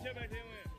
पीछे बैठे हुए हैं।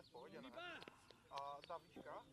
v pohodě, ne? A ta výška?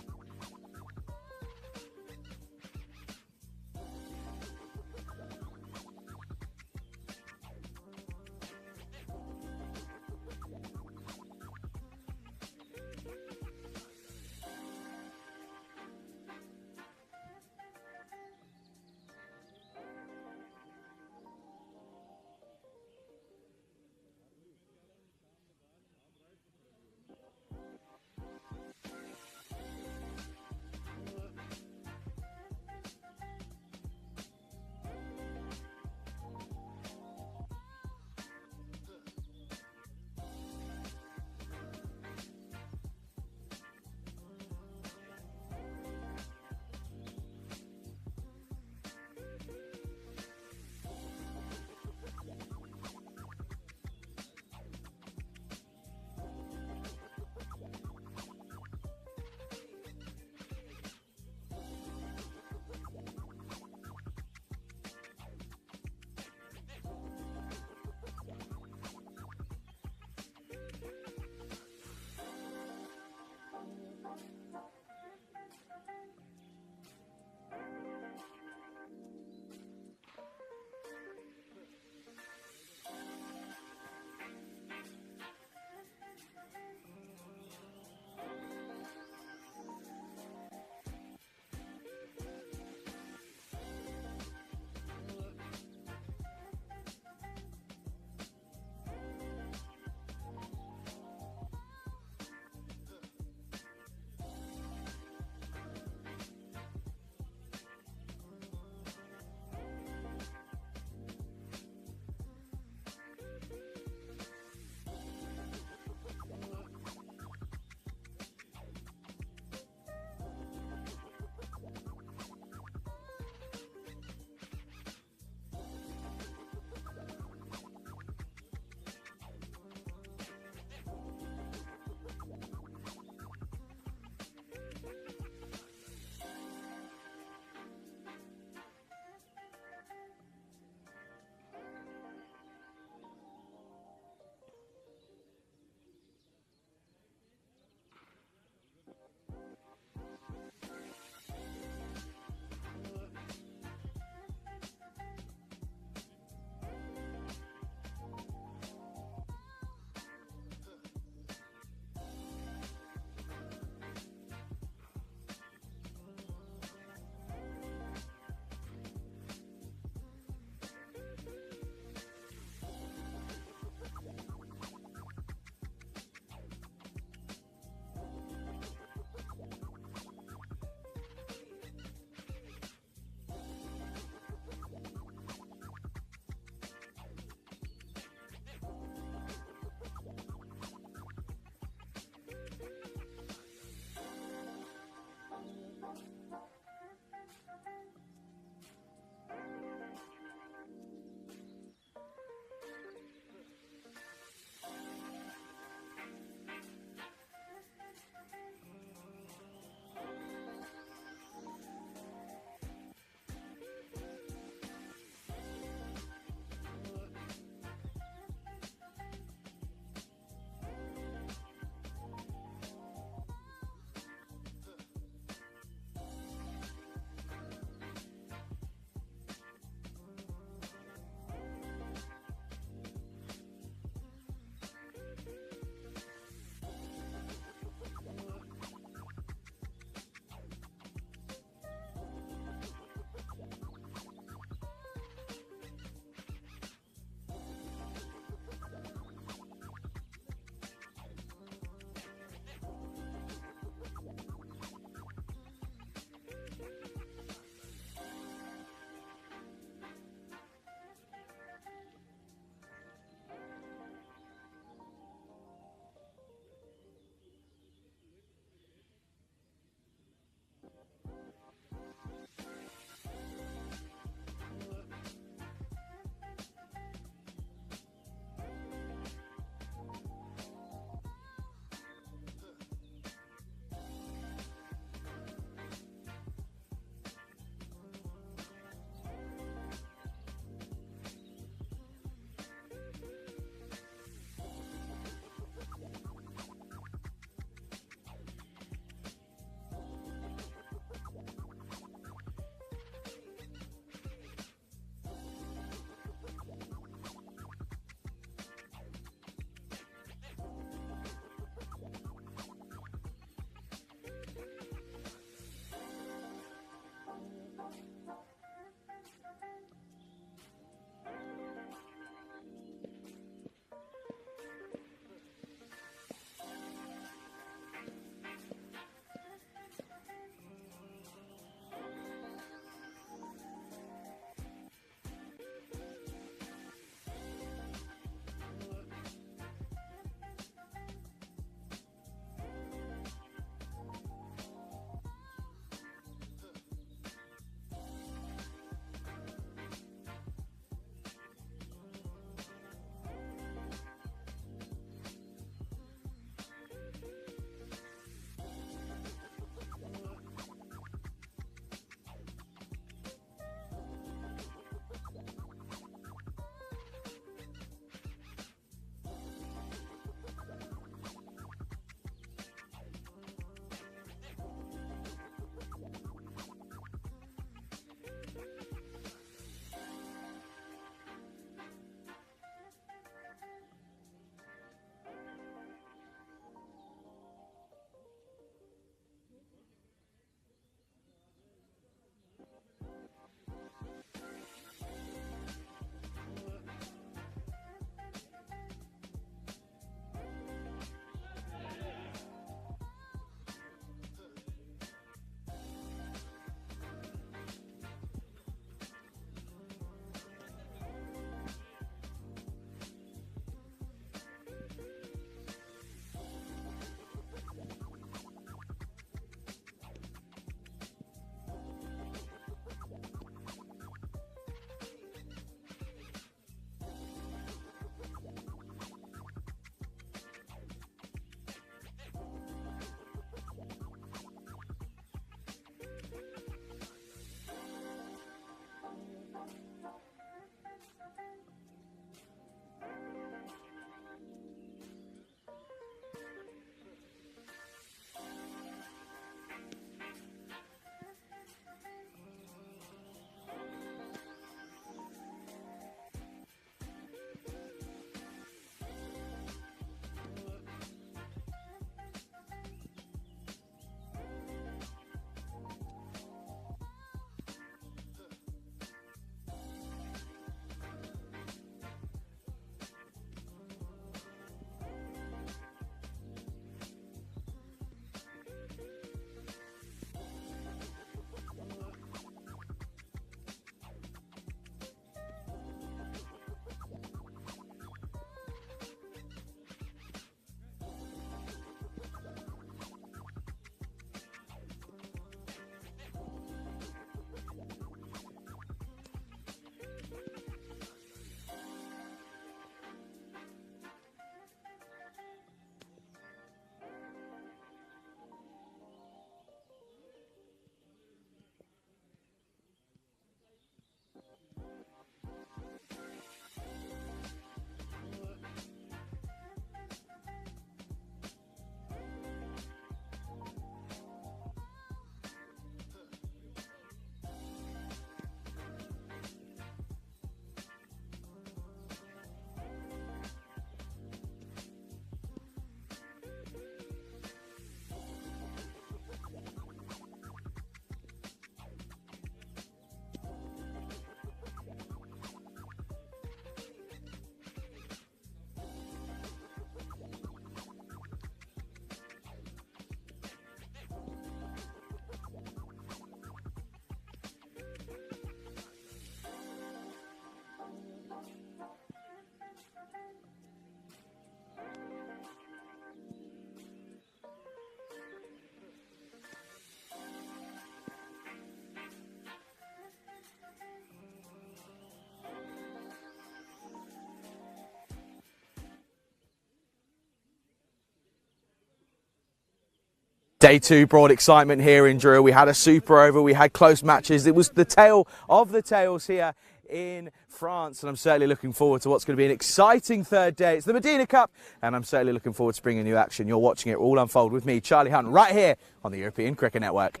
Day 2 brought excitement here in Drew. We had a super over, we had close matches. It was the tale of the tales here in France, and I'm certainly looking forward to what's going to be an exciting third day. It's the Mdina Cup, and I'm certainly looking forward to bringing you action. You're watching it all unfold with me, Charlie Hunt, right here on the European Cricket Network.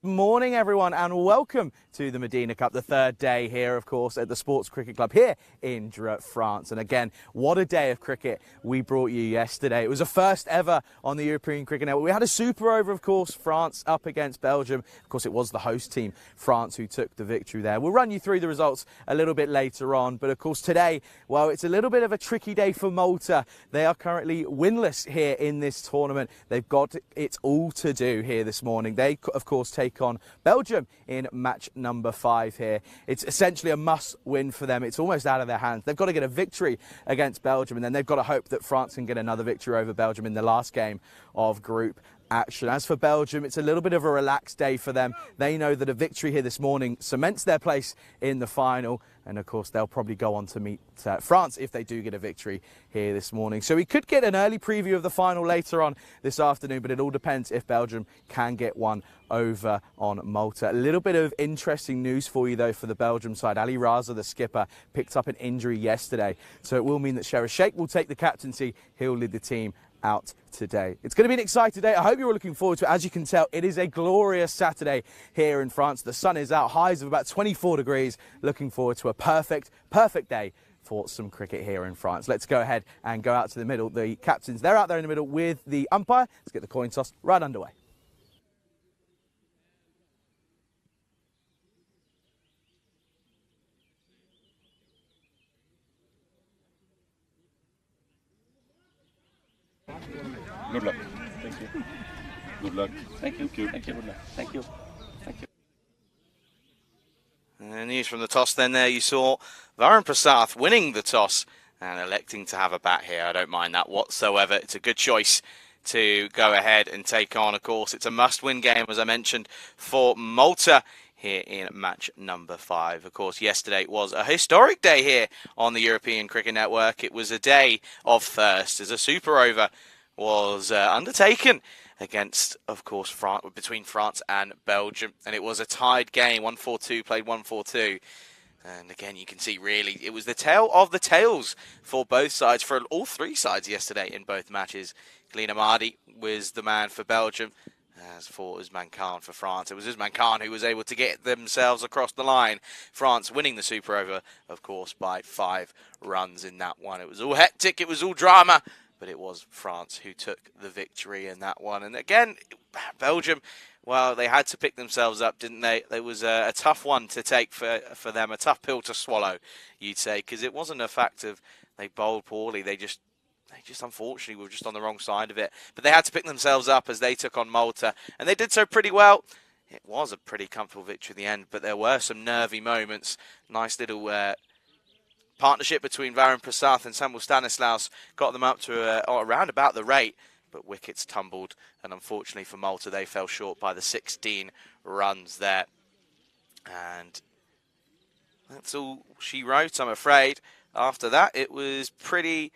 Morning everyone, and welcome to the Mdina Cup, the third day here of course at the Sports Cricket Club here in Dreux, France. And again, what a day of cricket we brought you yesterday. It was a first ever on the European Cricket Network. We had a super over, of course, France up against Belgium. Of course, it was the host team, France, who took the victory there. We'll run you through the results a little bit later on, but of course today, well, it's a little bit of a tricky day for Malta. They are currently winless here in this tournament. They've got it all to do here this morning. They of course take on Belgium in match number 5 here. It's essentially a must win for them. It's almost out of their hands. They've got to get a victory against Belgium, and then they've got to hope that France can get another victory over Belgium in the last game of group action. As for Belgium, it's a little bit of a relaxed day for them. They know that a victory here this morning cements their place in the final, and of course they'll probably go on to meet France if they do get a victory here this morning. So we could get an early preview of the final later on this afternoon, but it all depends if Belgium can get one over on Malta. A little bit of interesting news for you though for the Belgium side. Ali Raza, the skipper, picked up an injury yesterday, so it will mean that Sheraz Sheikh will take the captaincy. He'll lead the team out today. It's going to be an exciting day. I hope you're looking forward to it. As you can tell, it is a glorious Saturday here in France. The sun is out, highs of about 24 degrees. Looking forward to a perfect day for some cricket here in France. Let's go ahead and go out to the middle. The captains, they're out there in the middle with the umpire. Let's get the coin toss right underway. Good luck. Thank you. Good luck. Thank you. Thank you. Thank you. Good luck. Thank you. Thank you. And news from the toss then there, you saw Varun Prasad winning the toss and electing to have a bat here. I don't mind that whatsoever. It's a good choice to go ahead and take on. Of course, it's a must-win game, as I mentioned, for Malta here in match number 5. Of course, yesterday was a historic day here on the European Cricket Network. It was a day of thirst as a super over was undertaken against, of course, between France and Belgium, and it was a tied game. 1-4-2 played 1-4-2, and again you can see really it was the tale of the tales for both sides, for all three sides yesterday in both matches. Glenn Amadi was the man for Belgium, as for Usman Khan for France. It was Usman Khan who was able to get themselves across the line. France winning the super over, of course, by 5 runs in that one. It was all hectic, it was all drama, but it was France who took the victory in that one. And again, Belgium, well, they had to pick themselves up, didn't they? It was a tough one to take for them, a tough pill to swallow, you'd say, because it wasn't a fact of they bowled poorly. They just unfortunately were just on the wrong side of it. But they had to pick themselves up as they took on Malta, and they did so pretty well. It was a pretty comfortable victory at the end, but there were some nervy moments. Nice little partnership between Varun Prasad and Samuel Stanislaus got them up to around about the rate, but wickets tumbled, and unfortunately for Malta, they fell short by the 16 runs there. And that's all she wrote, I'm afraid. After that, it was pretty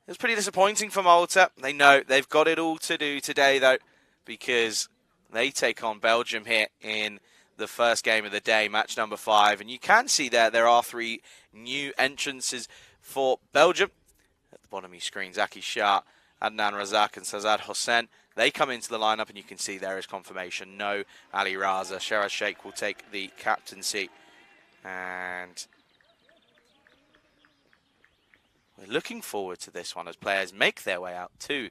disappointing for Malta. They know they've got it all to do today, though, because they take on Belgium here in the first game of the day, match number 5. And you can see there are 3 new entrances for Belgium. At the bottom of your screen, Zaki Shah, Adnan Razak and Sazad Hossain. They come into the lineup, and you can see there is confirmation. No Ali Raza. Sheraz Sheikh will take the captaincy. And we're looking forward to this one as players make their way out to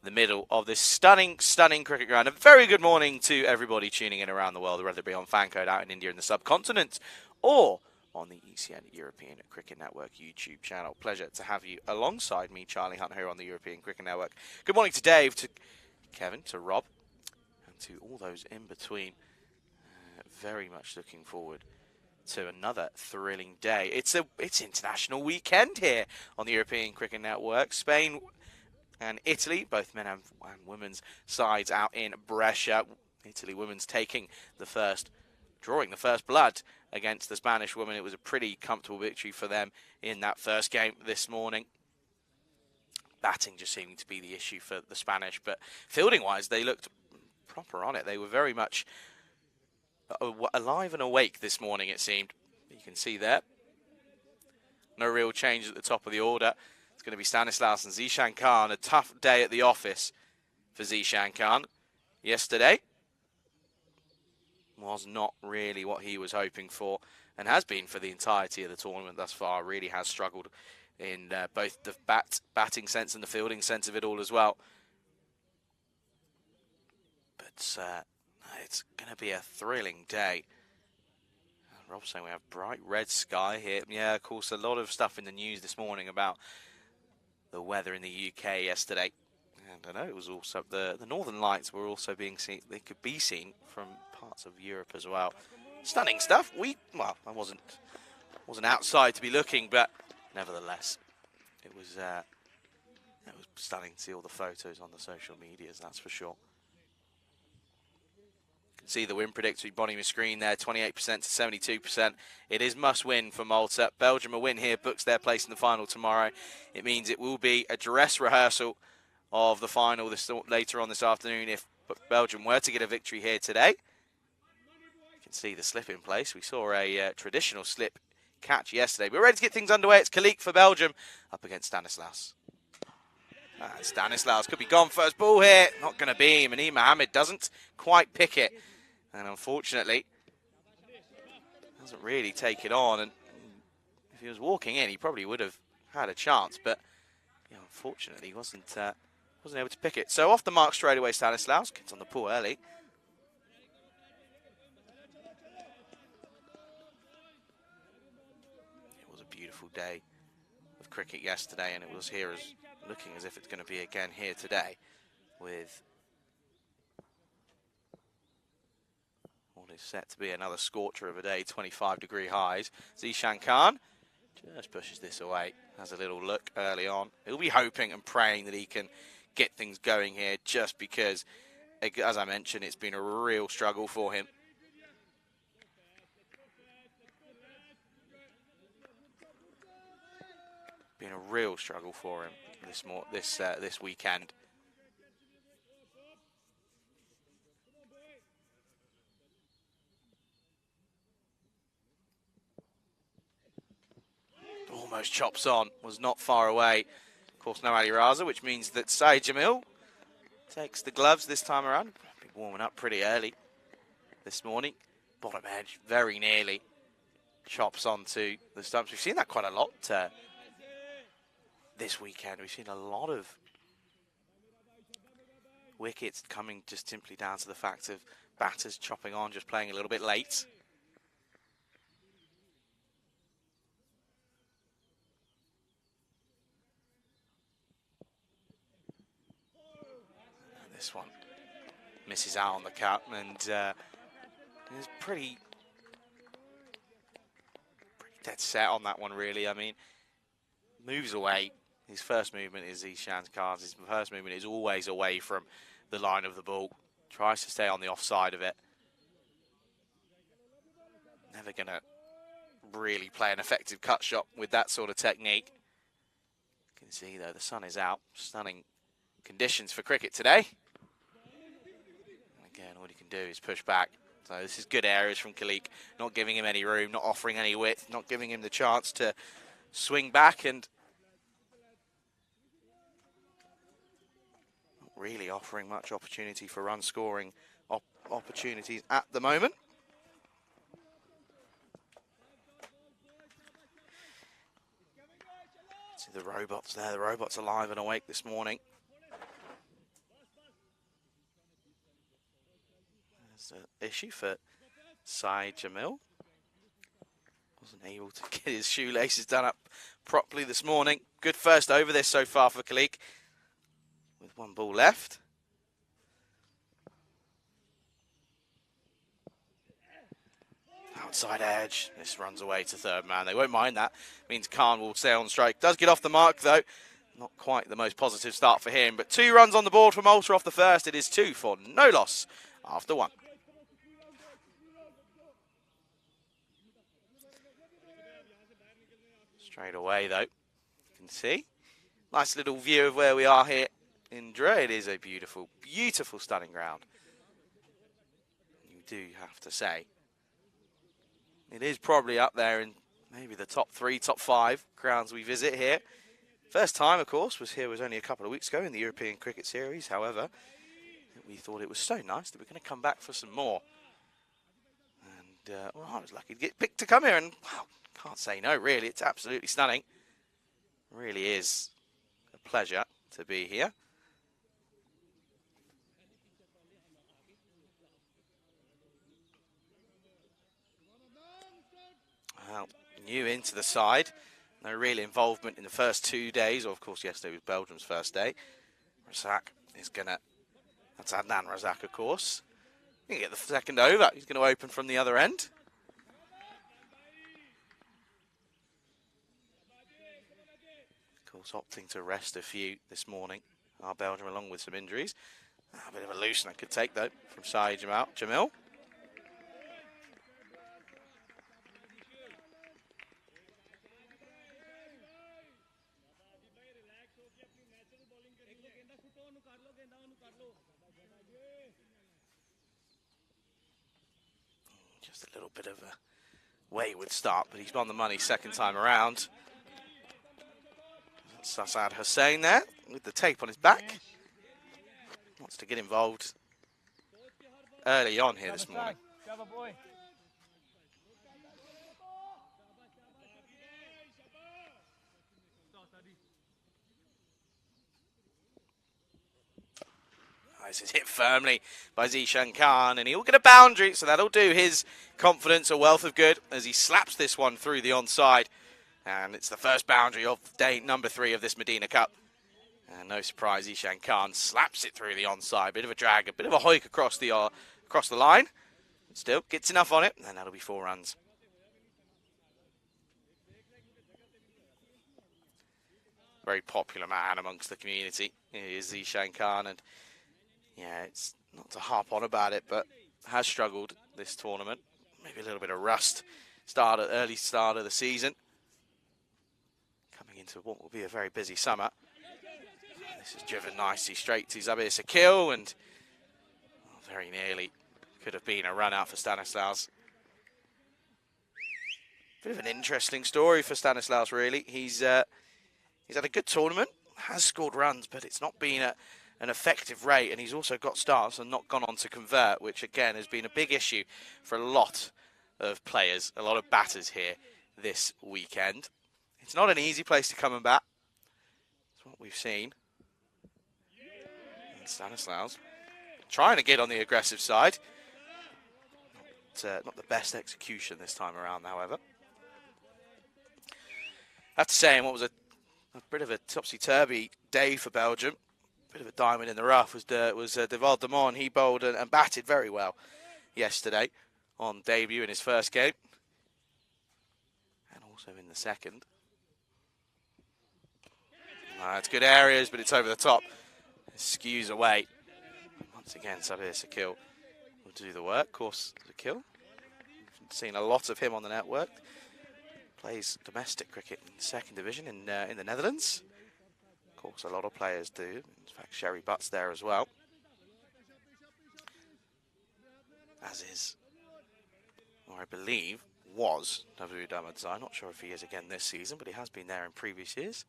the middle of this stunning cricket ground. A very good morning to everybody tuning in around the world, whether it be on Fancode out in India in the subcontinent or on the ECN European Cricket Network YouTube channel. Pleasure to have you alongside me, Charlie Hunt, here on the European Cricket Network. Good morning to Dave, to Kevin, to Rob, and to all those in between. Very much looking forward to another thrilling day. It's international weekend here on the European Cricket Network. Spain and Italy, both men and women's sides out in Brescia. Italy women's drawing the first blood against the Spanish women. It was a pretty comfortable victory for them in that first game this morning. Batting just seeming to be the issue for the Spanish, but fielding-wise, they looked proper on it. They were very much alive and awake this morning, it seemed. You can see there. No real change at the top of the order. It's going to be Stanislaus and Zishan Khan. A tough day at the office for Zishan Khan. Yesterday was not really what he was hoping for, and has been for the entirety of the tournament thus far. Really has struggled in both the batting sense and the fielding sense of it all as well. But it's going to be a thrilling day. Rob's saying we have bright red sky here. Yeah, of course, a lot of stuff in the news this morning about the weather in the UK yesterday. And I know it was also the Northern Lights were also being seen. They could be seen from parts of Europe as well. Stunning stuff. I wasn't outside to be looking, but nevertheless, it was stunning to see all the photos on the social medias. That's for sure. See the win predictor bottom of your screen there, 28% to 72%. It is must win for Malta. Belgium a win here books their place in the final tomorrow. It means it will be a dress rehearsal of the final later on this afternoon if Belgium were to get a victory here today. You can see the slip in place. We saw a traditional slip catch yesterday. We're ready to get things underway. It's Khalik for Belgium up against Stanislaus. And Stanislaus could be gone first ball here. Not going to be. Mani Mohammed doesn't quite pick it. And unfortunately, doesn't really take it on. And if he was walking in, he probably would have had a chance. But unfortunately, he wasn't able to pick it. So off the mark straight away, Stanislaus gets on the pool early. It was a beautiful day of cricket yesterday, and it was here looking as if it's going to be again here today with what is set to be another scorcher of a day, 25-degree highs. Zishan Khan just pushes this away, has a little look early on. He'll be hoping and praying that he can get things going here just because, as I mentioned, it's been a real struggle for him. Been a real struggle for him this weekend. Almost chops on, was not far away. Of course, no Ali Raza, which means that Saeed Jamil takes the gloves this time around. Been warming up pretty early this morning. Bottom edge, very nearly chops onto the stumps. We've seen that quite a lot this weekend. We've seen a lot of wickets coming just simply down to the fact of batters chopping on, just playing a little bit late. And this one misses out on the cut, and is pretty dead set on that one, really. I mean, moves away. His first movement is Zishan Khan's. His first movement is always away from the line of the ball. Tries to stay on the offside of it. Never going to really play an effective cut shot with that sort of technique. You can see, though, the sun is out. Stunning conditions for cricket today. And again, all you can do is push back. So this is good areas from Khalik. Not giving him any room, not offering any width, not giving him the chance to swing back, and not really offering much opportunity for run scoring opportunities at the moment. See the robots there. The robots alive and awake this morning. There's an issue for Saeed Jamil. Wasn't able to get his shoelaces done up properly this morning. Good first over this so far for Khalik, with one ball left. Outside edge. This runs away to third man. They won't mind that. Means Khan will stay on strike. Does get off the mark, though. Not quite the most positive start for him. But 2 runs on the board for Malta off the first. It is 2 for no loss after 1. Straight away, though, you can see. Nice little view of where we are here in Dre. It is a beautiful, beautiful, stunning ground. You do have to say, it is probably up there in maybe the top 3, top 5 grounds we visit here. First time, of course, was only a couple of weeks ago in the European Cricket Series. However, we thought it was so nice that we're going to come back for some more. And, well, I was lucky to get picked to come here, and wow, can't say no, really. It's absolutely stunning. Really is a pleasure to be here. Well, new into the side. No real involvement in the first 2 days. Or, of course, yesterday was Belgium's first day. Razak is going to... That's Adnan Razak, of course. He's going to get the second over. He's going to open from the other end. Of course, opting to rest a few this morning. Our Belgium, along with some injuries. A bit of a loosen I could take, though, from Saeed Jamil. Just a little bit of a wayward start, but he's on the money second time around. Sassad Hussain there with the tape on his back. Wants to get involved early on here this morning. This is hit firmly by Zishan Khan, and he'll get a boundary, so that'll do his confidence a wealth of good as he slaps this one through the onside. And it's the first boundary of day number 3 of this Mdina Cup. And no surprise, Zishan Khan slaps it through the onside. Bit of a drag, a bit of a hoik across the line. Still gets enough on it, and that'll be 4 runs. Very popular man amongst the community is Zishan Khan, and yeah, it's not to harp on about it, but has struggled this tournament. Maybe a little bit of rust. Early start of the season. Coming into what will be a very busy summer. This is driven nicely straight to Zabir Sakil, and very nearly could have been a run out for Stanislaus. Bit of an interesting story for Stanislaus, really. He's had a good tournament, has scored runs, but it's not been an effective rate, and he's also got starts and not gone on to convert, which again has been a big issue for a lot of players, a lot of batters here this weekend. It's not an easy place to come and bat. That's what we've seen. And Stanislaus trying to get on the aggressive side. Not the best execution this time around, however. I have to say, what was a bit of a topsy-turvy day for Belgium. Bit of a diamond in the rough was Deval Demon. He bowled and batted very well yesterday on debut in his first game. And also in the second. It's good areas, but it's over the top. It skews away. Once again, Sabir Sakil will do the work. Of course, Sakil. We've seen a lot of him on the network. Plays domestic cricket in the 2nd division in the Netherlands. Of course, a lot of players do. In fact, Sherry Butt's there as well. As is, or I believe, was Dawood Ahmadzai. I'm not sure if he is again this season, but he has been there in previous years.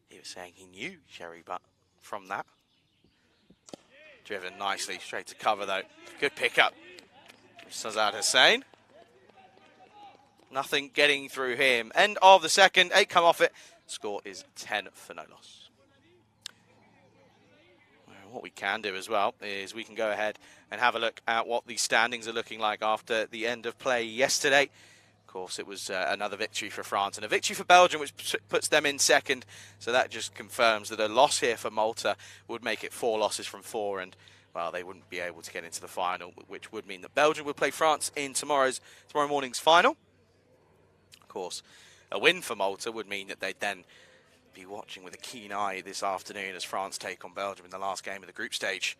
He was saying he knew Sherry Butt from that. Driven nicely straight to cover, though. Good pickup. Sassad Hussain. Nothing getting through him. End of the second. 8 come off it. Score is 10 for no loss. What we can do as well is we can go ahead and have a look at what the standings are looking like after the end of play yesterday. Of course, it was another victory for France and a victory for Belgium, which puts them in 2nd. So that just confirms that a loss here for Malta would make it 4 losses from 4. And well, they wouldn't be able to get into the final, which would mean that Belgium would play France in tomorrow morning's final. Of course, a win for Malta would mean that they'd then be watching with a keen eye this afternoon as France take on Belgium in the last game of the group stage.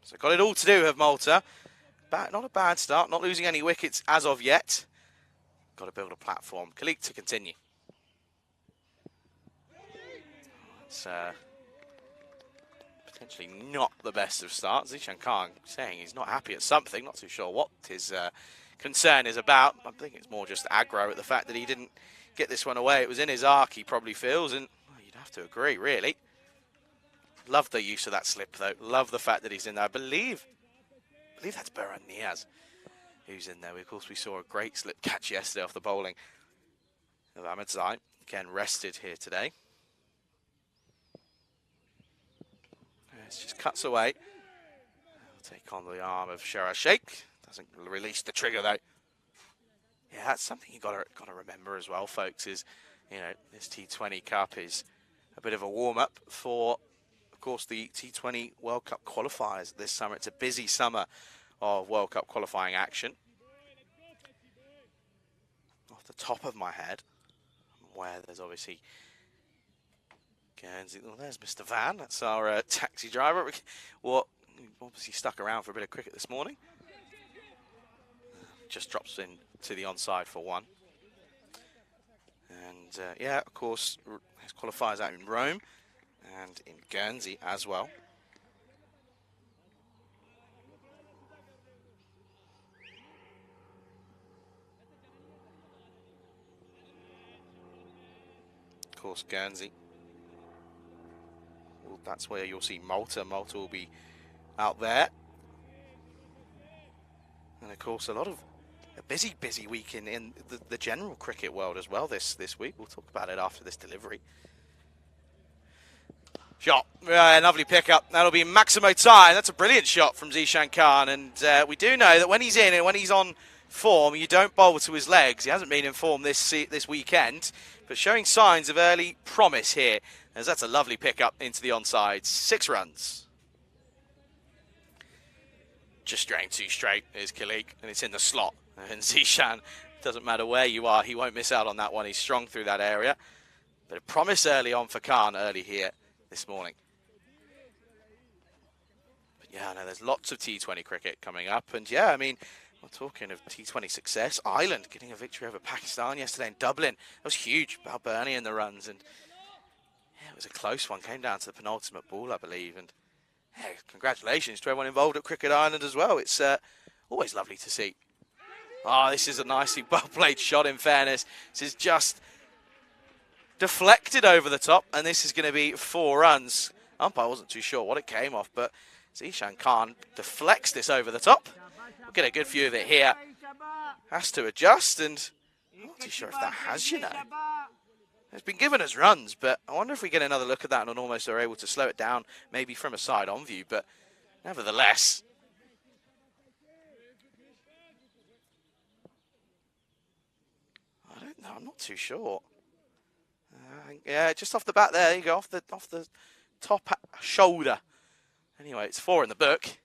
So got it all to do, have Malta. Not a bad start, not losing any wickets as of yet. Got to build a platform. Khalid to continue. It's potentially not the best of starts. Zishan Khan saying he's not happy at something, not too sure what his concern is about. I think it's more just aggro at the fact that he didn't get this one away. It was in his arc, he probably feels, and well, you'd have to agree, really. Love the use of that slip, though. Love the fact that he's in there. I believe that's Baran Niaz who's in there. Of course, we saw a great slip catch yesterday off the bowling of Ahmed Zai. Again, rested here today. It just cuts away. We'll take on the arm of Sheraz Sheikh. Doesn't release the trigger, though. Yeah, that's something you got to remember as well, folks, is, you know, this T20 Cup is a bit of a warm-up for, of course, the T20 World Cup qualifiers this summer. It's a busy summer of World Cup qualifying action. Off the top of my head, I'm aware there's obviously Guernsey. Well, there's Mr. Van. That's our taxi driver. Well, obviously stuck around for a bit of cricket this morning. Just drops in to the onside for one. And yeah, of course, his qualifiers out in Rome and in Guernsey as well. Of course, Guernsey. Well, that's where you'll see Malta. Malta will be out there. And of course, a busy week in the general cricket world as well this week. We'll talk about it after this delivery. Shot. Lovely pickup. That'll be Maximo Tai. That's a brilliant shot from Zishan Khan. And we do know that when he's in and when he's on form, you don't bowl to his legs. He hasn't been in form this weekend, but showing signs of early promise here, as that's a lovely pickup into the onside. 6 runs. Just straight 2 straight is Khalid, and it's in the slot. And Zishan, doesn't matter where you are, he won't miss out on that one. He's strong through that area. But a promise early on for Khan early here this morning. But yeah, no, there's lots of T20 cricket coming up. And yeah, I mean, we're talking of T20 success. Ireland getting a victory over Pakistan yesterday in Dublin. That was huge. Balbirnie in the runs. And yeah, it was a close one. Came down to the penultimate ball, I believe. And hey, congratulations to everyone involved at Cricket Ireland as well. It's always lovely to see. Oh, this is a nicely well-played shot, in fairness. This is just deflected over the top, and this is going to be 4 runs. Umpire wasn't too sure what it came off, but Zishan Khan deflects this over the top. We'll get a good view of it here. Has to adjust, and I'm not too sure if that has, you know. It's been given as runs, but I wonder if we get another look at that and almost are able to slow it down, maybe from a side-on view, but nevertheless... No, I'm not too sure. Yeah, just off the bat there you go, off the top shoulder. Anyway, it's 4 in the book.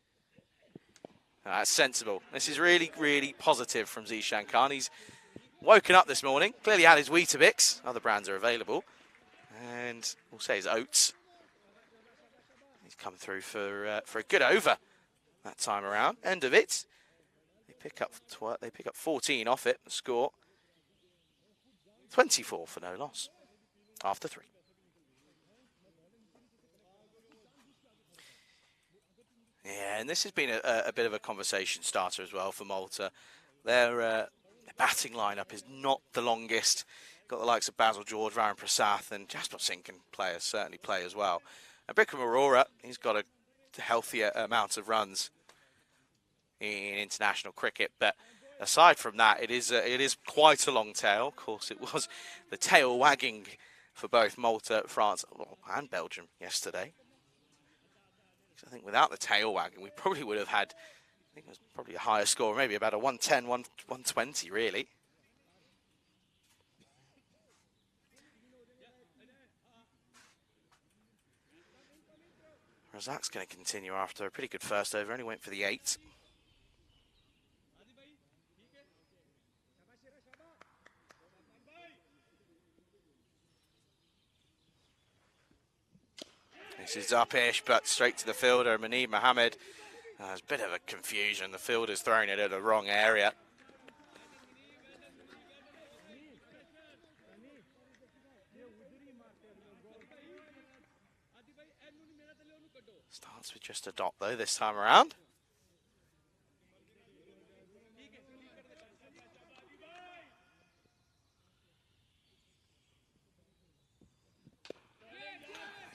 That's sensible. This is really, really positive from Zishan Khan. He's woken up this morning, clearly had his Weetabix. Other brands are available. And we'll say his oats. He's come through for a good over that time around. End of it. They pick up 14 off it, the score. 24 for no loss after 3. Yeah, and this has been a bit of a conversation starter as well for Malta. Their batting lineup is not the longest. Got the likes of Basil George, Varun Prasath, and Jasper Singh can certainly play as well. And Bikram Arora, he's got a healthier amount of runs in international cricket, but aside from that, it is quite a long tail. Of course, it was the tail wagging for both Malta, France, and Belgium yesterday. I think without the tail wagging, we probably would have had, I think it was probably a higher score, maybe about a 110, 120, really. Razak's going to continue after a pretty good first over. Only went for the 8. This is up-ish, but straight to the fielder, Manib Mohammed. There's a bit of a confusion. The fielder's throwing it at the wrong area. Starts with just a dot, though, this time around.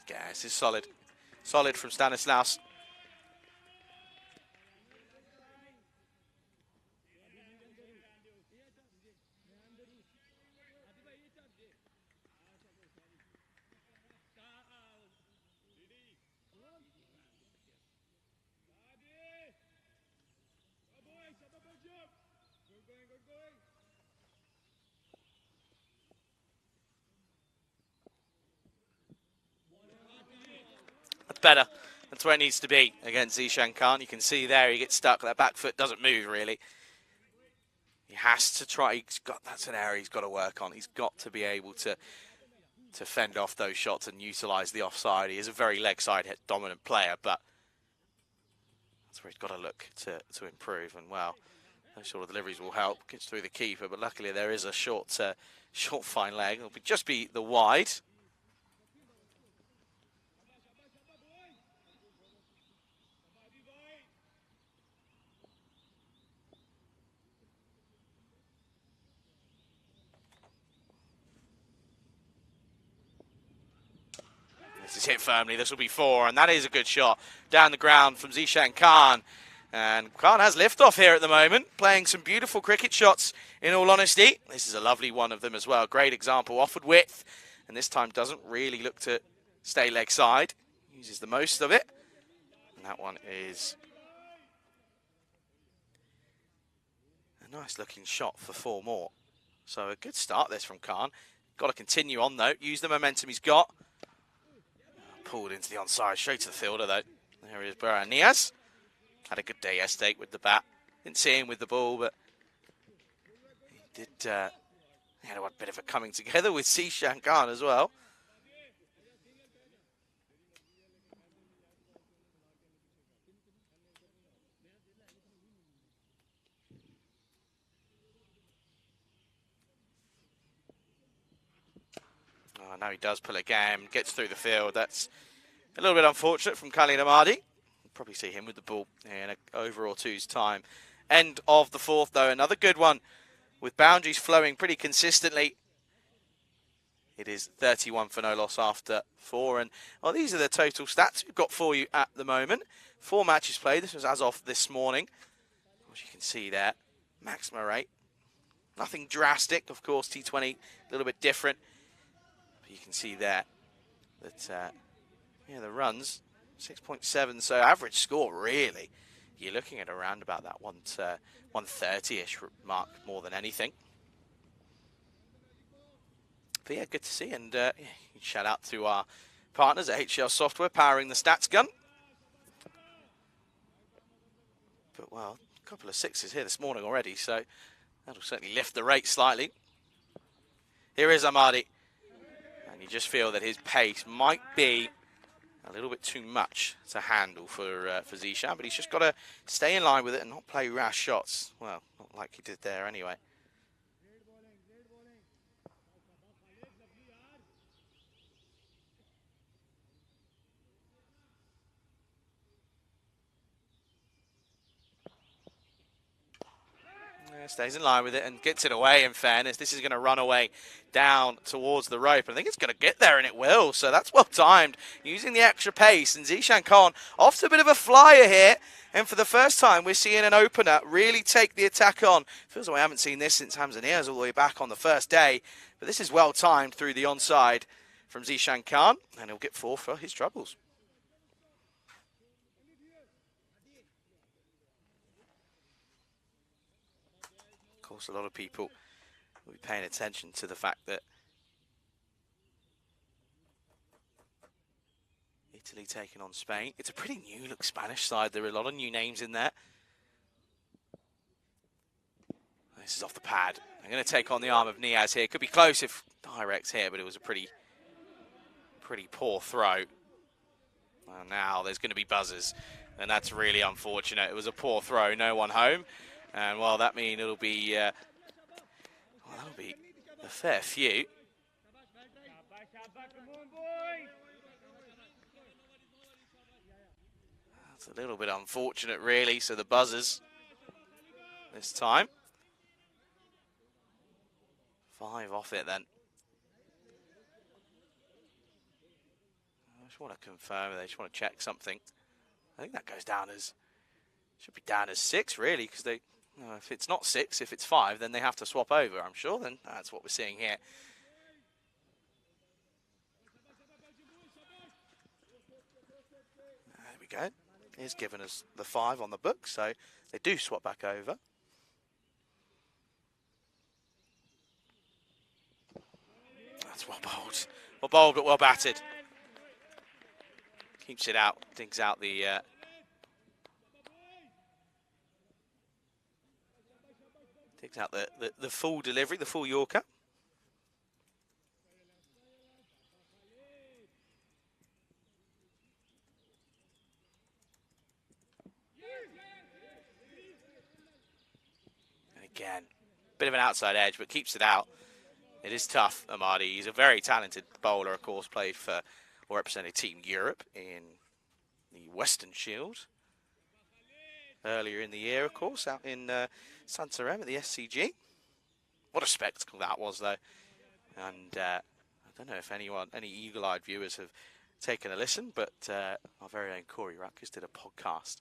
Yeah, this is solid. Solid from Stanislaus. Better. That's where it needs to be against Zishan Khan. You can see there he gets stuck. That back foot doesn't move really. He has to try. That's an area he's got to work on. He's got to be able to fend off those shots and utilise the offside. He is a very leg side hit dominant player, but that's where he's got to look to improve. And well, those sort of deliveries will help. Gets through the keeper, but luckily there is a short fine leg. It'll just be the wide. This is hit firmly. This will be 4, and that is a good shot down the ground from Zishan Khan. And Khan has liftoff here at the moment, playing some beautiful cricket shots, in all honesty. This is a lovely one of them as well. Great example. Offered width, and this time doesn't really look to stay leg side. Uses the most of it. And that one is a nice looking shot for 4 more. So a good start this from Khan. Got to continue on though. Use the momentum he's got. Pulled into the onside, straight to the fielder though. There is Burhan Niaz. Had a good day yesterday with the bat. Didn't see him with the ball, but he did. He had a bit of a coming together with Zishan Khan as well. Oh, now he does pull again, gets through the field. That's a little bit unfortunate from Khalid Ahmadi. Probably see him with the ball in an over or two's time. End of the 4th, though. Another good one with boundaries flowing pretty consistently. It is 31 for no loss after 4. And well, these are the total stats we've got for you at the moment. 4 matches played. This was as of this morning. As you can see there, maximum rate. Nothing drastic. Of course, T20 a little bit different. But you can see there that yeah, the runs 6.7. So average score really. You're looking at around about that 130-ish mark more than anything. But yeah, good to see. And yeah, shout out to our partners at HCL Software powering the stats gun. But well, a couple of 6s here this morning already, so that'll certainly lift the rate slightly. Here is Ahmadi. And you just feel that his pace might be a little bit too much to handle for Zishan, but he's just got to stay in line with it and not play rash shots. Well, not like he did there anyway. Yeah, stays in line with it and gets it away, in fairness. This is going to run away down towards the rope. I think it's going to get there, and it will. So that's well timed, using the extra pace. And Zishan Khan off to a bit of a flyer here. And for the first time, we're seeing an opener really take the attack on. Feels like I haven't seen this since Hamza Niaz all the way back on the first day. But this is well timed through the onside from Zishan Khan. And he'll get 4 for his troubles. Of course, a lot of people will be paying attention to the fact that it Italy taking on Spain. It's a pretty new look Spanish side. There are a lot of new names in there. This is off the pad. I'm going to take on the arm of Niaz here. Could be close if direct's here, but it was a pretty poor throw. Well, now there's going to be buzzers, and that's really unfortunate. It was a poor throw, no one home, and well, that means it'll be that'll be a fair few. That's a little bit unfortunate, really. So the buzzers this time. 5 off it then. I just want to confirm. They just want to check something. I think that goes down as, should be down as 6 really, because they, if it's not 6, if it's 5, then they have to swap over. I'm sure. Then that's what we're seeing here. There we go. He's given us the 5 on the book, so they do swap back over. That's well bowled. Well bowled, but well batted. Keeps it out, digs out the full delivery, the full Yorker. And again, bit of an outside edge, but keeps it out. It is tough, Amadi. He's a very talented bowler, of course, played for or represented Team Europe in the Western Shield earlier in the year, of course, out in Santarem at the SCG. What a spectacle that was, though. And I don't know if any eagle-eyed viewers have taken a listen, but our very own Corey Ruckus did a podcast.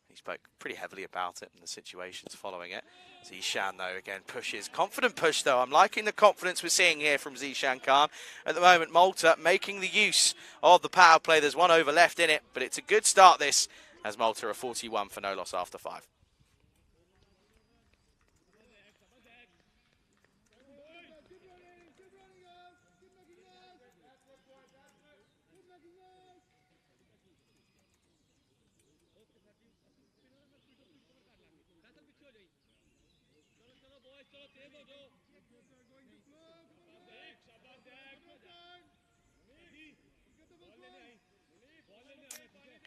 He spoke pretty heavily about it and the situations following it. Zishan, though, again pushes. Confident push, though. I'm liking the confidence we're seeing here from Zishan Khan. At the moment, Malta making the use of the power play. There's 1 over left in it, but it's a good start, this, as Malta are 41 for no loss after 5.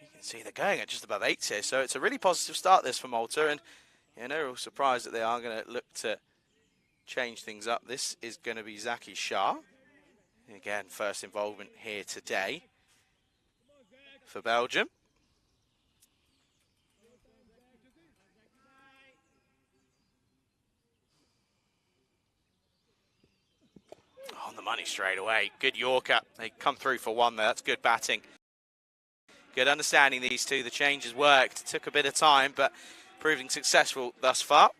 You can see they're going at just above 8 here, so it's a really positive start this for Malta, and no real surprise that they are going to look to change things up. This is going to be Zaki Shah. Again, first involvement here today for Belgium. On the money straight away. Good Yorker. They come through for 1 there. That's good batting. Good understanding, these two. The change has worked. It took a bit of time, but proving successful thus far.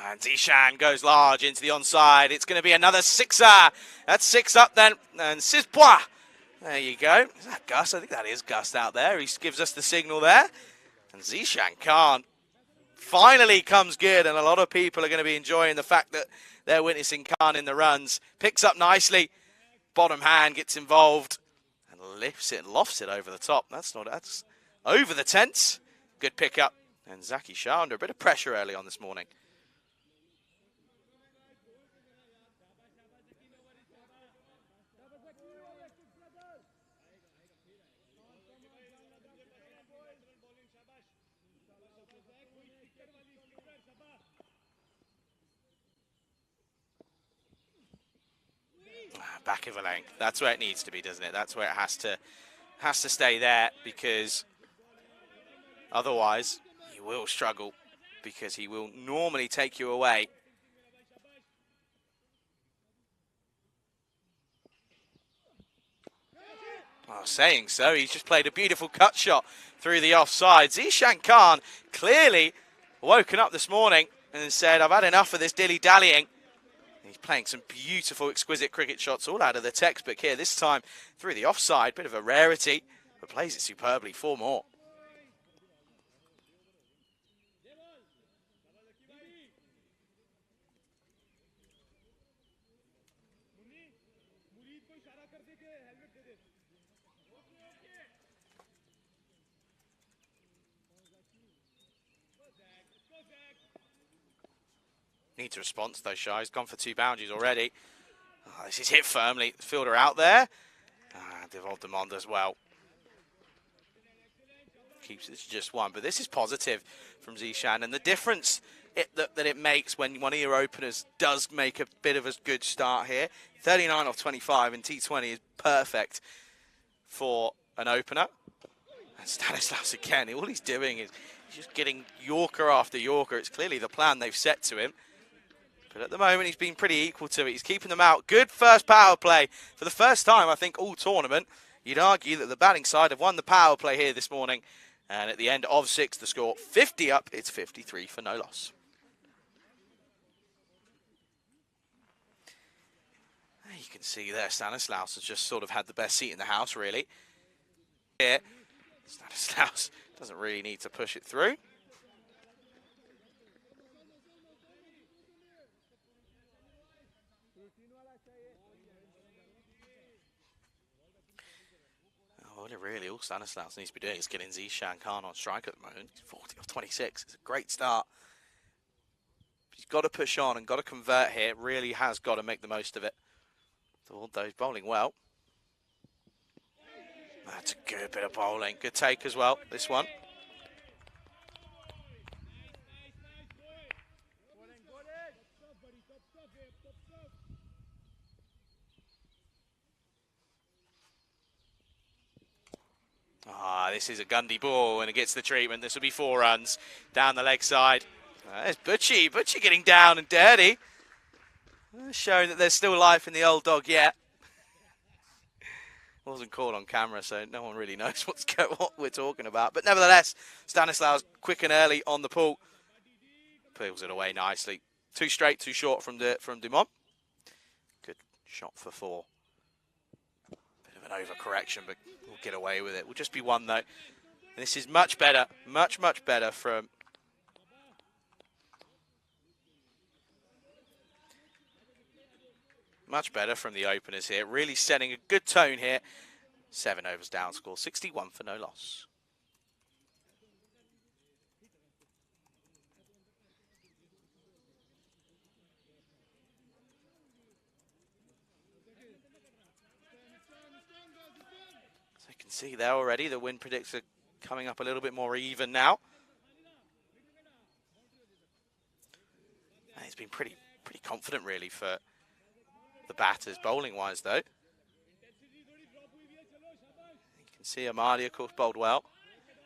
And Zishan goes large into the onside. It's going to be another 6er. That's 6 up then. And Sispois. There you go. Is that Gus? I think that is Gus out there. He gives us the signal there. And Zishan Khan finally comes good. And a lot of people are going to be enjoying the fact that they're witnessing Khan in the runs. Picks up nicely. Bottom hand gets involved. And lifts it, lofts it over the top. That's over the tents. Good pick up. And Zaki Shah under a bit of pressure early on this morning. Back of a length. That's where it needs to be, doesn't it? That's where it has to stay there, because otherwise you will struggle, because he will normally take you away. Well, saying so, he's just played a beautiful cut shot through the offside. Zishan Khan clearly woken up this morning and said, I've had enough of this dilly-dallying. He's playing some beautiful, exquisite cricket shots, all out of the textbook here. This time through the offside, bit of a rarity, but plays it superbly. 4 more. Need to respond to those shots. He's gone for 2 boundaries already. Oh, this is hit firmly. Fielder out there. Devolved them on as well. Keeps it to just 1. But this is positive from Zishan. And the difference that it makes when one of your openers does make a bit of a good start here. 39 off 25 in T20 is perfect for an opener. And Stanislaus again, all he's doing is just getting Yorker after Yorker. It's clearly the plan they've set to him. But at the moment, he's been pretty equal to it. He's keeping them out. Good first power play. For the first time, I think, all tournament, you'd argue that the batting side have won the power play here this morning. And at the end of 6, the score 50 up. It's 53 for no loss. You can see there, Stanislaus has just sort of had the best seat in the house, really. Here, Stanislaus doesn't really need to push it through. Really, all Stanislaus needs to be doing is getting Zishan Khan on strike at the moment. He's 40 off 26. It's a great start. He's got to push on and got to convert here. Really has got to make the most of it. Although he's bowling well. That's a good bit of bowling. Good take as well, this one. This is a Gundy ball and it gets the treatment. This will be 4 runs down the leg side. There's Butchie. Butchie getting down and dirty. Showing that there's still life in the old dog yet. Wasn't caught on camera, so no one really knows what we're talking about. But nevertheless, Stanislaus quick and early on the pull. Peels it away nicely. 2 straight, 2 short from Dumont. Good shot for 4. Bit of an overcorrection, but we'll get away with it. We'll just be 1 though. And this is much better, much better from the openers here. Really setting a good tone here. 7 overs down, score 61 for no loss. So you can see there already the win predicts are coming up a little bit more even now. And he's been pretty confident really for the batters, bowling-wise, though. You can see Amadi, of course, bowled well.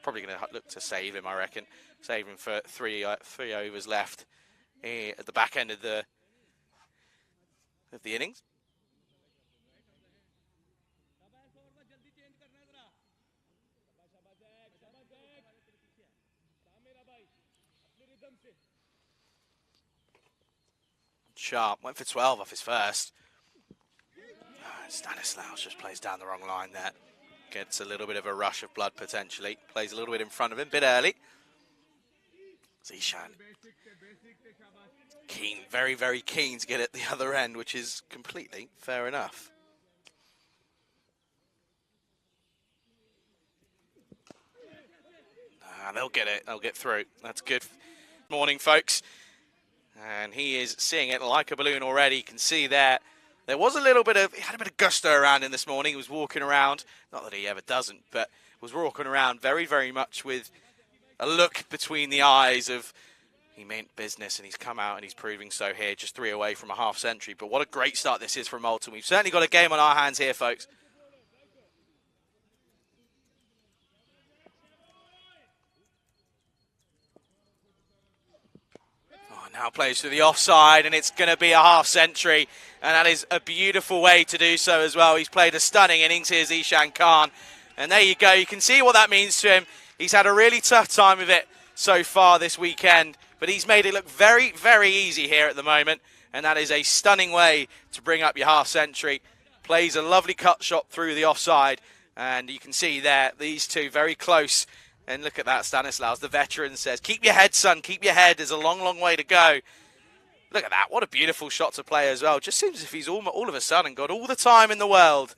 Probably going to look to save him, I reckon. Save him for 3 overs left at the back end of the innings. Sharp went for 12 off his first. Stanislaus just plays down the wrong line there. Gets a little bit of a rush of blood potentially. Plays a little bit in front of him, bit early. Zishan keen, very keen to get at the other end, which is completely fair enough. They'll get it. They'll get through. That's good. Morning, folks. And he is seeing it like a balloon already. You can see there. There was he had a bit of gusto around him this morning. He was walking around, not that he ever doesn't, but was walking around very much with a look between the eyes of he meant business, and he's come out and he's proving so here, just 3 away from a half century. But what a great start this is for Malta. We've certainly got a game on our hands here, folks. Now plays to the offside, and it's going to be a half century, and that is a beautiful way to do so as well. He's played a stunning innings here, Zishan Khan, and there you go. You can see what that means to him. He's had a really tough time of it so far this weekend. but he's made it look very, very easy here at the moment, and that is a stunning way to bring up your half century. Plays a lovely cut shot through the offside, and you can see there, these two very close. And look at that, Stanislaus, the veteran, says, keep your head, son, keep your head. There's a long, long way to go. Look at that. What a beautiful shot to play as well. Just seems as if he's all of a sudden got all the time in the world.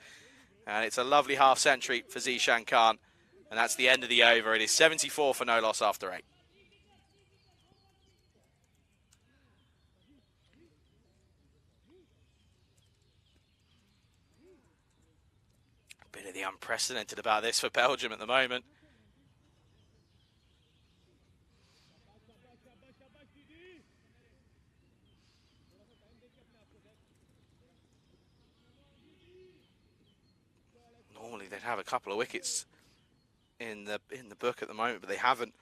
And it's a lovely half century for Zishan Khan. And that's the end of the over. It is 74 for no loss after 8. A bit of the unprecedented about this for Belgium at the moment. Normally they'd have a couple of wickets in the book at the moment, but they haven't.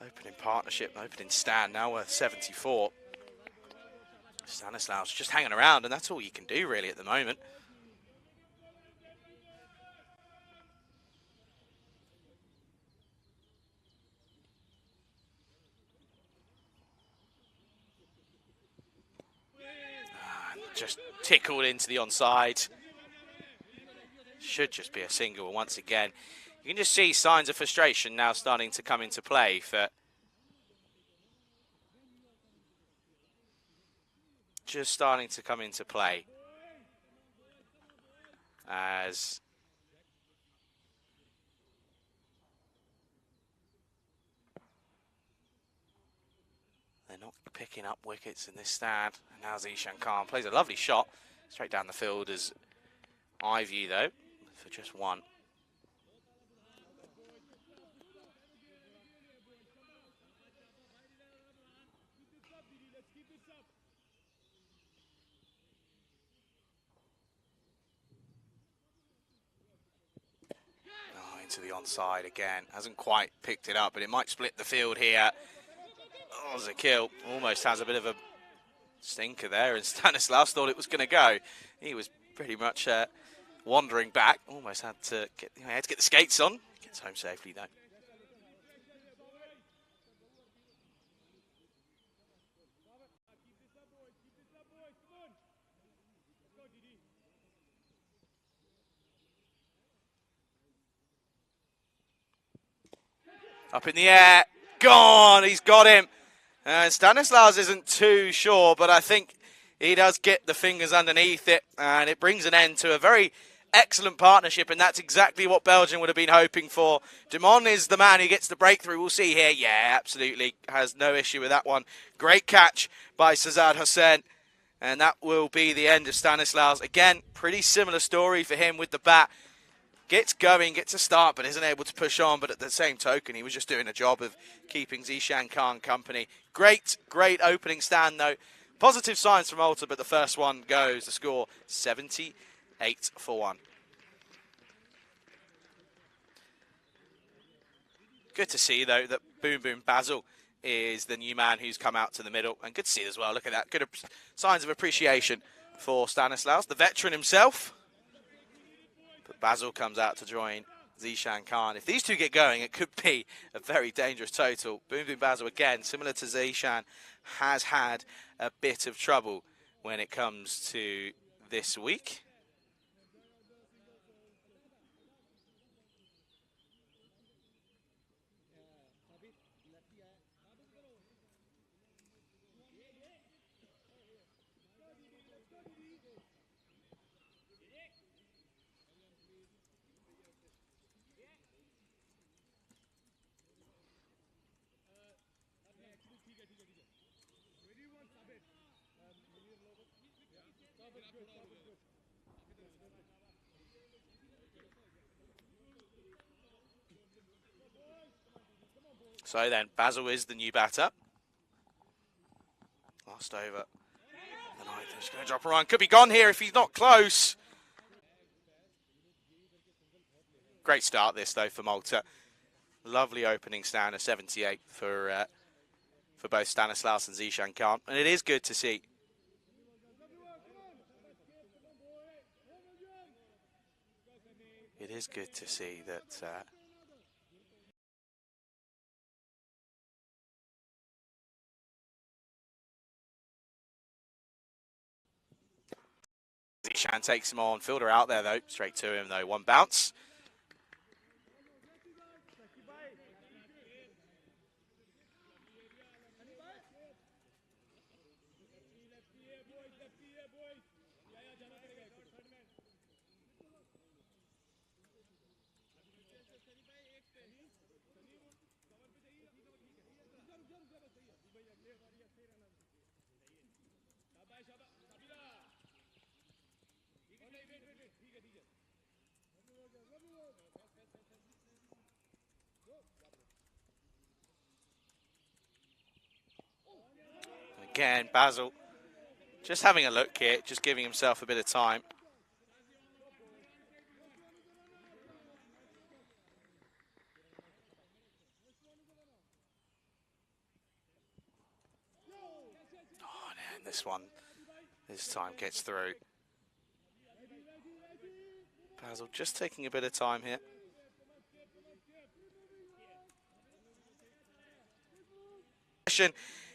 Opening partnership, opening stand, now worth 74. Stanislaus just hanging around, and that's all you can do really at the moment. Just tickled into the onside. Should just be a single once again. You can just see signs of frustration now starting to come into play for just starting to come into play as they're not picking up wickets in this stand. And now Zishan Khan plays a lovely shot straight down the field as Ivy though for just one. To the onside again, hasn't quite picked it up, but it might split the field here. Oh, there's a kill, almost has a bit of a stinker there, and Stanislaus thought it was going to go. He was pretty much wandering back, almost had to get, had to get the skates on. Gets home safely though. Up in the air, gone, he's got him. And Stanislaus isn't too sure, but I think he does get the fingers underneath it, and it brings an end to a very excellent partnership, and that's exactly what Belgium would have been hoping for. Dumont is the man who gets the breakthrough, we'll see here. Yeah, absolutely, has no issue with that one. Great catch by Sazad Hussain, and that will be the end of Stanislaus. Again, pretty similar story for him with the bat. Gets going, gets a start, but isn't able to push on. But at the same token, he was just doing a job of keeping Zishan Khan company. Great, great opening stand, though. Positive signs from Malta, but the first one goes. The score, 78 for 1. Good to see, though, that Boom Boom Basil is the new man who's come out to the middle. And good to see as well. Look at that. Good signs of appreciation for Stanislaus, the veteran himself. But Basil comes out to join Zishan Khan. If these two get going, it could be a very dangerous total. Boom Boom Basil, again, similar to Zishan, has had a bit of trouble when it comes to this week. So then, Basil is the new batter. Last over. The ninth is going to drop a run. Could be gone here if he's not close. Great start this, though, for Malta. Lovely opening stand of 78 for both Stanislaus and Zishan Khan. And it is good to see. It is good to see that Zishan takes him on. Fielder out there, though. Straight to him, though. One bounce. Again, Basil just having a look here, just giving himself a bit of time. Oh, man, this time gets through. Basil just taking a bit of time here.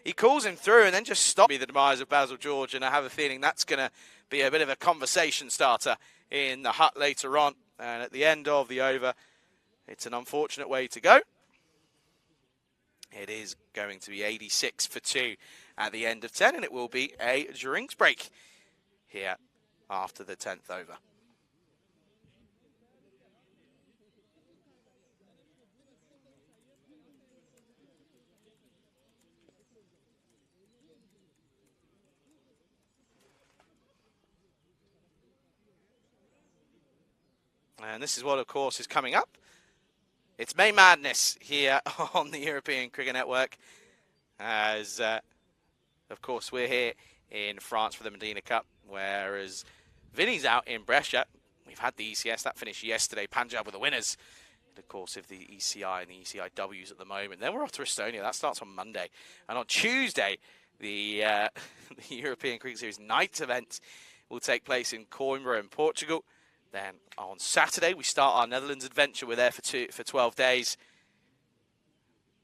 He calls him through and then just stops the demise of Basil George, and I have a feeling that's going to be a bit of a conversation starter in the hut later on. And at the end of the over, it's an unfortunate way to go. It is going to be 86 for 2 at the end of 10, and it will be a drinks break here after the 10th over. And this is what, of course, is coming up. It's May Madness here on the European Cricket Network. As, of course, we're here in France for the Mdina Cup, whereas Vinny's out in Brescia. We've had the ECS, that finished yesterday. Punjab were the winners, of course, of the ECI and the ECIWs at the moment. Then we're off to Estonia. That starts on Monday. And on Tuesday, the European Cricket Series night event will take place in Coimbra in Portugal. Then on Saturday, we start our Netherlands adventure. We're there for 12 days,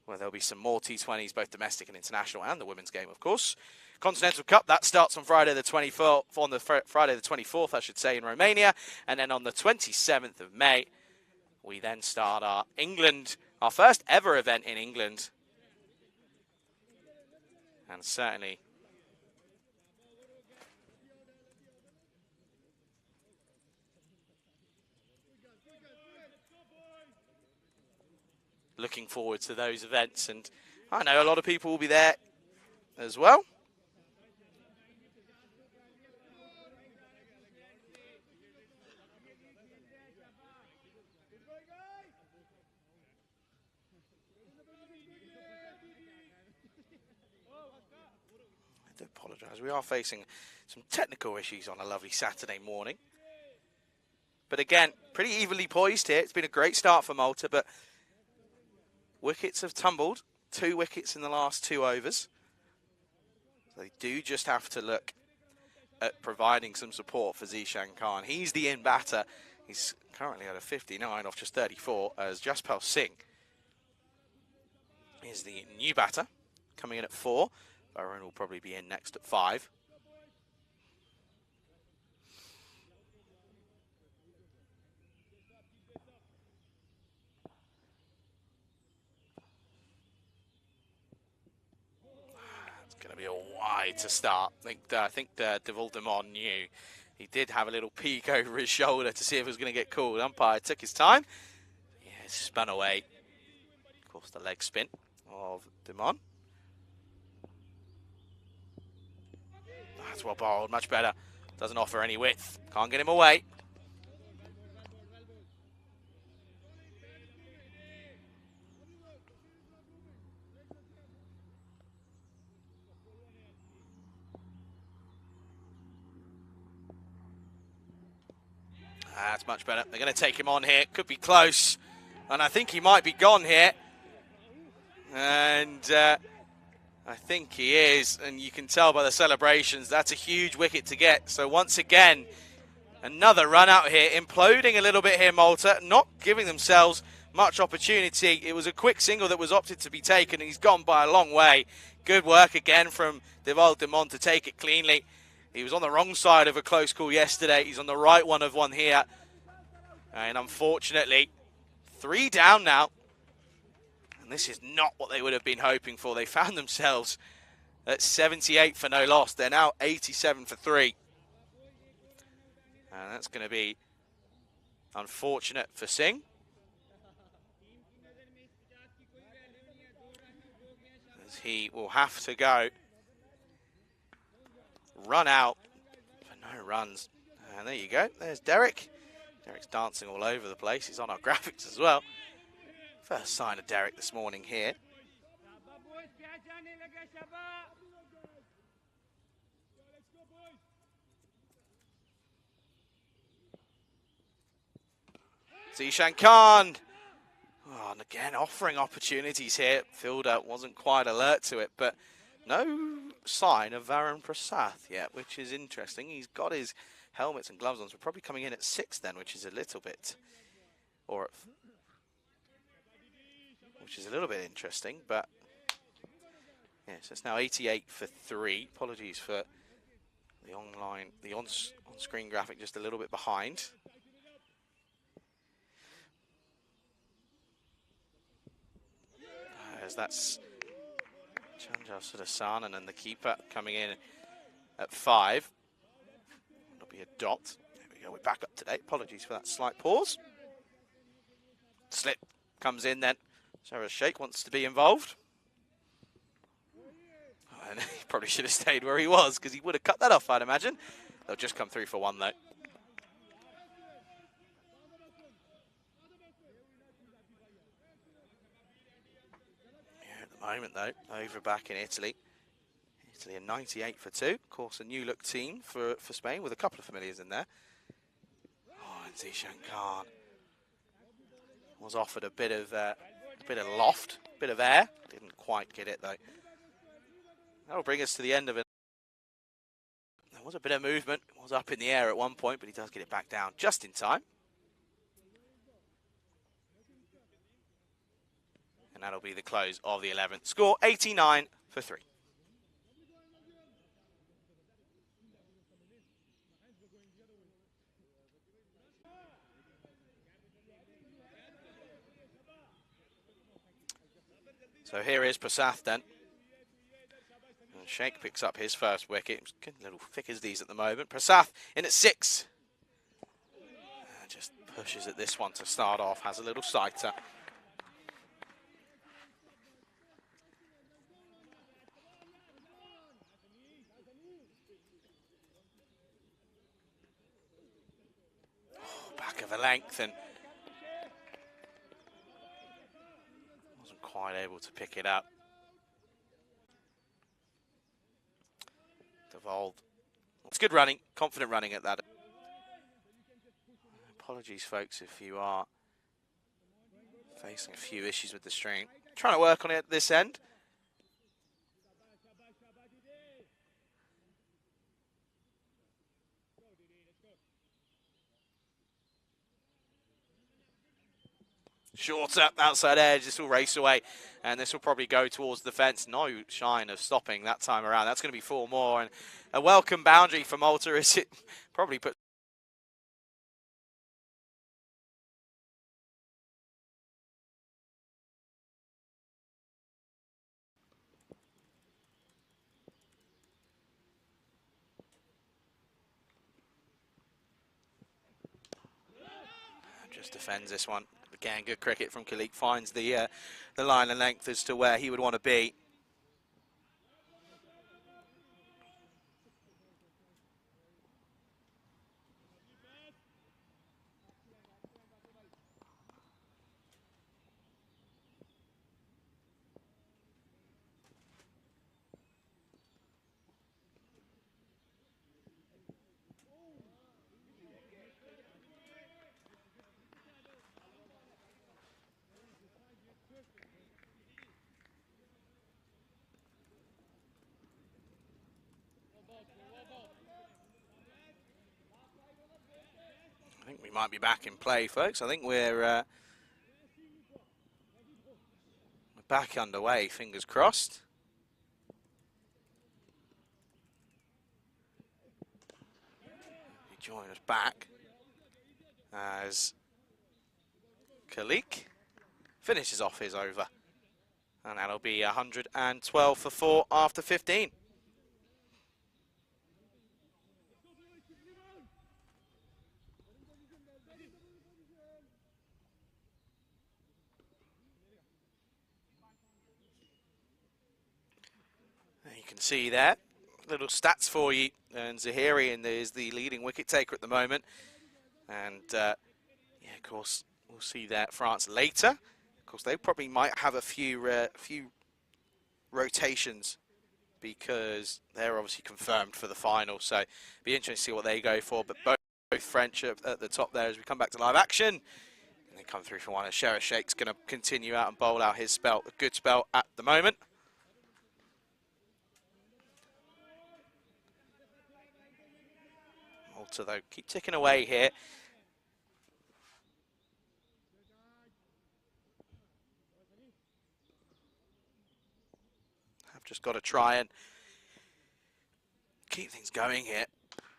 where there'll be some more T20s, both domestic and international, and the women's game, of course. Continental Cup, that starts on Friday the 24th, Friday the 24th, I should say, in Romania. And then on the 27th of May, we then start our first ever event in England. And certainly looking forward to those events, and I know a lot of people will be there as well. I do apologise, we are facing some technical issues on a lovely Saturday morning. But again, pretty evenly poised here. It's been a great start for Malta, but wickets have tumbled, 2 wickets in the last 2 overs. They do just have to look at providing some support for Zishan Khan. He's the in batter. He's currently at a 59 off just 34, as Jaspal Singh is the new batter, coming in at 4. Varun will probably be in next at 5. Going to be a wide to start. I think Devol knew. He did have a little peek over his shoulder to see if it was going to get called. Umpire took his time. Yeah, it spun away. Of course, the leg spin of Demon. That's well bowled, much better. Doesn't offer any width. Can't get him away. That's much better. They're going to take him on here. Could be close. And I think he might be gone here. And I think he is. And you can tell by the celebrations, that's a huge wicket to get. So once again, another run out here. Imploding a little bit here, Malta. Not giving themselves much opportunity. It was a quick single that was opted to be taken. And he's gone by a long way. Good work again from Devol to take it cleanly. He was on the wrong side of a close call yesterday. He's on the right one of one here. And unfortunately, 3 down now. And this is not what they would have been hoping for. They found themselves at 78 for no loss. They're now 87 for 3. And that's going to be unfortunate for Singh. As he will have to go run out for no runs. And there you go. There's Derek. Derek's dancing all over the place. He's on our graphics as well. First sign of Derek this morning here. Zishan Khan. Oh, and again, offering opportunities here. Fielder wasn't quite alert to it, but no sign of Varun Prasath yet, which is interesting. He's got his helmets and gloves on, so we're probably coming in at 6 then, which is a little bit, which is a little bit interesting, but yeah, so it's now 88 for 3. Apologies for the on-screen graphic just a little bit behind. As that's Chanjar Sudasan, and then the keeper coming in at 5. It'll be a dot. There we go, we're back up to date. Apologies for that slight pause. Slip comes in then. Sarah Sheikh wants to be involved. And he probably should have stayed where he was, because he would have cut that off, I'd imagine. They'll just come through for 1 though. Moment though, over back in Italy. Italy are 98 for 2. Of course, a new look team for Spain with a couple of familiars in there. Oh, and Zishan Khan was offered a bit of loft, a bit of air. Didn't quite get it though. That'll bring us to the end of it. There was a bit of movement. It was up in the air at one point, but he does get it back down just in time. And that'll be the close of the 11th. Score 89 for 3. So here is Prasath then. And Sheikh picks up his first wicket. It's getting a little thick as these at the moment. Prasath in at 6. Just pushes at this one to start off. Has a little sighter. Back of a length, and wasn't quite able to pick it up. Devolved. It's good running, confident running at that. Apologies, folks, if you are facing a few issues with the stream. Trying to work on it at this end. Shorter, outside edge, this will race away, and this will probably go towards the fence. No shine of stopping that time around. That's going to be 4 more, and a welcome boundary for Malta as it probably puts... Just defends this one. Again, good cricket from Khalik. Finds the line and length as to where he would want to be. I think we might be back in play, folks. I think we're back underway, fingers crossed. join us back as Kalik finishes off his over. And that'll be 112 for 4 after 15. You can see there, little stats for you. And Zahirian is the leading wicket taker at the moment. And yeah, of course, we'll see that France later. Of course, they probably might have a few rotations because they're obviously confirmed for the final. So it'll be interesting to see what they go for. But both French at the top there as we come back to live action. And they come through for one. And Sheriff Sheikh's going to continue out and bowl out his spell, a good spell at the moment. Malta, though, keep ticking away here. I've just got to try and keep things going here.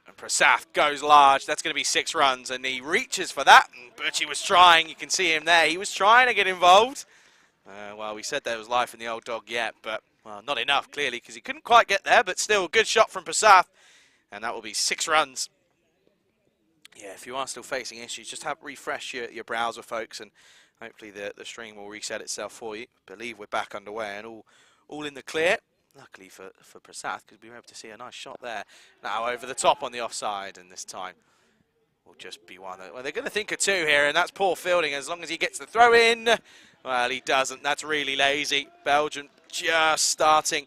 And Prasath goes large. That's going to be 6 runs. And he reaches for that. And Butchie was trying. You can see him there. He was trying to get involved. Well, we said there was life in the old dog yet. But, well, not enough, clearly, because he couldn't quite get there. But still, good shot from Prasath. And that will be 6 runs. Yeah, if you are still facing issues, just refresh your browser, folks, and hopefully the stream will reset itself for you. I believe we're back underway and all in the clear. Luckily for Prasath, because we were able to see a nice shot there. Now over the top on the offside, and this time will just be one. Well, they're going to think of 2 here, and that's poor fielding. As long as he gets the throw in, well, he doesn't. That's really lazy. Belgium just starting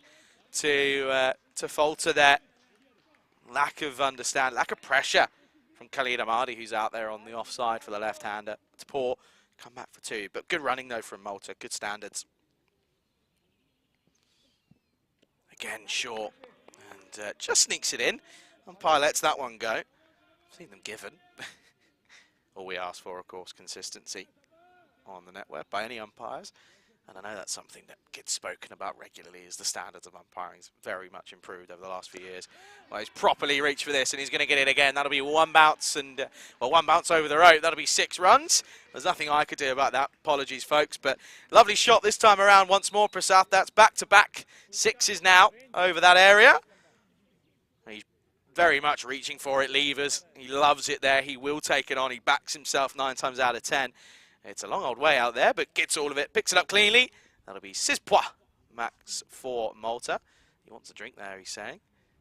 to falter there. Lack of understanding, lack of pressure from Khalid Ahmadi, who's out there on the offside for the left-hander. It's poor. Come back for 2. But good running, though, from Malta. Good standards. Again, short. And just sneaks it in. Umpire lets that one go. I've seen them given. All we ask for, of course, consistency on the network by any umpires. And I know that's something that gets spoken about regularly, is the standards of umpiring is very much improved over the last few years. Well, he's properly reached for this, and he's going to get it again. That'll be 1 bounce, and well, 1 bounce over the rope. That'll be 6 runs. There's nothing I could do about that. Apologies, folks. But lovely shot this time around once more, Prasath. That's back-to-back 6s now over that area. He's very much reaching for it, levers. He loves it there. He will take it on. He backs himself 9 times out of 10. It's a long old way out there, but gets all of it, picks it up cleanly. That'll be 6 points max for Malta. He wants a drink there, he's saying.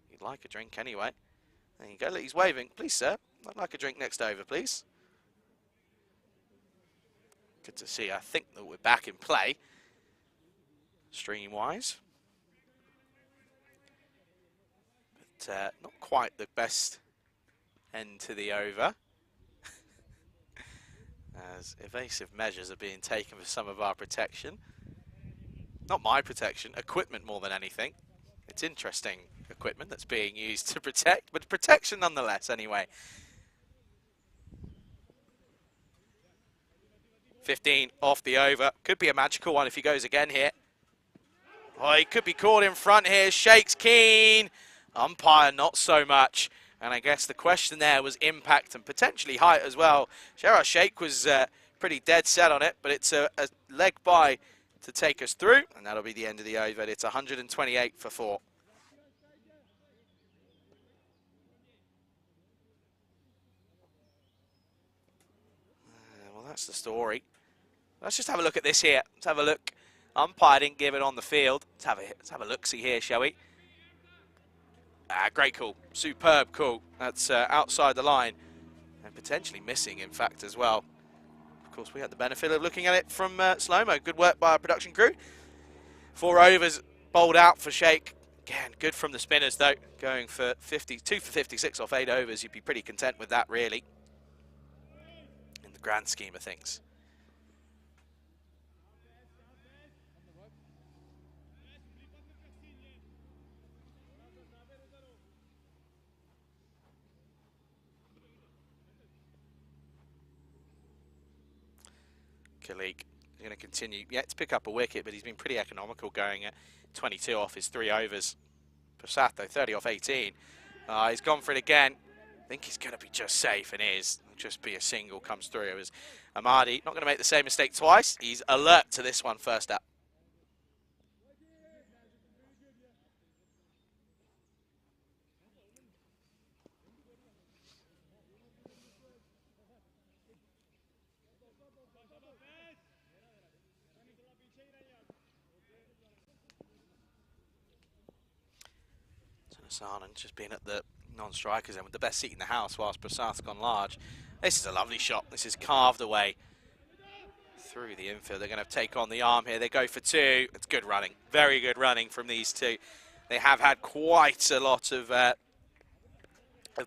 He'd like a drink anyway. There you go, he's waving. Please, sir, I'd like a drink next over, please. Good to see. I think that we're back in play, stream-wise. But not quite the best end to the over. As evasive measures are being taken for some of our protection. Not my protection, equipment more than anything. It's interesting equipment that's being used to protect, but protection nonetheless anyway. 15 off the over. Could be a magical one if he goes again here. Oh, he could be caught in front here. Sheikh's keen. Umpire not so much. And I guess the question there was impact and potentially height as well. Sheriff Sheikh was pretty dead set on it, but it's a leg by to take us through, and that'll be the end of the over. It's 128 for 4. Well, that's the story. Let's just have a look at this here. Let's have a look. Umpire didn't give it on the field. Let's have a look-see here, shall we? Great call. Superb call. That's outside the line and potentially missing, in fact, as well. Of course, we had the benefit of looking at it from slow-mo. Good work by our production crew. 4 overs bowled out for Sheikh. Again, good from the spinners, though. Going for 52 for 56 off 8 overs. You'd be pretty content with that, really, in the grand scheme of things. Kalik is going to continue yet to pick up a wicket, but he's been pretty economical going at 22 off his 3 overs. Prasath, though, 30 off 18. He's gone for it again. I think he's going to be just safe, and is. It'll just be a single comes through. As Amadi not going to make the same mistake twice. He's alert to this one first up. Sanan just being at the non-strikers end with the best seat in the house whilst Prasath's gone large. This is a lovely shot. This is carved away through the infield. They're going to take on the arm here. They go for two. It's good running. Very good running from these two. They have had quite a lot of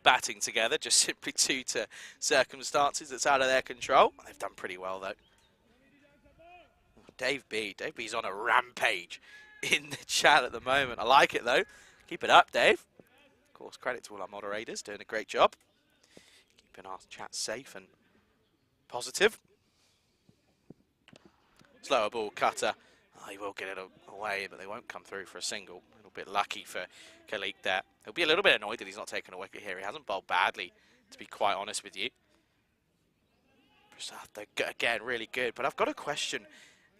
batting together, just simply due to circumstances that's out of their control. They've done pretty well, though. Dave B's on a rampage in the chat at the moment. I like it, though. Keep it up, Dave. Of course, credit to all our moderators, doing a great job. Keeping our chat safe and positive. Slower ball cutter. Oh, he will get it away, but they won't come through for a single. A little bit lucky for Khalik there. He'll be a little bit annoyed that he's not taking a wicket here. He hasn't bowled badly, to be quite honest with you. Prasath, again, really good. But I've got a question.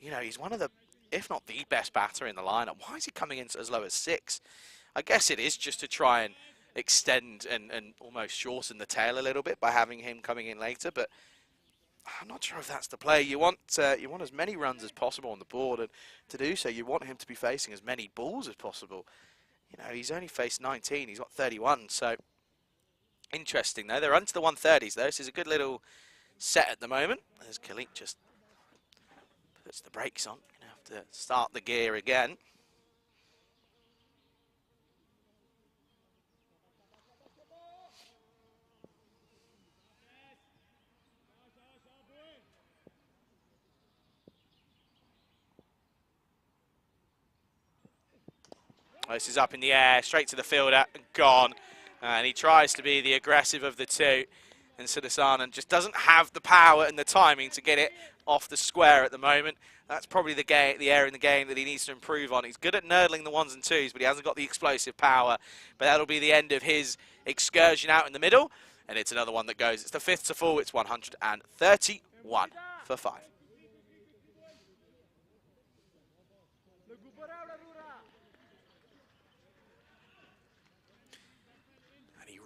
You know, he's one of the, if not the best batter in the lineup. Why is he coming in as low as 6? I guess it is just to try and extend and almost shorten the tail a little bit by having him coming in later, but I'm not sure if that's the play. You want as many runs as possible on the board, and to do so, you want him to be facing as many balls as possible. You know, he's only faced 19, he's got 31, so interesting though. They're under the 130s though. This is a good little set at the moment. As Khalik just puts the brakes on. Gonna have to start the gear again. This is up in the air, straight to the fielder, and gone. And he tries to be the aggressive of the two. And Sudasanan just doesn't have the power and the timing to get it off the square at the moment. That's probably the area in the game that he needs to improve on. He's good at nurdling the 1s and 2s, but he hasn't got the explosive power. But that'll be the end of his excursion out in the middle. And it's another one that goes. It's the 5th to full. It's 131 for 5.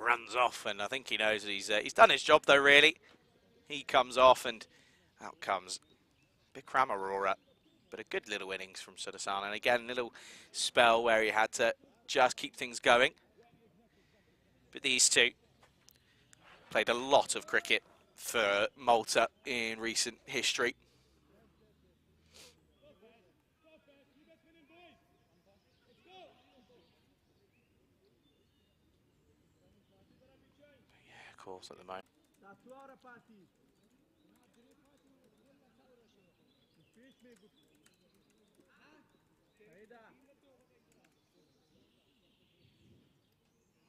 Runs off, and I think he knows that he's done his job though, really. He comes off, and out comes Bikram Arora. But a good little innings from Sudarsana, and again, a little spell where he had to just keep things going. But these two played a lot of cricket for Malta in recent history. Of course, at the moment.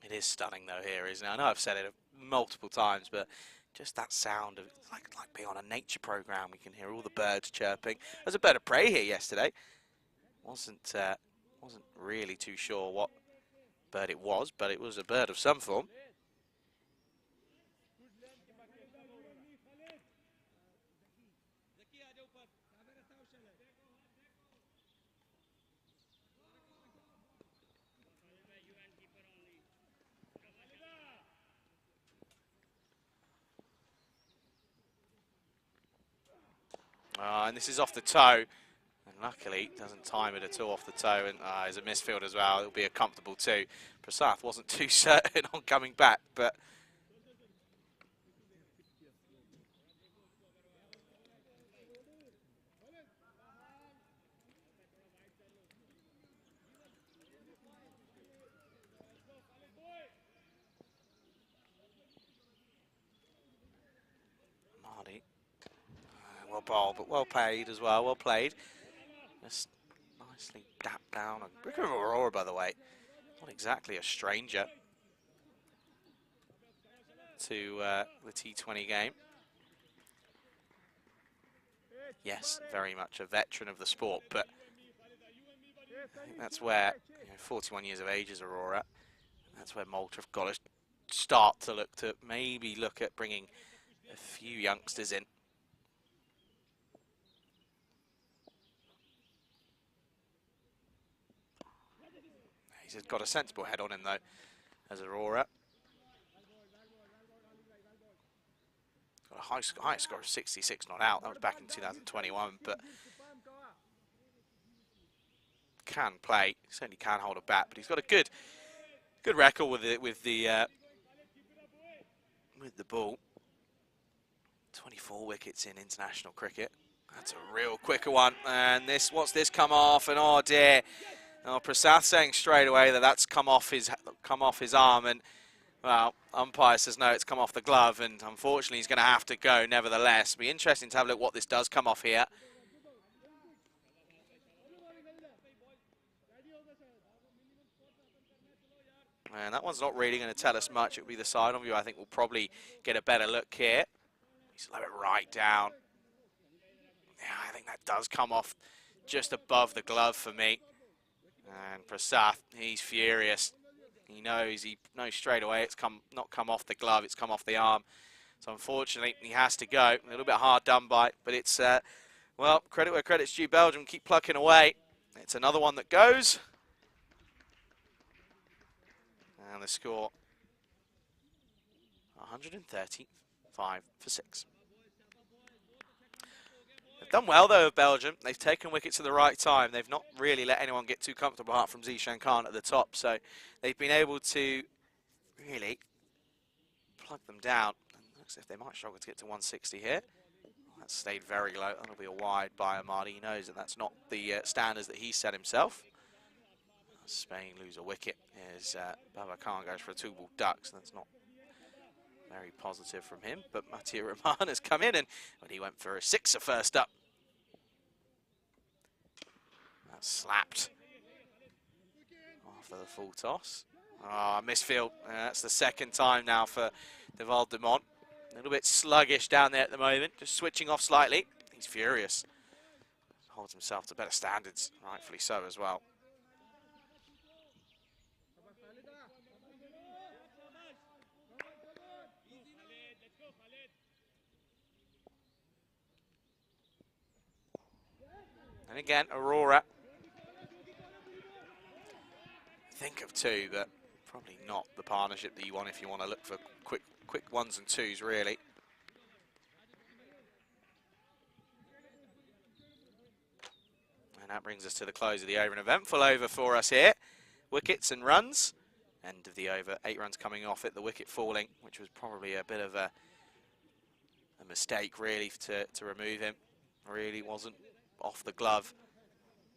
It is stunning though here, isn't it? I know I've said it multiple times, but just that sound of like being on a nature program. We can hear all the birds chirping. There's a bird of prey here yesterday. Wasn't really too sure what bird it was, but it was a bird of some form. And this is off the toe, and luckily doesn't time it at all off the toe, and is a misfield as well. It'll be a comfortable 2. Prasath wasn't too certain on coming back, but Marty. Well bowled, but well paid as well. Well played. Just nicely dapped down. And Bikram Arora, by the way, not exactly a stranger to the T20 game. Yes, very much a veteran of the sport, but I think that's where 41 years of age is Arora. That's where Malta have got to start to maybe look at bringing a few youngsters in. He's got a sensible head on him though, as Aurora. Got a high score of 66 not out. That was back in 2021, but can play. Certainly can hold a bat, but he's got a good record with the ball. 24 wickets in international cricket. That's a real quicker one. And what's this come off? And oh dear. Oh, Prasath saying straight away that that's come off his arm, and well, umpire says no, it's come off the glove, and unfortunately he's going to have to go nevertheless. It'll be interesting to have a look what this does come off here. And that one's not really going to tell us much. It'll be the side on view. I think we'll probably get a better look here. Slow it right down. Yeah, I think that does come off just above the glove for me. And Prasath, he's furious. He knows straight away it's not come off the glove, it's come off the arm. So unfortunately, he has to go. A little bit hard done by, but it's, well, credit where credit's due. Belgium keep plucking away. It's another one that goes. And the score, 135 for 6. They've done well, though, of Belgium. They've taken wickets at the right time. They've not really let anyone get too comfortable, apart from Zishan Khan at the top. So they've been able to really plug them down. And looks as if they might struggle to get to 160 here. That stayed very low. That'll be a wide by Amadi. He knows that that's not the standards that he set himself. Spain lose a wicket as Baba Khan goes for a 2-ball duck, so that's not very positive from him. But Matia Rahman has come in, and well, he went for a 6er first up. That's slapped after the full toss. Ah, misfield. That's the second time now for Deval Dumont. A little bit sluggish down there at the moment, just switching off slightly. He's furious. Holds himself to better standards, rightfully so as well. And again, Aurora. Think of 2, but probably not the partnership that you want if you want to look for quick 1s and 2s, really. And that brings us to the close of the over. An eventful over for us here. Wickets and runs. End of the over. 8 runs coming off it. The wicket falling, which was probably a bit of a mistake, really, to remove him. Really wasn't off the glove.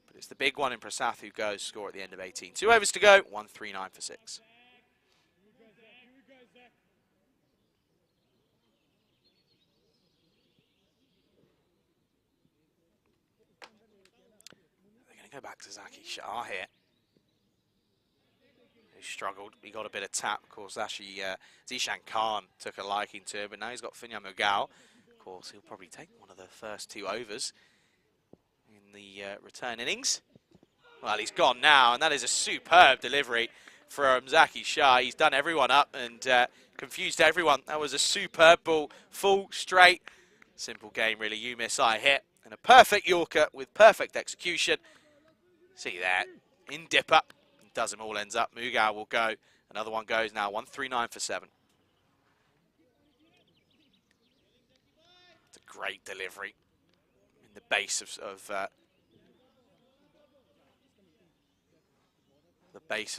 But it's the big one in Prasath who goes score at the end of 18. 2 overs to go. 139 for 6. They're going to go back to Zaki Shah here, who struggled. He got a bit of tap. Of course, actually, Zishan Khan took a liking to him, but now he's got Finya Mughal. Of course, he'll probably take one of the first 2 overs in the return innings. Well, he's gone now, and that is a superb delivery from Zaki Shah. He's done everyone up and confused everyone. That was a superb ball, full, straight. Simple game, really. You miss, I hit. And a perfect Yorker with perfect execution. See that, in dipper. Does them all, ends up. Mughal will go. Another one goes now. 139 for 7. It's a great delivery in the base of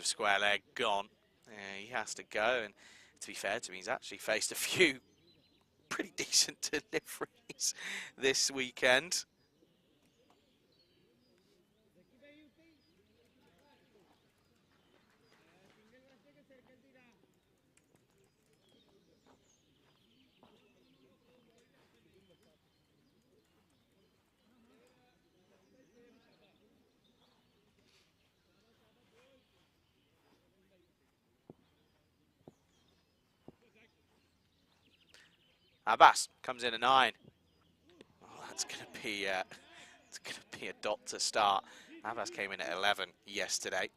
square leg gone. He has to go, and to be fair to me, he's actually faced a few pretty decent deliveries this weekend. Abbas comes in at 9. Oh, that's going to be a dot to start. Abbas came in at 11 yesterday.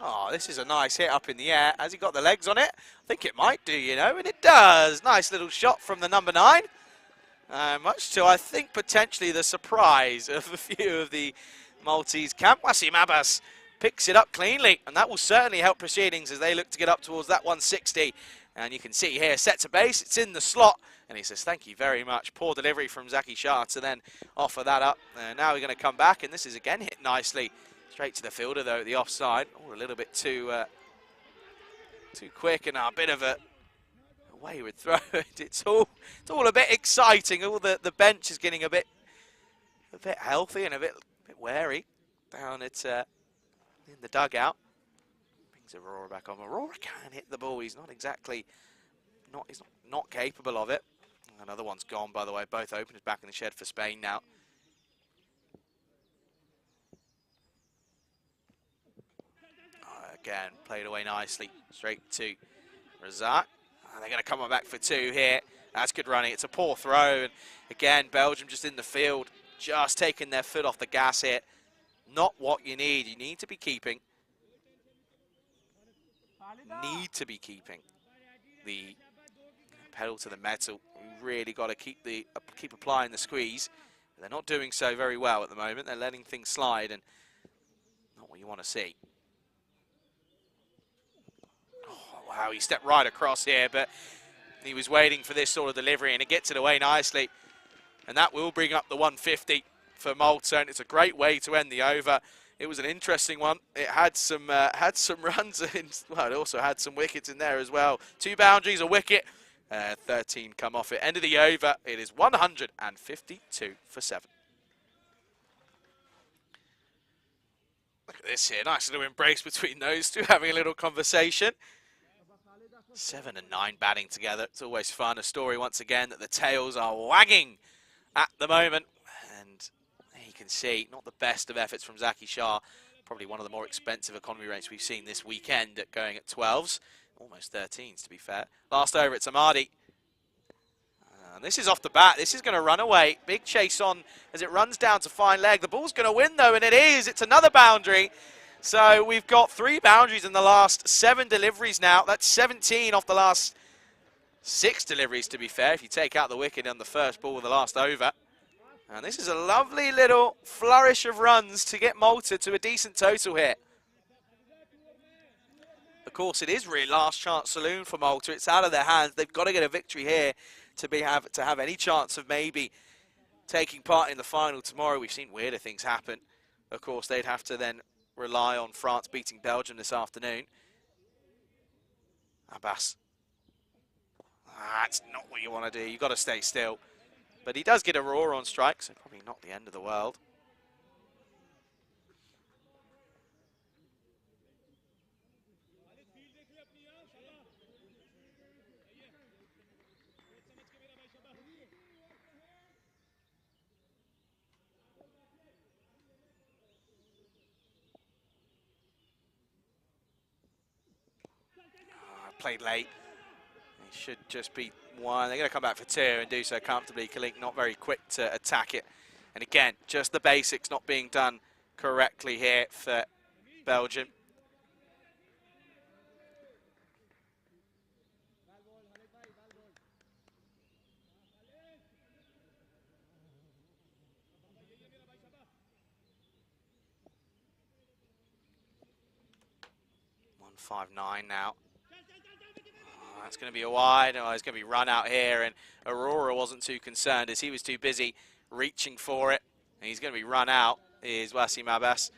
Oh, this is a nice hit up in the air. Has he got the legs on it? I think it might do, you know, and it does. Nice little shot from the number 9. Much to, I think, potentially the surprise of a few of the Maltese camp. Wassim Abbas picks it up cleanly, and that will certainly help proceedings as they look to get up towards that 160. And you can see here, sets a base, it's in the slot, and he says, thank you very much. Poor delivery from Zaki Shah to then offer that up. Now we're going to come back, and this is again hit nicely. Straight to the fielder, though, at the offside. Oh, a little bit too quick, and a bit of a wayward throw. It's all a bit exciting. All the bench is getting a bit healthy and a bit wary down at in the dugout. Brings Aurora back on. Aurora can hit the ball. He's not exactly he's not capable of it. Another one's gone, by the way. Both openers back in the shed for Spain now. Again, played away nicely. Straight to Razak. They're going to come on back for 2 here. That's good running. It's a poor throw. And again, Belgium just in the field, just taking their foot off the gas here. Not what you need. You need to be keeping. Need to be keeping the pedal to the metal. We really got to keep applying the squeeze. They're not doing so very well at the moment. They're letting things slide, and not what you want to see. Oh, wow, he stepped right across here, but he was waiting for this sort of delivery, and it gets it away nicely. And that will bring up the 150 for Malta, and it's a great way to end the over. It was an interesting one. It had some runs, and well, it also had some wickets in there as well. 2 boundaries, a wicket, 13 come off it. End of the over. It is 152 for 7. Look at this here. Nice little embrace between those two, having a little conversation. 7 and 9 batting together. It's always fun. A story once again that the tails are wagging at the moment. And you can see not the best of efforts from Zaki Shah. Probably one of the more expensive economy rates we've seen this weekend at going at 12s. Almost 13s, to be fair. Last over, it's Amadi. And this is off the bat. This is going to run away. Big chase on as it runs down to fine leg. The ball's going to win, though, and it is. It's another boundary. So we've got 3 boundaries in the last 7 deliveries now. That's 17 off the last 6 deliveries, to be fair, if you take out the wicket on the first ball of the last over. And this is a lovely little flourish of runs to get Malta to a decent total here. Of course, it is really last chance saloon for Malta. It's out of their hands. They've got to get a victory here to have any chance of maybe taking part in the final tomorrow. We've seen weirder things happen. Of course, they'd have to then rely on France beating Belgium this afternoon. Abbas. That's not what you want to do. You've got to stay still. But he does get Aurora on strike, so probably not the end of the world. Played late. It should just be 1. They're going to come back for 2 and do so comfortably. Kalik not very quick to attack it. And again, just the basics not being done correctly here for Belgium. .159 now. That's going to be a wide. Oh, it's going to be run out here, and Aurora wasn't too concerned as he was too busy reaching for it. And he's going to be run out, is Wassim Abbas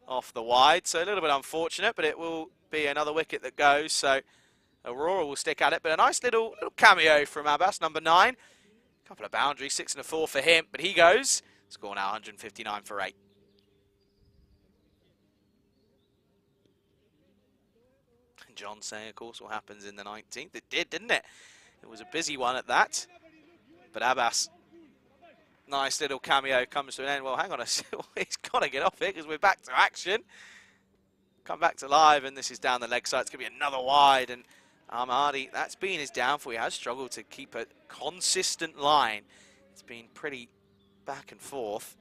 off the wide. So a little bit unfortunate, but it will be another wicket that goes. So Aurora will stick at it, but a nice little cameo from Abbas, number 9. A couple of boundaries, 6 and a 4 for him, but he goes. Score now 159 for 8. John saying, of course, what happens in the 19th. It did, didn't it? It was a busy one at that. But Abbas, nice little cameo comes to an end. Well, hang on a second. He's got to get off it because we're back to action. Come back to live, and this is down the leg side. It's going to be another wide. And Ahmadi, that's been his downfall. He has struggled to keep a consistent line. It's been pretty back and forth.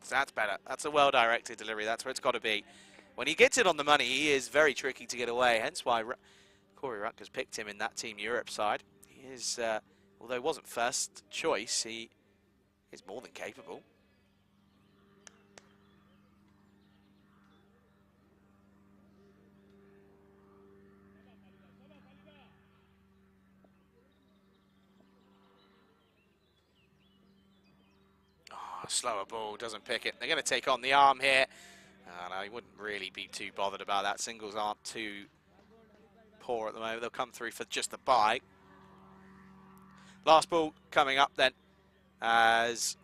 That's better. That's a well-directed delivery. That's where it's got to be. When he gets it on the money, he is very tricky to get away. Hence why Corey Rutgers picked him in that Team Europe side. He is, although he wasn't first choice, he is more than capable. Slower ball, doesn't pick it. They're going to take on the arm here. No, he wouldn't really be too bothered about that. Singles aren't too poor at the moment. They'll come through for just the bye. Last ball coming up then as,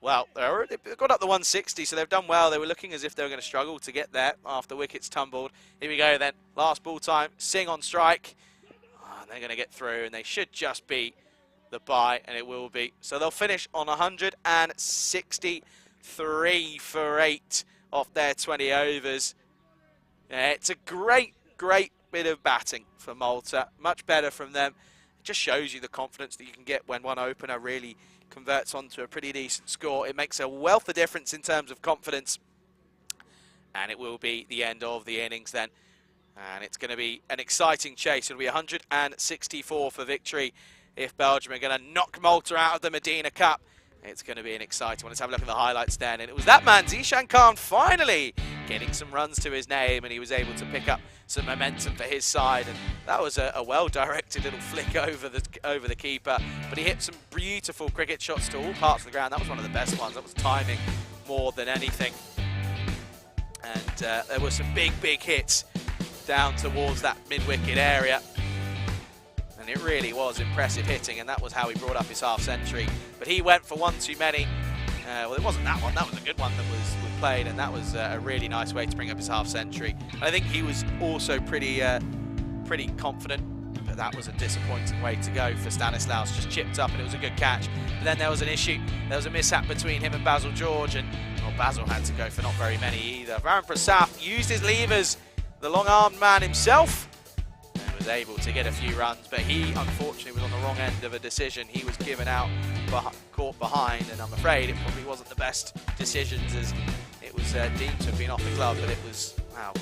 well, they've got up the 160, so they've done well. They were looking as if they were going to struggle to get there after wickets tumbled. Here we go then. Last ball time. Singh on strike. And they're going to get through, and they should just be the bye, and it will be. So they'll finish on 163 for 8 off their 20 overs. Yeah, it's a great bit of batting for Malta. Much better from them. It just shows you the confidence that you can get when one opener really converts onto a pretty decent score. It makes a wealth of difference in terms of confidence. And it will be the end of the innings then. And it's going to be an exciting chase. It'll be 164 for victory if Belgium are going to knock Malta out of the Mdina Cup. It's going to be an exciting one. Let's have a look at the highlights then. And it was that man, Zishan Khan, finally getting some runs to his name, and he was able to pick up some momentum for his side. And that was a well-directed little flick over the keeper. But he hit some beautiful cricket shots to all parts of the ground. That was one of the best ones. That was timing more than anything. And there were some big hits down towards that mid-wicket area. And it really was impressive hitting, and that was how he brought up his half-century. But he went for one too many. Well, it wasn't that one. That was a good one that was played, and that was a really nice way to bring up his half-century. I think he was also pretty confident, but that was a disappointing way to go for Stanislaus. Just chipped up, and it was a good catch. But then there was an issue. There was a mishap between him and Basil George, and well, Basil had to go for not very many either. Varun Prasad used his levers, the long-armed man himself, was able to get a few runs, but he unfortunately was on the wrong end of a decision. He was given out, caught behind, and I'm afraid it probably wasn't the best decisions, as it was deemed to have been off the glove, but it was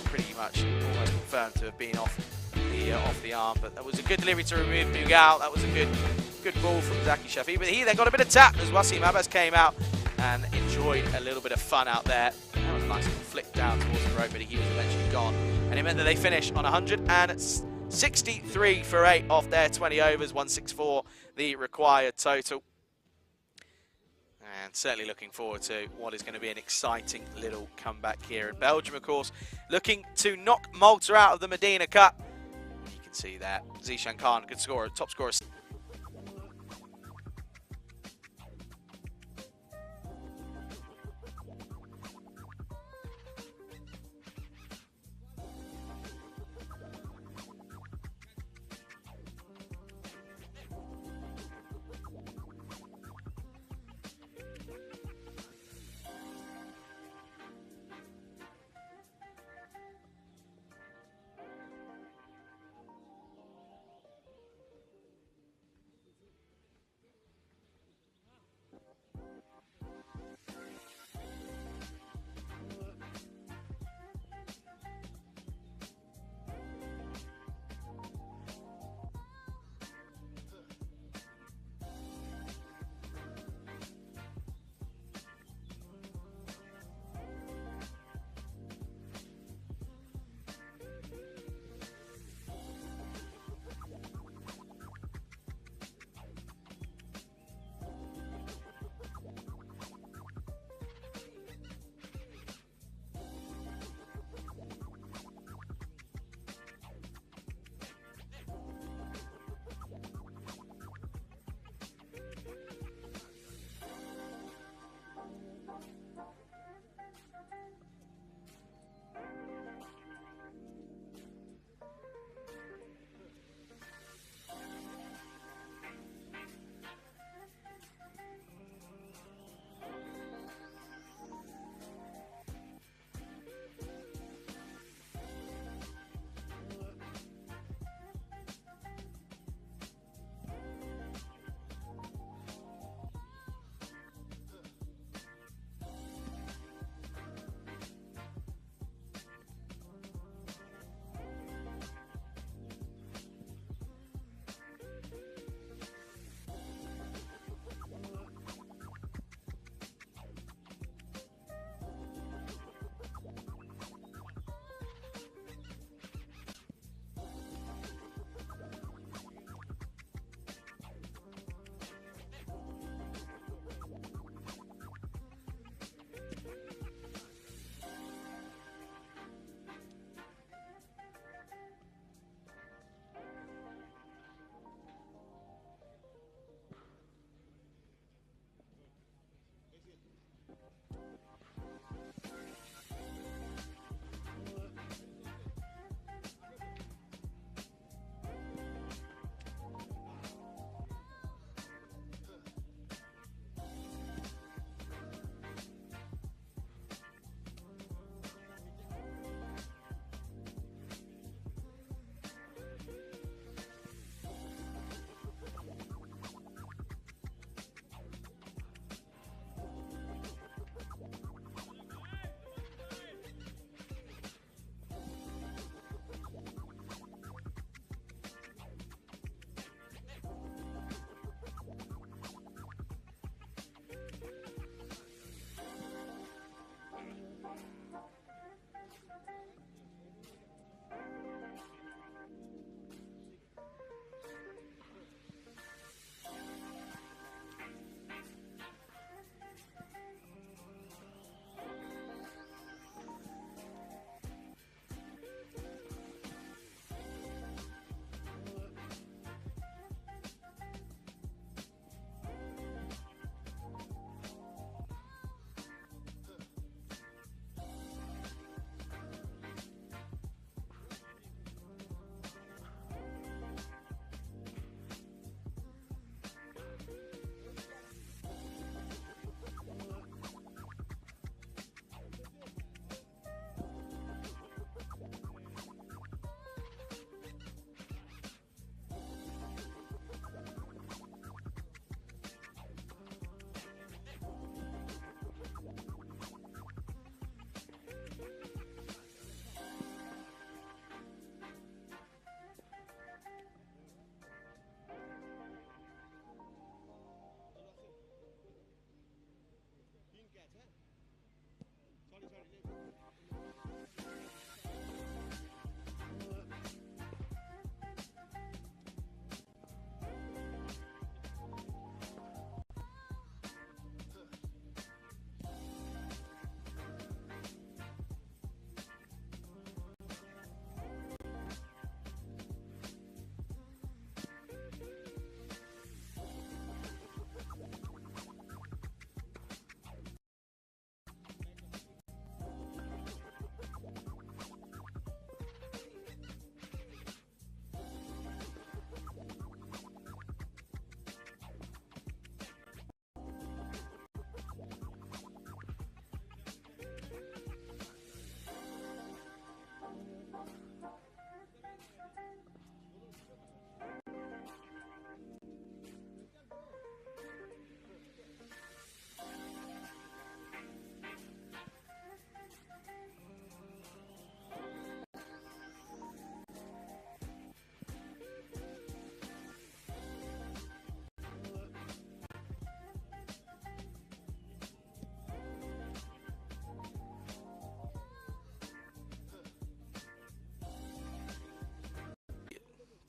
pretty much almost confirmed to have been off the arm. But that was a good delivery to remove Mughal. That was a good ball from Zaki Shafi, but he then got a bit of tap as Wasim Abbas came out and enjoyed a little bit of fun out there. That was a nice little flick down towards the rope, but he was eventually gone, and it meant that they finished on 163 for 8 off their 20 overs, 164 the required total. And certainly looking forward to what is going to be an exciting little comeback here. And Belgium, of course, looking to knock Malta out of the Mdina Cup. You can see that Zishan Khan, good scorer, top scorer.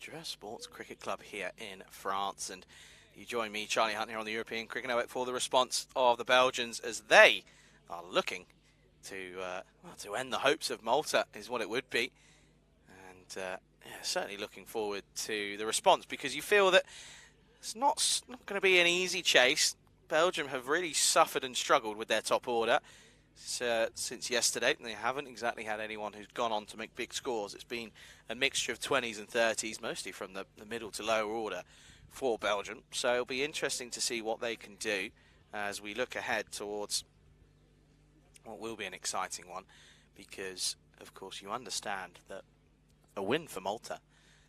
Dreux Sports Cricket Club here in France. And you join me, Charlie Hunt, here on the European Cricket Network for the response of the Belgians as they are looking to end the hopes of Malta, is what it would be. And yeah, certainly looking forward to the response, because you feel that it's not going to be an easy chase. Belgium have really suffered and struggled with their top order since yesterday, and they haven't exactly had anyone who's gone on to make big scores. It's been a mixture of 20s and 30s, mostly from the middle to lower order for Belgium. So it'll be interesting to see what they can do as we look ahead towards what will be an exciting one, because of course you understand that a win for Malta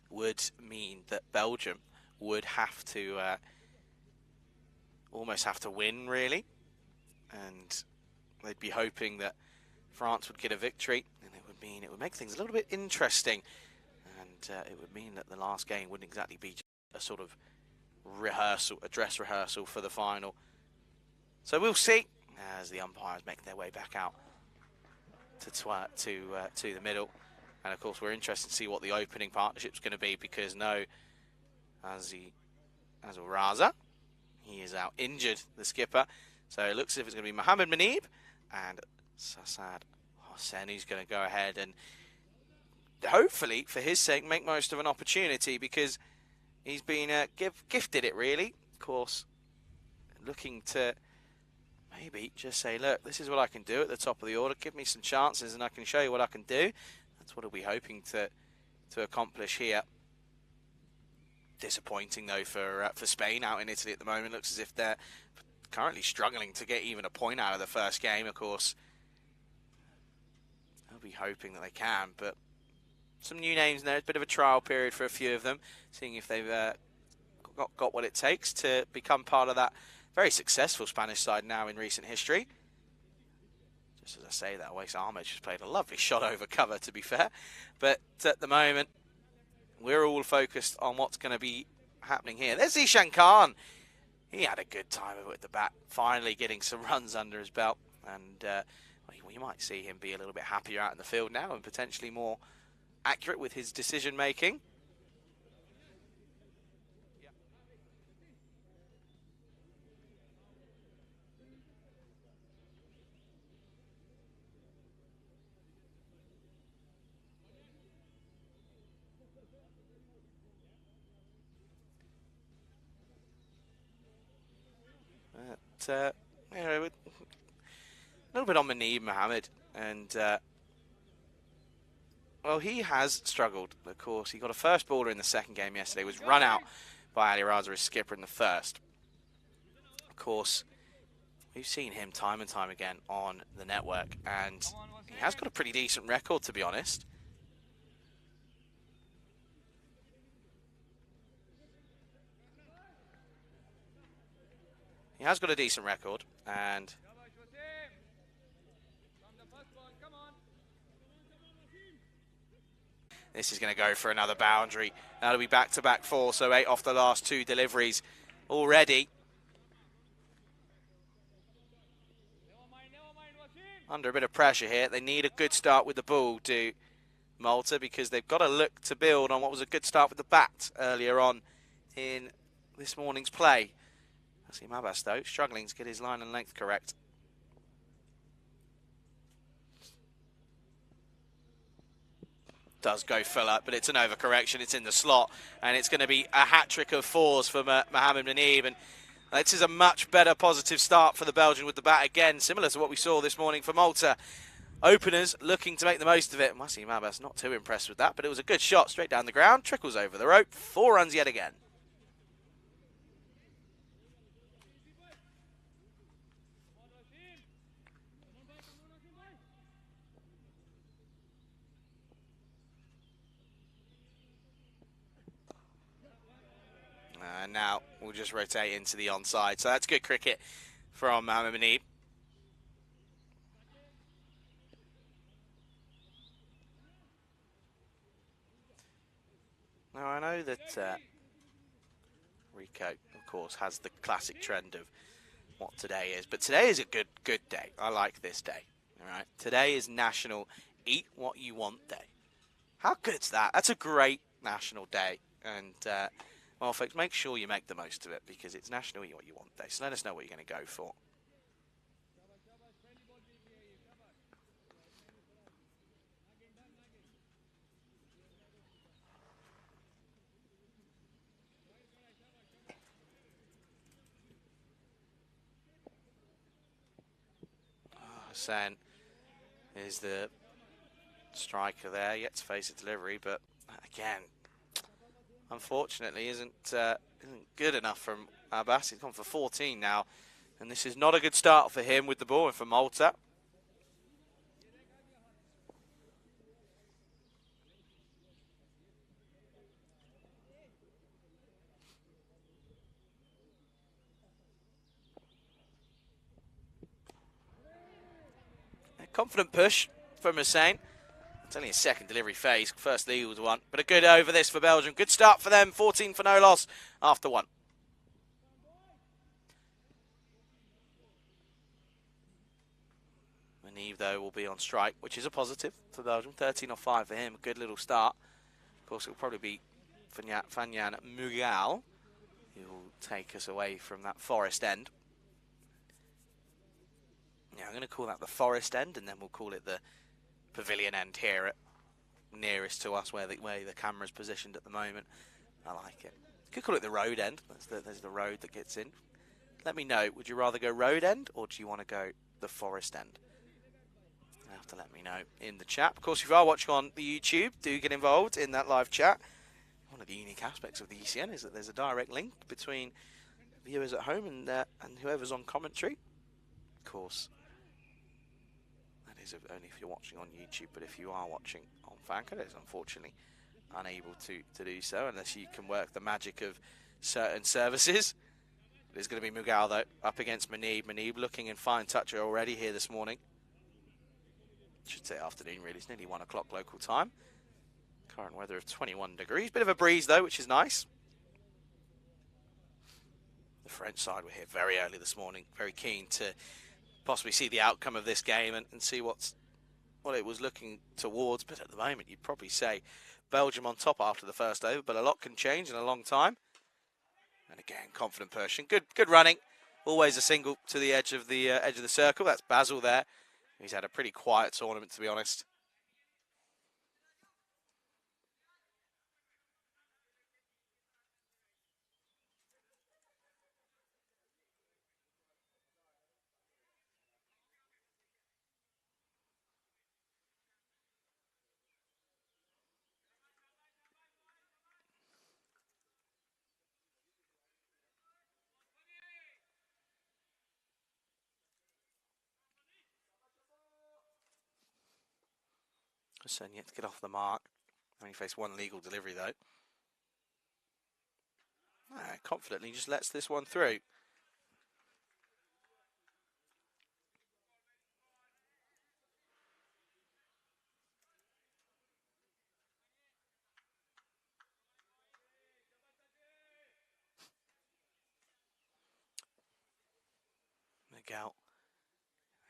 would mean that Belgium would have to almost have to win, really, and they'd be hoping that France would get a victory, and it would make things a little bit interesting, and it would mean that the last game wouldn't exactly be a sort of dress rehearsal for the final. So we'll see as the umpires make their way back out to the middle, and of course we're interested to see what the opening partnership's going to be, because no Azul Raza, he is out injured, the skipper. So it looks as if it's going to be Mohamed Manib and Sassad Hossein who's going to go ahead and hopefully, for his sake, make most of an opportunity, because he's been gifted it, really. Of course, looking to maybe just say, look, this is what I can do at the top of the order. Give me some chances and I can show you what I can do. That's what he'll be hoping to accomplish here. Disappointing, though, for Spain out in Italy at the moment. Looks as if they're currently struggling to get even a point out of the first game, of course. I'll be hoping that they can, but some new names there. A bit of a trial period for a few of them, seeing if they've got what it takes to become part of that very successful Spanish side now in recent history. Just as I say that, Wais Ahmed just played a lovely shot over cover, to be fair. But at the moment, we're all focused on what's going to be happening here. There's Ishan Khan. He had a good time of it with the bat, finally getting some runs under his belt. And we might see him be a little bit happier out in the field now and potentially more accurate with his decision making. You know, a little bit on Manib Mohamed, and well, he has struggled. Of course, he got a first baller in the second game yesterday, was run out by Ali Raza, his skipper, in the first. Of course, we've seen him time and time again on the network, and he has got a pretty decent record, to be honest. He has got a decent record, and this is going to go for another boundary. That'll be back-to-back 4, so 8 off the last 2 deliveries already. Under a bit of pressure here. They need a good start with the ball, do Malta, because they've got to look to build on what was a good start with the bat earlier on in this morning's play. Wasim Abbas, though, struggling to get his line and length correct. Does go full up, but it's an overcorrection. It's in the slot, and it's going to be a hat-trick of 4s for Mohamed Manib. And this is a much better positive start for the Belgian with the bat again, similar to what we saw this morning for Malta. Openers looking to make the most of it. Wasim Abbas not too impressed with that, but it was a good shot straight down the ground. Trickles over the rope. 4 runs yet again. And now we'll just rotate into the onside. So that's good cricket from Mohamed Manib. Now I know that Rico, of course, has the classic trend of what today is. But today is a good day. I like this day. All right. Today is National Eat What You Want Day. How good's that? That's a great national day And, well, folks, make sure you make the most of it because it's National what you want day. So let us know what you're going to go for. Hassan is the striker there, yet to face a delivery, but again, unfortunately, isn't good enough from Abbas. He's gone for 14 now, and this is not a good start for him with the ball and for Malta. A confident push from Hussein. It's only a second delivery phase, first legal was one, but a good over this for Belgium. Good start for them, 14 for no loss after one. Maneve, though, will be on strike, which is a positive for Belgium. 13 off 5 for him, a good little start. Of course, it will probably be Fanyan Mughal who will take us away from that forest end. Yeah, I'm going to call that the forest end, and then we'll call it the pavilion end here at nearest to us where the camera's positioned at the moment. I like it. Could call it the road end. There's the road that gets in. Let me know, would you rather go road end or do you want to go the forest end? You have to let me know in the chat. Of course, if you are watching on the YouTube, do get involved in that live chat. One of the unique aspects of the ECN is that there's a direct link between viewers at home and whoever's on commentary. Of course, only if you're watching on YouTube, but if you are watching on Fancode, it's unfortunately unable to do so unless you can work the magic of certain services. There's going to be Mughal, though, up against Manib. Manib looking in fine touch already here this morning. Should say afternoon, really. It's nearly 1 o'clock local time. Current weather of 21 degrees. Bit of a breeze, though, which is nice. The French side were here very early this morning. Very keen to possibly see the outcome of this game and see what it was looking towards. But at the moment, you'd probably say Belgium on top after the first over, but a lot can change in a long time. And again, confident pushing, good running. Always a single to the edge of the circle. That's Basil there. He's had a pretty quiet tournament, to be honest. Hassan yet to get off the mark. Only faced one legal delivery, though. Confidently just lets this one through. Mughal,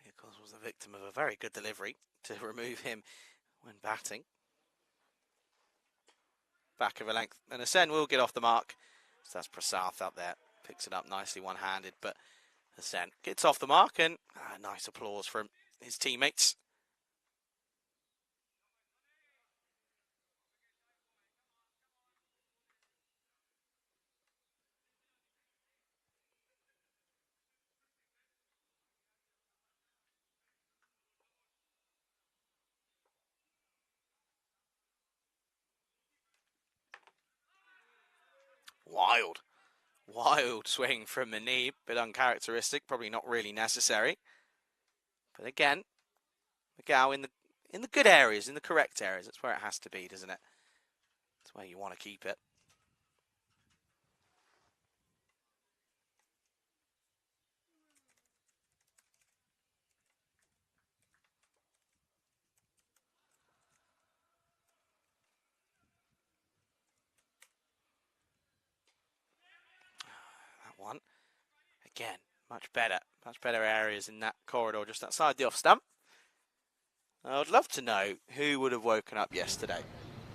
he of course was the victim of a very good delivery to remove him when batting. Back of a length, and Hassan will get off the mark. So that's Prasath out there, picks it up nicely one-handed, but Hassan gets off the mark, and nice applause from his teammates. Wild swing from Manib, bit uncharacteristic, probably not really necessary. But again, Mughal in the good areas, in the correct areas. That's where it has to be, doesn't it? That's where you want to keep it. That one, again, much better areas in that corridor just outside the off stump. I would love to know who would have woken up yesterday.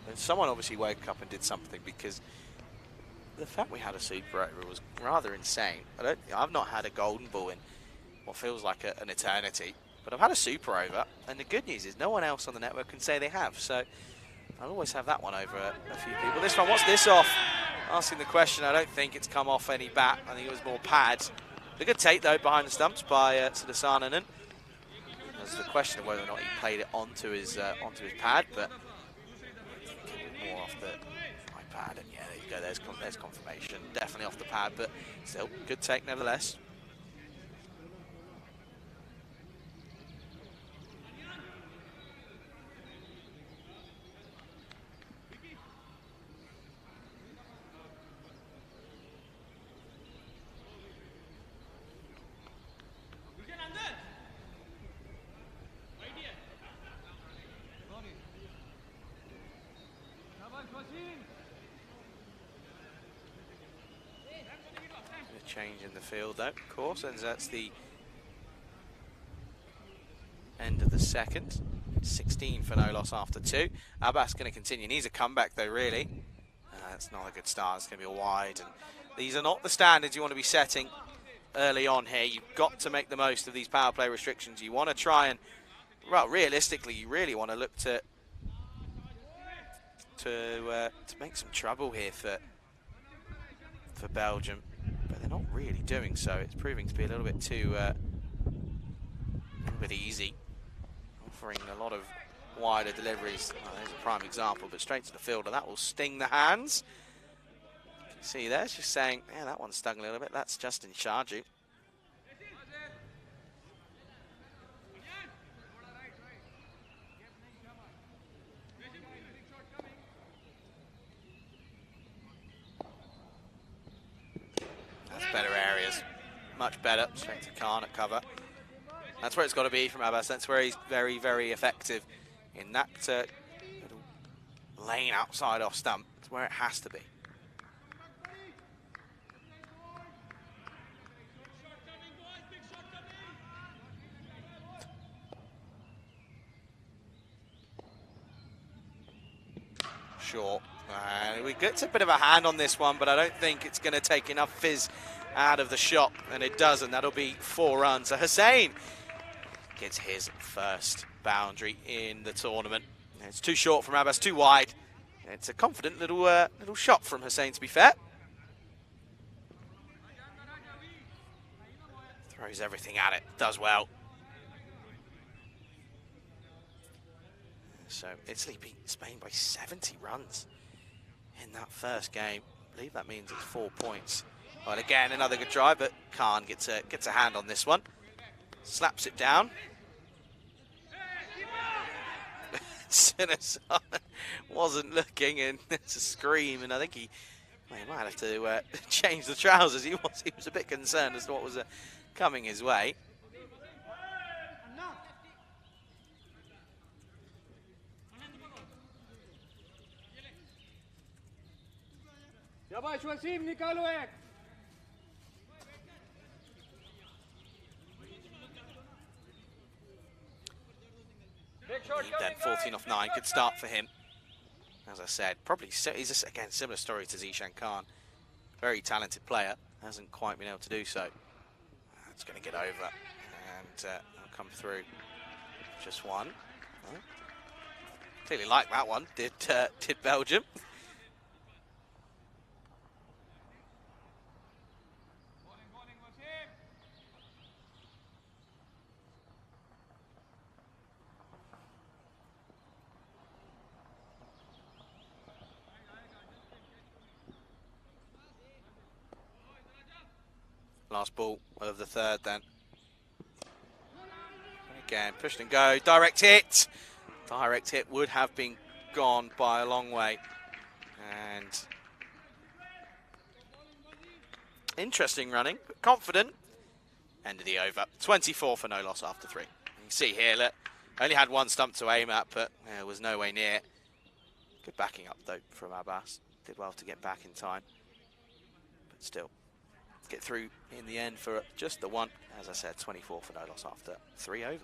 And someone obviously woke up and did something, because the fact we had a super over was rather insane. I've not had a golden ball in what feels like an eternity, but I've had a super over, and the good news is no one else on the network can say they have, so I'll always have that one over a few people. This one, what's this off? Asking the question, I don't think it's come off any bat. I think it was more pad. A good take, though, behind the stumps by Siddhasananan. There's the question of whether or not he played it onto his pad, but I think it was more off the iPad, and yeah, there you go, there's confirmation. Definitely off the pad, but still, good take nevertheless. Change in the field though, of course, and that's the end of the second. 16 for no loss after 2. Abbas going to continue. Needs a comeback though, really. That's not a good start. It's going to be a wide, and these are not the standards you want to be setting early on here. You've got to make the most of these power play restrictions. You want to try and, well, realistically, you really want to look to make some trouble here for Belgium. But they're not really doing so. It's proving to be a little bit too easy, offering a lot of wider deliveries. Oh, there's a prime example, but straight to the field, and that will sting the hands. You can see there, it's just saying, yeah, that one stung a little bit. That's Justin Sharju. Better areas, much better. Straight to Khan at cover. That's where it's got to be from Abbas. That's where he's very, very effective in that little lane outside off stump. It's where it has to be. Short. We get a bit of a hand on this one, but I don't think it's going to take enough fizz out of the shot, and it doesn't. That'll be 4 runs. So Hussein gets his first boundary in the tournament. It's too short from Abbas, too wide. It's a confident little shot from Hussein, to be fair. Throws everything at it, does well. So Italy beat Spain by 70 runs in that first game. I believe that means it's 4 points. Well, again, another good try, but Khan gets a hand on this one. Slaps it down. Sinners wasn't looking, and it's a scream, and I think he might have to change the trousers. He was a bit concerned as to what was coming his way. Then 14 off 9, good start for him. As I said, probably he's again similar story to Zishan Khan. Very talented player, hasn't quite been able to do so. It's going to get over and will come through. Just one. Oh. Clearly like that one. Did Belgium. Last ball of the third then. Again, push and go, direct hit. Direct hit would have been gone by a long way. And interesting running, but confident. End of the over. 24 for no loss after 3. You can see here, look, only had one stump to aim at, but was no way near. Good backing up though from Abbas. Did well to get back in time, but still. Get through in the end for just the one. As I said, 24 for no loss after 3 overs.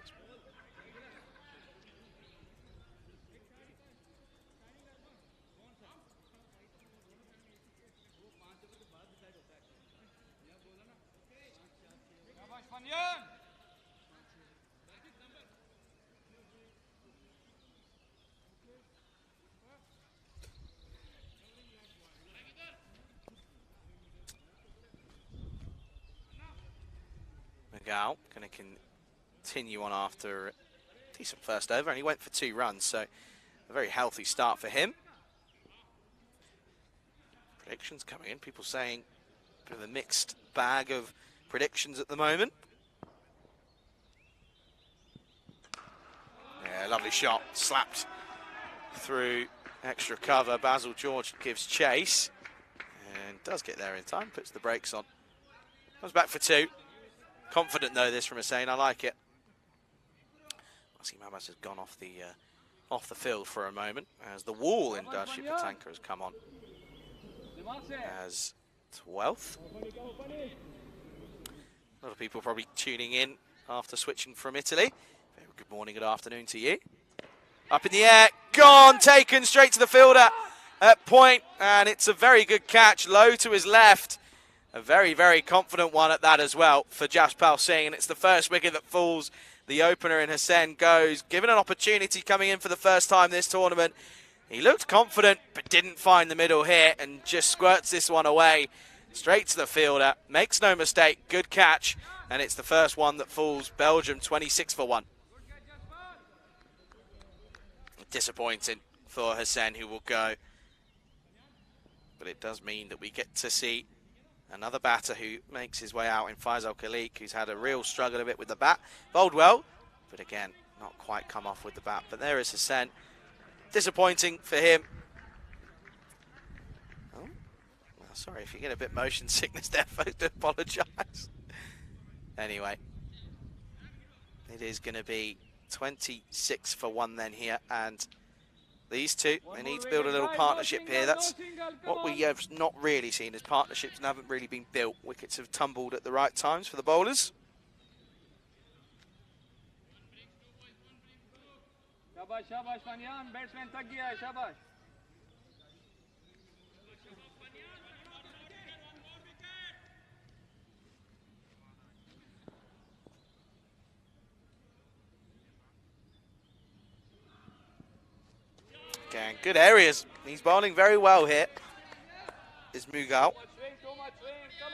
Mughal going to continue on after a decent first over, and he went for 2 runs, so a very healthy start for him. Predictions coming in, people saying a bit of a mixed bag of predictions at the moment. Yeah, lovely shot, slapped through extra cover. Basil George gives chase and does get there in time, puts the brakes on. Comes back for 2. Confident though this from Hussein, I like it. Asim Abbas has gone off the field for a moment as the wall in Shipatanka has come on as 12th. A lot of people probably tuning in after switching from Italy. Very good morning, good afternoon to you. Up in the air, gone, taken straight to the fielder at point, and it's a very good catch, low to his left. A very, very confident one at that as well for Jaspal Singh, and it's the first wicket that falls. The opener in Hussein goes, given an opportunity coming in for the first time this tournament. He looked confident, but didn't find the middle hit and just squirts this one away straight to the fielder. Makes no mistake, good catch, and it's the first one that falls. Belgium 26 for 1. Disappointing for Hussein, who will go. But it does mean that we get to see another batter who makes his way out in Faisal Khalik, who's had a real struggle a bit with the bat. Bowled well, but again, not quite come off with the bat. But there is Hussein. Disappointing for him. Oh, well, sorry if you get a bit motion sickness there, folks, to apologise. Anyway, it is going to be 26 for 1 then here, and these two, they need to build a little partnership here. That's what we have not really seen, as partnerships haven't really been built. Wickets have tumbled at the right times for the bowlers. Shabash, shabash, Fanyan. Batsman thak gaya hai, shabash. Again, good areas. He's bowling very well here. Is Mughal. Too much swing, come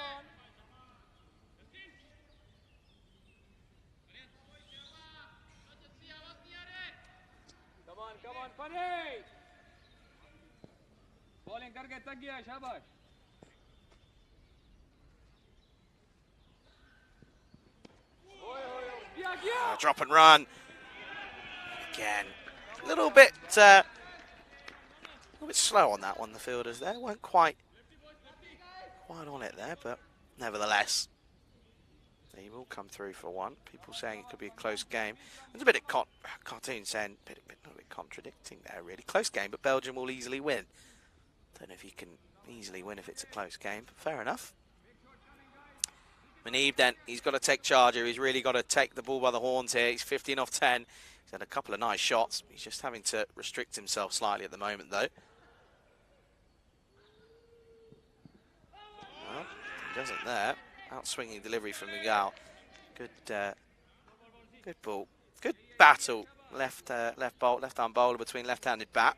on. Come on, Fanny. Bowling karke thak gaya hai, shabash. Drop and run. Again, a little bit slow on that one, the fielders there. Weren't quite on it there, but nevertheless, they will come through for 1. People saying it could be a close game. There's a bit of cartoon saying, a bit contradicting there, really. Close game, but Belgium will easily win. Don't know if you can easily win if it's a close game, but fair enough. Manib then, he's got to take charge here. He's really got to take the ball by the horns here. He's 15 off 10. He's had a couple of nice shots. He's just having to restrict himself slightly at the moment, though. Well, he doesn't there. Outswinging delivery from Mughal. Good ball. Good battle. Left arm bowler between left-handed bat.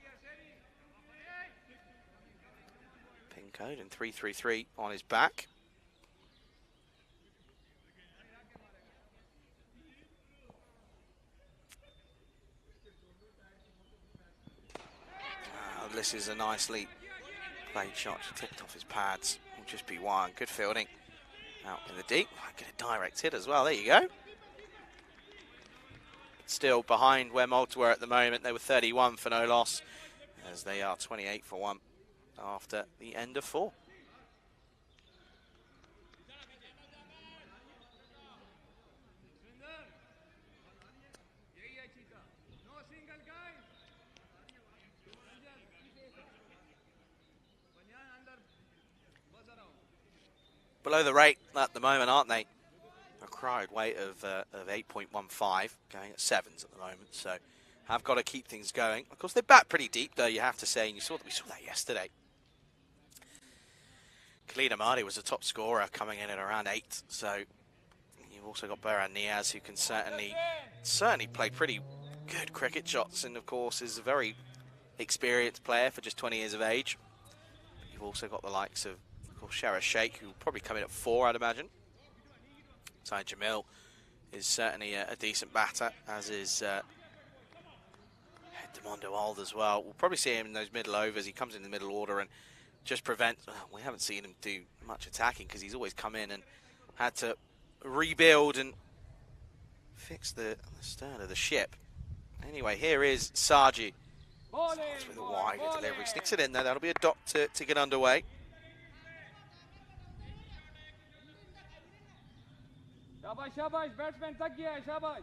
Pin code and 333 on his back. This is a nicely played shot. Tipped off his pads. Will just be 1. Good fielding. Out in the deep. Might get a direct hit as well. There you go. Still behind where Malta were at the moment. They were 31 for no loss, as they are 28 for 1 after the end of 4. Below the rate at the moment, aren't they? A crowd weight of 8.15, going at 7s at the moment, so have got to keep things going. Of course, they bat pretty deep, though, you have to say, and we saw that yesterday. Khalid Ahmadi was the top scorer, coming in at around 8, so you've also got Baran Niaz, who can certainly play pretty good cricket shots, and of course is a very experienced player for just 20 years of age. You've also got the likes of course, Shara Sheikh, who will probably come in at 4, I'd imagine. Syed Jamil, is certainly a decent batter, as is Demondo Old as well. We'll probably see him in those middle overs. He comes in the middle order and just prevents. We haven't seen him do much attacking because he's always come in and had to rebuild and fix the stern of the ship. Anyway, here is Sarji. Starts with a wide delivery. Sticks it in there. That'll be a dot to get underway. Shabash, shabash, batsman thak gaya hai, shabash.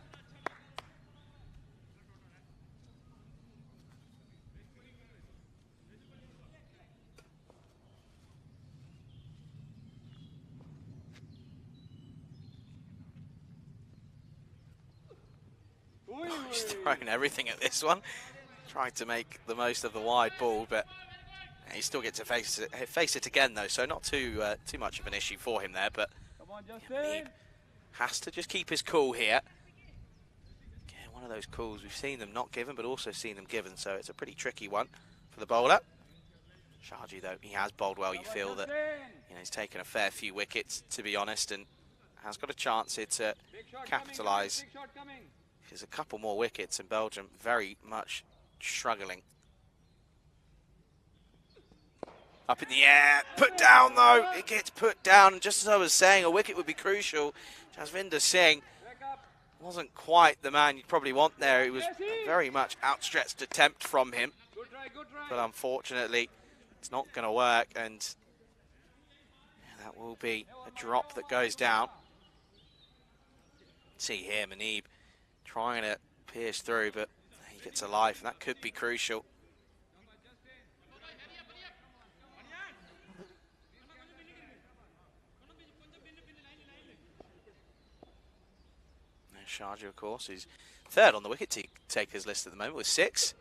He's thrown everything at this one. Tried to make the most of the wide ball, but he still gets to face it again, though. So not too much of an issue for him there. But Come on, he has to just keep his cool here. Again, one of those calls we've seen them not given, but also seen them given. So it's a pretty tricky one for the bowler. Sharji, though, he has bowled well. You feel that he's taken a fair few wickets, to be honest, and has got a chance here to capitalise. There's a couple more wickets in Belgium, very much struggling. Up in the air, put down though, it gets put down. Just as I was saying, a wicket would be crucial. Jasvinder Singh wasn't quite the man you'd probably want there. It was a very much outstretched attempt from him. But unfortunately, it's not going to work, and that will be a drop that goes down. See here, Manib trying to pierce through, but he gets a life, and that could be crucial. And Sharjah, of course, is third on the wicket takers list at the moment with 6.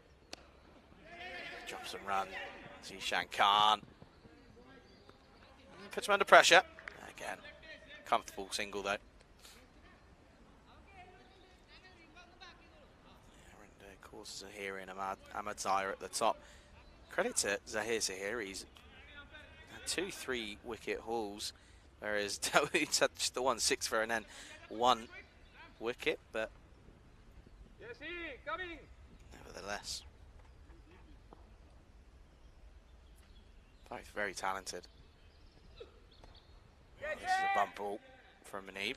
Drops and run. Zishan Khan puts him under pressure. Again, comfortable single though. Zahiri and Ahmad Zahir at the top. Credit to Zahir Zahiri. He's had 2 3-wicket hauls, whereas Dawood touched the 1 6 for and then 1 wicket, but nevertheless, both very talented. This is a bump ball from Manib.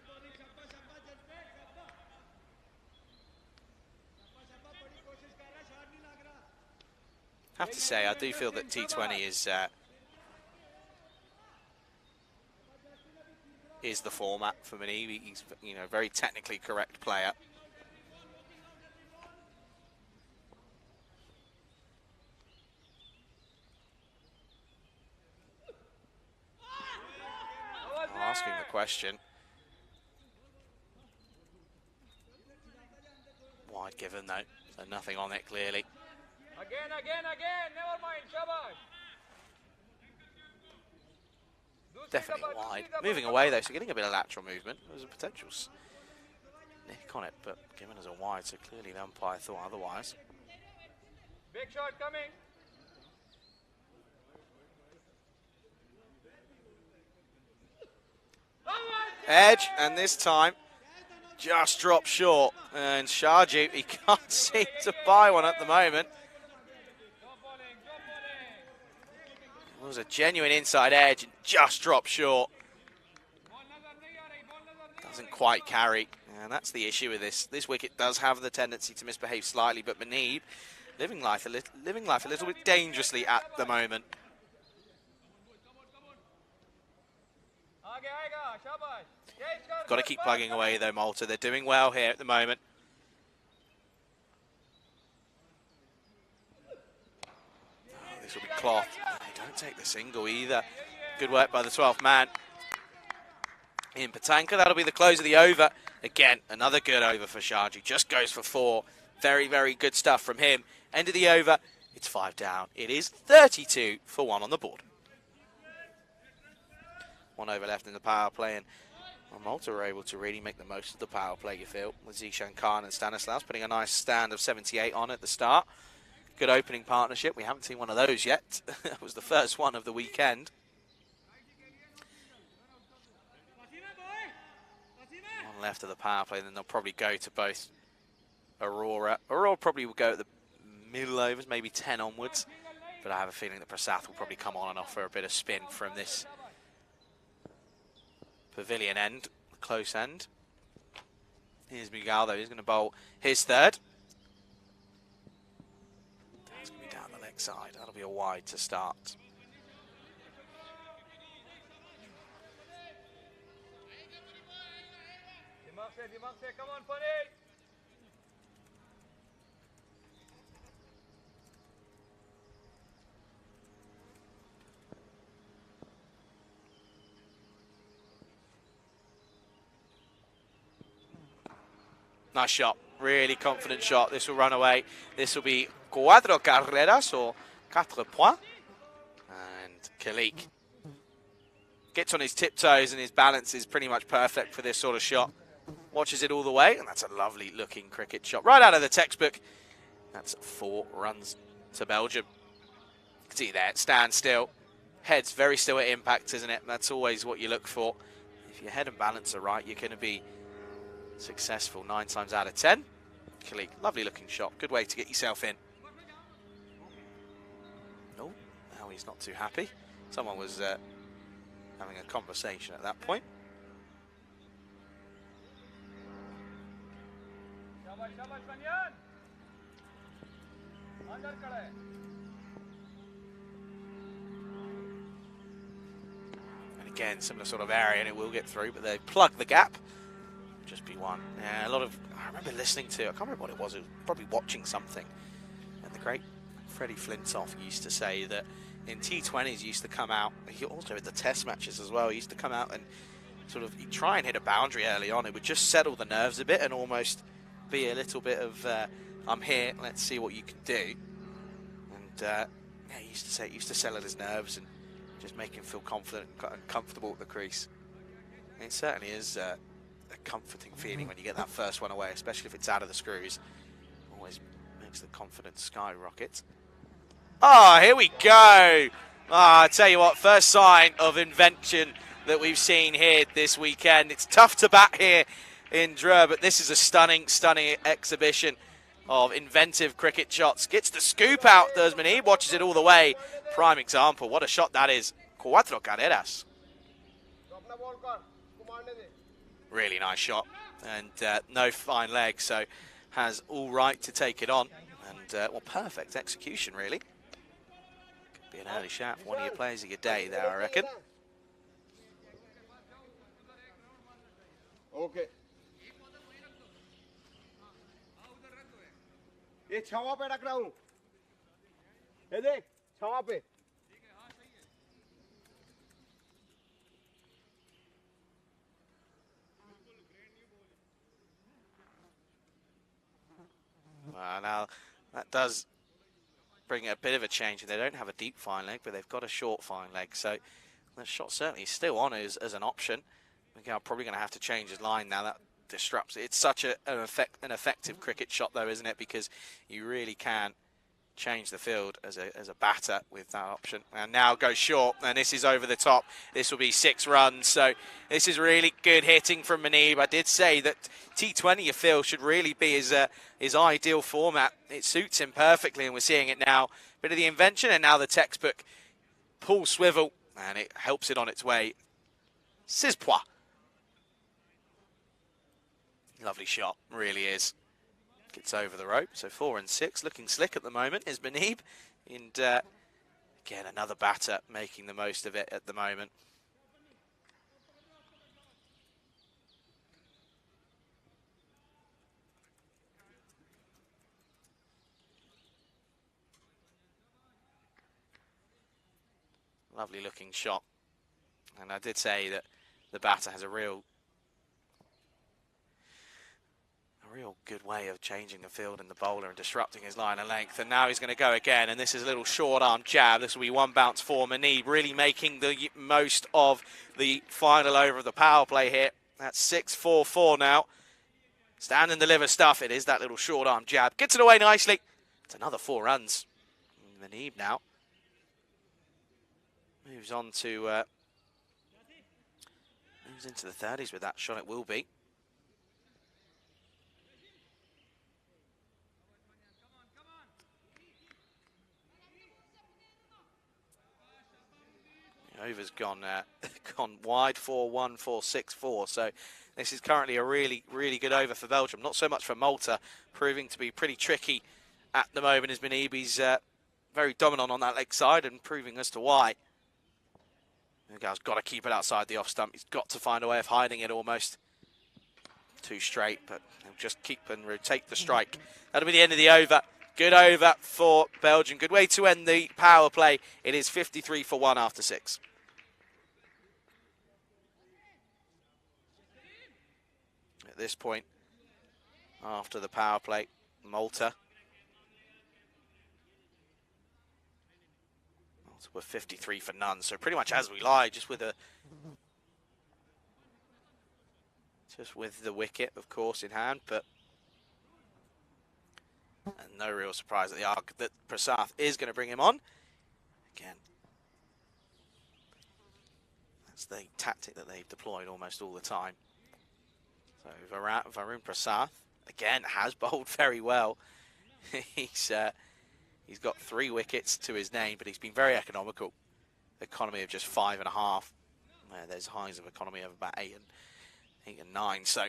I have to say, I do feel that T20 is the format for Manib. He's a very technically correct player. I'm asking the question. Wide given though, so nothing on it clearly. Again, never mind, shabash. Definitely wide. Moving away though, so getting a bit of lateral movement. There was a potential nick on it, but given as a wide, so clearly the umpire thought otherwise. Big shot coming. Edge, and this time just dropped short. And Sharji, he can't seem to buy one at the moment. It was a genuine inside edge and just dropped short. Doesn't quite carry, and that's the issue with this. This wicket does have the tendency to misbehave slightly, but Manib living life a little bit dangerously at the moment. Got to keep plugging away though, Malta. They're doing well here at the moment. Oh, this will be cloth. They don't take the single either. Good work by the 12th man. In Patanka, that'll be the close of the over. Again, another good over for Sharji. Just goes for 4. Very, very good stuff from him. End of the over. It's 5 down. It is 32 for 1 on the board. 1 over left in the power play, and Malta were able to really make the most of the power play, you feel, with Zishan Khan and Stanislaus putting a nice stand of 78 on at the start. Good opening partnership. We haven't seen one of those yet. That was the first one of the weekend. one left of the power play, then they'll probably go to both Aurora. Aurora probably will go at the middle overs, maybe 10 onwards. But I have a feeling that Prasath will probably come on and offer a bit of spin from this pavilion end, close end. Here's Miguel, though. He's going to bowl his third. That's going to be down the leg side. That'll be a wide to start. Come on, Funny. Nice shot, really confident shot. This will run away. This will be cuatro carreras or 4 points. And Khalik gets on his tiptoes and his balance is pretty much perfect for this sort of shot. Watches it all the way, and that's a lovely looking cricket shot. Right out of the textbook. That's 4 runs to Belgium. You can see there, it stands still. Head's very still at impact, isn't it? That's always what you look for. If your head and balance are right, you're going to be successful 9 times out of 10. Khalik, lovely looking shot. Good way to get yourself in. Oh, now he's not too happy. Someone was having a conversation at that point. And again, similar sort of area, and it will get through, but they plug the gap. Just be one. Yeah, I remember listening to, I can't remember what it was probably watching something. And the great Freddie Flintoff used to say that in T20s used to come out, he also at the test matches as well, he used to come out and sort of he'd try and hit a boundary early on. It would just settle the nerves a bit and almost be a little bit of, I'm here, let's see what you can do. And yeah, he used to say it used to settle his nerves and just make him feel confident and comfortable at the crease. And it certainly is a comforting feeling when you get that first one away, especially if it's out of the screws. Always makes the confidence skyrocket. Oh, here we go. I tell you what, first sign of invention that we've seen here this weekend. It's tough to bat here in Dreux, but this is a stunning, stunning exhibition of inventive cricket shots. Gets the scoop out, does Mdina, watches it all the way. Prime example. What a shot that is. 4 carreras. Really nice shot, and no fine leg, so has all right to take it on. And well, perfect execution, really. Could be an early shot for one of your players of your day there, I reckon. Okay. ये छावा पे रख रहा हूँ। ये देख छावा पे। Now, that does bring a bit of a change. They don't have a deep fine leg, but they've got a short fine leg. So the shot certainly is still on as an option. I'm probably going to have to change his line now. That disrupts it. It's such an effective cricket shot, though, isn't it? Because you really can change the field as a batter with that option. And now goes short, and this is over the top. This will be 6 runs. So this is really good hitting from Mdina. I did say that T20, you feel, should really be his ideal format. It suits him perfectly, and we're seeing it now. Bit of the invention, and now the textbook pull swivel, and it helps it on its way. 6 points. Lovely shot, really is. Gets over the rope, so 4 and 6. Looking slick at the moment is Mdina. And again, another batter making the most of it at the moment. Lovely looking shot. And I did say that the batter has a real good way of changing the field in the bowler and disrupting his line of length. And now he's going to go again, and this is a little short arm jab. This will be 1 bounce for Mdina, really making the most of the final over of the power play here. That's 6-4-4 now. Stand and deliver stuff. It is that little short arm jab. Gets it away nicely. It's another 4 runs. Mdina now moves on to moves into the 30s with that shot. It will be. Over's gone gone wide, 4-1, 4-6-4. So this is currently a really, really good over for Belgium. Not so much for Malta, proving to be pretty tricky at the moment. As Minibi's very dominant on that leg side and proving as to why. The guy's got to keep it outside the off stump. He's got to find a way of hiding it almost. Too straight, but he'll just keep and rotate the strike. That'll be the end of the over. Good over for Belgium. Good way to end the power play. It is 53 for 1 after 6. At this point, after the power play, Malta were 53 for none. So pretty much as we lie, just with the wicket, of course, in hand, but and no real surprise at the arc that Prasath is going to bring him on. Again, that's the tactic that they've deployed almost all the time. So Varun Prasath, again, has bowled very well. He's got 3 wickets to his name, but he's been very economical. Economy of just 5.5. There's highs of economy of about 8 and 9. So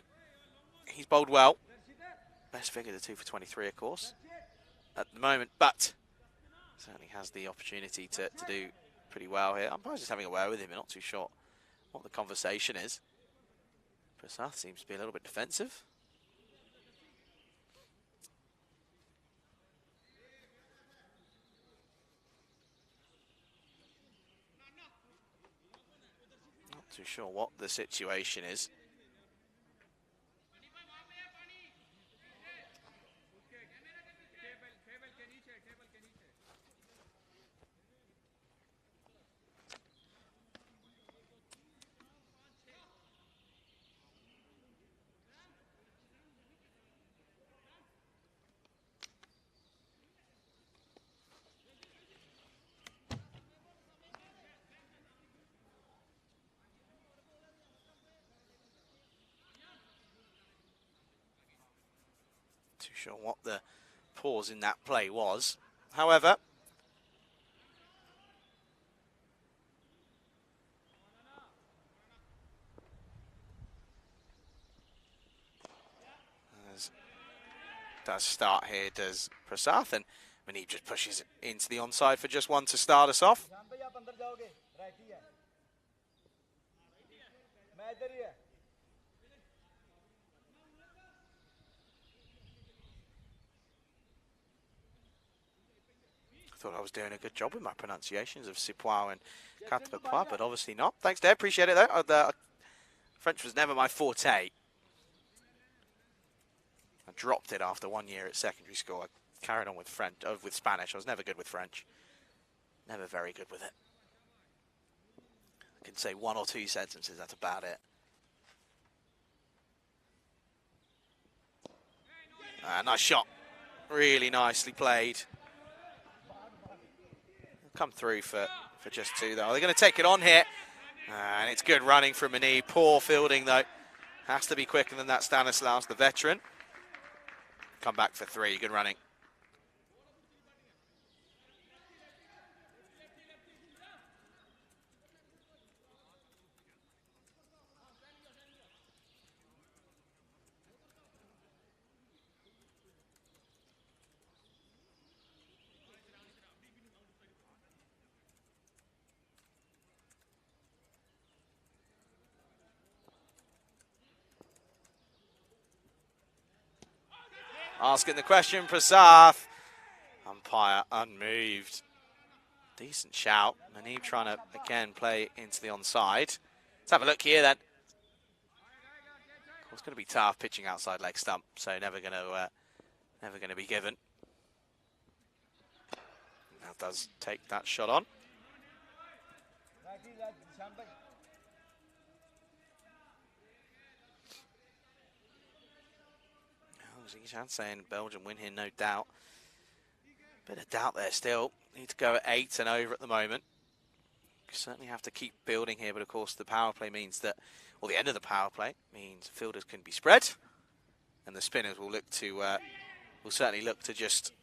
he's bowled well. Best figure, the 2 for 23, of course, at the moment, but certainly has the opportunity to do pretty well here. I'm probably just having a word with him. I'm not too sure what the conversation is. Prasath seems to be a little bit defensive. Not too sure what the situation is. Too sure what the pause in that play was. However, does start here, does Prasath, and Manib just pushes it into the onside for just 1 to start us off. I thought I was doing a good job with my pronunciations of Sipois and Katapapa, but obviously not. Thanks, Dave. Appreciate it, though. French was never my forte. I dropped it after 1 year at secondary school. I carried on with with Spanish. I was never good with French. Never very good with it. I can say 1 or 2 sentences. That's about it. Nice shot. Really nicely played. Come through for just 2, though. They're going to take it on here. And it's good running from Manib. Poor fielding, though. Has to be quicker than that, Stanislaus, the veteran. Come back for 3. Good running. Asking the question, Prasath. Umpire unmoved. Decent shout. Manib trying to, again, play into the onside. Let's have a look here, then. It's going to be tough pitching outside leg stump, so never going to be given. Now does take that shot on. Zichan saying Belgium win here, no doubt. Bit of doubt there still. Need to go at 8 and over at the moment. Certainly have to keep building here, but of course the power play means that, or the end of the power play means fielders can be spread, and the spinners will look to, will certainly look to just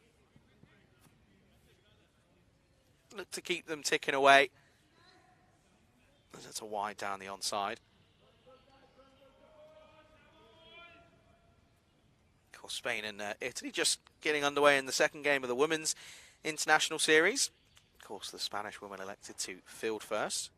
keep them ticking away. as it's a wide down the onside. Of course, Spain and Italy just getting underway in the second game of the Women's International Series. Of course, the Spanish women elected to field first.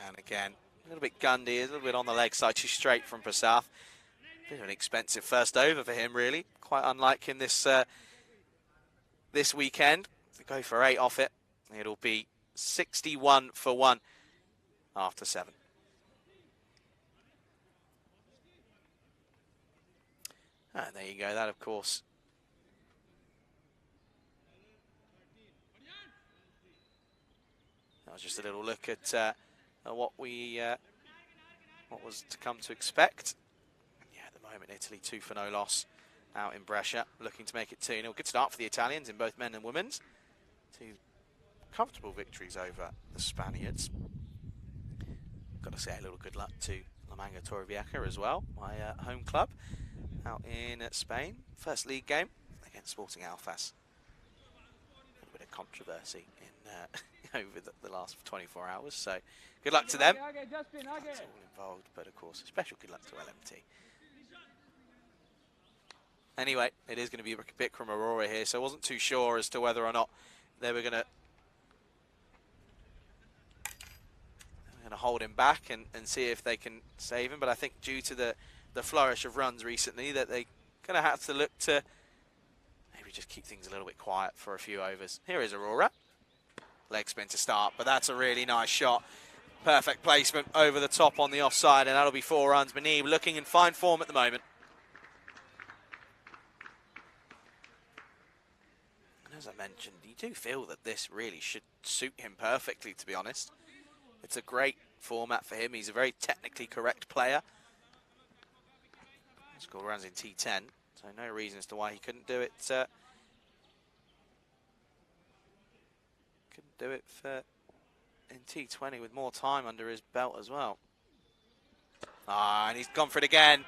And again, a little bit Gundy, a little bit on the leg side, too straight from Prasad. Bit of an expensive first over for him, really. Quite unlike him this this weekend. To go for 8 off it, it'll be 61 for 1 after 7. And there you go. That, of course, that was just a little look at what was to come to expect. Yeah, at the moment, Italy 2 for no loss out in Brescia, looking to make it 2-0. Good start for the Italians in both men and women's. 2 comfortable victories over the Spaniards. Got to say a little good luck to La Manga Torrevieja as well, my home club out in Spain. First league game against Sporting Alfas. A little bit of controversy in over the last 24 hours, so good luck to them. That's all involved, but of course, a special good luck to LMT. Anyway, it is going to be a bit from Aurora here, so I wasn't too sure as to whether or not they were going to hold him back and see if they can save him. But I think due to the flourish of runs recently, that they're going to have to look to maybe just keep things a little bit quiet for a few overs. Here is Aurora. Leg spin to start, but that's a really nice shot. Perfect placement over the top on the offside, and that'll be 4 runs. Mdina looking in fine form at the moment. As I mentioned, you do feel that this really should suit him perfectly, to be honest. It's a great format for him. He's a very technically correct player. Scored runs in T10, so no reason as to why he couldn't do it. Couldn't do it in T20 with more time under his belt as well. And he's gone for it again.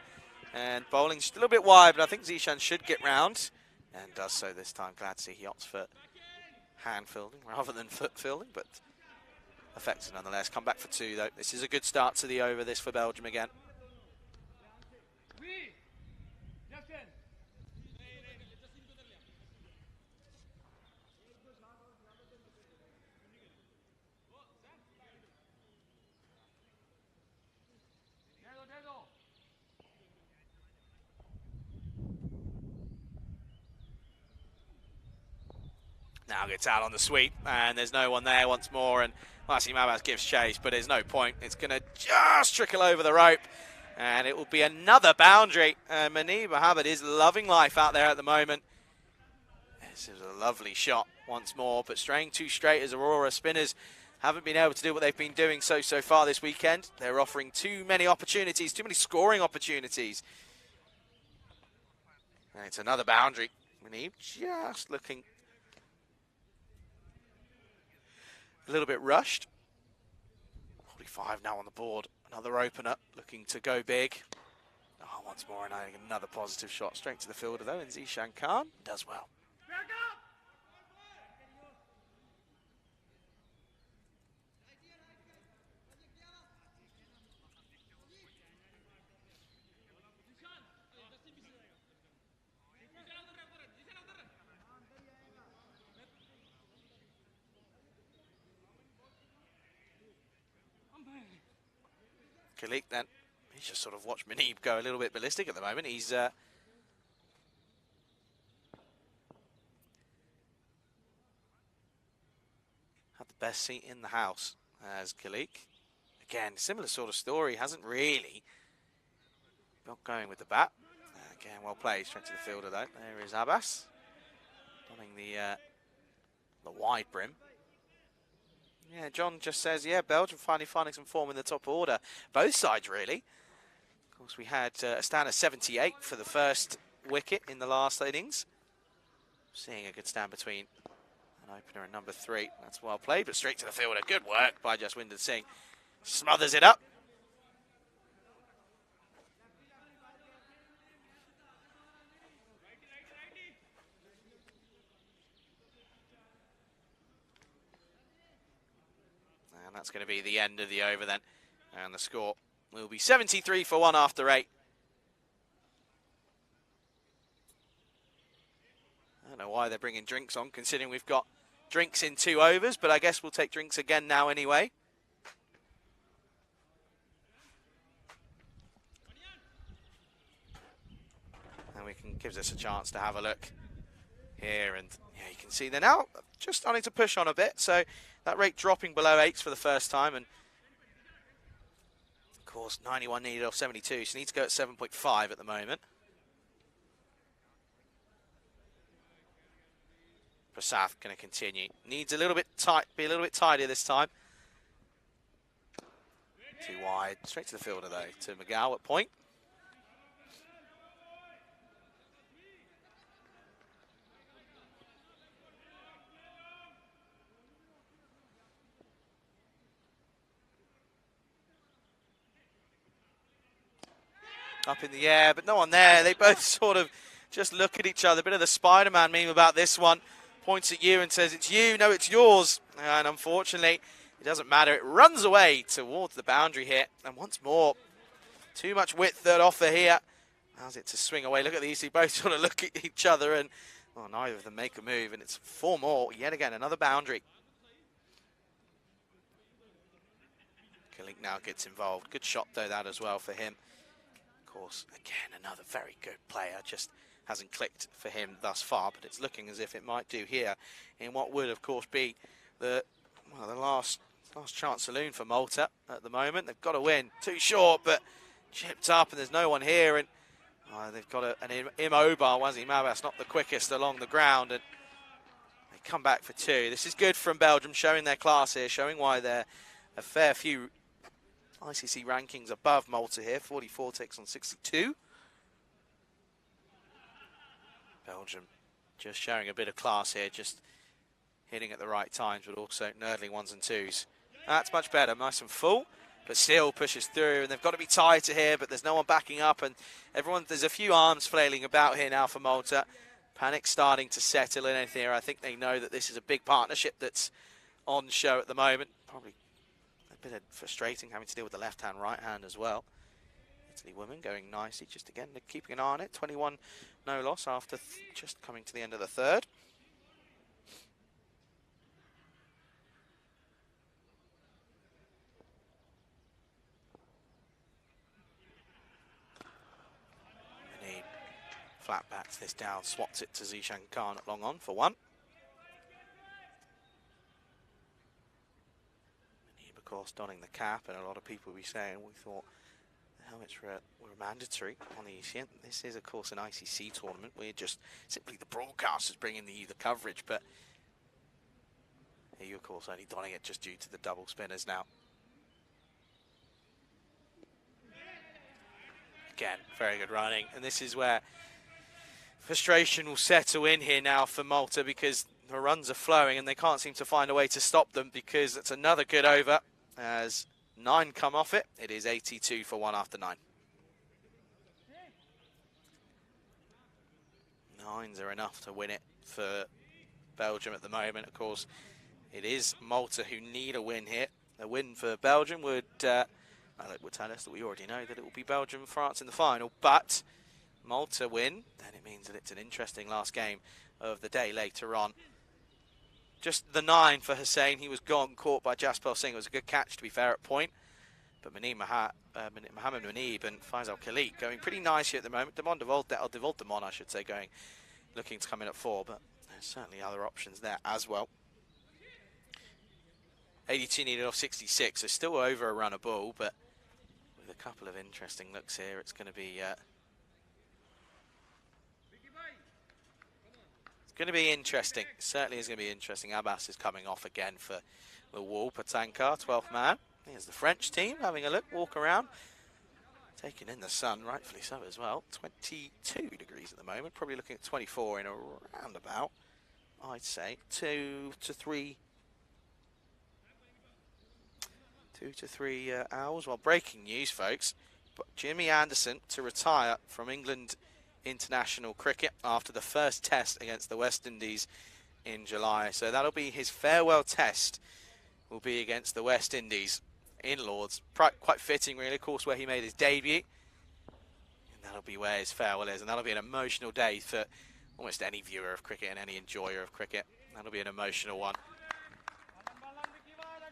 And bowling's just a little bit wide, but I think Zishan should get round. And does so this time. Glad to see he opts for hand fielding rather than foot fielding, but effective nonetheless. Come back for 2 though. This is a good start to the over, this for Belgium again. Now gets out on the sweep, and there's no one there once more, and Marcy Mabas gives chase, but there's no point. It's going to just trickle over the rope, and it will be another boundary. Mdina Mohammed is loving life out there at the moment. This is a lovely shot once more, but straying too straight as Aurora spinners haven't been able to do what they've been doing so far this weekend. They're offering too many opportunities, too many scoring opportunities. And it's another boundary. Mdina just looking a little bit rushed. 45 now on the board. Another opener looking to go big. Oh, once more, and another positive shot straight to the fielder though, and Zishan Khan does well. Kalik then, he's just sort of watched Mdina go a little bit ballistic at the moment. He's had the best seat in the house as Kalik. Again, similar sort of story, hasn't really got going with the bat. Again, well played, straight to the fielder though. There is Abbas, donning the wide brim. Yeah, John just says, yeah, Belgium finally finding some form in the top order. Both sides, really. Of course, we had a stand of 78 for the first wicket in the last innings. Seeing a good stand between An opener in number 3. That's well played, but straight to the fielder. Good work by Jaswinder Singh. Smothers it up. And that's going to be the end of the over then. And the score will be 73 for 1 after 8. I don't know why they're bringing drinks on, considering we've got drinks in 2 overs, but I guess we'll take drinks again now anyway. And we can gives us a chance to have a look here, and yeah, you can see they're now just starting to push on a bit, so that rate dropping below 8s for the first time, and of course 91 needed off 72, so need to go at 7.5 at the moment. Prasath going to continue. Needs a little bit tight, be a little bit tidier this time. Too wide. Straight to the fielder though, to McGow at point. Up in the air, but no one there. They both sort of just look at each other. A bit of the Spider-Man meme about this one. Points at you and says, it's you, no, it's yours. And unfortunately, it doesn't matter. It runs away towards the boundary here. And once more, too much width third offer here. Allows it to swing away. Look at these. They both sort of look at each other and, well, neither of them make a move. And it's 4 more. Yet again, another boundary. Kalik now gets involved. Good shot, though, that as well for him. Of course, again, another very good player. Just hasn't clicked for him thus far, but it's looking as if it might do here in what would, of course, be the last chance saloon for Malta at the moment. They've got to win. Too short, but chipped up, and there's no one here. And they've got an immobile Wazzy Mabas, not the quickest along the ground, and they come back for 2. This is good from Belgium, showing their class here, showing why they're a fair few ICC rankings above Malta here. 44 takes on 62. Belgium just showing a bit of class here, just hitting at the right times, but also nurdling 1s and 2s. That's much better, nice and full, but still pushes through, and they've got to be tighter here, but there's no one backing up, and there's a few arms flailing about here now for Malta. Panic starting to settle in here. I think they know that this is a big partnership that's on show at the moment. Probably a bit frustrating having to deal with the left hand, right hand as well. Italy women going nicely, just again keeping an eye on it. 21 no loss after just coming to the end of the 3rd. Mani flat backs this down, swats it to Zishan Khan at long on for 1. Mani, of course, donning the cap, and a lot of people will be saying, we thought helmets were mandatory on the ECN. This is, of course, an ICC tournament. We're just simply the broadcasters bringing the coverage, but here you, of course, only donning it just due to the double spinners now. Again, very good running, and this is where frustration will settle in here now for Malta, because the runs are flowing and they can't seem to find a way to stop them, because it's another good over as 9 come off it. It is 82 for 1 after 9. 9s are enough to win it for Belgium at the moment. Of course, it is Malta who need a win here. A win for Belgium would tell us that we already know that it will be Belgium and France in the final. But Malta win, then it means that it's an interesting last game of the day later on. Just the 9 for Hussain. He was gone, caught by Jaspal Singh. It was a good catch, to be fair, at point. But Mohamed Munib and Faisal Khalid going pretty nice here at the moment. Demond Devoltamon, I should say, looking to come in at 4. But there's certainly other options there as well. 82 needed off 66, so still over a run a ball, but with a couple of interesting looks here, it's going to be... going to be interesting. It certainly is going to be interesting. Abbas is coming off again for the wall. Patankar, 12th man. Here's the French team having a look, walk around. Taking in the sun, rightfully so as well. 22 degrees at the moment. Probably looking at 24 in a roundabout. I'd say 2 to 3 hours. Well, breaking news, folks. But Jimmy Anderson to retire from England international cricket after the first test against the West Indies in July. So that'll be his farewell test, will be against the West Indies in Lords. Quite fitting, really, of course, where he made his debut. And that'll be where his farewell is. And that'll be an emotional day for almost any viewer of cricket and any enjoyer of cricket. That'll be an emotional one.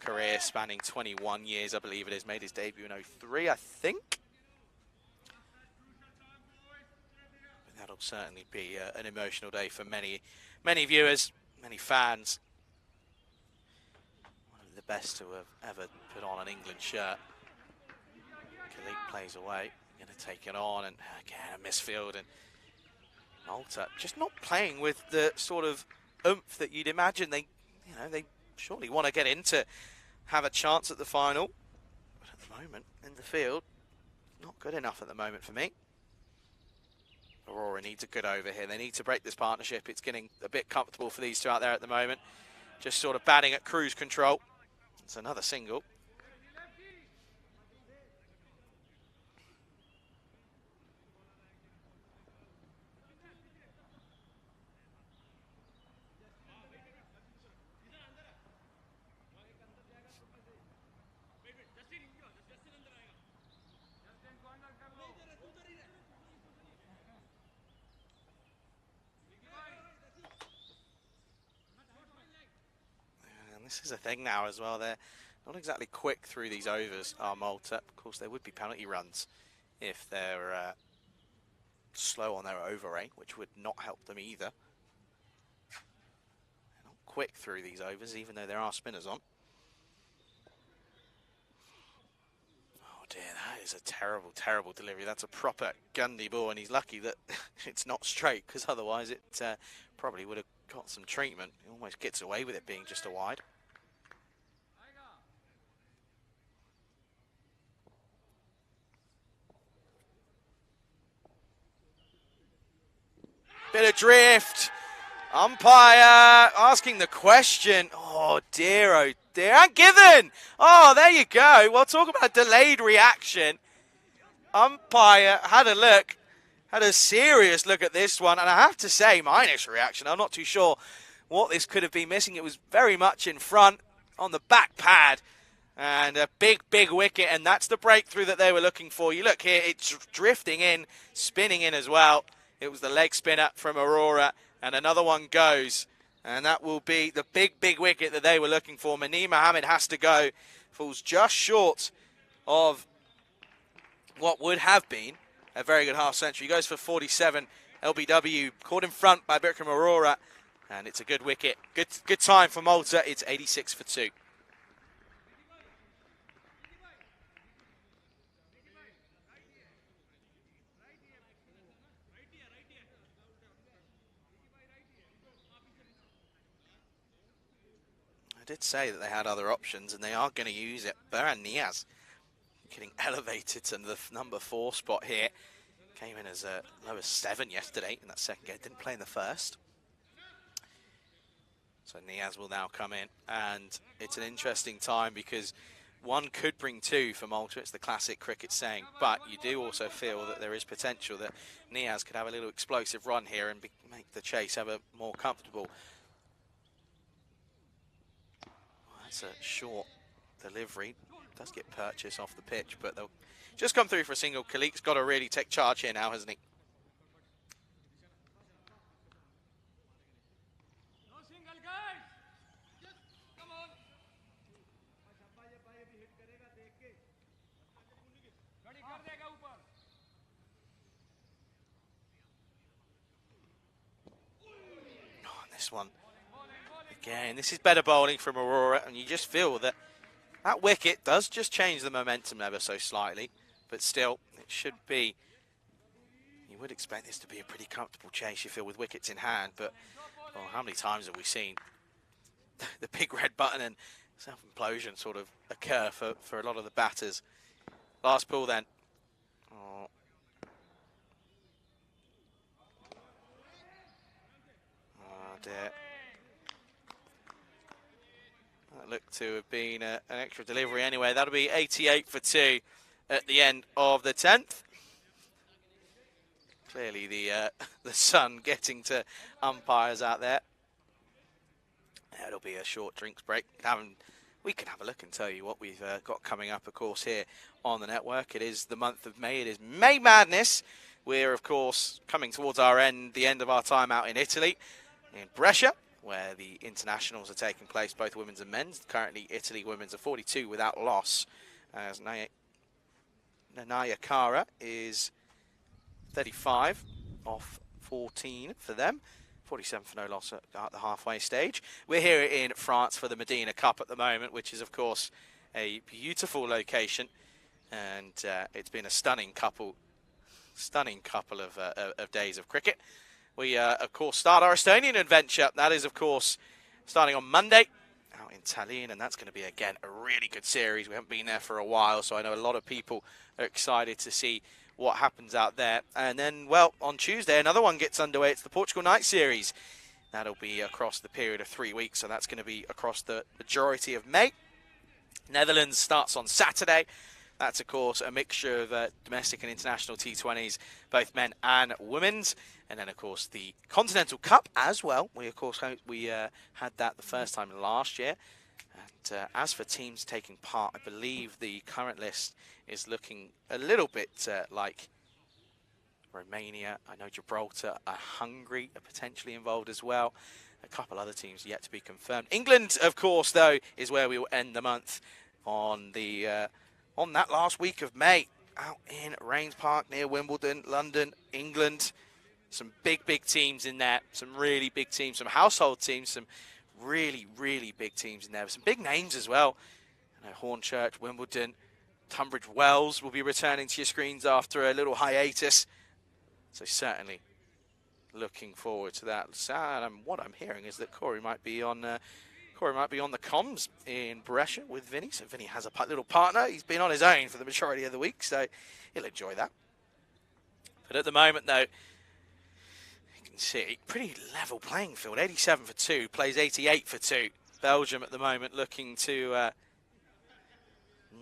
Career spanning 21 years, I believe it is. Made his debut in 03, I think. But that'll certainly be an emotional day for many viewers, many fans. One of the best to have ever put on an England shirt. Khalid plays away, going to take it on, and again a misfield, and Malta just not playing with the sort of oomph that you'd imagine. They surely want to get into, have a chance at the final, but at the moment in the field, not good enough at the moment for me. Aurora needs a good over here. They need to break this partnership. It's getting a bit comfortable for these two out there at the moment. Just sort of batting at cruise control. It's another single. This is a thing now as well. They're not exactly quick through these overs, are Malta. Of course, there would be penalty runs if they're slow on their over rate, which would not help them either. They're not quick through these overs, even though there are spinners on. Oh dear, that is a terrible, terrible delivery. That's a proper Gundy ball, and he's lucky that it's not straight, because otherwise it probably would have got some treatment. He almost gets away with it being just a wide. Bit of drift. Umpire asking the question. Oh dear, and given. Oh, there you go. Well, talk about delayed reaction. Umpire had a look, had a serious look at this one, and I have to say, my initial reaction, I'm not too sure what this could have been missing. It was very much in front on the back pad, and a big wicket, and that's the breakthrough that they were looking for. You look here, it's drifting in, spinning in as well. It was the leg spinner from Aurora, and another one goes, and that will be the big wicket that they were looking for. Mani Mohammed has to go, falls just short of what would have been a very good half century. He goes for 47. LBW caught in front by Bikram Aurora, and it's a good wicket. Good time for Malta. It's 86 for 2. I did say that they had other options, and they are going to use it. Baran Niaz getting elevated to the number 4 spot here. Came in as low as 7 yesterday in that second game. Didn't play in the first. So Niaz will now come in, and it's an interesting time because one could bring 2 for Malta. It's the classic cricket saying, but you do also feel that there is potential that Niaz could have a little explosive run here and make the chase ever more comfortable. That's a short delivery. Does get purchase off the pitch, but they'll just come through for a single. Khalik's got to really take charge here now, hasn't he? No single, guys. Come on. Oh, and this one. Again, this is better bowling from Aurora, and you just feel that that wicket does just change the momentum ever so slightly, but still, it should be, you would expect this to be a pretty comfortable chase, you feel, with wickets in hand, but well, how many times have we seen the big red button and self-implosion sort of occur for a lot of the batters? Last ball then. Oh. Oh dear. That looked to have been an extra delivery anyway. That'll be 88 for 2 at the end of the 10th. Clearly the sun getting to umpires out there. It'll be a short drinks break. We can have a look and tell you what we've got coming up, of course, here on the network. It is the month of May. It is May Madness. We're, of course, coming towards the end of our time out in Italy, in Brescia, where the internationals are taking place, both women's and men's. Currently, Italy women's are 42 without loss, as Nanaya Kara is 35 off 14 for them. 47 for no loss at the halfway stage. We're here in France for the Mdina Cup at the moment, which is, of course, a beautiful location. And it's been a stunning couple of days of cricket. We, of course, start our Estonian adventure. That is, of course, starting on Monday out in Tallinn. And that's going to be, again, a really good series. We haven't been there for a while, so I know a lot of people are excited to see what happens out there. And then, well, on Tuesday, another one gets underway. It's the Portugal Night Series. That'll be across the period of 3 weeks, so that's going to be across the majority of May. Netherlands starts on Saturday. That's, of course, a mixture of domestic and international T20s, both men and women's. And then, of course, the Continental Cup as well. We, of course, had that the first time last year. And as for teams taking part, I believe the current list is looking a little bit like Romania. I know Gibraltar, Hungary are potentially involved as well. A couple other teams yet to be confirmed. England, of course, though, is where we will end the month on that last week of May, out in Rains Park near Wimbledon, London, England. Some big teams in there. Some really big teams. Some household teams. Some really big teams in there. Some big names as well. You know, Hornchurch, Wimbledon, Tunbridge Wells will be returning to your screens after a little hiatus. So certainly looking forward to that. And what I'm hearing is that Corey might be on the comms in Brescia with Vinny. So Vinny has a little partner. He's been on his own for the majority of the week, so he'll enjoy that. But at the moment, though, you can see pretty level playing field. 87 for 2, plays 88 for 2. Belgium at the moment looking to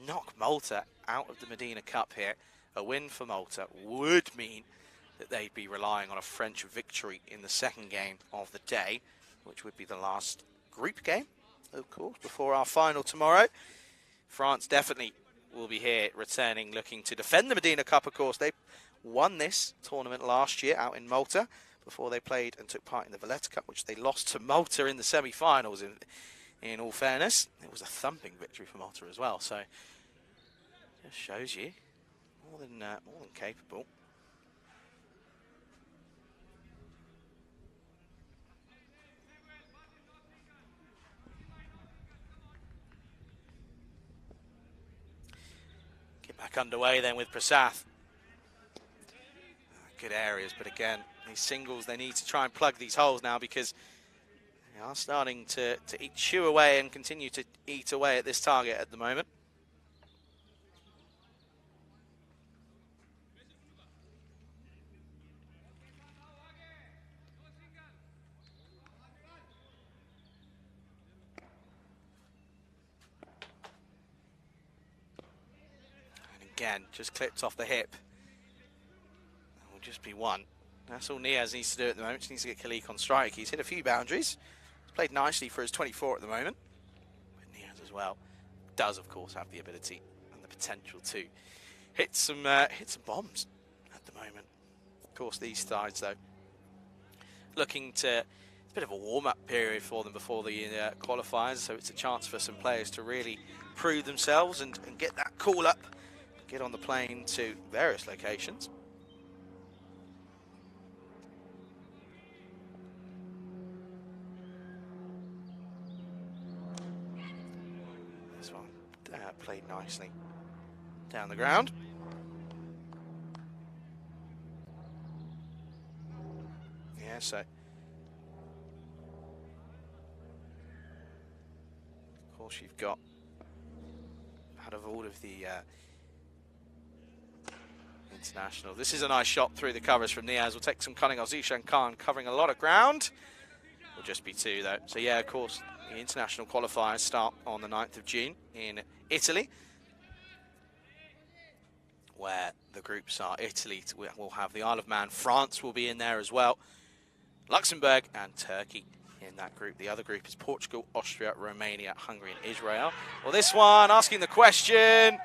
knock Malta out of the Mdina Cup here. A win for Malta would mean that they'd be relying on a French victory in the second game of the day, which would be the last group game, of course, before our final tomorrow. France definitely will be here returning, looking to defend the Mdina Cup, of course. They won this tournament last year out in Malta before they played and took part in the Valletta Cup, which they lost to Malta in the semi-finals. In all fairness, it was a thumping victory for Malta as well, so just shows you more than capable. Get back underway then with Prasath. Good areas, but again, these singles, they need to try and plug these holes now because they are starting to chew away and continue to eat away at this target at the moment. And again, just clipped off the hip. That will just be one. That's all Niaz needs to do at the moment. He needs to get Khalik on strike. He's hit a few boundaries. He's played nicely for his 24 at the moment. But Niaz as well does, of course, have the ability and the potential to hit some bombs at the moment. Of course, these sides, though, looking to... It's a bit of a warm-up period for them before the qualifiers, so it's a chance for some players to really prove themselves and get that call up, get on the plane to various locations. Played nicely down the ground. Yeah, so of course you've got out of all of the international. This is a nice shot through the covers from Niaz. We'll take some cunning. Zishan Khan covering a lot of ground. Will just be 2 though. So yeah, of course, The international qualifiers start on the 9th of June in Italy, where the groups are Italy will have the Isle of Man, France will be in there as well, Luxembourg and Turkey in that group. The other group is Portugal, Austria, Romania, Hungary and Israel. Well, this one asking the question,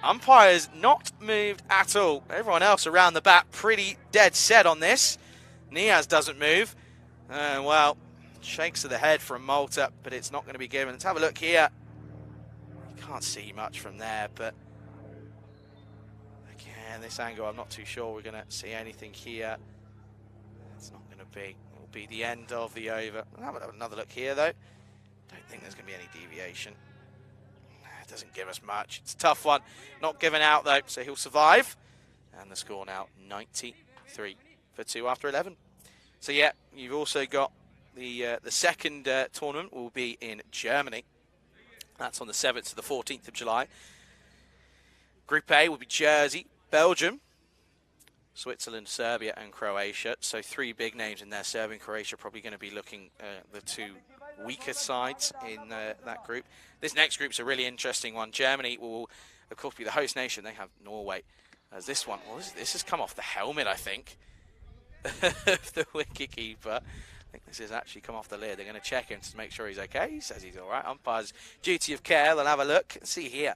umpires not moved at all. Everyone else around the bat pretty dead set on this. Niaz doesn't move. Well, shakes of the head from Malta, but it's not going to be given. Let's have a look here. You can't see much from there, but again, this angle, I'm not too sure we're going to see anything here. It's not going to be. It will be the end of the over. I'll have another look here, though. Don't think there's going to be any deviation. It doesn't give us much. It's a tough one. Not given out, though, so he'll survive. And the score now 93 for 2 after 11. So, yeah, you've also got the second tournament will be in Germany. That's on the 7th to the 14th of July. Group A will be Jersey, Belgium, Switzerland, Serbia and Croatia. So 3 big names in there. Serbia and Croatia probably going to be looking the 2 weaker sides in that group. This next group's a really interesting one. Germany will, of course, be the host nation. They have Norway as this one. Well, this has come off the helmet, I think, of the wicketkeeper. I think this has actually come off the lid. They're going to check him to make sure he's okay. He says he's all right. Umpire's duty of care. They'll have a look and see here.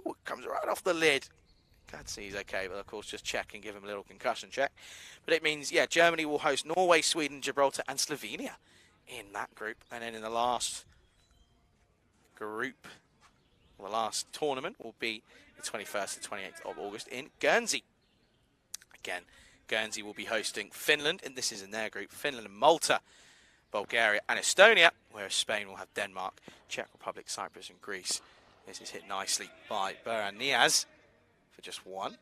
Ooh, it comes right off the lid. Can't see he's okay, but of course just check and give him a little concussion check. But it means, yeah, Germany will host Norway, Sweden, Gibraltar and Slovenia in that group. And then in the last group, the last tournament will be the 21st to 28th of August in Guernsey. Again, Guernsey will be hosting Finland, and this is in their group, Finland and Malta, Bulgaria and Estonia, whereas Spain will have Denmark, Czech Republic, Cyprus and Greece. This is hit nicely by Beran Niaz for just 1.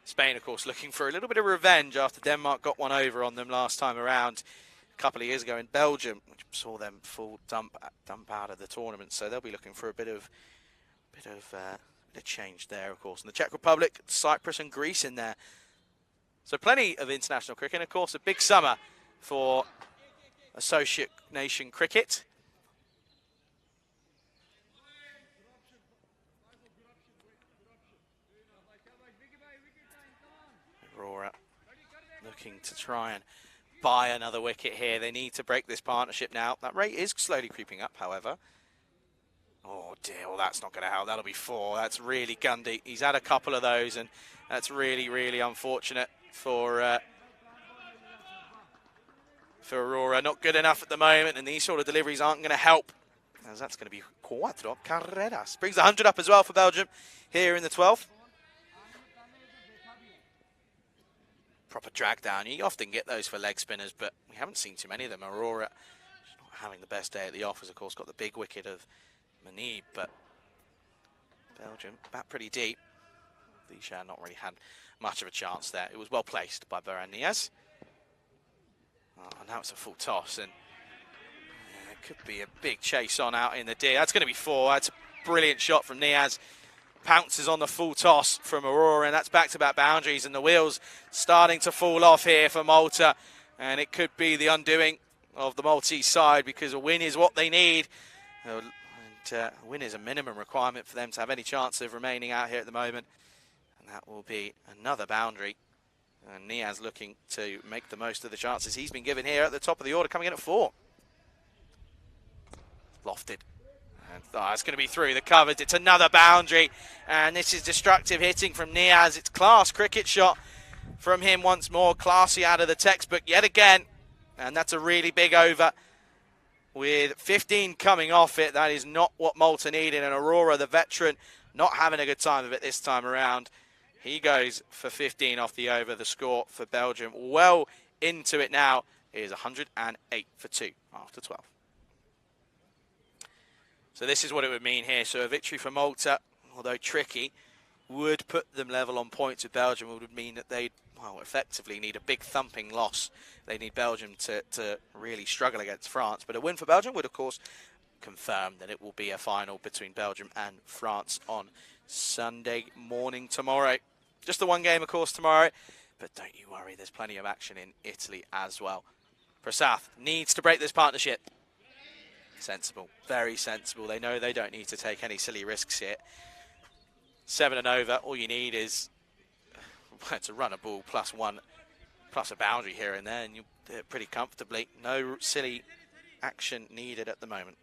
Spain, of course, looking for a little bit of revenge after Denmark got one over on them last time around a couple of years ago in Belgium, which saw them full dump out of the tournament. So they'll be looking for a bit of change there, of course. And the Czech Republic, Cyprus and Greece in there. So plenty of international cricket, and of course a big summer for associate nation cricket. Aurora looking to try and buy another wicket here. They need to break this partnership now. That rate is slowly creeping up, however. Oh dear, well that's not going to help. That'll be 4. That's really Gundy. He's had a couple of those, and that's really, really unfortunate for Aurora. Not good enough at the moment, and these sort of deliveries aren't going to help, as that's going to be 4 carreras. Brings the 100 up as well for Belgium here in the 12th. Proper drag down. You often get those for leg spinners, but we haven't seen too many of them. Aurora not having the best day at the off, has of course got the big wicket of Manib, but Belgium bat pretty deep. Lishan not really had much of a chance there. It was well placed by Beran Niaz. Oh, now it's a full toss, and it could be a big chase on out in the D. That's going to be 4. That's a brilliant shot from Niaz. Pounces on the full toss from Aurora, and that's back-to-back boundaries, and the wheels starting to fall off here for Malta, and it could be the undoing of the Maltese side, because a win is what they need, and a win is a minimum requirement for them to have any chance of remaining out here at the moment, and that will be another boundary, and Niaz looking to make the most of the chances he's been given here at the top of the order, coming in at 4. Lofted. And it's going to be through the covers. It's another boundary, and this is destructive hitting from Niaz. It's class cricket shot from him once more. Classy out of the textbook yet again, and that's a really big over. With 15 coming off it, that is not what Malta needed, and Aurora, the veteran, not having a good time of it this time around. He goes for 15 off the over. The score for Belgium well into it now is 108 for 2 after 12. So this is what it would mean here. So a victory for Malta, although tricky, would put them level on points with Belgium. It would mean that they'd, well, effectively need a big thumping loss. They need Belgium to really struggle against France. But a win for Belgium would, of course, confirm that it will be a final between Belgium and France on Sunday morning tomorrow. Just the one game, of course, tomorrow. But don't you worry, there's plenty of action in Italy as well. Prasath needs to break this partnership. Sensible, very sensible. They know they don't need to take any silly risks here. 7 and over, all you need is to run a ball +1, plus a boundary here and there, and you do it pretty comfortably. No silly action needed at the moment.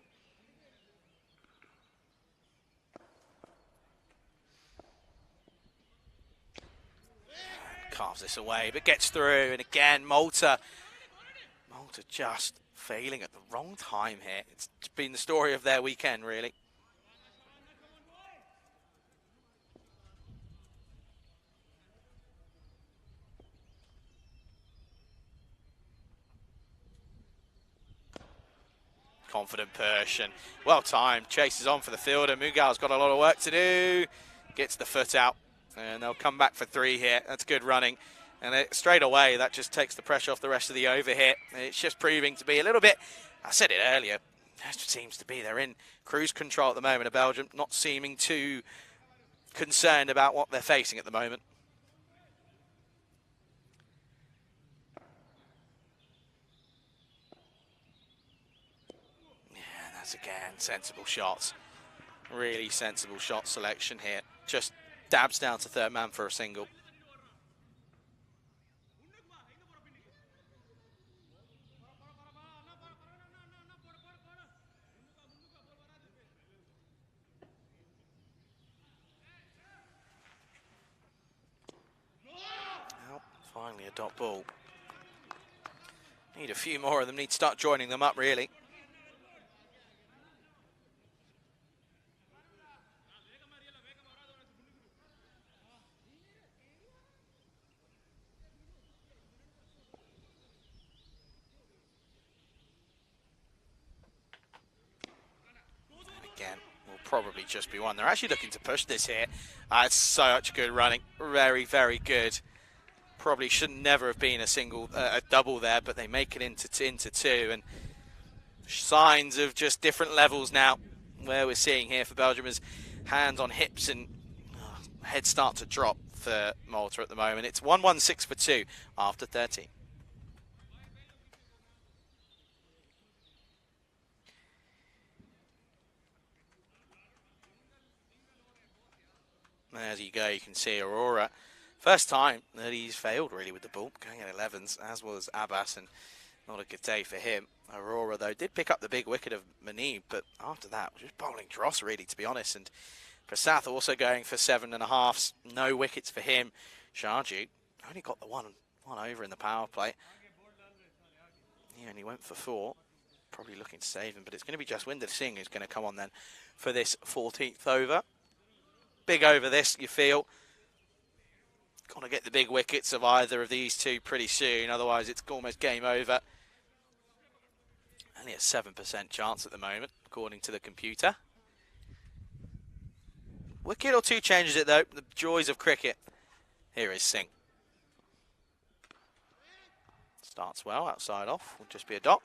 Carves this away, but gets through, and again, Malta just failing at the wrong time here. It's been the story of their weekend, really. Confident push and well timed. Chases on for the fielder. Mughal's got a lot of work to do. Gets the foot out, and they'll come back for 3 here. That's good running. And straight away, that just takes the pressure off the rest of the over here. It's just proving to be a little bit, I said it earlier, it seems to be they're in cruise control at the moment of Belgium, not seeming too concerned about what they're facing at the moment. Yeah, that's again, sensible shots. Really sensible shot selection here. Just dabs down to third man for a single. Finally a dot ball. Need a few more of them, need to start joining them up really. And again, will probably just be one. They're actually looking to push this here. It's such good running, very, very good. Probably should never have been a double there, but they make it into 2, and signs of just different levels now where we're seeing here for Belgium is hands on hips and head start to drop for Malta at the moment. It's 1-1-6 for 2 after 13. As you go, you can see Aurora. First time that he's failed really with the ball, going at 11s, as was Abbas, and not a good day for him. Aurora, though, did pick up the big wicket of Manib, but after that, just bowling dross, really, to be honest. And Prasath also going for 7.5s, no wickets for him. Sharju only got the one over in the power play. He only went for 4, probably looking to save him, but it's going to be Jaswinder Singh who's going to come on then for this 14th over. Big over this, you feel. Got to get the big wickets of either of these two pretty soon, otherwise it's almost game over. Only a 7% chance at the moment, according to the computer. Wicket or 2 changes it though, the joys of cricket. Here is Singh. Starts well, outside off, will just be a dot.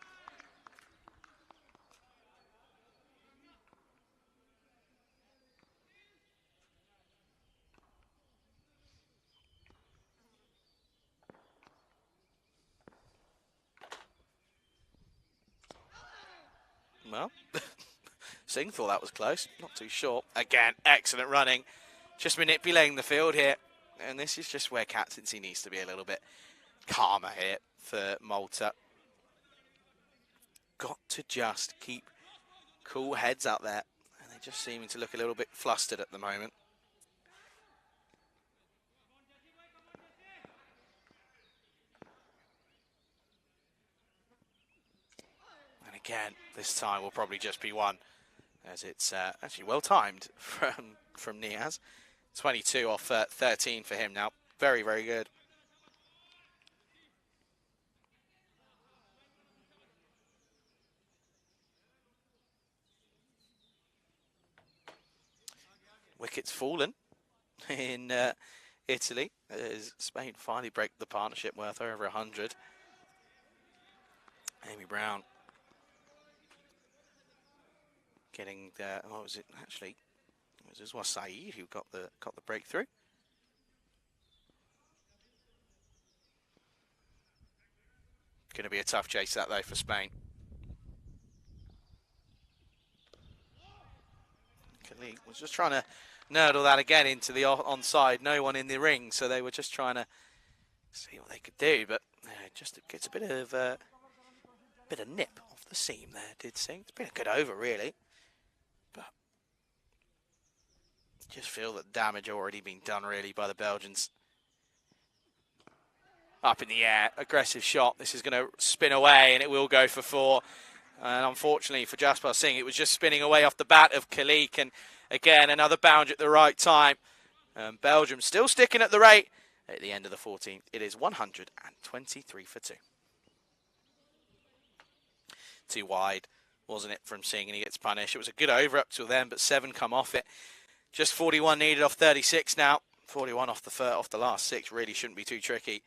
Well, Singh thought that was close, not too short. Again, excellent running, just manipulating the field here. And this is just where captaincy needs to be a little bit calmer here for Malta. Got to just keep cool heads out there. And they're just seeming to look a little bit flustered at the moment. Again, this time will probably just be 1, as it's actually well timed from Niaz. 22 off 13 for him now. Very, very good. Wickets fallen in Italy as Spain finally break the partnership worth over 100. Amy Brown getting the, what was it actually? It was Saeed who got the breakthrough. Going to be a tough chase that though for Spain. Khalid was just trying to nurdle that again into the onside. No one in the ring, so they were just trying to see what they could do. But just gets a bit of nip off the seam there. Did see it's been a good over really, but just feel that damage already been done really by the Belgians. Up in the air, aggressive shot. This is going to spin away and it will go for 4. And unfortunately for Jasper Singh, it was just spinning away off the bat of Khalik. And again, another boundary at the right time. Belgium still sticking at the rate. At the end of the 14th, it is 123 for 2. Too wide, wasn't it, from Singh, and he gets punished. It was a good over up till then, but 7 come off it. Just 41 needed off 36 now. 41 off the last 6 really shouldn't be too tricky.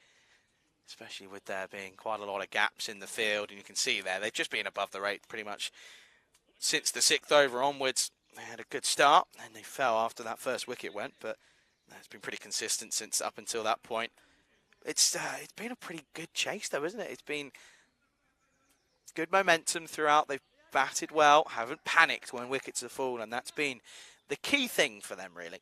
Especially with there being quite a lot of gaps in the field. And you can see there, they've just been above the rate pretty much since the 6th over onwards. They had a good start and they fell after that first wicket went. But it's been pretty consistent since up until that point. It's been a pretty good chase though, isn't it? It's been good momentum throughout. They've batted well, haven't panicked when wickets have fallen. And that's been the key thing for them really.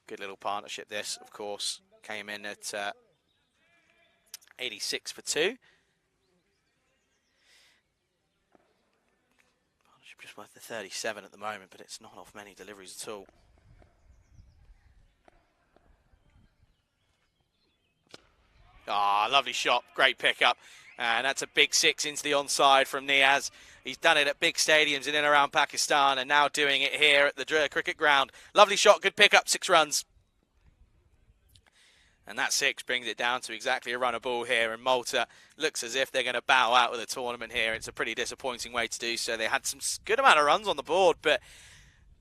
Good little partnership this, of course. Came in at 86 for 2. Partnership just worth the 37 at the moment, but it's not off many deliveries at all. Ah, lovely shot. Great pickup. And that's a big 6 into the onside from Niaz. He's done it at big stadiums in and around Pakistan and now doing it here at the cricket ground. Lovely shot, good pickup, 6 runs. And that 6 brings it down to exactly a run of ball here. And Malta looks as if they're going to bow out with the tournament here. It's a pretty disappointing way to do so. They had some good amount of runs on the board, but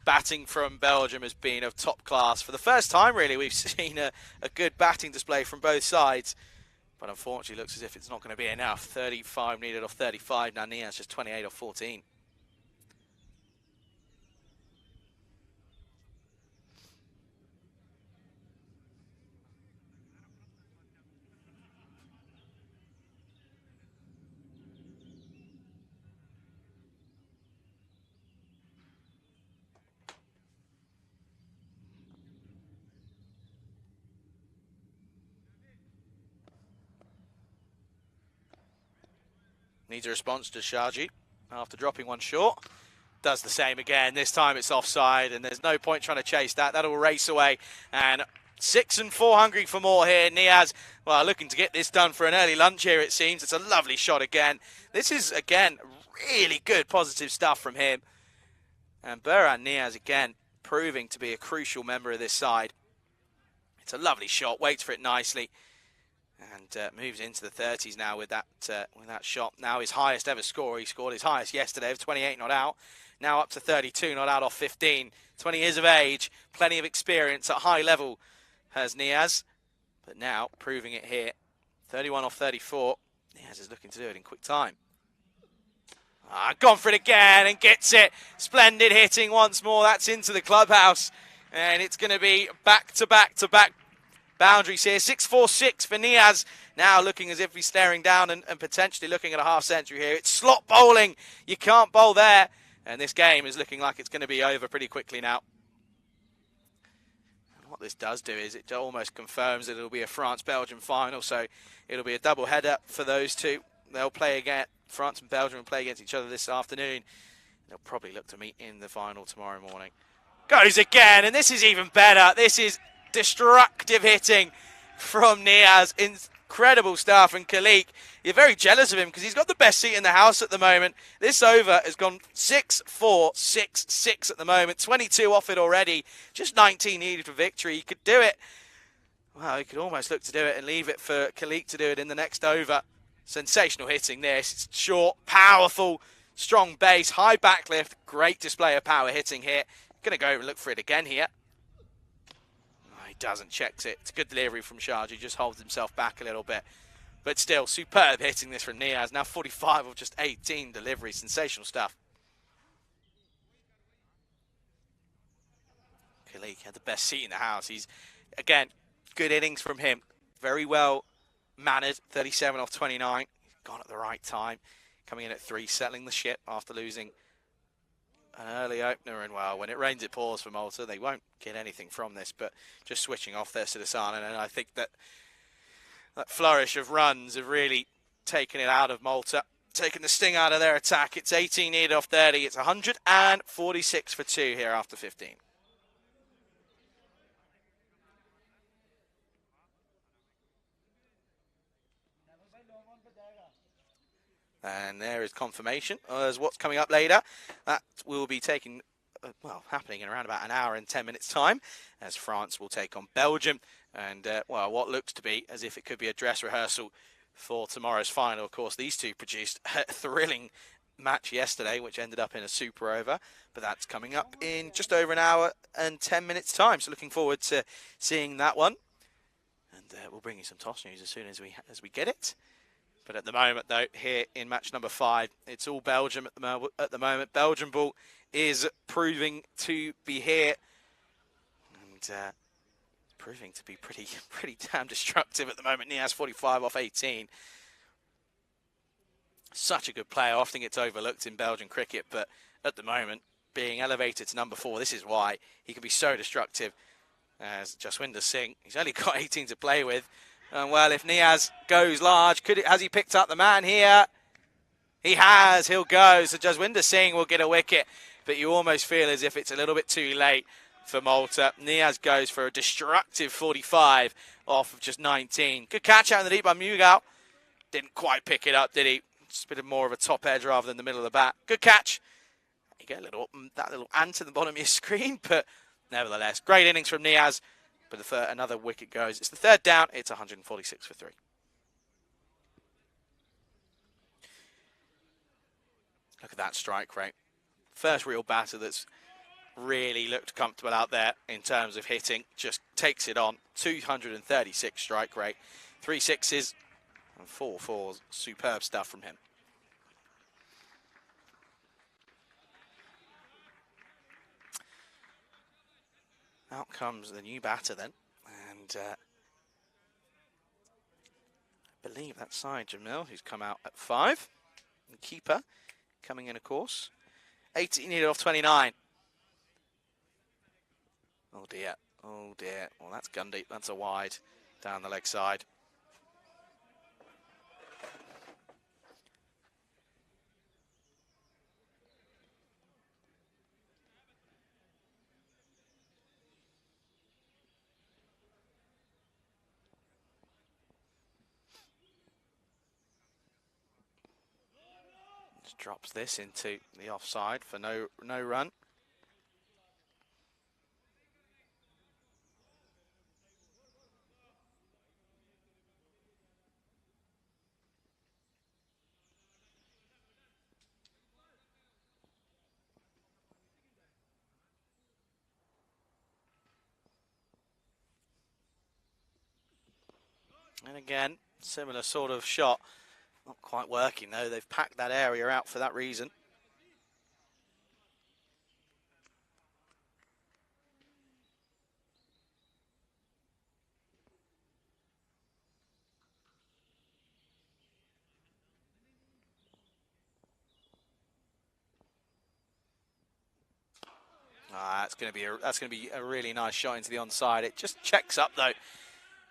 batting from Belgium has been of top class. For the first time, really, we've seen a good batting display from both sides. But unfortunately, looks as if it's not going to be enough. 35 needed off 35. Now Niaz just 28 off 14. Needs a response to Shaji after dropping one short. Does the same again. This time it's offside and there's no point trying to chase that. That'll race away. And 6 and 4 hungry for more here. Niaz, well, looking to get this done for an early lunch here, it seems. It's a lovely shot again. This is, again, really good positive stuff from him. And Burhan Niaz, again, proving to be a crucial member of this side. It's a lovely shot. Waits for it nicely. And moves into the 30s now with that shot. Now his highest ever score. He scored his highest yesterday of 28 not out. Now up to 32 not out off 15. 20 years of age. Plenty of experience at high level has Niaz. But now proving it here. 31 off 34. Niaz is looking to do it in quick time. Gone for it again and gets it. Splendid hitting once more. That's into the clubhouse. And it's going to be back to back boundaries here. 6-4-6 for Niaz. Now looking as if he's staring down and potentially looking at a half century here. It's slot bowling. You can't bowl there. And this game is looking like it's going to be over pretty quickly now. And what this does do is it almost confirms that it'll be a France-Belgium final. So it'll be a double header for those two. They'll play again. France and Belgium will play against each other this afternoon. They'll probably look to meet in the final tomorrow morning. Goes again, and this is even better. This is destructive hitting from Niaz. Incredible stuff. And Khalik, you're very jealous of him because he's got the best seat in the house at the moment. This over has gone 6-4, 6-6 at the moment. 22 off it already. Just 19 needed for victory. He could do it. Well, he could almost look to do it and leave it for Khalik to do it in the next over. Sensational hitting this. It's short, powerful, strong base, high backlift. Great display of power hitting here. Going to go and look for it again here. He doesn't, checks it. It's a good delivery from Sharjah. He just holds himself back a little bit. But still, superb hitting this from Niaz. Now 45 of just 18 deliveries. Sensational stuff. Kalik had the best seat in the house. He's, again, good innings from him. Very well mannered. 37 off 29. He's gone at the right time. Coming in at 3, settling the ship after losing an early opener. And, well, when it rains, it pours for Malta. They won't get anything from this, but just switching off their Sidasana. And I think that flourish of runs have really taken it out of Malta, taken the sting out of their attack. It's 18 needed off 30. It's 146 for 2 here after 15. And there is confirmation as what's coming up later. That will be taking, happening in around about an hour and 10 minutes time, as France will take on Belgium. And, what looks to be as if it could be a dress rehearsal for tomorrow's final. Of course, these two produced a thrilling match yesterday, which ended up in a super over. But that's coming up in just over an hour and 10 minutes time. So looking forward to seeing that one. And we'll bring you some toss news as soon as we get it. But at the moment, though, here in match number 5, it's all Belgium at the moment. Belgian ball is proving to be here. And proving to be pretty damn destructive at the moment. Niaz 45 off 18. Such a good player. Often gets overlooked in Belgian cricket, but at the moment, being elevated to number 4, this is why he can be so destructive. As Jaswinder Singh, he's only got 18 to play with. And well, if Niaz goes large, has he picked up the man here? He has. He'll go. So Jaswinder Singh will get a wicket, but you almost feel as if it's a little bit too late for Malta. Niaz goes for a destructive 45 off of just 19. Good catch out in the deep by Mughal. Didn't quite pick it up, did he? Just a bit more of a top edge rather than the middle of the bat. Good catch. You get that little ant at the bottom of your screen, but nevertheless, great innings from Niaz. But another wicket goes. It's the 3rd down. It's 146 for 3. Look at that strike rate. First real batter that's really looked comfortable out there in terms of hitting. Just takes it on. 236 strike rate. 3 sixes and 4 fours. Superb stuff from him. Out comes the new batter then. And I believe that's Syed Jamil, who's come out at 5. The keeper coming in, of course. 18 needed off 29. Oh dear. Oh dear. Well, that's gun deep. That's a wide down the leg side. Just drops this into the offside for no run. And again, similar sort of shot. Not quite working though. They've packed that area out for that reason. That's going to be a really nice shot into the onside. It just checks up though,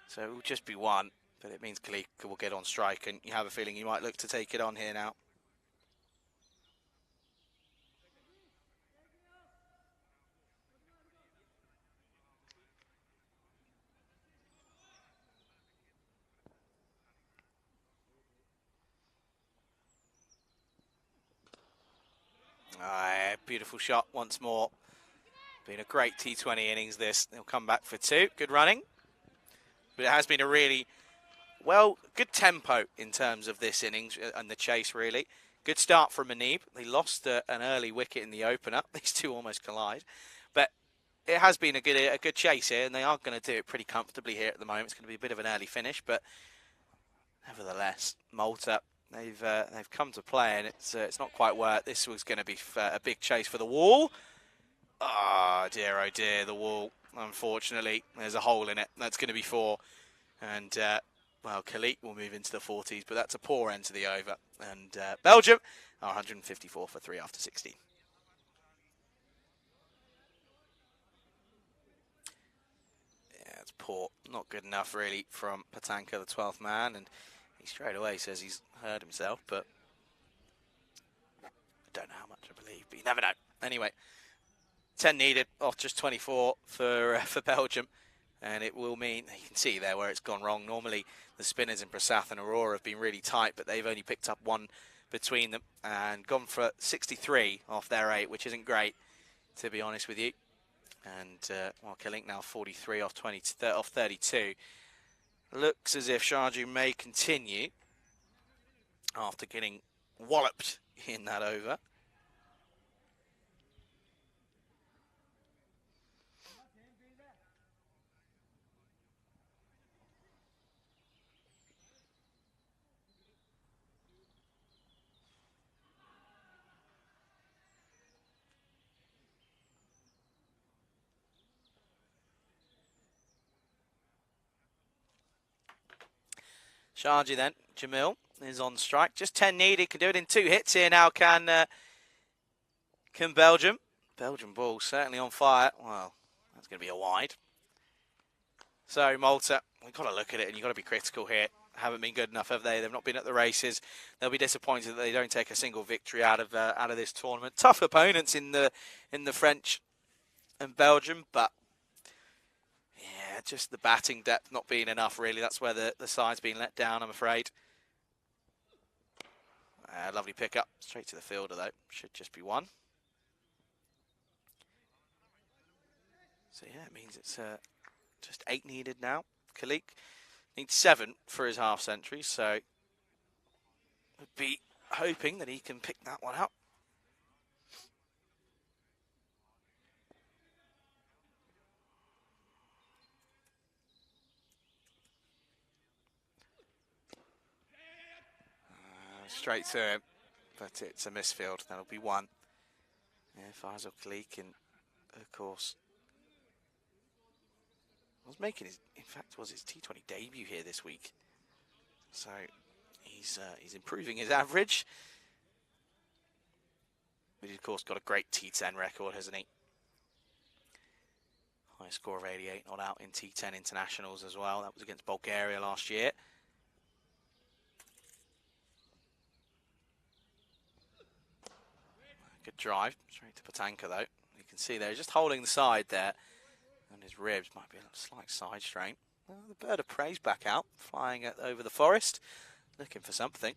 so it will just be 1. But it means Khalid will get on strike, and you have a feeling he might look to take it on here now. Beautiful shot once more. Been a great T20 innings this. They'll come back for 2. Good running. But it has been a really, good tempo in terms of this innings and the chase, really. Good start from Manib. They lost an early wicket in the opener. These two almost collide. But it has been a good chase here, and they are going to do it pretty comfortably here at the moment. It's going to be a bit of an early finish, but nevertheless, Malta, they've come to play, and it's not quite worked. This was going to be a big chase for the wall. Oh dear, the wall. Unfortunately, there's a hole in it. That's going to be 4. And, well, Khalik will move into the 40s, but that's a poor end to the over. And Belgium are 154 for 3 after 16. Yeah, it's poor. Not good enough, really, from Patanka, the 12th man. And he straight away says he's hurt himself, but I don't know how much I believe, but you never know. Anyway, 10 needed off just 24 for Belgium. And it will mean, you can see there where it's gone wrong. Normally, the spinners in Prasath and Aurora have been really tight, but they've only picked up 1 between them and gone for 63 off their 8, which isn't great, to be honest with you. And, well, Khalik now 43 off 32. Looks as if Sharjah may continue after getting walloped in that over. Sharjah then, Jamil is on strike. Just 10 needed, can do it in 2 hits here now, can Belgium. Belgium ball certainly on fire. Well, that's going to be a wide. So Malta, we've got to look at it, and you've got to be critical here. Haven't been good enough, have they? They've not been at the races. They'll be disappointed that they don't take a single victory out of this tournament. Tough opponents in the French and Belgium, but yeah, just the batting depth not being enough, really. That's where the side's been let down, I'm afraid. Lovely pick-up. Straight to the fielder, though. Should just be 1. So, yeah, it means it's just 8 needed now. Khalik needs 7 for his half-century, so would be hoping that he can pick that one up. Straight to him, but it's a misfield. That'll be 1. Yeah, Faisal Khalik, and of course, was making his, in fact, was his T20 debut here this week. So he's improving his average. But he's of course got a great T10 record, hasn't he? High score of 88, not out in T10 internationals as well. That was against Bulgaria last year. Good drive, straight to Patanka though. You can see there, just holding the side there, and his ribs might be a slight side strain. Well, the bird of prey's back out, flying over the forest, looking for something.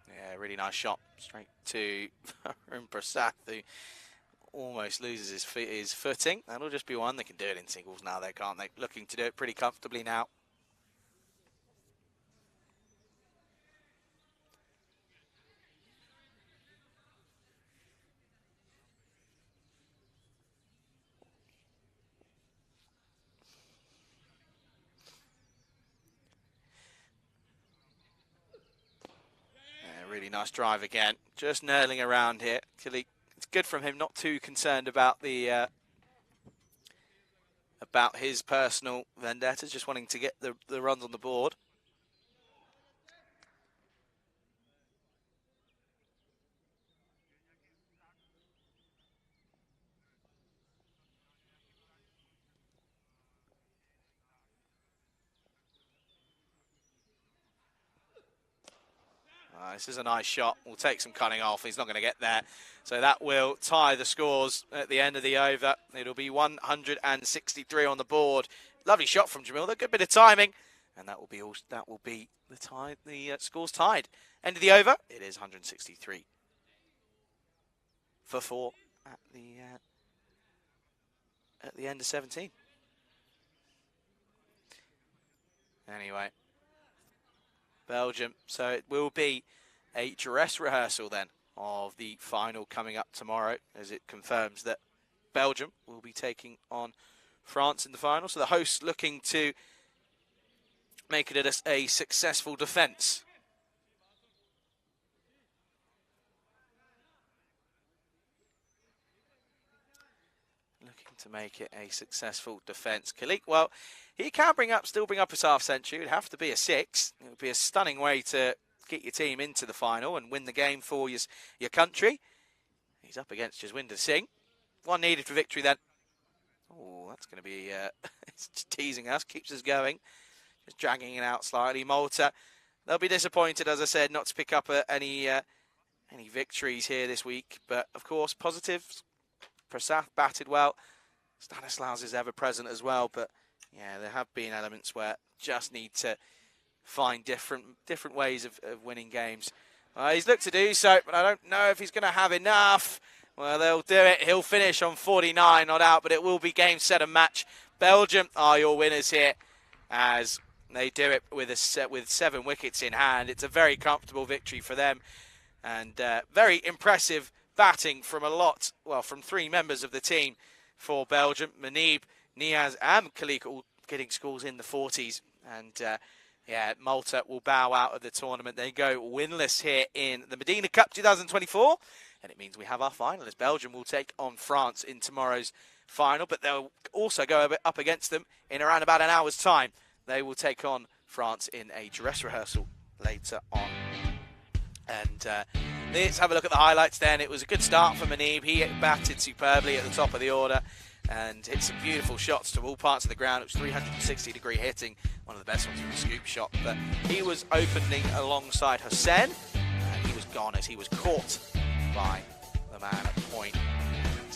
Yeah, really nice shot, straight to Prasath, who almost loses his footing. That'll just be 1. They can do it in singles now, they can't they? Looking to do it pretty comfortably now. Yeah, really nice drive again. Just knurling around here. Khalik, it's good from him, not too concerned about the about his personal vendettas, just wanting to get the runs on the board. This is a nice shot. We'll take some cutting off. He's not going to get there. So that will tie the scores at the end of the over. It'll be 163 on the board. Lovely shot from Jamil. A good bit of timing. And that will be all. That will be the tie. The scores tied. End of the over. It is 163 for 4 at the end of 17. Anyway, Belgium. So it will be a dress rehearsal then of the final coming up tomorrow, as it confirms that Belgium will be taking on France in the final. So the hosts looking to make it a successful defence. Looking to make it a successful defence. Khalik, well, he can still bring up his half century. It would have to be a 6. It would be a stunning way to get your team into the final and win the game for your country. He's up against Jaswinder Singh. 1 needed for victory then. Oh, that's going to be it's just teasing us, keeps us going. Just dragging it out slightly. Malta, they'll be disappointed, as I said, not to pick up any victories here this week. But, of course, positives. Prasath batted well. Stanislaus is ever present as well. But, yeah, there have been elements where just need to find different ways of winning games. He's looked to do so, but I don't know if he's going to have enough. Well, they'll do it. He'll finish on 49, not out, but it will be game, set, and match. Belgium are your winners here, as they do it with 7 wickets in hand. It's a very comfortable victory for them, and very impressive batting from from 3 members of the team for Belgium. Manib, Niaz, and Khalik all getting scores in the 40s, and yeah, Malta will bow out of the tournament. They go winless here in the Mdina Cup 2024. And it means we have our finalists. Belgium will take on France in tomorrow's final, but they'll also go up against them in around about an hour's time. They will take on France in a dress rehearsal later on. And let's have a look at the highlights then. It was a good start for Manib. He batted superbly at the top of the order and hit some beautiful shots to all parts of the ground. It was 360-degree hitting, one of the best ones from the scoop shot. But he was opening alongside Hussain. He was gone as he was caught by the man at point. And,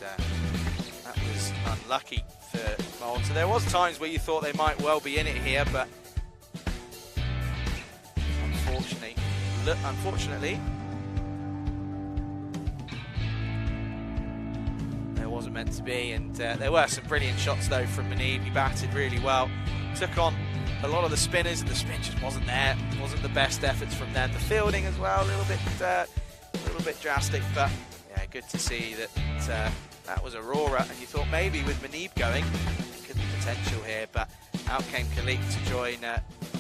that was unlucky for Malta. There was times where you thought they might well be in it here, but unfortunately, there wasn't meant to be. And there were some brilliant shots though from Manib. He batted really well, took on a lot of the spinners, and the spin just wasn't there. It wasn't the best efforts from them. The fielding as well, a little bit drastic, but yeah, good to see that that was Aurora. And you thought maybe with Manib going, there could be potential here, but out came Khalik to join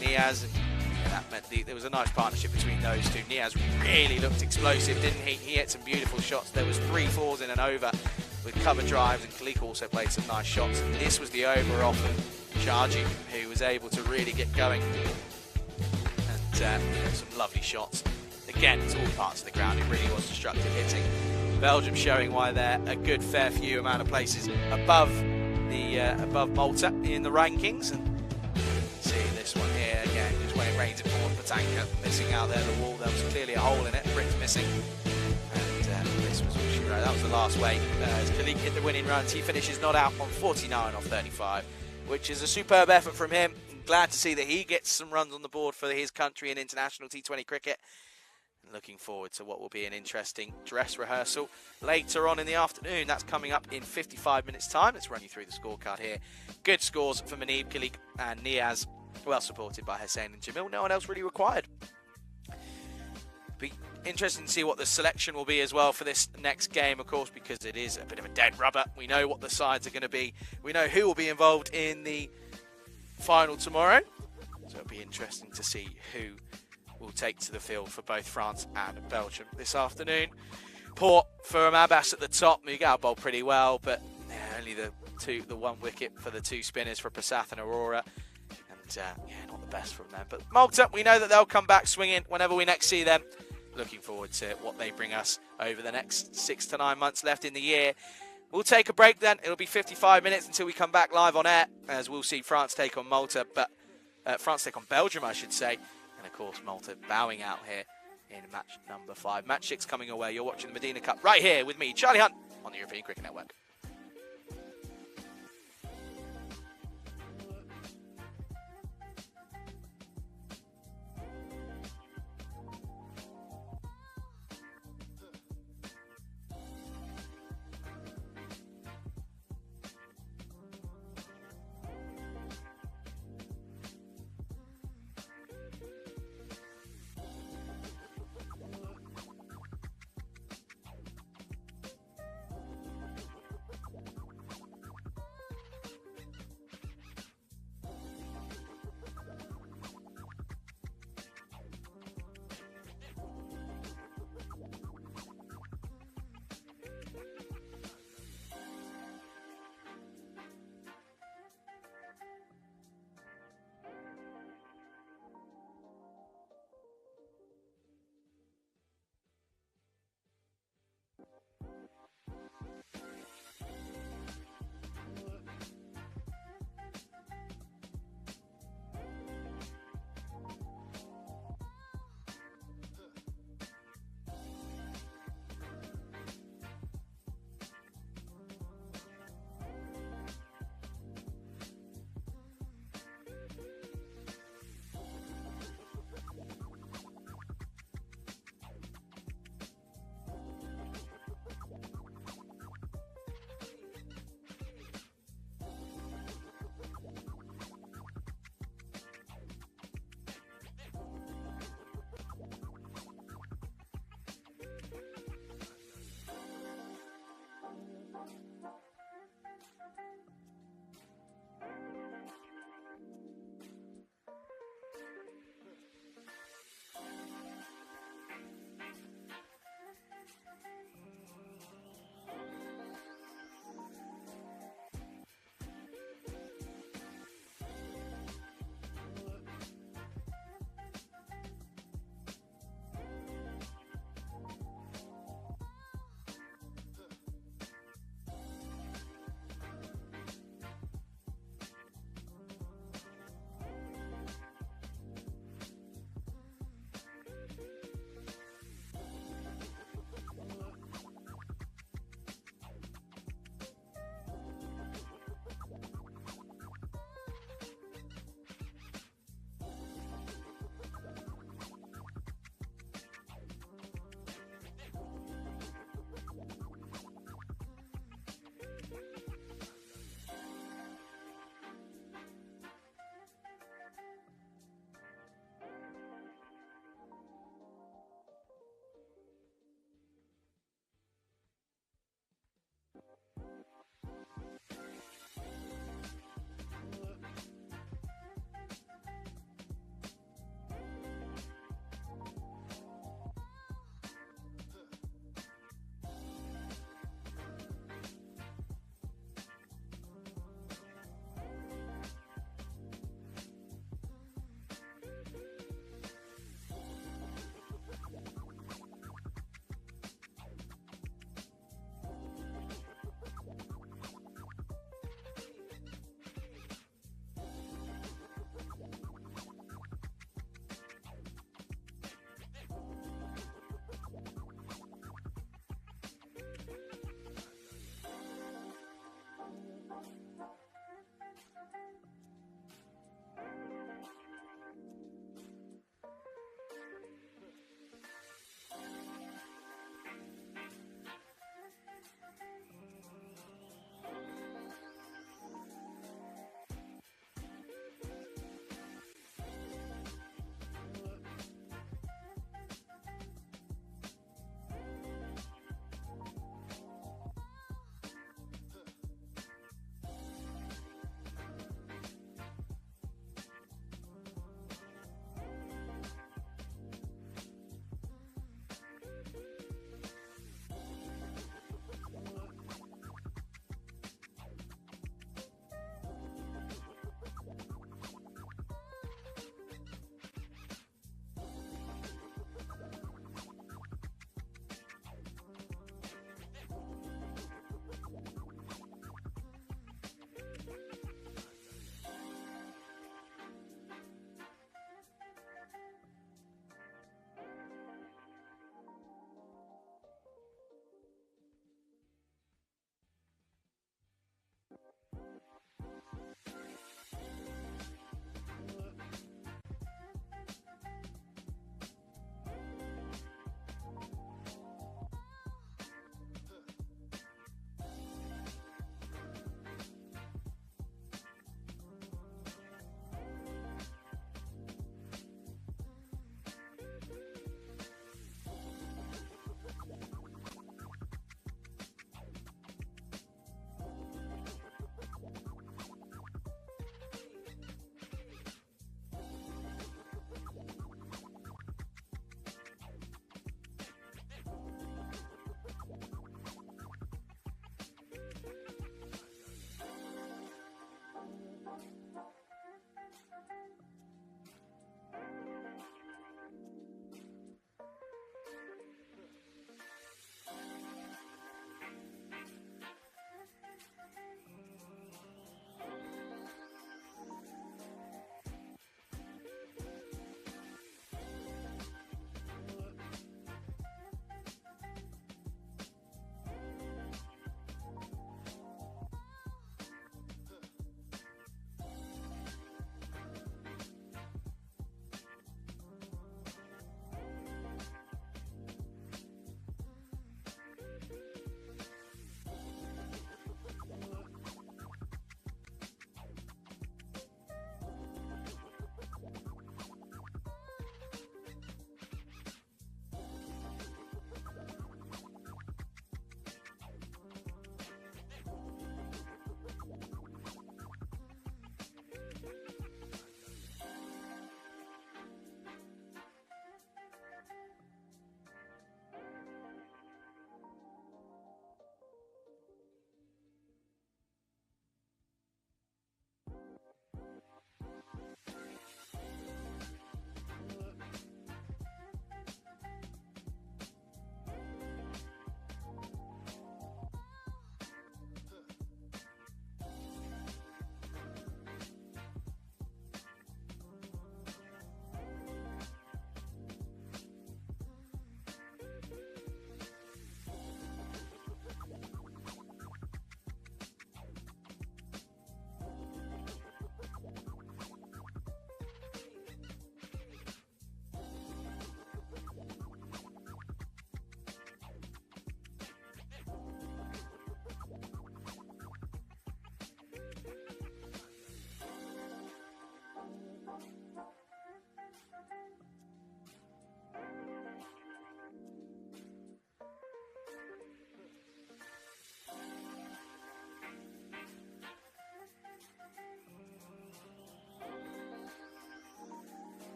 Niaz, and yeah, that meant there was a nice partnership between those two. Niaz really looked explosive, didn't he? He hit some beautiful shots. There was 3 4s in and over with cover drives, and Khalik also played some nice shots. And this was the over off of Shaji, who was able to really get going, and some lovely shots. Again, it's all parts of the ground. It really was destructive hitting. Belgium showing why they're a good fair few amount of places above Malta in the rankings. And see this one here again, just when it rains it poured. Patanka missing out there the wall. There was clearly a hole in it. Brick's missing. And this was what she wrote. That was the last way. As Khalik hit the winning runs, he finishes not out on 49 off 35, which is a superb effort from him. I'm glad to see that he gets some runs on the board for his country in international T20 cricket. Looking forward to what will be an interesting dress rehearsal later on in the afternoon. That's coming up in 55 minutes time. Let's run you through the scorecard here. Good scores for Manib, Khalik and Niaz, well supported by Hussain and Jamil. No one else really required. Be interesting to see what the selection will be as well for this next game, of course, because it is a bit of a dead rubber. We know what the sides are going to be. We know who will be involved in the final tomorrow. So it'll be interesting to see who will take to the field for both France and Belgium this afternoon. Port for Abbas at the top. Mughal bowled pretty well, but yeah, only the 1 wicket for the 2 spinners for Prasath and Aurora. And yeah, not the best from them. But Malta, we know that they'll come back swinging whenever we next see them. Looking forward to what they bring us over the next 6 to 9 months left in the year. We'll take a break then. It'll be 55 minutes until we come back live on air, as we'll see France take on Malta, but France take on Belgium, I should say. And of course, Malta bowing out here in match number 5. Match 6 coming away. You're watching the Mdina Cup right here with me, Charlie Hunt, on the European Cricket Network.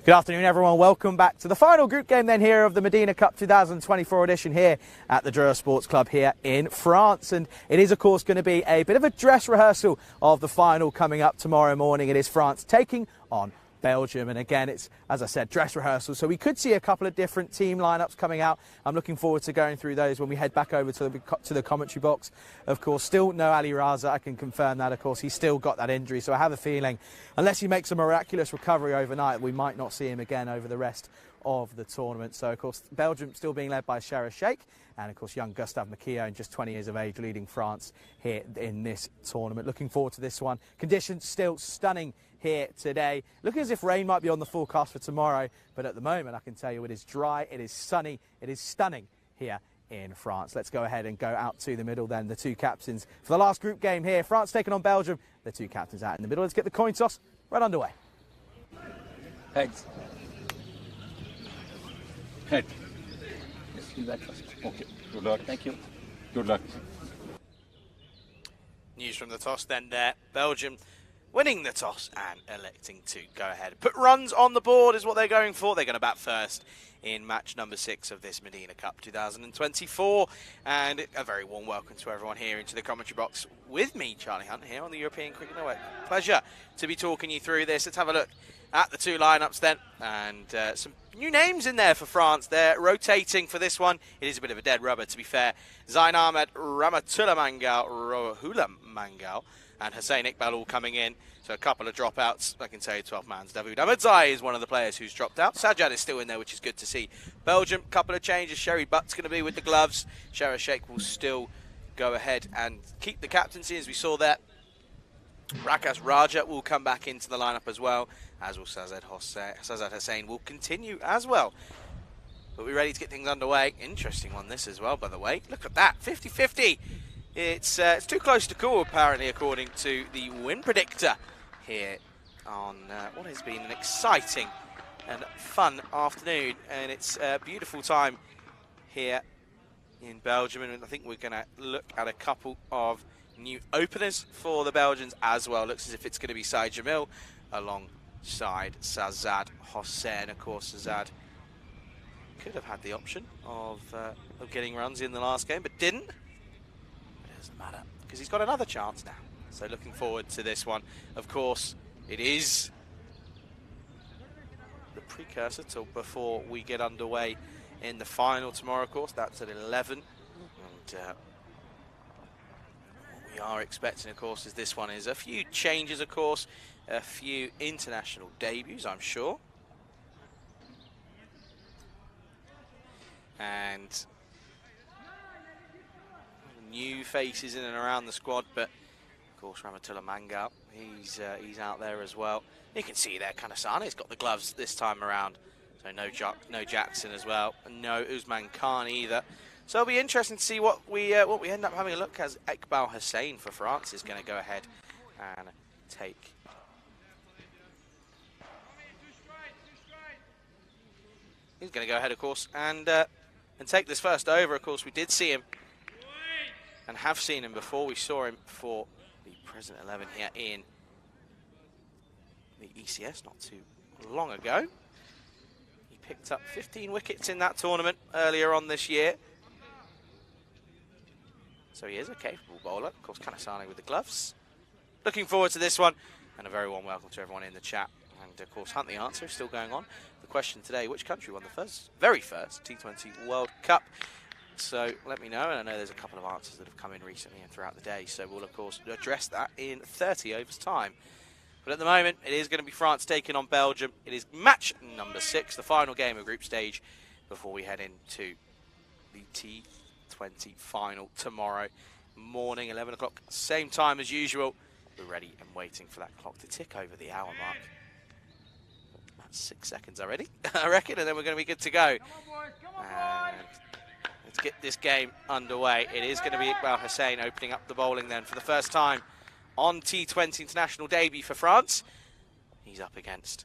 Good afternoon, everyone. Welcome back to the final group game then here of the Mdina Cup 2024 edition here at the Dreux Sports Club here in France. And it is, of course, going to be a bit of a dress rehearsal of the final coming up tomorrow morning. It is France taking on Belgium. And again, it's, as I said, dress rehearsal. So we could see a couple of different team lineups coming out. I'm looking forward to going through those when we head back over to the commentary box. Of course, still no Ali Raza. I can confirm that. Of course, he's still got that injury. So I have a feeling, unless he makes a miraculous recovery overnight, we might not see him again over the rest of the tournament. So, of course, Belgium still being led by Shara Sheikh. And, of course, young Gustave Makio, just 20 years of age, leading France here in this tournament. Looking forward to this one. Conditions still stunning here today. Looking as if rain might be on the forecast for tomorrow, but at the moment I can tell you it is dry, it is sunny, it is stunning here in France. Let's go ahead and go out to the middle then. The two captains for the last group game here. France taking on Belgium. The two captains out in the middle. Let's get the coin toss right underway. Heads. Head. Yes, you bet first. Okay. Good luck. Thank you. Good luck. News from the toss then there. Belgium winning the toss and electing to go ahead. Put runs on the board is what they're going for. They're going to bat first in match number 6 of this Mdina Cup 2024. And a very warm welcome to everyone here into the commentary box with me, Charlie Hunt, here on the European Cricket Network. Pleasure to be talking you through this. Let's have a look at the two lineups then. And some new names in there for France. They're rotating for this one. It is a bit of a dead rubber, to be fair. Zain Ahmed, Rahmatullah Mangal, and Hussein Iqbal all coming in. So a couple of dropouts. I can tell you 12 mans. David Ahmedzai is one of the players who's dropped out. Sajjad is still in there, which is good to see. Belgium, couple of changes. Sherry Butt's going to be with the gloves. Shara Sheikh will still go ahead and keep the captaincy, as we saw there. Rakas Raja will come back into the lineup as well, as will Sajjad Hussein will continue as well. But we're ready to get things underway. Interesting one this as well, by the way. Look at that, 50-50. It's too close to call, apparently, according to the win predictor here on what has been an exciting and fun afternoon. And it's a beautiful time here in Belgium. And I think we're going to look at a couple of new openers for the Belgians as well. Looks as if it's going to be Saïd Jamil alongside Sajjad Hossain. Of course, Sajjad could have had the option of getting runs in the last game, but didn't. Doesn't matter, because he's got another chance now. So looking forward to this one. Of course, it is the precursor to before we get underway in the final tomorrow, of course. That's at 11. And what we are expecting, of course, is this one is a few changes, of course. A few international debuts, I'm sure. And new faces in and around the squad, but of course Rahmatullah Mangal, he's out there as well. You can see there Kanasane's got the gloves this time around, so no Jackson as well, and no Usman Khan either. So it'll be interesting to see what we end up having a look as. Iqbal Hussein for France is going to go ahead and take. He's going to go ahead, of course, and take this first over. Of course, we did see him and have seen him before. We saw him for the present 11 here in the ECS not too long ago. He picked up 15 wickets in that tournament earlier on this year. So he is a capable bowler. Of course, Kanasane with the gloves. Looking forward to this one, and a very warm welcome to everyone in the chat. And of course, Hunt the Answer is still going on. The question today, which country won the very first T20 World Cup? So let me know, and I know there's a couple of answers that have come in recently and throughout the day, so we'll of course address that in 30 overs time. But at the moment, it is going to be France taking on Belgium. It is match number 6, the final game of group stage, before we head into the T20 final tomorrow morning, 11 o'clock, same time as usual. We're ready and waiting for that clock to tick over the hour mark. That's 6 seconds already, I reckon, and then we're going to be good to go. And let's get this game underway. It is going to be Iqbal Hussein opening up the bowling then for the first time on T20 international debut for France. He's up against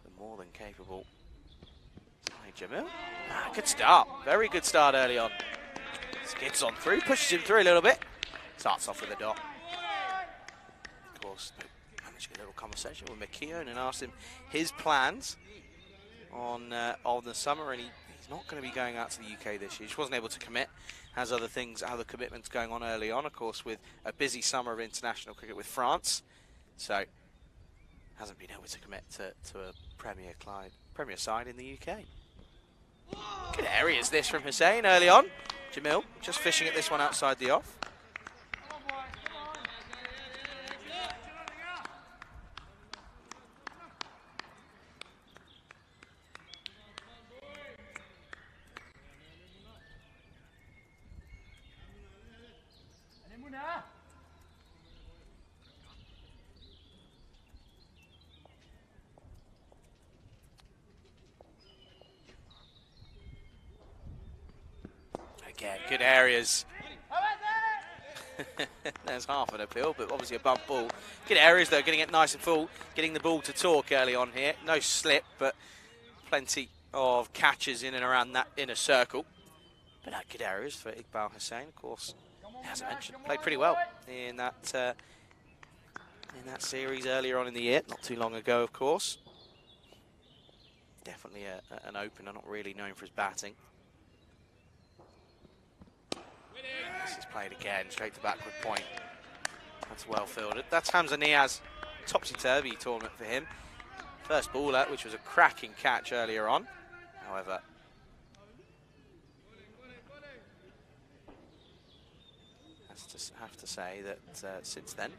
the more than capable Saïd Jamil. Good start. Very good start early on. Skids on through, pushes him through a little bit. Starts off with a dot. Of course, managed a little conversation with Makio and asked him his plans. on the summer, and he's not going to be going out to the UK this year. He just wasn't able to commit. Has other commitments going on early on, of course, with a busy summer of international cricket with France. So hasn't been able to commit to a Premier side in the UK. Good areas this from Hussain early on. Jamil just fishing at this one outside the off. Again, good areas. There's half an appeal, but obviously a bump ball. Good areas though, getting it nice and full, getting the ball to talk early on here. No slip, but plenty of catches in and around that inner circle. But good areas for Iqbal Hussain, of course. As I mentioned, played pretty well in that series earlier on in the year, not too long ago, of course. Definitely an opener, not really known for his batting. This is played again, straight to backward point. That's well fielded. That's Hamza Niaz, topsy-turvy tournament for him. First baller, which was a cracking catch earlier on. However, have to say that since then,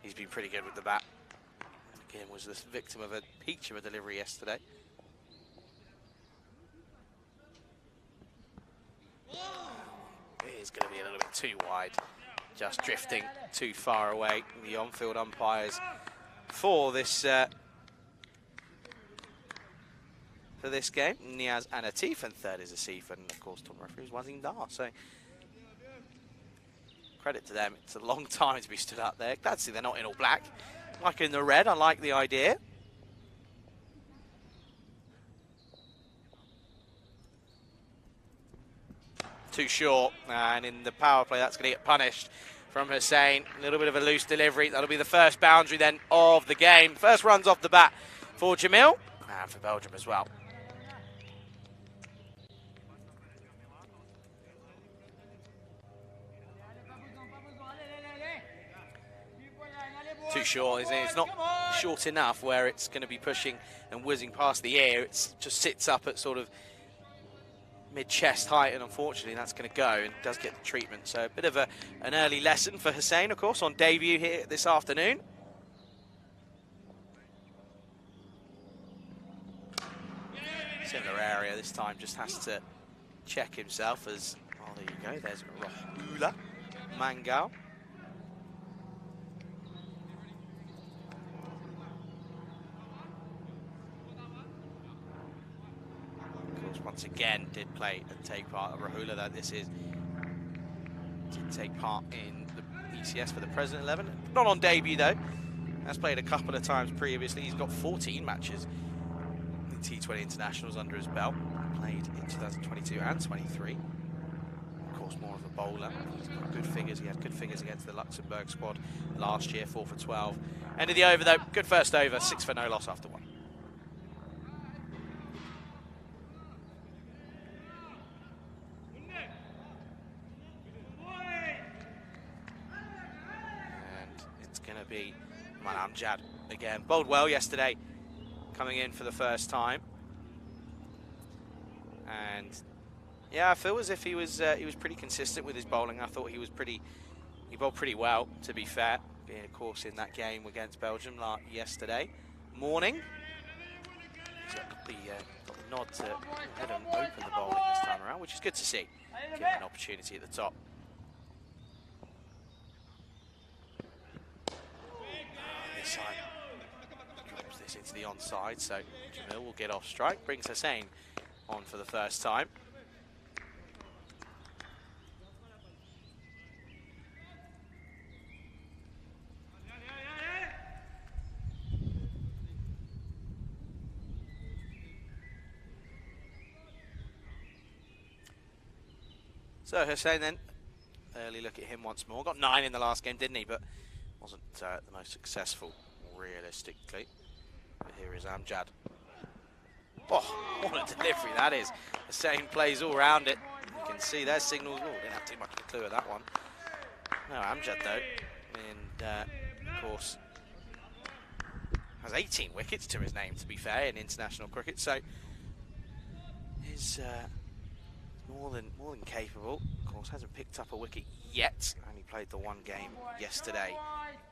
he's been pretty good with the bat. Again, was the victim of a peach of a delivery yesterday. It is going to be a little bit too wide, just drifting too far away. The on-field umpires for this game, Niaz and Atif, and third is Asif, and of course tournament referee is Wazim Dar. So credit to them. It's a long time to be stood out there. Glad to see they're not in all black, like in the red. I like the idea. Too short, and in the power play that's going to get punished from Hussain. A little bit of a loose delivery. That'll be the first boundary then of the game. First runs off the bat for Jamil and for Belgium as well. Too short, isn't it? It's not short enough where it's going to be pushing and whizzing past the air. It just sits up at sort of mid-chest height, and unfortunately that's going to go and does get the treatment. So a bit of an early lesson for Hussain, of course, on debut here this afternoon. Similar area this time, just has to check himself as, oh, there you go, there's Rahula Mangal. Once again did play and take part of Rahula, that this is did take part in the ECS for the President 11, not on debut though, has played a couple of times previously. He's got 14 matches in T20 internationals under his belt, played in 2022 and 23. Of course, more of a bowler. He's got good figures. He had good figures against the Luxembourg squad last year, 4 for 12. Ended the over though, good first over, 6 for no loss after 1. Be Amjad again. Bowled well yesterday, coming in for the first time, and yeah, I feel as if he was pretty consistent with his bowling. I thought he bowled pretty well, to be fair, being of course in that game against Belgium yesterday morning. He's got the nod to head and open the bowling this time around, which is good to see, given an opportunity at the top. This time drops this into the onside, so Jamil will get off strike, brings Hussain on for the first time. So Hussain then, early look at him once more. Got 9 in the last game, didn't he? But wasn't the most successful, realistically. But here is Amjad. Oh, what a delivery that is. Hussein plays all around it. You can see their signals. Oh, didn't have too much of a clue of that one. No, Amjad though. And of course, has 18 wickets to his name, to be fair, in international cricket. So is more than capable. Of course, hasn't picked up a wicket yet. Only played the one game yesterday,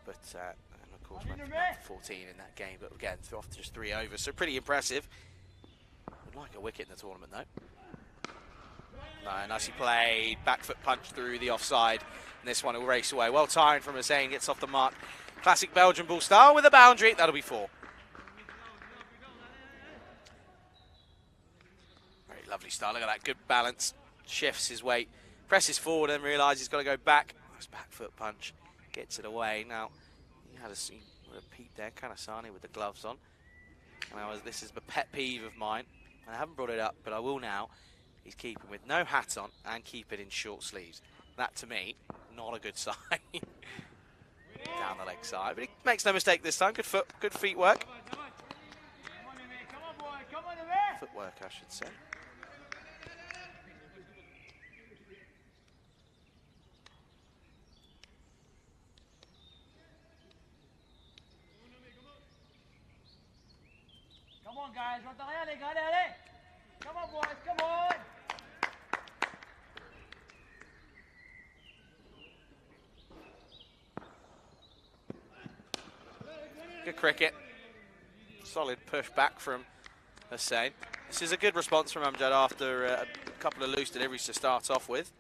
but and of course went for 14 in that game. But again, off to just 3 overs, so pretty impressive. Would like a wicket in the tournament though. No, nicely played. Back foot punch through the offside. And this one will race away. Well timed from Hussein, gets off the mark. Classic Belgian ball style with a boundary. That'll be 4. Very lovely style. Look at that, good balance. Shifts his weight, presses forward and realises he's got to go back. Nice back foot punch, gets it away. Now, he had a peep there, Kanasani with the gloves on. Now, this is the pet peeve of mine. I haven't brought it up, but I will now. He's keeping with no hat on and keep it in short sleeves. That, to me, not a good sign. Down the leg side, but he makes no mistake this time. Good feet work. Footwork, I should say. Come on, guys. Come on, boys. Come on. Good cricket. Solid push back from Hussein. This is a good response from Amjad after a couple of loose deliveries to start off with.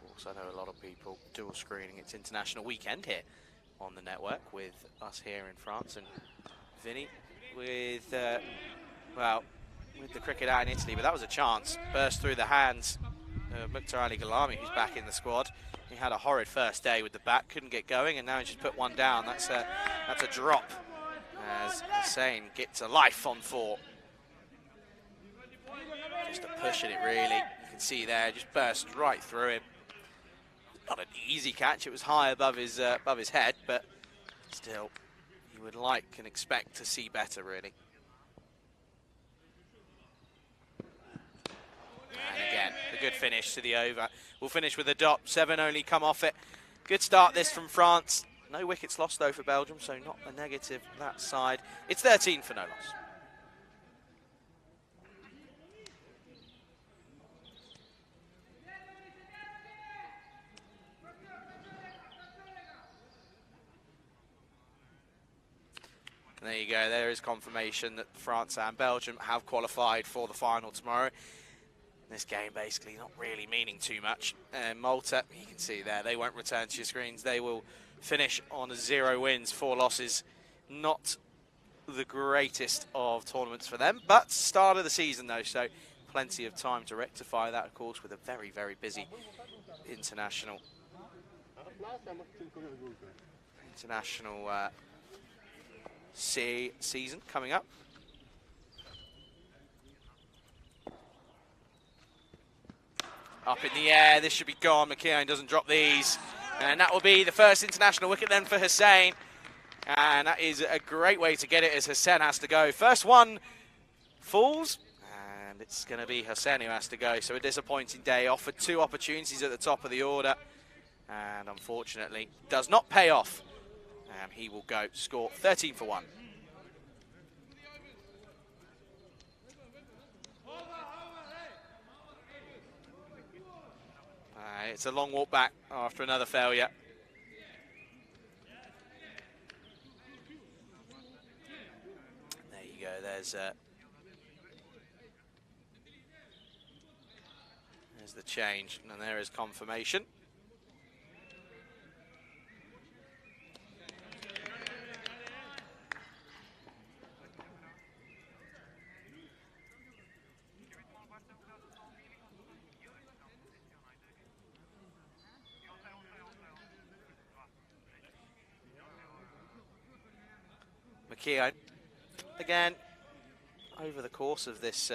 Of course, I know a lot of people dual screening. It's international weekend here on the network with us here in France, and Vinny with, well, with the cricket out in Italy, but that was a chance. Burst through the hands of Mukhtar Ali Ghalami, who's back in the squad. He had a horrid first day with the bat, couldn't get going, and now he just put one down. That's a drop as Hussein gets a life on 4. Just a push at it, really. You can see there, just burst right through him. Not an easy catch, it was high above his head, but still, you would like and expect to see better, really. And again, a good finish to the over. We'll finish with a dot. 7 only come off it. Good start this from France. No wickets lost, though, for Belgium, so not a negative that side. It's 13 for no loss. There you go, there is confirmation that France and Belgium have qualified for the final tomorrow. This game basically not really meaning too much. And Malta, you can see there, they won't return to your screens. They will finish on 0 wins, 4 losses. Not the greatest of tournaments for them, but start of the season though, so plenty of time to rectify that, of course, with a very, very busy international season coming up. Up in the air, this should be gone. McKeown doesn't drop these. And that will be the first international wicket then for Hussein. And that is a great way to get it as Hussein has to go. First one falls, and it's going to be Hussein who has to go. So a disappointing day. Offered 2 opportunities at the top of the order, and unfortunately does not pay off. He will go score 13 for 1. It's a long walk back after another failure. There you go, there's the change, and there is confirmation. McKeown, again, over the course of this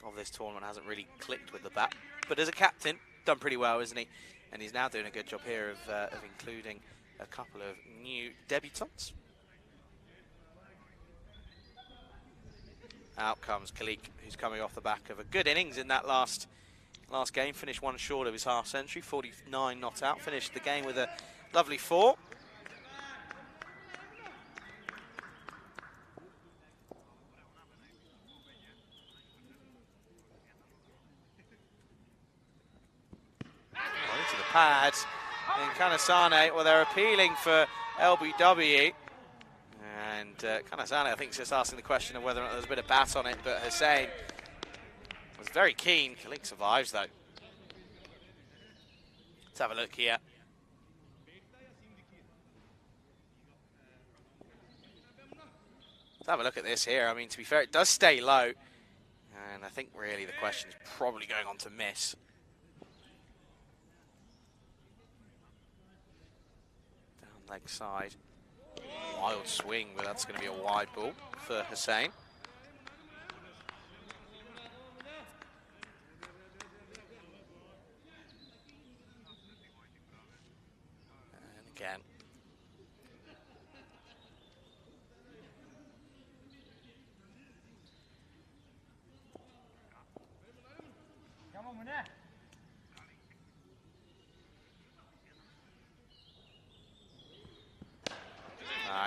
of this tournament hasn't really clicked with the bat. But as a captain, done pretty well, isn't he? And he's now doing a good job here of including a couple of new debutants. Out comes Khalik, who's coming off the back of a good innings in that last game. Finished one short of his half century, 49 not out. Finished the game with a lovely 4. Into the pads. And Kanasane, well, they're appealing for LBW. And Kanasane, I think, is just asking the question of whether or not there's a bit of bat on it, but Hussein was very keen. Khalik survives, though. Let's have a look here. Let's have a look at this here. I mean, to be fair, it does stay low. And I think really the question is probably going on to miss. Down leg side. Wild swing, but that's going to be a wide ball for Hussein. And again. Come on, Mdina.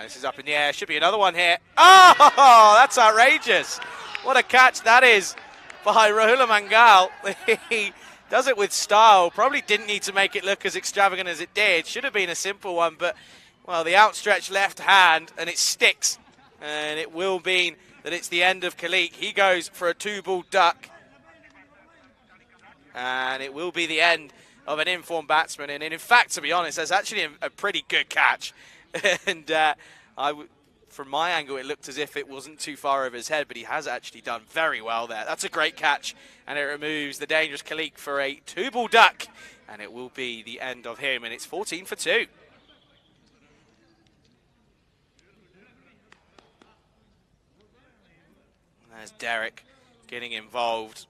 This is up in the air. Should be another one here. Oh, that's outrageous. What a catch that is by Rahul Mangal. He does it with style. Probably didn't need to make it look as extravagant as it did. Should have been a simple one, but, well, the outstretched left hand, and it sticks. And it will mean that it's the end of Khalik. He goes for a 2-ball duck. And it will be the end of an informed batsman. And in fact, to be honest, that's actually a pretty good catch. And from my angle, it looked as if it wasn't too far over his head, but he has actually done very well there. That's a great catch, and it removes the dangerous Khalik for a 2-ball duck, and it will be the end of him, and it's 14 for 2. There's Derek getting involved.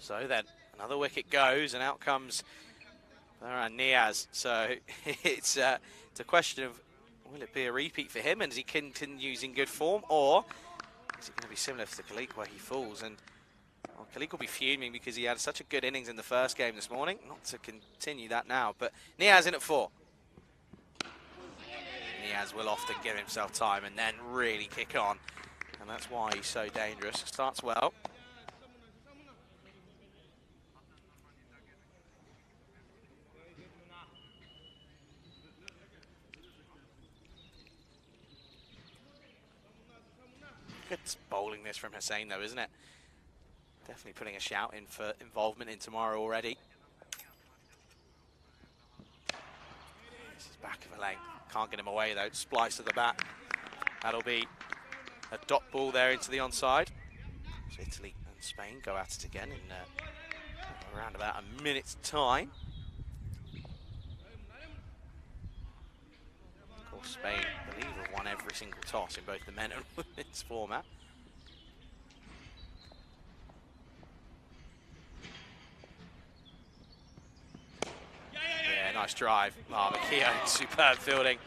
So then another wicket goes, and out comes Niaz. So it's a question of, will it be a repeat for him, and does he continues in good form, or is it going to be similar to Khalik where he falls? And well, Khalik will be fuming because he had such a good innings in the first game this morning. Not to continue that now, but Niaz in at 4. Niaz will often give himself time and then really kick on, and that's why he's so dangerous. Starts well. Good bowling this from Hussein, though, isn't it? Definitely putting a shout in for involvement in tomorrow already. This is back of a leg. Can't get him away, though. Splice to the bat. That'll be a dot ball there into the onside. So Italy and Spain go at it again in around about a minute's time. Spain, I believe, have won every single toss in both the men and women's format. Yeah, nice drive. Oh, Makio, superb fielding.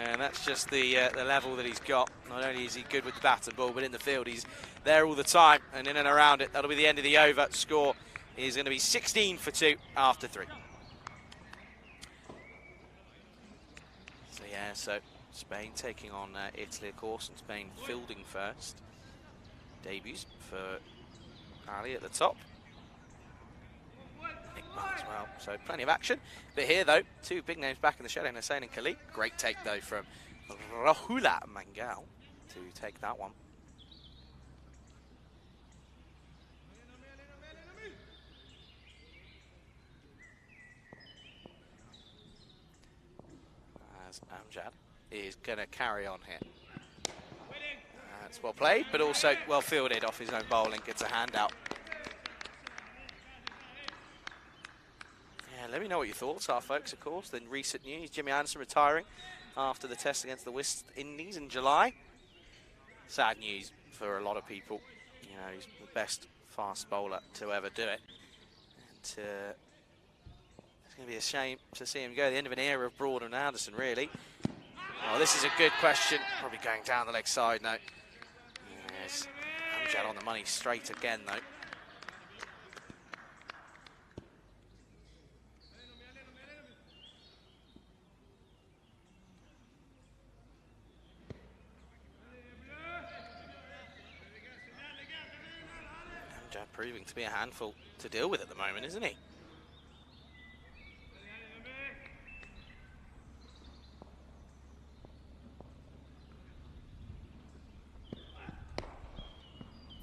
And that's just the level that he's got. Not only is he good with the bat and ball, but in the field he's there all the time and in and around it. That'll be the end of the over. Score is going to be 16 for 2 after 3. Yeah, so Spain taking on Italy, of course, and Spain fielding first. Debuts for Ali at the top. Nick as well, so plenty of action. But here, though, 2 big names back in the shadow, Hussein and Khalik. Great take, though, from Rahul Mangal to take that one. As Amjad is going to carry on here. That's well played, but also well fielded off his own bowling. Gets a handout. let me know what your thoughts are, folks, of course. Then recent news, Jimmy Anderson retiring after the test against the West Indies in July. Sad news for a lot of people. You know, he's the best fast bowler to ever do it. And it's going to be a shame to see him go. The end of an era of Broad and Anderson, really. Oh, this is a good question. Probably going down the leg side now. Yes, Amjad on the money straight again, though. Amjad proving to be a handful to deal with at the moment, isn't he?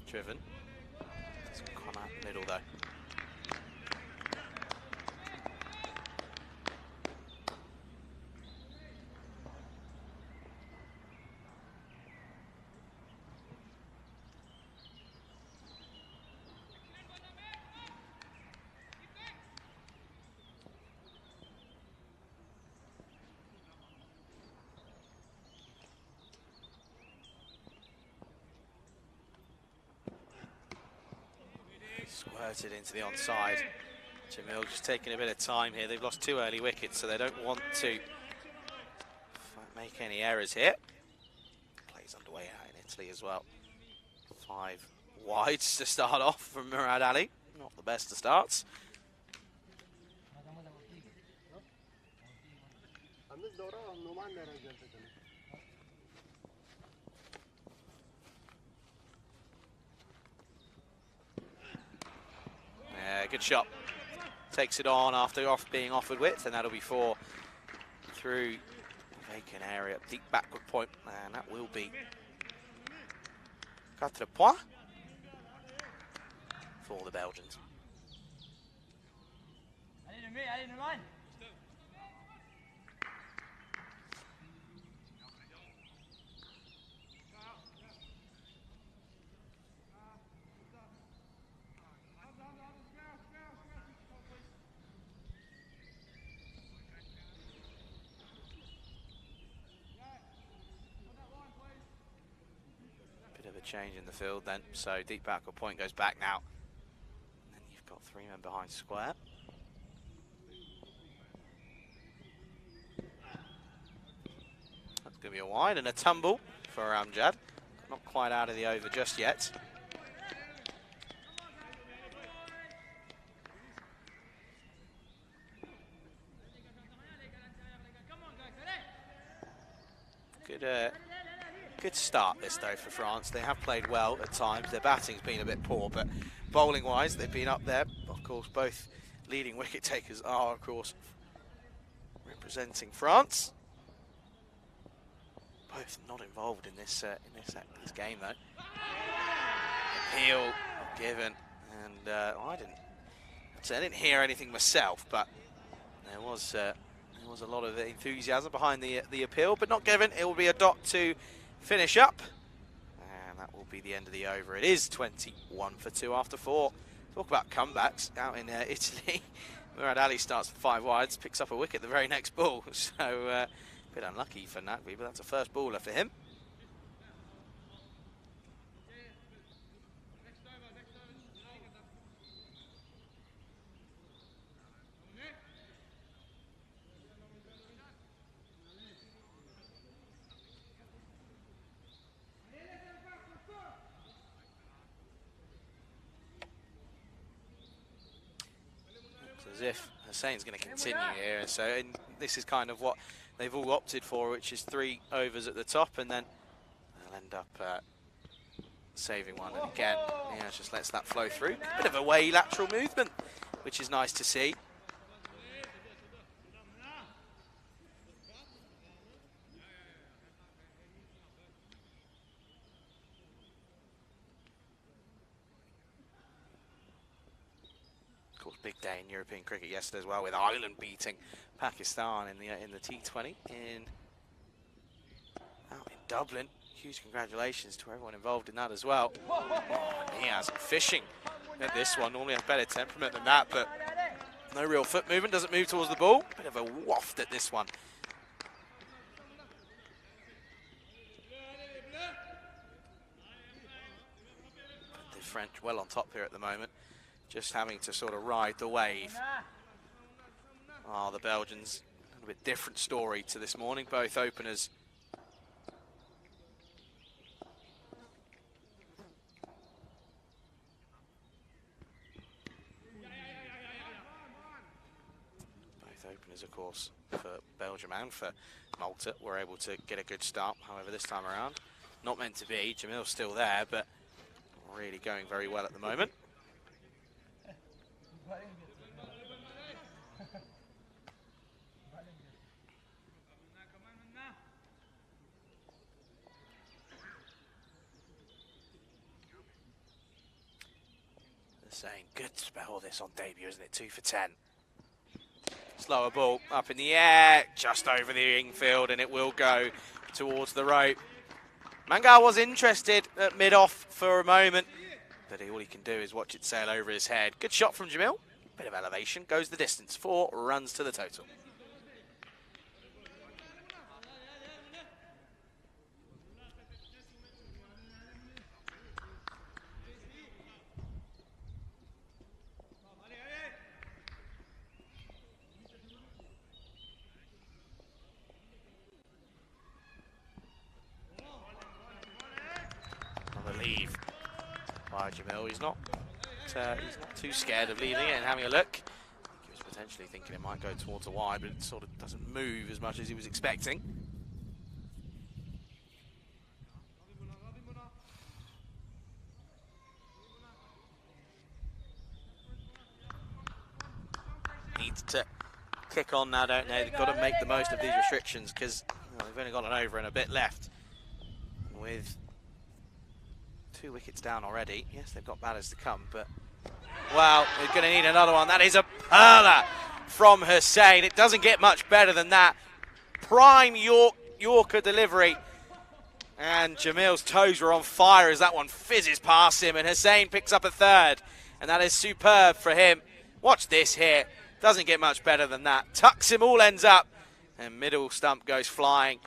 Driven. Doesn't come out the middle though. Squirted into the onside. Jamil just taking a bit of time here. They've lost 2 early wickets, so they don't want to make any errors here. Plays underway out in Italy as well. 5 wides to start off from Murad Ali. Not the best of starts. Good shot. Takes it on after being offered width, and that'll be 4 through vacant area, deep backward point, and that will be 4 points for the Belgians. Change in the field then, so deep backward point goes back now. And then you've got 3 men behind square. That's going to be a wide and a tumble for Amjad. Not quite out of the over just yet. Good start this though for France. They have played well at times. Their batting's been a bit poor, but bowling wise they've been up there. Of course, both leading wicket takers are of course representing France. Both not involved in this game though. Appeal not given, and I didn't hear anything myself, but there was a lot of enthusiasm behind the appeal, but not given. It will be a dot to finish up, and that will be the end of the over. It is 21 for 2 after 4. Talk about comebacks out in Italy. Murad Ali starts with 5 wides, picks up a wicket the very next ball, so a bit unlucky for Naqvi, but that's a first baller for him. As if Hussein's going to continue here, and so this is kind of what they've all opted for, which is 3 overs at the top, and then they'll end up saving one. And again, yeah, just lets that flow through. Bit of a way lateral movement, which is nice to see. Big day in European cricket yesterday as well, with Ireland beating Pakistan in the T20 out in Dublin. Huge congratulations to everyone involved in that as well. Oh, he has fishing at this one. Normally have better temperament than that, but No real foot movement, doesn't move towards the ball. Bit of a waft at this one. The French well on top here at the moment, just having to sort of ride the wave. Oh, the Belgians, a little bit different story to this morning, both openers. Openers, of course, for Belgium and for Malta were able to get a good start. However, this time around, not meant to be. Jamil's still there, but really going very well at the moment. They're saying, good spell this on debut, isn't it? 2 for 10. Slower ball up in the air, just over the infield, and it will go towards the rope. Mangal was interested at mid-off for a moment, but all he can do is watch it sail over his head. Good shot from Jamil. Bit of elevation, goes the distance. 4 runs to the total. Leave by Jamil. He's not too scared of leaving it and having a look. He was potentially thinking it might go towards a wide, but it sort of doesn't move as much as he was expecting. Needs to kick on now, don't they? They've got to make the most of these restrictions because they've only got an over and a bit left with 2 wickets down already. Yes, they've got batters to come, but well, they're going to need another one. That is a perler from Hussain. It doesn't get much better than that. Prime Yorker delivery. And Jamil's toes were on fire as that one fizzes past him, and Hussain picks up a third, and that is superb for him. Watch this here. Doesn't get much better than that. Tucks him, all ends up, and middle stump goes flying.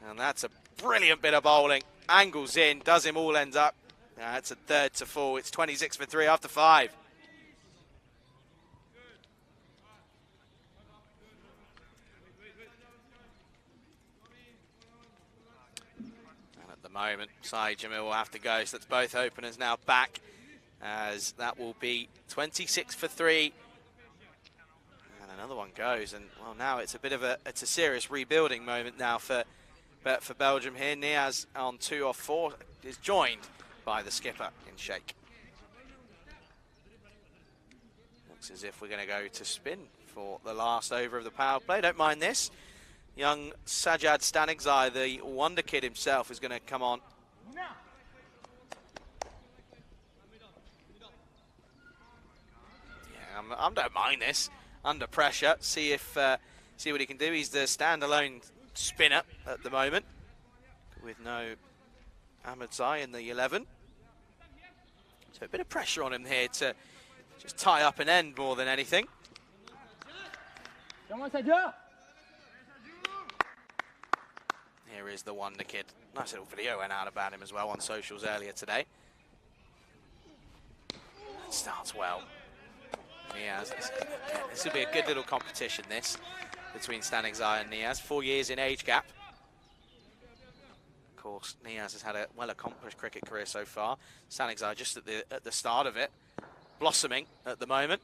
And that's a brilliant bit of bowling. Angles in, does him, all ends up. That's a third to 4. It's 26 for 3 after 5. And at the moment, Saeed Jamil will have to go. So that's both openers now back, as that will be 26 for 3. And another one goes. And well, now it's a serious rebuilding moment now for Belgium here. Niaz on 2 off 4 is joined by the skipper in Sheikh. Looks as if we're going to go to spin for the last over of the power play. Don't mind this. Young Sajjad Stanigzai, the wonder kid himself, is going to come on. Yeah, I don't mind this. Under pressure, see what he can do. He's the standalone spinner at the moment, with no Ahmadzai in the 11. So a bit of pressure on him here to just tie up an end more than anything. Here is the wonder kid. Nice little video went out about him as well on socials earlier today. It starts well. Niaz, this will be a good little competition, this, between Stanigzai and Niaz. 4 years in age gap. Of course, Niaz has had a well-accomplished cricket career so far. Stanigzai just at the start of it, blossoming at the moment.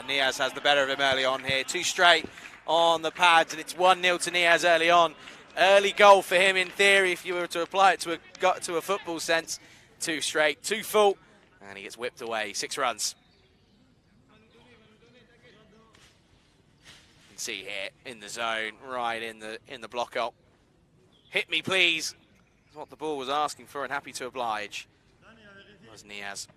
Niaz has the better of him early on here. 2 straight on the pads, and it's 1-0 to Niaz early on. Early goal for him in theory, if you were to apply it to a football sense. 2 straight, 2 full, and he gets whipped away. 6 runs. See here in the zone, right in the block up. Hit me, please. That's what the ball was asking for, and happy to oblige. That was Niaz.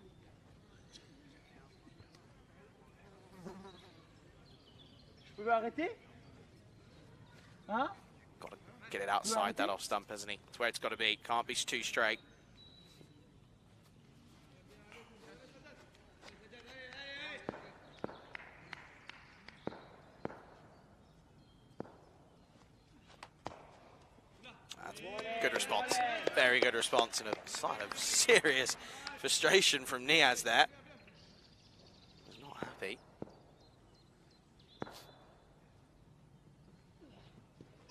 Got to get it outside that off stump, hasn't he? That's where it's got to be. Can't be too straight. good response. Very good response, and a sign of serious frustration from Niaz there. He's not happy.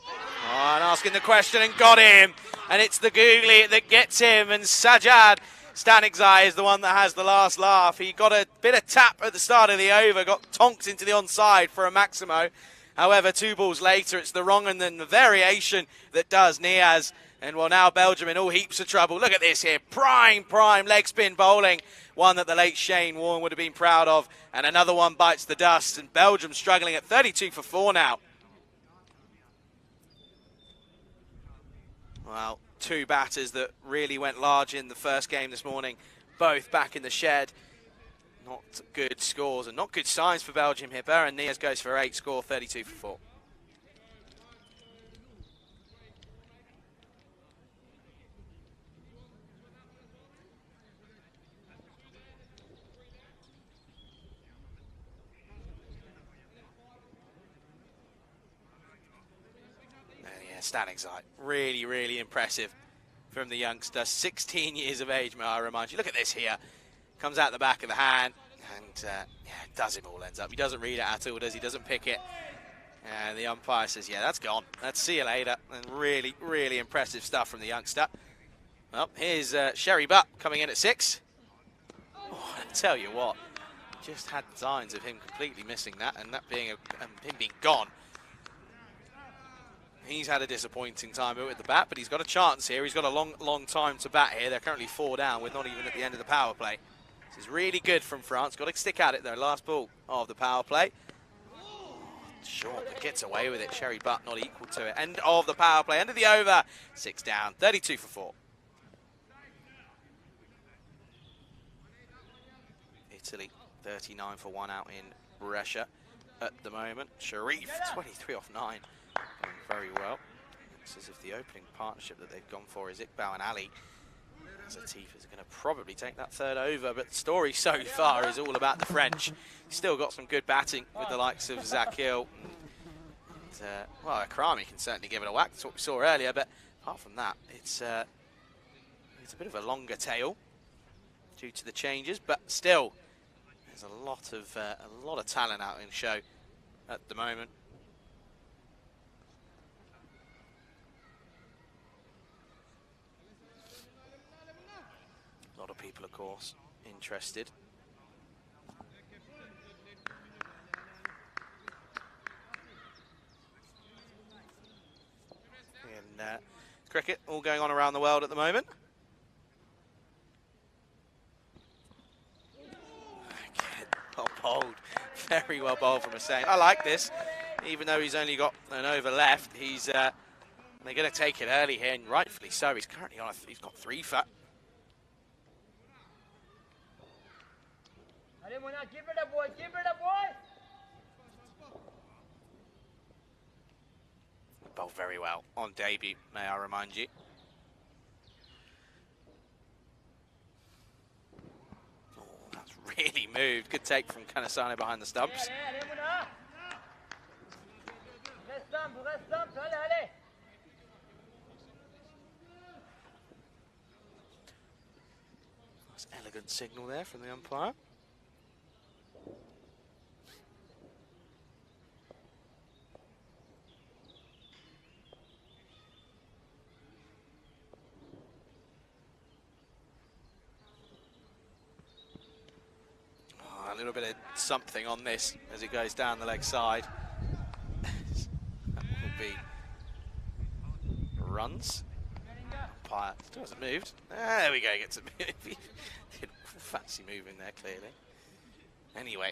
Oh, and asking the question and got him. And it's the googly that gets him, and Sajjad Stanigzai is the one that has the last laugh. He got a bit of tap at the start of the over, got tonked into the onside for a Maximo. However, 2 balls later, it's the wrong and then the variation that does Niaz. And well, now Belgium in all heaps of trouble. Look at this here. Prime leg spin bowling. One that the late Shane Warne would have been proud of. And another one bites the dust. And Belgium struggling at 32 for 4 now. Well, 2 batters that really went large in the first game this morning. Both back in the shed. Not good scores and not good signs for Belgium here. Baron Niaz goes for 8, score 32 for 4. Yeah, Stanigzai, really impressive from the youngster. 16 years of age, may I remind you. Look at this here. Comes out the back of the hand and yeah, does him all, ends up. He doesn't read it at all, does he? Doesn't pick it. And the umpire says, yeah, that's gone. Let's see you later. And really impressive stuff from the youngster. Well, here's Sherry Butt coming in at 6. Oh, I tell you what, just had signs of him completely missing that and that being him being gone. He's had a disappointing time with the bat, but he's got a chance here. He's got a long time to bat here. They're currently 4 down with not even at the end of the power play. This is really good from France. Got to stick at it though. Last ball of the power play. Short, but gets away with it. Sherry Butt not equal to it. End of the power play. End of the over. 6 down. 32 for 4. Italy 39 for 1 out in Brescia at the moment. Sharif 23 off 9. Going very well. Looks as if the opening partnership that they've gone for is Iqbal and Ali. Zatif is going to probably take that 3rd over, but the story so far is all about the French. He's still got some good batting with the likes of Zakil. Well, Akrami can certainly give it a whack. That's what we saw earlier, but apart from that, it's a bit of a longer tail due to the changes, but still, there's a lot of talent out in show at the moment. A lot of people, of course, interested. In cricket, all going on around the world at the moment. Well bowled, very well bowled from Hussain. I like this, even though he's only got an over left. They're going to take it early here, and rightfully so. He's currently on. He's got 3 for. Keep it up, boy. Keep it up, boy. Bowled very well on debut, may I remind you. Oh, that's really moved. Good take from Kanasane behind the stumps. Nice elegant signal there from the umpire. A little bit of something on this as it goes down the leg side. That will be runs. Umpire still hasn't moved. There we go, gets a move. Didn't fancy moving there, clearly. Anyway,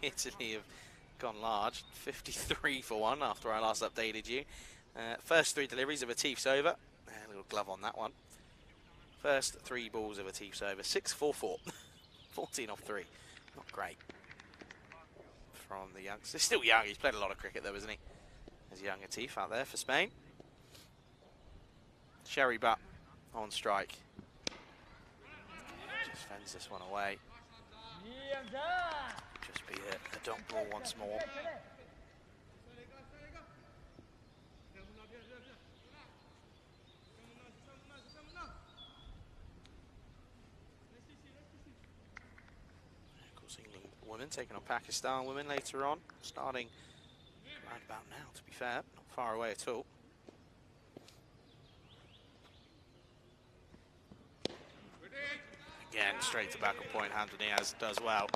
Italy have gone large. 53 for 1 after I last updated you. First 3 deliveries of Atif's over. A little glove on that one. First 3 balls of Atif's over. 6-4-4. 14 off 3. Not great from the youngster. He's still young. He's played a lot of cricket though, isn't he? There's young Atif out there for Spain. Sherry Butt on strike. Just fends this one away. Just be a dot ball once more. women taking on Pakistan women later on, starting right about now, to be fair, not far away at all. Again, straight to back of point, Mdina does well.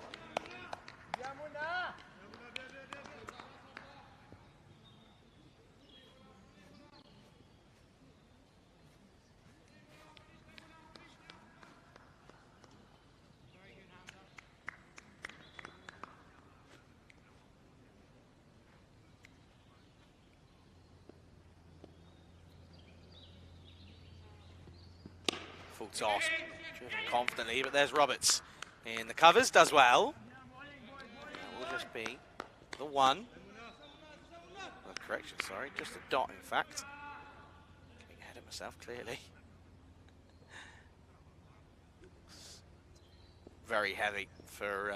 Full toss, driven confidently, but there's Roberts in the covers, does well. That will just be the one. Oh, correction, sorry, just a dot in fact. Getting ahead of myself, clearly. Very heavy for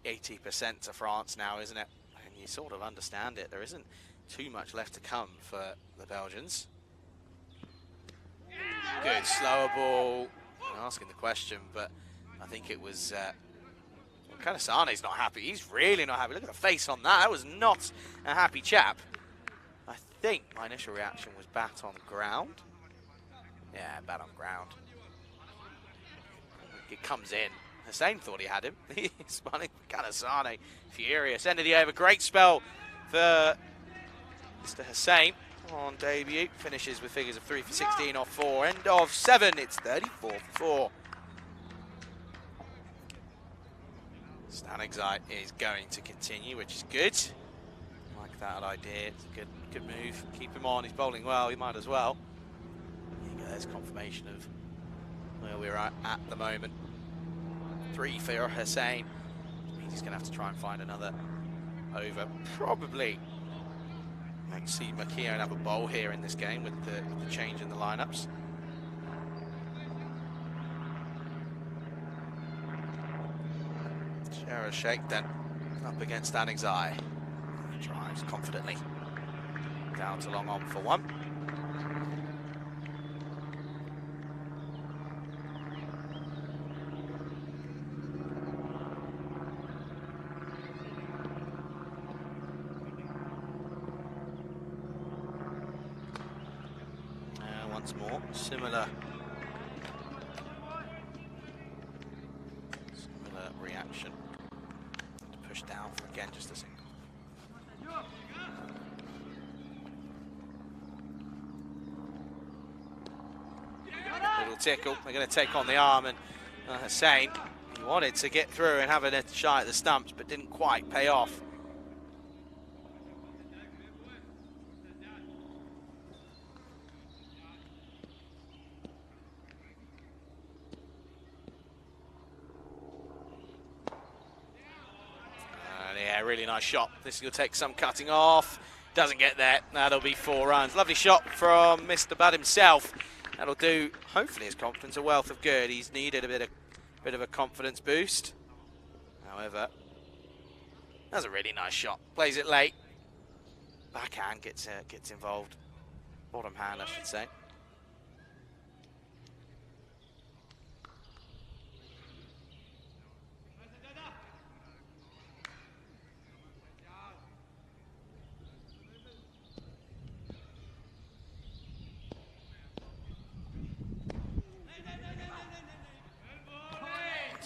80% to France now, isn't it? And you sort of understand it. There isn't too much left to come for the Belgians. Good, slower ball. I'm asking the question, but I think it was kind of Sane's not happy. He's really not happy. Look at the face on that. That was not a happy chap. I think my initial reaction was bat on ground. Yeah, bat on ground. It comes in. Hussein thought he had him. He's spun kind of Sane. Furious. End of the over. Great spell for Mr. Hussein on debut. Finishes with figures of 3 for 16 off 4. End of 7. It's 34 for 4. Stanigzai is going to continue, which is good. I like that idea. It's a good move. Keep him on. He's bowling well. He might as well. There you go. There's confirmation of where we're at the moment. 3 for Hussein. Which means he's going to have to try and find another over. Probably. I can see Makion have a bowl here in this game with the change in the lineups. Shara Sheikh then up against Stanigzai. Drives confidently. Down to long on for 1. Once more, similar reaction. To push down for again just a single. Little tickle. They're going to take on the arm, and Hussein, he wanted to get through and have a shot at the stumps, but didn't quite pay off. Really nice shot. This will take some cutting off. Doesn't get there. That'll be 4 runs. Lovely shot from Mr. Bud himself. That'll do, hopefully, his confidence a wealth of good. He's needed a bit of a confidence boost. However, that's a really nice shot. Plays it late. Backhand gets involved. Bottom hand, I should say.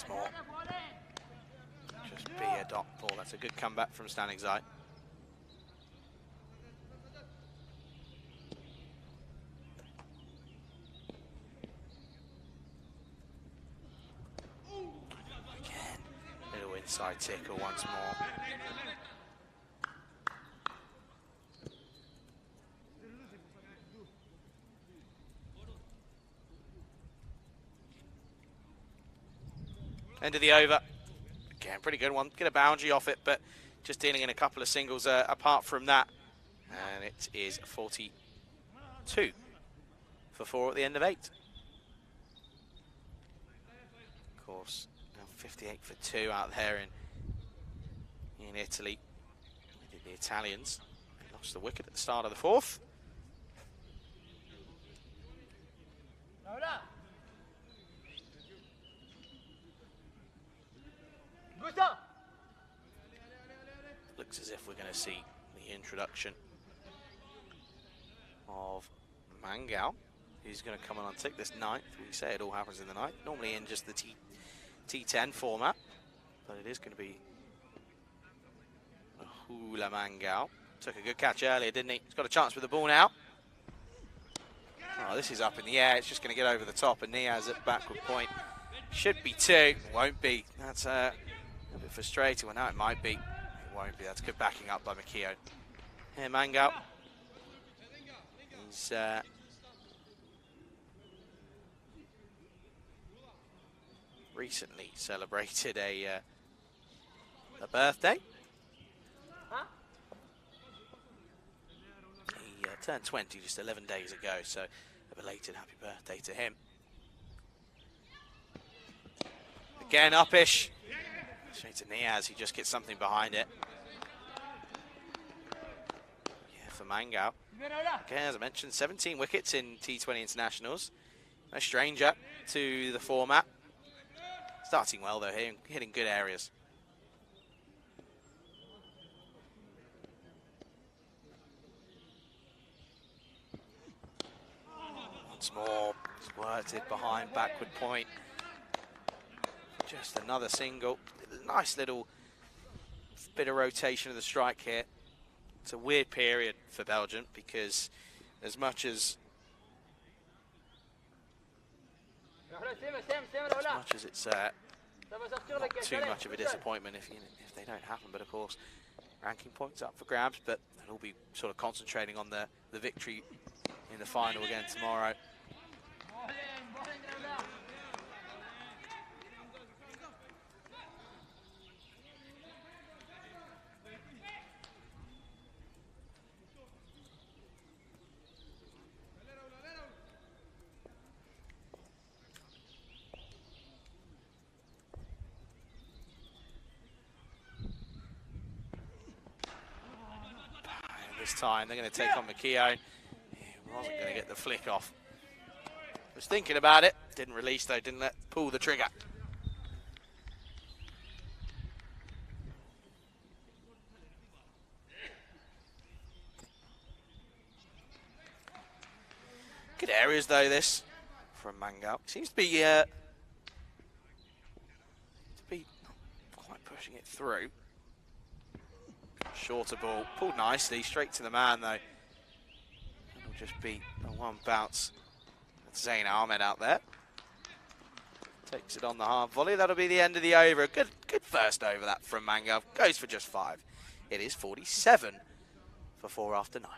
More. Just be a dot ball. That's a good comeback from Stanigzai. Again, little inside tickle once more. End of the over. Again, pretty good one. Get a boundary off it, but just dealing in a couple of singles apart from that. And it is 42 for 4 at the end of 8. Of course, now 58 for 2 out there in Italy. We did the Italians. They lost the wicket at the start of the 4th. Looks as if we're going to see the introduction of Mangao, who's going to come on and take this ninth. We say it all happens in the ninth, normally in just the T10 format, but it is going to be Hula Mangao. Took a good catch earlier, didn't he? He's got a chance with the ball now. Oh, this is up in the air. It's just going to get over the top, and Niaz at backward point. Should be two, won't be. That's a bit frustrating. Well, now it might be. It won't be. That's good backing up by Makio. Here, Mangao. He's recently celebrated a birthday. He turned 20 just 11 days ago, so a belated happy birthday to him. Again, uppish. Straight to Niaz, he just gets something behind it. Yeah, for Mangao. Again, as I mentioned, 17 wickets in T20 internationals. No stranger to the format. Starting well though, hitting good areas. Once more, squirted behind backward point. Just another single. Nice little bit of rotation of the strike here. It's a weird period for Belgium because as much as it's not too much of a disappointment if they don't happen, but of course ranking points up for grabs, but they'll be sort of concentrating on the victory in the final again tomorrow. This time they're going to take on Makio. He wasn't going to get the flick off. Was thinking about it, didn't release though, didn't pull the trigger. Good areas though this from Mangao. Seems to be quite pushing it through. Shorter ball, pulled nicely, straight to the man though. It'll just be a one bounce. That's Zayn Ahmed out there. Takes it on the hard volley. That'll be the end of the over. Good first over that from Mangao. Goes for just 5. It is 47 for 4 after 9.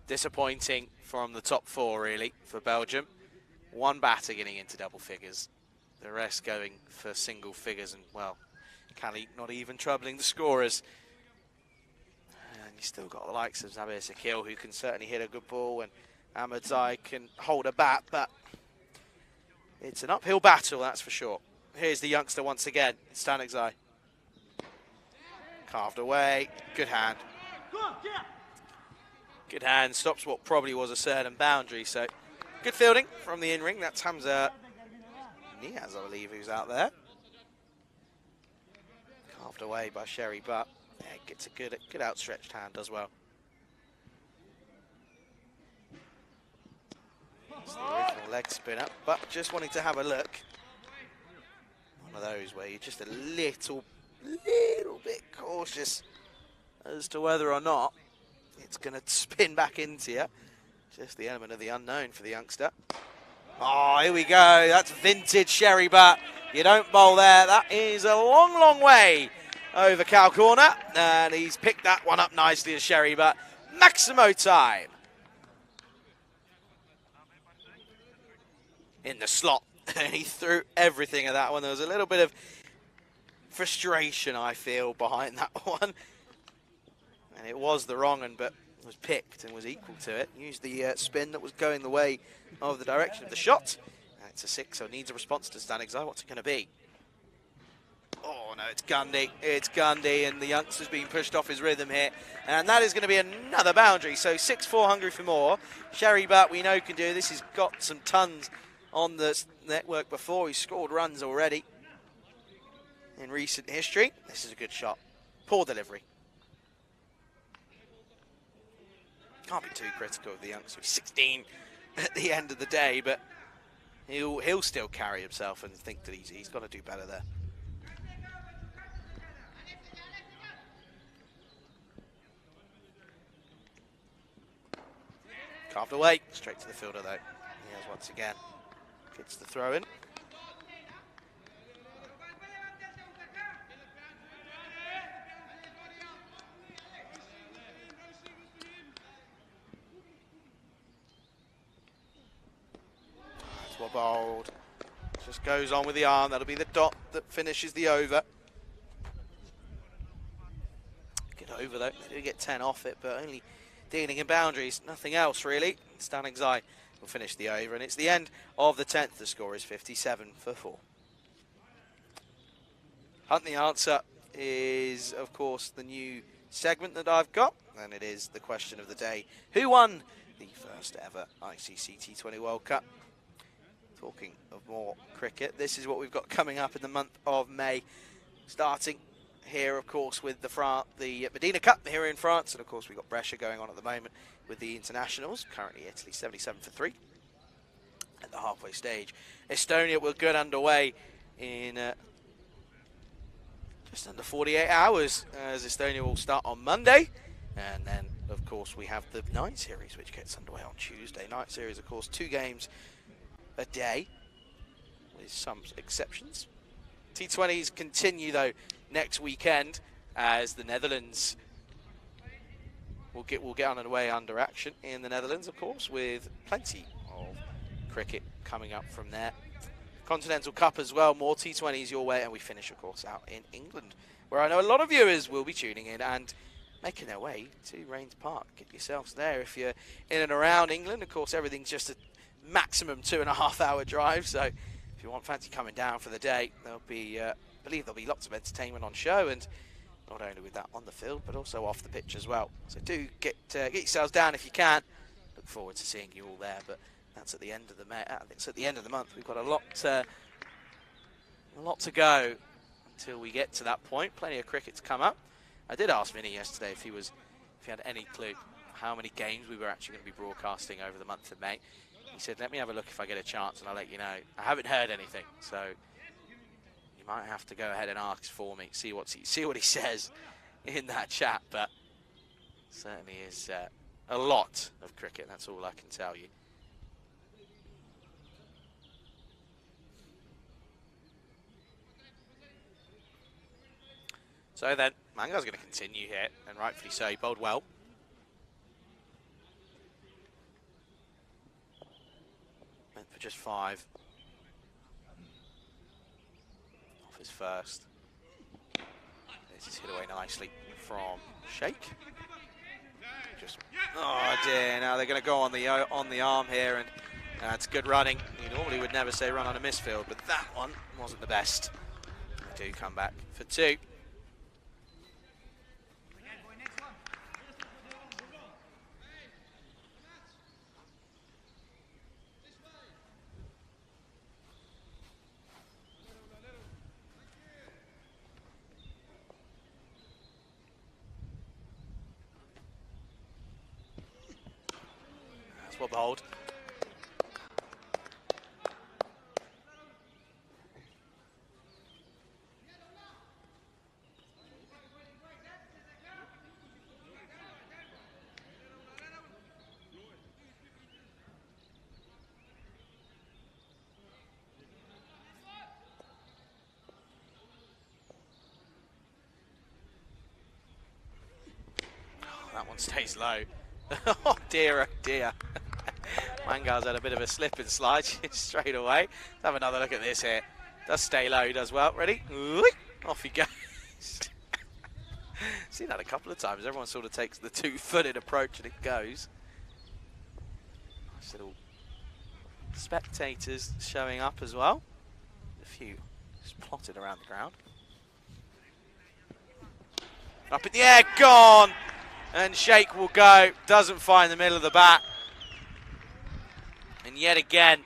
Disappointing from the top 4, really, for Belgium. One batter getting into double figures. The rest going for single figures and, well, Cali not even troubling the scorers. And you still got the likes of Zabir Sakil, who can certainly hit a good ball, and Ahmadzai can hold a bat, but it's an uphill battle, that's for sure. Here's the youngster once again, Stanigzai. Carved away, good hand. Good hand, stops what probably was a certain boundary, so good fielding from the in-ring. That's Hamza Niaz, I believe, who's out there. Carved away by Sherry, but yeah, gets a good outstretched hand as well. It's the original leg spinner, but just wanting to have a look. One of those where you're just a little bit cautious as to whether or not it's going to spin back into you. Just the element of the unknown for the youngster. Oh, here we go. That's vintage Sherry, but you don't bowl there. That is a long, long way over cow corner. And he's picked that one up nicely as Sherry, but Maximo time. In the slot. He threw everything at that one. There was a little bit of frustration, I feel, behind that one. And it was the wrong one, but was picked and was equal to it. Used the spin that was going the way of the direction of the shot. And it's a 6, so it needs a response to Stanigzai. What's it going to be? Oh no, it's Gundy. It's Gundy, and the youngster's being pushed off his rhythm here. And that is going to be another boundary. So 6-4 hungry for more. Sherry Butt, we know, can do this. He's got some tons on the network before. He's scored runs already in recent history. This is a good shot. Poor delivery. Can't be too critical of the youngster. He's 16 at the end of the day, but he'll still carry himself and think that he's got to do better there. Carved away, straight to the fielder though. He has once again. Gets the throw in. That's what bowled. Just goes on with the arm. That'll be the dot that finishes the over. Good over though. They do get 10 off it, but only dealing in boundaries, nothing else really. Stanning Zai will finish the over, and it's the end of the 10th. The score is 57 for 4. Hunt the answer is, of course, the new segment that I've got, and it is the question of the day. Who won the first ever ICC T20 World Cup? Talking of more cricket, this is what we've got coming up in the month of May, starting here, of course, with the Mdina Cup here in France, and of course we've got Brescia going on at the moment with the internationals. Currently Italy 77 for 3 at the halfway stage. Estonia will get underway in just under 48 hours, as Estonia will start on Monday, and then of course we have the night series which gets underway on Tuesday. Night series, of course, 2 games a day with some exceptions. T20s continue though next weekend, as the Netherlands will get underway under action in the Netherlands, of course, with plenty of cricket coming up from there. Continental Cup as well, more T20s your way, and we finish, of course, out in England, where I know a lot of viewers will be tuning in and making their way to Rains Park. Get yourselves there if you're in and around England. Of course, everything's just a maximum 2.5 hour drive, so if you want fancy coming down for the day, there'll be I believe there'll be lots of entertainment on show, and not only with that on the field, but also off the pitch as well. So do get yourselves down if you can. Look forward to seeing you all there. But that's at the end of the it's at the end of the month. We've got a lot to go until we get to that point. Plenty of cricket to come up. I did ask Vinny yesterday if he had any clue how many games we were actually going to be broadcasting over the month of May. He said, "Let me have a look if I get a chance, and I'll let you know." I haven't heard anything, so you might have to go ahead and ask for me, see what he says in that chat. But certainly is a lot of cricket, that's all I can tell you. So then, Mangar's going to continue here, and rightfully so. He bowled well. Went for just 5. Off his first. This is hit away nicely from Sheikh. Just, oh dear, now they're going to go on the arm here, and it's good running. You normally would never say run on a misfield, but that one wasn't the best. They do come back for 2. Well bowled. That one stays low. Oh dear, oh dear. Mangar's had a bit of a slip and slide straight away. Let's have another look at this here. Does stay low, he does well. Ready? Off he goes. Seen that a couple of times. Everyone sort of takes the 2-footed approach and it goes. Nice little spectators showing up as well. A few just plotted around the ground. Up in the air, gone. And Sheikh will go. Doesn't find the middle of the bat. And yet again,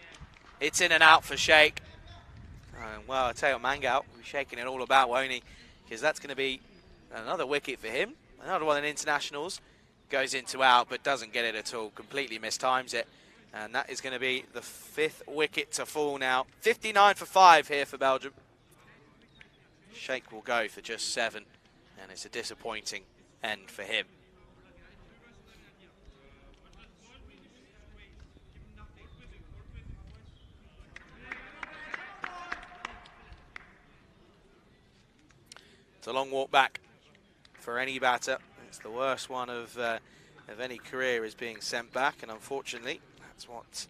it's in and out for Sheikh. Well, I tell you what, Mangal will be shaking it all about, won't he? Because that's going to be another wicket for him. Another one in internationals. Goes into out, but doesn't get it at all. Completely mistimes it. And that is going to be the 5th wicket to fall now. 59 for 5 here for Belgium. Sheikh will go for just 7. And it's a disappointing end for him. It's a long walk back for any batter. It's the worst one of any career is being sent back, and unfortunately, that's what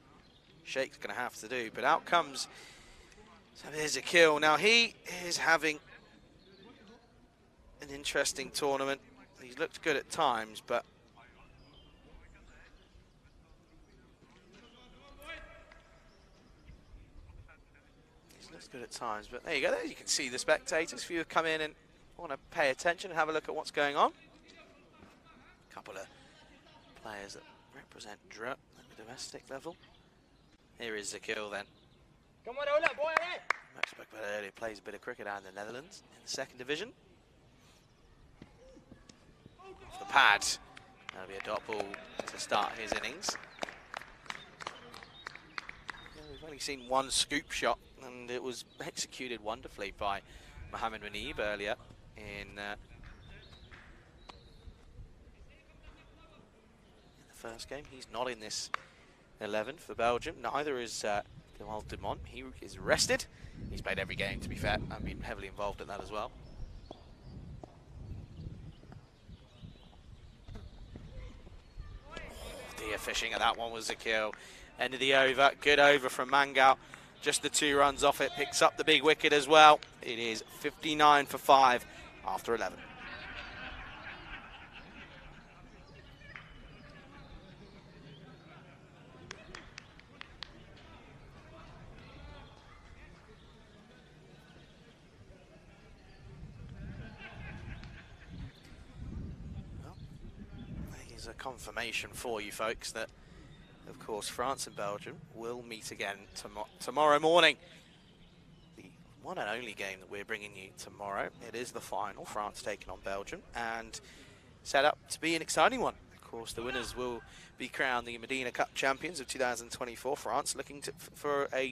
Sheikh's going to have to do. But out comes, so there's a kill. Now he is having an interesting tournament. He's looked good at times, but good at times, but there you go. There you can see the spectators. If you come in and want to pay attention and have a look at what's going on. A couple of players that represent Dru at the domestic level. Here is the kill then. Come on, Ola, boy, hey. Max spoke about earlier, plays a bit of cricket out in the Netherlands in the 2nd division. Off the pad. That'll be a dot ball to start his innings. We've only seen one scoop shot, and it was executed wonderfully by Mohammed Munib earlier in the first game. He's not in this 11 for Belgium. Neither is Gamal Dumont. He is rested. He's played every game, to be fair, and been heavily involved in that as well. Oh, dear fishing, and that one was a kill. End of the over. Good over from Mangal. Just the 2 runs off it. Picks up the big wicket as well. It is 59 for 5 after 11. Well, here's a confirmation for you folks that, of course, France and Belgium will meet again tomorrow morning. The one and only game that we're bringing you tomorrow. It is the final, France taking on Belgium, and set up to be an exciting one. Of course, the winners will be crowned the Mdina Cup champions of 2024. France looking for a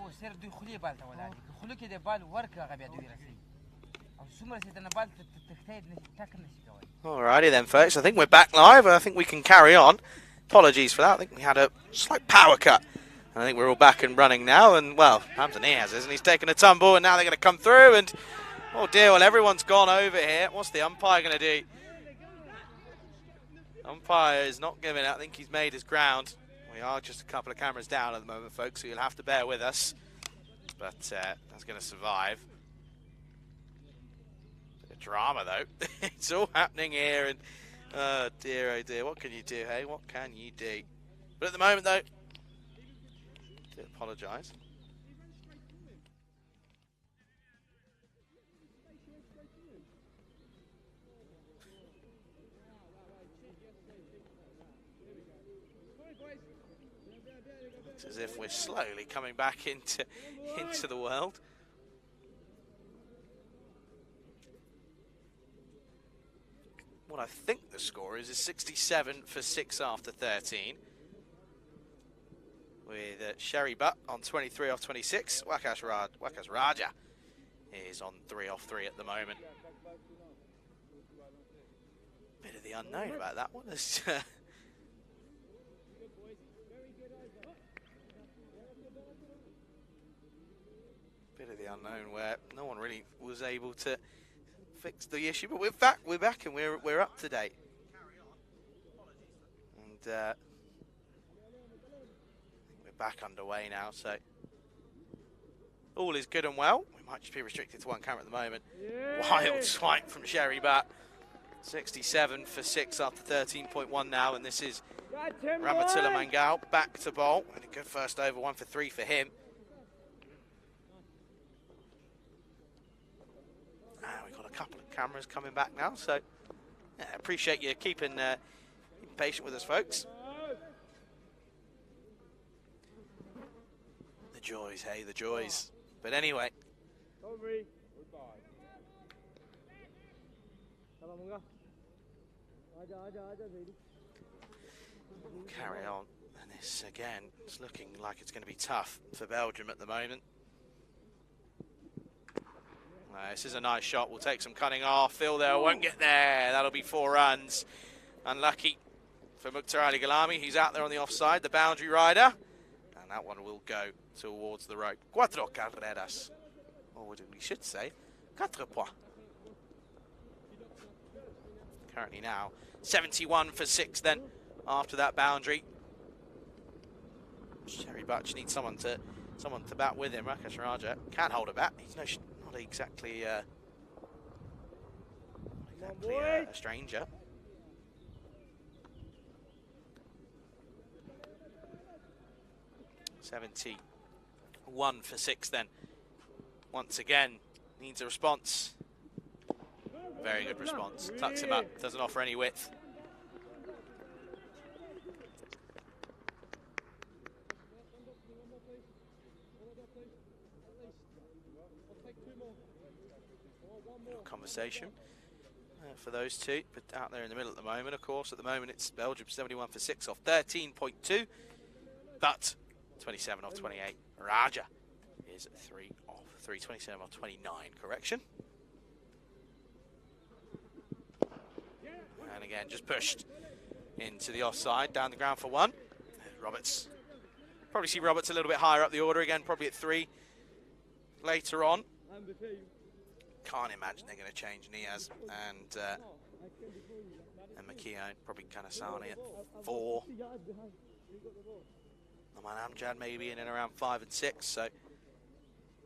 و سير دوی خلی بال ته ولاړ دي خلو کې د بال ورکه غبیا دوی رسي او څومره چې د بال تختید نشي ټاکر نشي کوي. Alrighty then, folks. I think we're back live. I think we can carry on. Apologies for that. I think we had a slight power cut. I think we're all back and running now. And, well, Mdina has, isn't he? He's taken a tumble, and now they're going to come through. And, oh, dear, well, everyone's gone over here. What's the umpire going to do? Umpire is not giving it. I think he's made his ground. We are just a couple of cameras down at the moment, folks, so you'll have to bear with us. But that's going to survive. Bit of drama, though. It's all happening here. And, oh, dear, what can you do, hey? What can you do? But at the moment, though, I do apologise. It's as if we're slowly coming back into the world. What I think the score is 67 for 6 after 13. With Sherry Butt on 23 off 26. Waqas Raja is on 3 off 3 at the moment. Bit of the unknown about that one. Bit of the unknown where no one really was able to fix the issue, but we're back, and we're up to date. And we're back underway now, so all is good and well. We might just be restricted to one camera at the moment. Wild swipe from Sherry Bat. 67 for 6 after 13.1 now, and this is Ramatilla Mangal back to bowl. And a good first over, 1 for 3 for him. We've got a couple of cameras coming back now, so yeah, appreciate you keeping patient with us, folks. The joys, hey, the joys. But anyway, we'll carry on. And this, again, it's looking like it's going to be tough for Belgium at the moment. This is a nice shot. We'll take some cutting off. Phil there won't get there. That'll be 4 runs. Unlucky for Mukhtar Ali Galami. He's out there on the offside, the boundary rider. And that one will go towards the rope. 4 carreras. Or what we should say, 4 points. Currently now 71 for 6 then after that boundary. Sherry Butch needs someone to bat with him. Rakesh Raja can't hold a bat. He's not exactly a stranger. $71 for 6 then. Once again, needs a response. Very good response. Tucks him up, doesn't offer any width. Conversation for those two, but out there in the middle at the moment, of course. At the moment, it's Belgium 71 for 6 off 13.2, but 27 off 28. Raja is 3 off 3, 27 off 29, correction. And again, just pushed into the offside, down the ground for 1. Roberts. Probably see Roberts a little bit higher up the order again, probably at 3 later on. Can't imagine they're going to change Niaz and Makio, probably Kanasani at 4. Aman Amjad maybe in and around 5 and 6, so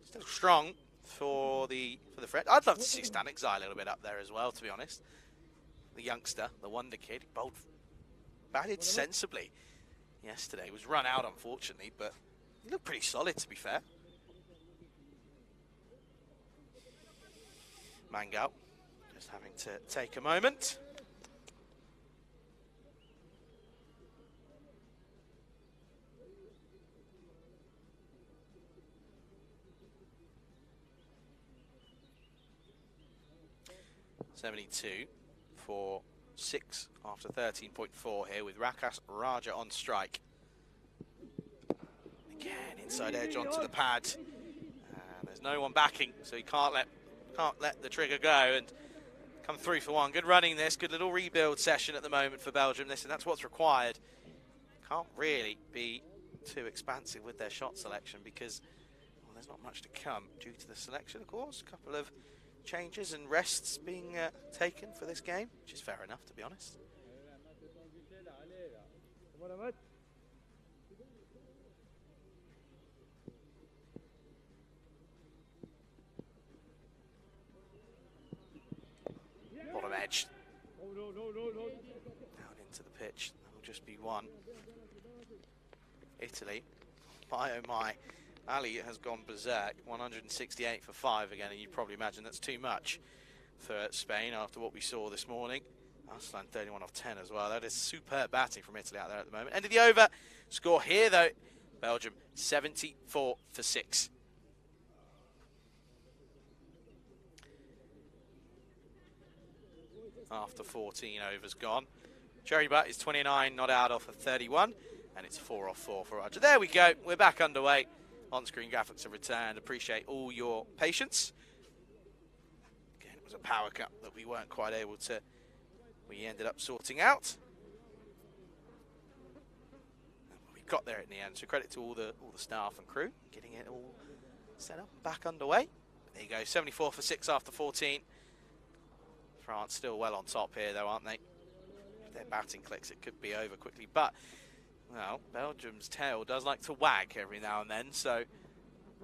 still strong for the Fred. I'd love to see Stanikzai a little bit up there as well, to be honest. The youngster, the wonder kid, he batted sensibly yesterday. Was run out, unfortunately, but he looked pretty solid, to be fair. Mangal just having to take a moment. $72 for 6 after 13.4 here with Rakesh Raja on strike. Again, inside edge onto the pad. And there's no one backing, so he can't let the trigger go and come through for one. Good running this, good little rebuild session at the moment for Belgium. Listen, that's what's required. Can't really be too expansive with their shot selection because, well, there's not much to come due to the selection, of course. A couple of changes and rests being taken for this game, which is fair enough, to be honest. Bottom edge. Down into the pitch. That'll just be one. Italy. My oh my. Ali has gone berserk. 168 for 5 again, and you'd probably imagine that's too much for Spain after what we saw this morning. Arslan 31 off 10 as well. That is superb batting from Italy out there at the moment. End of the over. Score here though. Belgium 74 for 6. After 14 overs gone. Cherry Butt is 29, not out off of 31, and it's 4 off 4 for Roger. There we go. We're back underway. On-screen graphics have returned. Appreciate all your patience. Again, it was a power cut that we weren't quite able to. We ended up sorting out. We got there in the end. So credit to all the staff and crew getting it all set up and back underway. There you go. 74 for 6 after 14. France still well on top here, though, aren't they? If their batting clicks, it could be over quickly. But, well, Belgium's tail does like to wag every now and then, so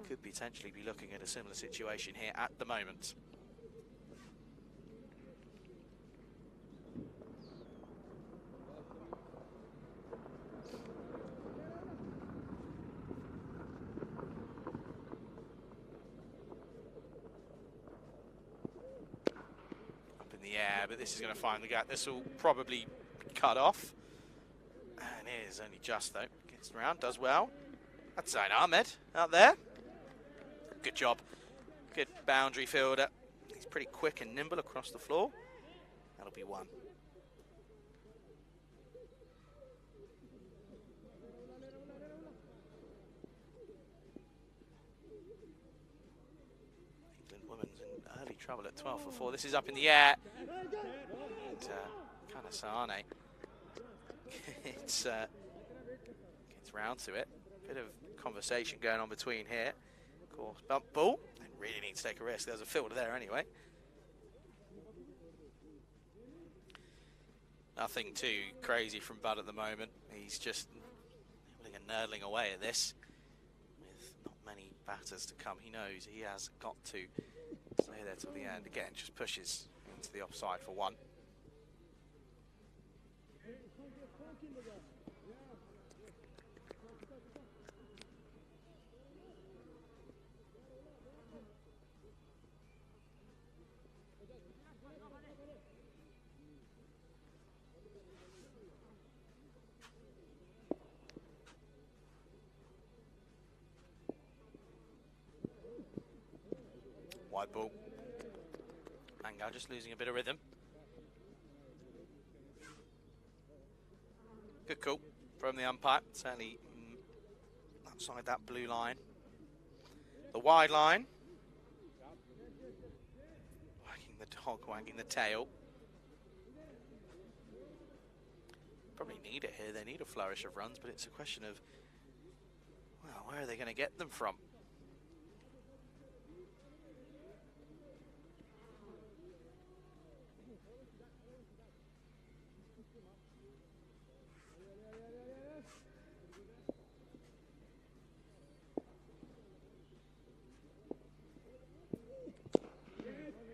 could potentially be looking at a similar situation here at the moment. Yeah, but this is going to find the gap. This will probably cut off. And it is only just, though. Gets around, does well. That's Zain Ahmed out there. Good job. Good boundary fielder. He's pretty quick and nimble across the floor. That'll be one. Early trouble at 12 for 4. This is up in the air. And, Kanasane gets round to it. Bit of conversation going on between here. Of course, bump ball. They really need to take a risk. There's a fielder there anyway. Nothing too crazy from Bud at the moment. He's just nibbling and nurdling away at this. With not many batters to come. He knows he has got to stay there till the end. Again, just pushes into the offside for one. Wide ball. Mangal just losing a bit of rhythm. Good call from the umpire. Certainly outside that blue line. The wide line. Wagging the dog, wagging the tail. Probably need it here. They need a flourish of runs, but it's a question of, well, where are they going to get them from?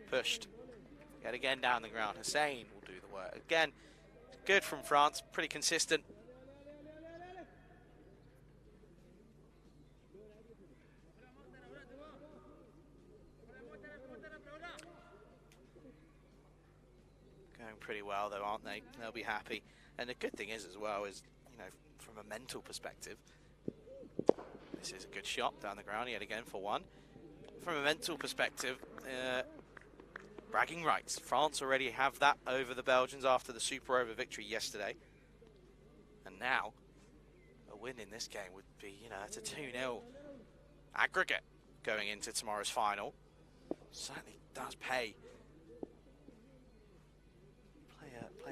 Pushed. Yet again down the ground. Hussein will do the work. Again, good from France. Pretty consistent. Going pretty well though, aren't they? They'll be happy. And the good thing is as well is, you know, from a mental perspective, this is a good shot down the ground yet again for one. From a mental perspective, bragging rights. France already have that over the Belgians after the super over victory yesterday. And now, a win in this game would be, you know, it's a 2-0 aggregate going into tomorrow's final. Certainly does play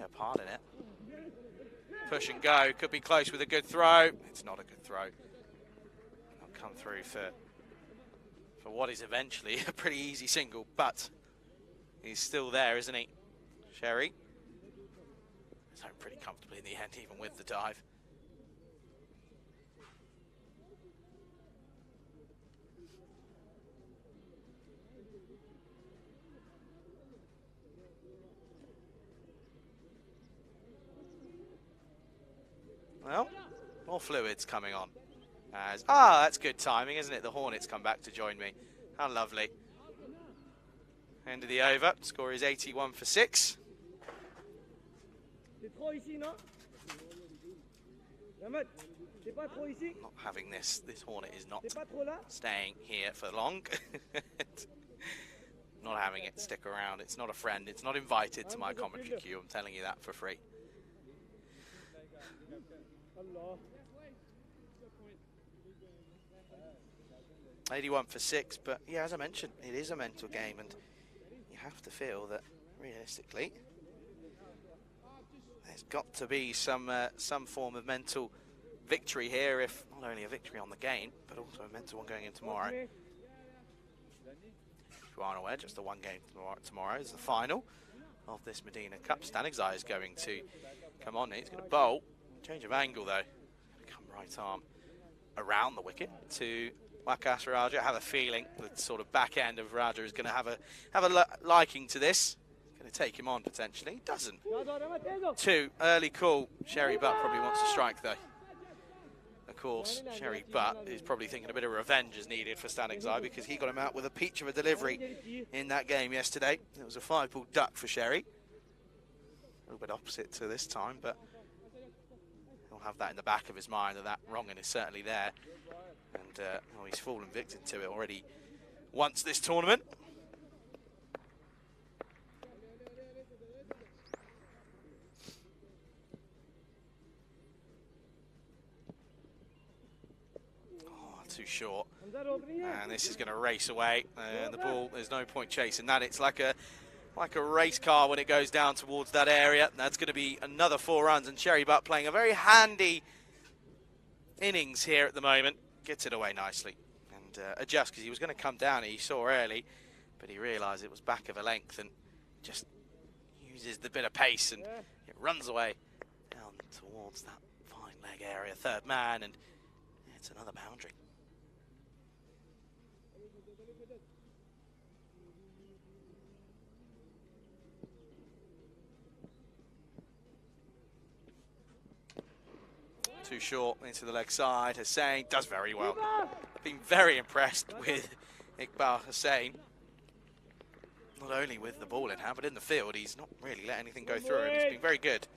a part in it. Push and go, could be close with a good throw. It's not a good throw. Not come through for what is eventually a pretty easy single, but he's still there, isn't he? Sherry. He's home pretty comfortably in the end, even with the dive. Well, more fluids coming on. That's good timing, isn't it? The Hornets come back to join me. How lovely. End of the over. Score is 81 for 6. Not having this. This Hornet is not staying here for long. Not having it stick around. It's not a friend. It's not invited to my commentary queue. I'm telling you that for free. 81 for 6, but yeah, as I mentioned, it is a mental game, and you have to feel that realistically there's got to be some form of mental victory here, if not only a victory on the game, but also a mental one going in tomorrow. If you aren't aware, just the one game tomorrow is the final of this Mdina Cup. Innings is going to come on. He's going to bowl. Change of angle though. Come right arm around the wicket to Waqas Raja. I have a feeling the sort of back end of Raja is going to have a liking to this. Going to take him on potentially. He doesn't. 2 early call. Sherry Butt probably wants to strike though. Of course, Sherry Butt is probably thinking a bit of revenge is needed for Innings because he got him out with a peach of a delivery in that game yesterday. It was a 5-ball duck for Sherry. A little bit opposite to this time, but he'll have that in the back of his mind, that wronging is certainly there. And well, he's fallen victim to it already once this tournament. Too short, and this is going to race away, and the ball, there's no point chasing that. It's like a race car when it goes down towards that area. That's going to be another 4 runs, and Sherry Butt playing a very handy innings here at the moment. Gets it away nicely and adjusts, because he was going to come down, he saw early, but he realised it was back of a length and just uses the bit of pace, and it runs away down towards that fine leg area, third man, and it's another boundary. Too short into the leg side. Hussain does very well. I've been very impressed with Iqbal Hussain. Not only with the ball in hand, but in the field, he's not really let anything go through him. He's been very good.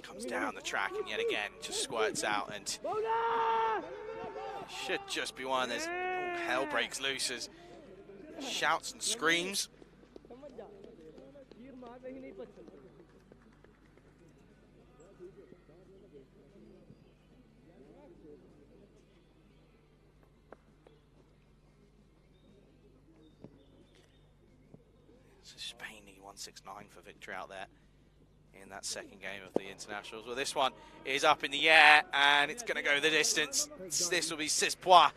Comes down the track and yet again just squirts out, and should just be one. There's hell breaks loose as shouts and screams. So Spain need 169 for victory out there in that second game of the internationals. Well, this one is up in the air and it's going to go the distance. This will be 6 points.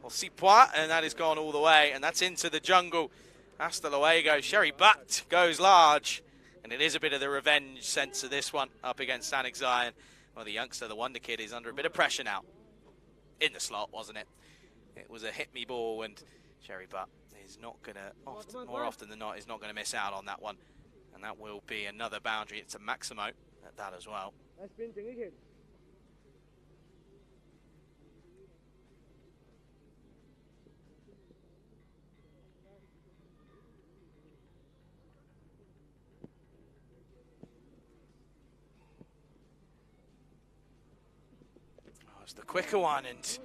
Or 6 points, and that is gone all the way, and that's into the jungle. Hasta luego. Sherry Butt goes large, and it is a bit of the revenge sense of this one up against Innings. Well, the youngster, the wonder kid, is under a bit of pressure now. In the slot, wasn't it? It was a hit-me ball, and Sherry Butt is not going to, more often than not, is not going to miss out on that one. And that will be another boundary. It's a Maximo at that as well. The quicker one, and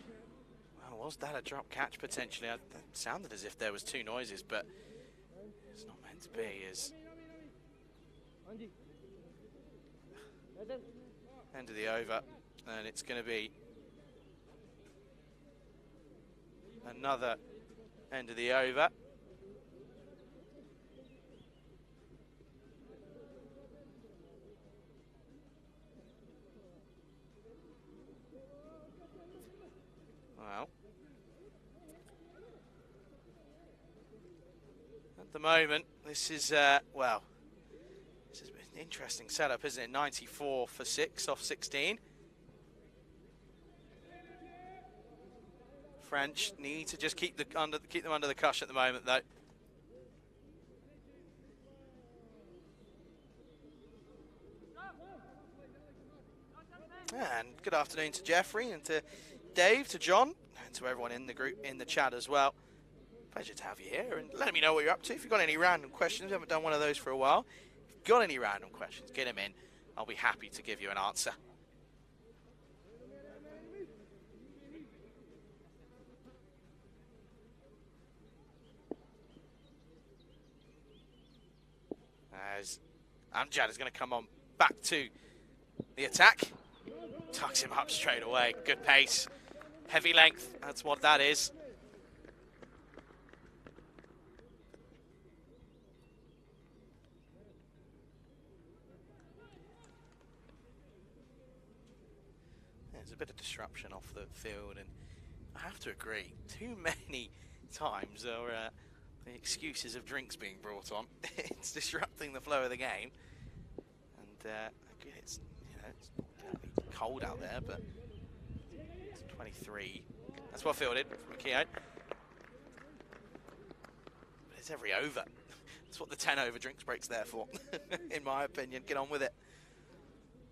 well, was that a drop catch potentially? It sounded as if there was 2 noises, but to be is end of the over, and it's going to be another end of the over. Well, at the moment, this is, well, this is an interesting setup, isn't it? 94 for 6 off 16. French need to just keep them under the cushion at the moment, though. And good afternoon to Jeffrey and to Dave, to John, and to everyone in the group, in the chat as well. Pleasure to have you here, and let me know what you're up to. If you've got any random questions, we haven't done one of those for a while. If you've got any random questions, get them in. I'll be happy to give you an answer. As Amjad is going to come on back to the attack. Tucks him up straight away. Good pace. Heavy length. That's what that is. There's a bit of disruption off the field, and I have to agree, too many times there were the excuses of drinks being brought on. It's disrupting the flow of the game, and it's, you know, it's not terribly cold out there, but it's 23. That's well fielded from Keogh. But it's every over. That's what the 10 over drinks break's there for, in my opinion. Get on with it.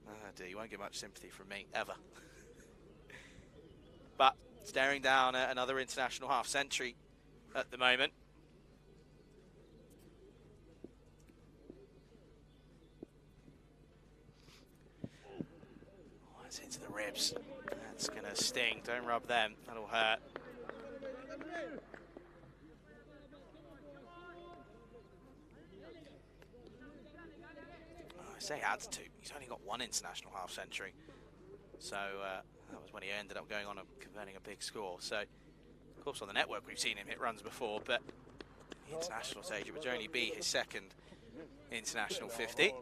Oh dear, you won't get much sympathy from me, ever. But staring down at another international half century at the moment. Oh, it's into the ribs. That's going to sting. Don't rub them. That'll hurt. I say adds to. He's only got one international half century. So that was when he ended up going on and converting a big score. So, of course, on the network we've seen him hit runs before, but the international stage, it would only be his second international 50.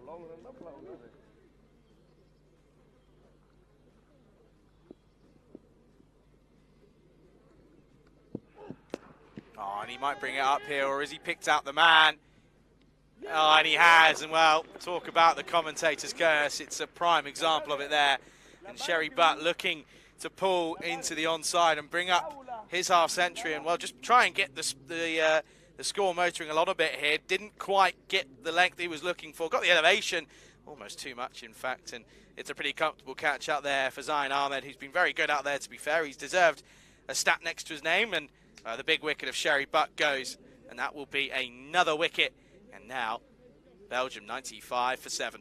Oh, and he might bring it up here, or has he picked out the man? Oh, and he has, and well, talk about the commentator's curse. It's a prime example of it there. And Sherry Butt looking to pull into the onside and bring up his half century, and well, just try and get the score motoring a little bit here. Didn't quite get the length he was looking for. Got the elevation, almost too much in fact, and it's a pretty comfortable catch out there for Zayn Ahmed, who's been very good out there, to be fair. He's deserved a stat next to his name, and the big wicket of Sherry Butt goes, and that will be another wicket. And now Belgium 95 for 7.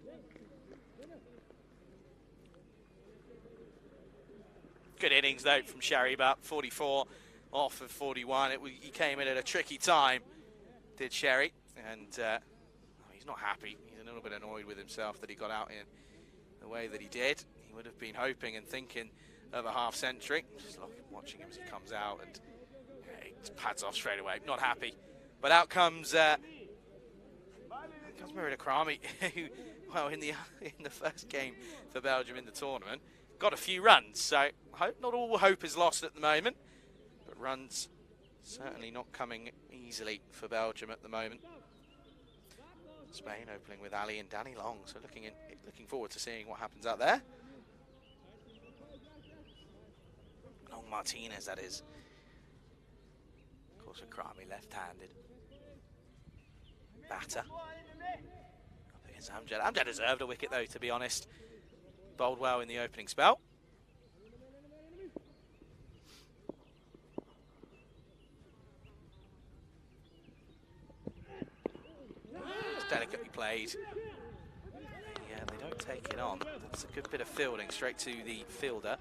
Good innings, though, from Sherry Butt. 44 off of 41. He came in at a tricky time, did Sherry. And he's not happy. He's a little bit annoyed with himself that he got out in the way that he did. He would have been hoping and thinking of a half century. Just watching him as he comes out, and he pads off straight away. Not happy. But out comes Murad Akrami, who, well, in the first game for Belgium in the tournament, got a few runs, so not all hope is lost at the moment, but runs certainly not coming easily for Belgium at the moment. Spain opening with Ali and Danny Long, so looking forward to seeing what happens out there. Long Martinez, that is. Of course, Akrami left-handed. Batter. Up against Amjad. Amjad deserved a wicket, though, to be honest. Bowled well in the opening spell. It's delicately played. Yeah, they don't take it on. That's a good bit of fielding straight to the fielder.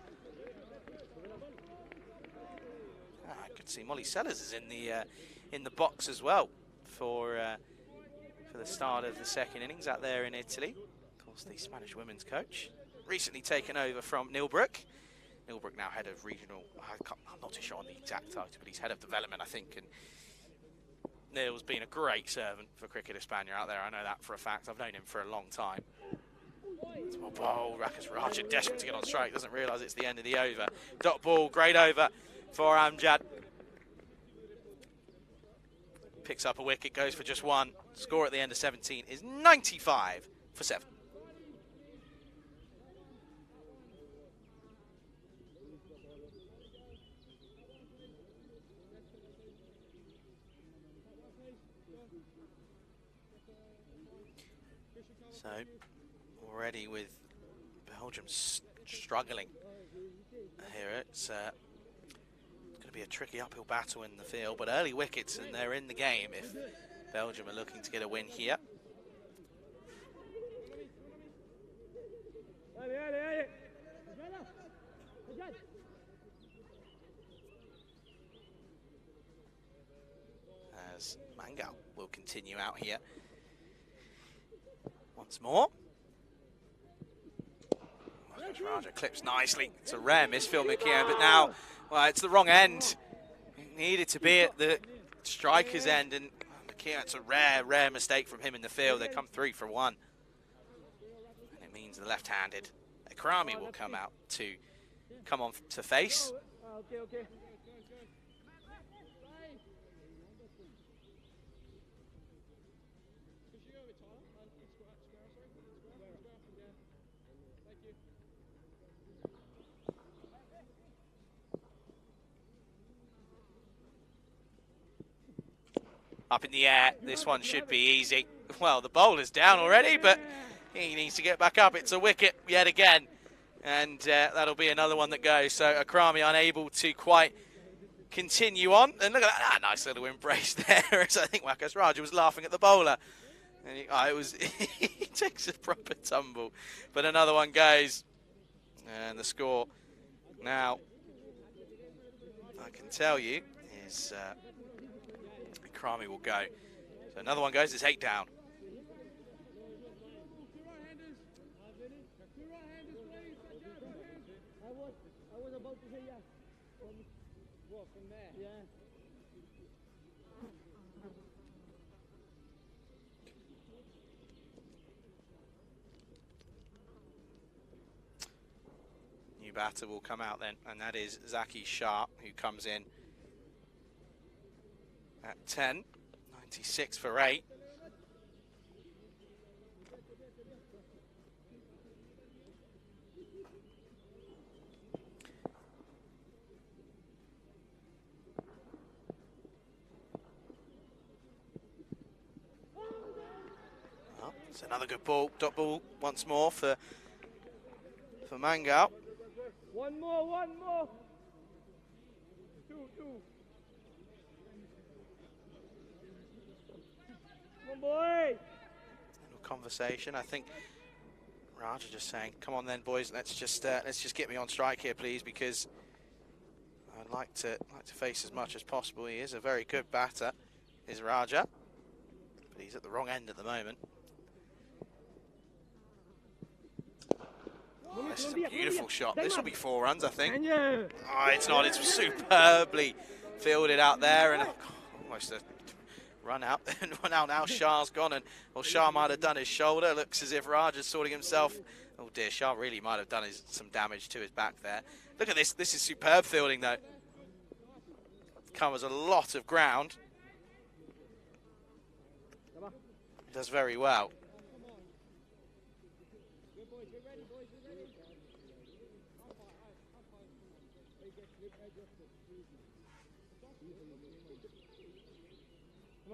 I could see Molly Sellers is in the box as well for for the start of the second innings out there in Italy. Of course, the Spanish women's coach, recently taken over from Neil Brook. Neil Brook now head of regional, I'm not too sure on the exact title, but he's head of development, I think. And Neil's been a great servant for Cricket España out there. I know that for a fact. I've known him for a long time. Small ball, Rakesh Raja desperate to get on strike, doesn't realise it's the end of the over. Dot ball, great over for Amjad. Picks up a wicket, goes for just one. Score at the end of 17 is 95 for 7. So, already with Belgium struggling here, it's going to be a tricky uphill battle in the field, but early wickets and they're in the game if Belgium are looking to get a win here. As Mangal will continue out here. Once more. Raja clips nicely. It's a rare misfield, McKeon, but now, well, it's the wrong end. It needed to be at the striker's end, and McKeon, it's a rare mistake from him in the field. They come 3 for 1. And it means the left-handed Akrami will come on to face. Okay. Up in the air, this one should be easy. Well, the bowler's down already, but he needs to get back up. It's a wicket yet again, and that'll be another one that goes. So Akrami unable to quite continue on. And look at that, nice little embrace there, as I think Rakesh Raja was laughing at the bowler. And he takes a proper tumble. But another one goes, and the score now, I can tell you, is... Akrami will go. So another one goes, it's 8 down. I was about to say yes. From there? Yeah. New batter will come out then, and that is Zaki Sharp, who comes in at 10, 96 for 8. Well, it's another good ball. Dot ball once more for Mangal. One more. 2. Boy. Little conversation. I think Raja just saying, "Come on then, boys. Let's just get me on strike here, please, because I'd like to face as much as possible." He is a very good batter, is Raja, but he's at the wrong end at the moment. Oh, this is a beautiful shot. This will be 4 runs, I think. Oh, it's not. It's superbly fielded out there, and almost a run out now. Shah's gone, and Shah might have done his shoulder. Looks as if Raja's sorting himself. Oh dear, Shah really might have done some damage to his back there. Look at this. This is superb fielding, though. Covers a lot of ground. Does very well.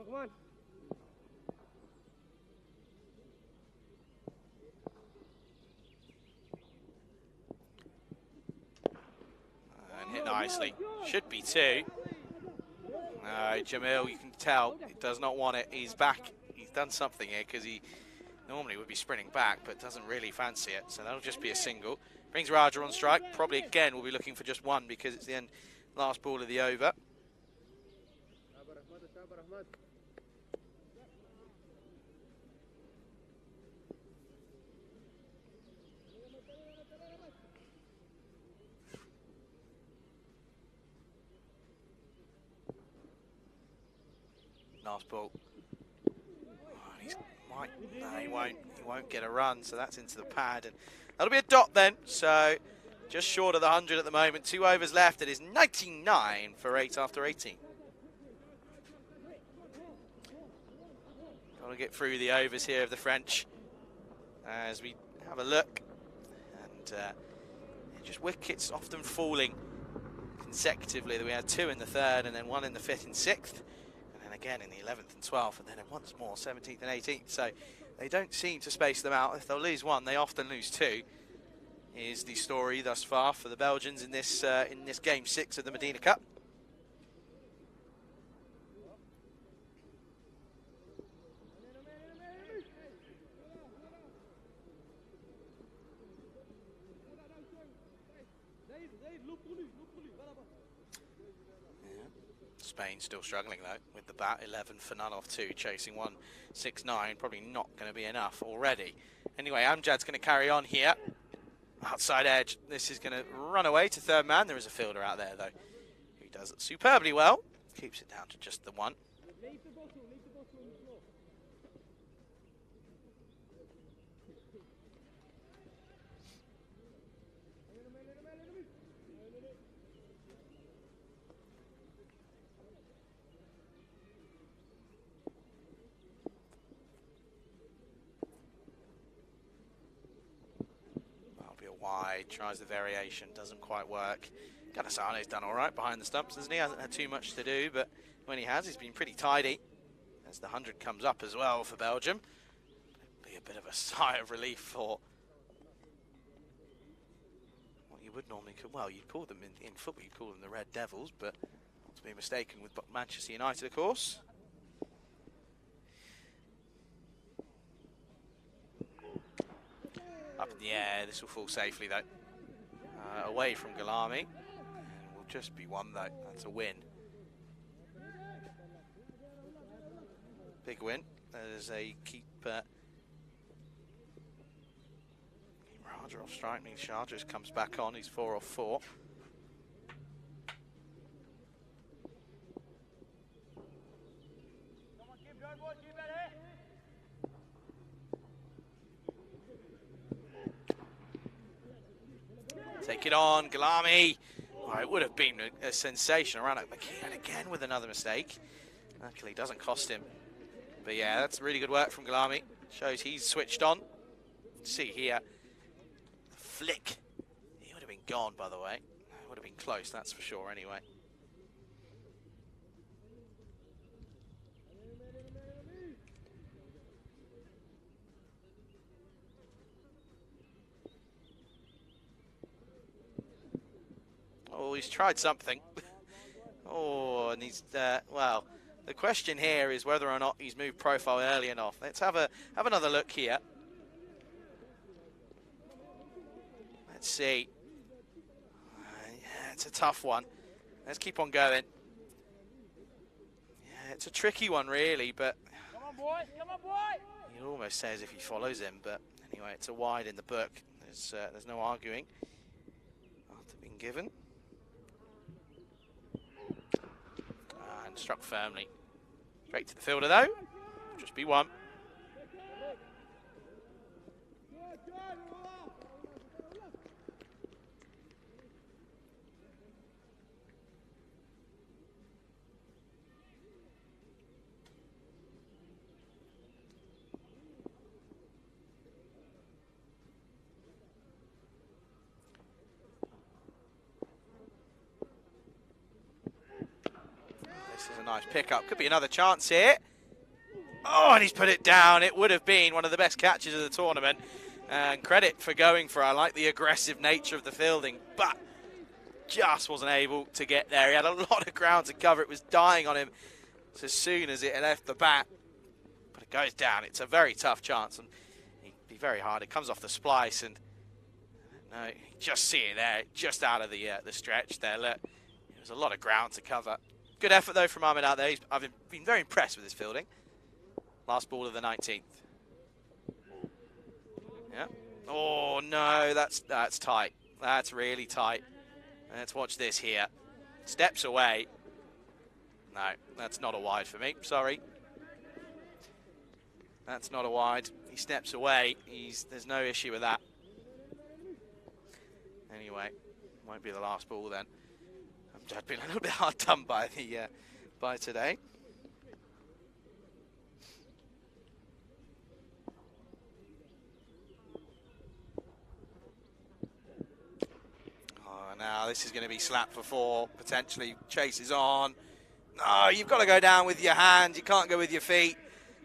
Come on. And hit nicely. Should be 2. No, Jamil, you can tell, he does not want it. He's back. He's done something here because he normally would be sprinting back, but doesn't really fancy it. So that'll just be a single. Brings Raja on strike. Probably again we'll be looking for just 1 because it's the last ball of the over. last ball. No, he won't get a run, so that's into the pad, and that'll be a dot then. So just short of the 100 at the moment. 2 overs left. It is 99 for 8 after 18. Got to get through the overs here of the French as we have a look, and just wickets often falling consecutively. We had 2 in the 3rd, and then 1 in the 5th and 6th. Again in the 11th and 12th, and then once more 17th and 18th. So they don't seem to space them out. If they'll lose 1, they often lose 2. Is the story thus far for the Belgians in this game 6 of the Mdina Cup. Spain still struggling though with the bat. 11 for none off 2, chasing 1, 6-9. Probably not going to be enough already. Anyway, Amjad's going to carry on here. Outside edge. This is going to run away to 3rd man. There is a fielder out there though, who does it superbly well. Keeps it down to just the 1. Wide, tries the variation, doesn't quite work. Ganasane's done all right behind the stumps, hasn't he? Hasn't had too much to do, but when he has, he's been pretty tidy. As the 100 comes up as well for Belgium. Be a bit of a sigh of relief for what you would normally call, well, you'd call them in football, you'd call them the Red Devils, but not to be mistaken with Manchester United, of course. Up in the air, this will fall safely though. Away from Galami. And will just be 1 though. That's a win. Big win. There's a keeper. Raja off strike means Shah just comes back on. He's 4 off 4. Take it on, Galami. Oh, it would have been a sensation around it. McKeon again with another mistake. Luckily, doesn't cost him. But yeah, that's really good work from Galami. Shows he's switched on. See here, the flick. He would have been gone, by the way. It would have been close, that's for sure. Anyway. Oh, he's tried something. Oh, and he's, well, the question here is whether or not he's moved profile early enough. Let's have another look here. Let's see. Yeah, it's a tough one. Let's keep on going. Yeah, it's a tricky one, really, but... Come on, boy! Come on, boy! You'd almost say as if he follows him, but anyway, it's a wide in the book. There's no arguing. After being given. And struck firmly. Straight to the fielder, though. Just be 1. This is a nice pickup. Could be another chance here. Oh, and he's put it down. It would have been one of the best catches of the tournament. And credit for going for it. I like the aggressive nature of the fielding, but just wasn't able to get there. He had a lot of ground to cover. It was dying on him as soon as it had left the bat. But it goes down. It's a very tough chance, and he'd be very hard. It comes off the splice, and no, just see it there, just out of the stretch there. Look, it was a lot of ground to cover. Good effort, though, from Ahmed out there. I've been very impressed with his fielding. Last ball of the 19th. Yeah. Oh, no, that's tight. That's really tight. Let's watch this here. Steps away. No, that's not a wide for me. Sorry. That's not a wide. He steps away. There's no issue with that. Anyway, won't be the last ball then. Amjad been a little bit hard done by by today. Oh, now this is going to be slap for 4. Potentially chases on. No, you've got to go down with your hand. You can't go with your feet.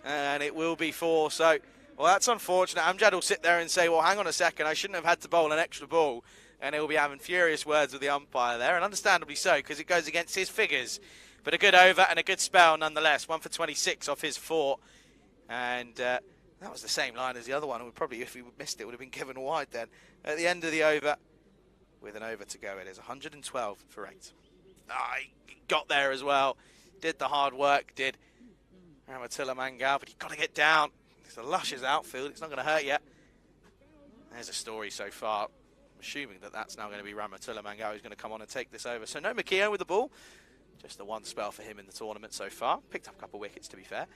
And it will be 4. So, well, that's unfortunate. Amjad will sit there and say, well, hang on a second, I shouldn't have had to bowl an extra ball. And he'll be having furious words with the umpire there, and understandably so, because it goes against his figures. But a good over and a good spell nonetheless. 1 for 26 off his 4. And that was the same line as the other one. Probably, if he missed it, would have been given a wide then. At the end of the over, with an over to go, it is 112 for 8. He got there as well. Did the hard work, did Ramatilla Mangal, but you've got to get down. It's a luscious outfield. It's not going to hurt you. There's a story so far. Assuming that that's now going to be Ramatilla Mangal who's going to come on and take this over. So no Makio with the ball. Just the one spell for him in the tournament so far. Picked up a couple of wickets, to be fair.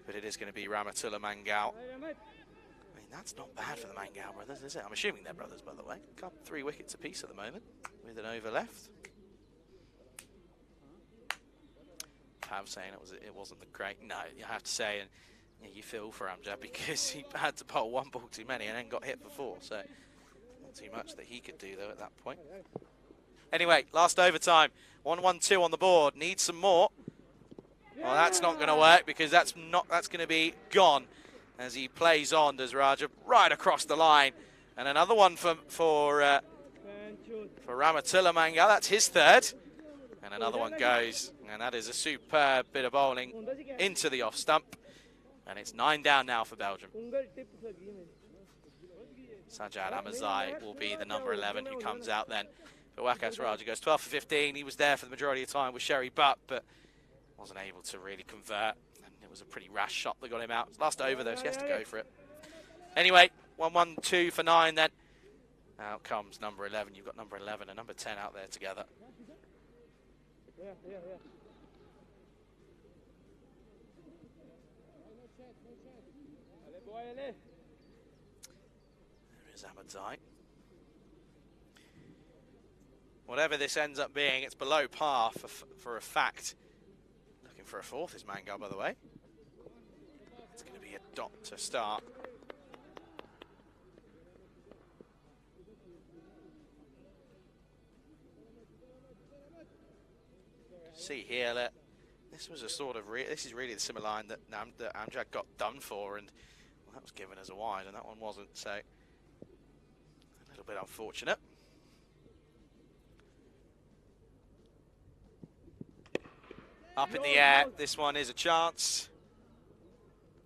But it is going to be Ramatilla Mangal. I mean, that's not bad for the Mangal brothers, is it? I'm assuming they're brothers, by the way. 3 wickets apiece at the moment with an over left. Pav saying it wasn't the great. No, you have to say, and yeah, you feel for Amjad because he had to bowl 1 ball too many and then got hit for 4. So not too much that he could do though at that point. Anyway, last overtime, 1-1-2 on the board. Needs some more. Well, that's not going to work because that's going to be gone as he plays on. Does Raja right across the line, and another one for Ramatilla Mangal. That's his 3rd. And another one goes, and that is a superb bit of bowling into the off stump. And it's 9 down now for Belgium. Sajjad Ahmadzai will be the number 11 who comes out then. But Waqas Raja goes 12 for 15. He was there for the majority of the time with Sherry Butt, but wasn't able to really convert. And it was a pretty rash shot that got him out. Last over though, so he has to go for it. Anyway, 1-1-2 for 9 then. Out comes number 11. You've got number 11 and number 10 out there together. There is Ahmadzai. Whatever this ends up being, it's below par for a fact. Looking for a 4th is Mangal, by the way. It's going to be a dot to start. See here that this was a sort of this is really the similar line that Amjad got done for, and well, that was given as a wide and that one wasn't, so a little bit unfortunate. Up in the air, this one is a chance.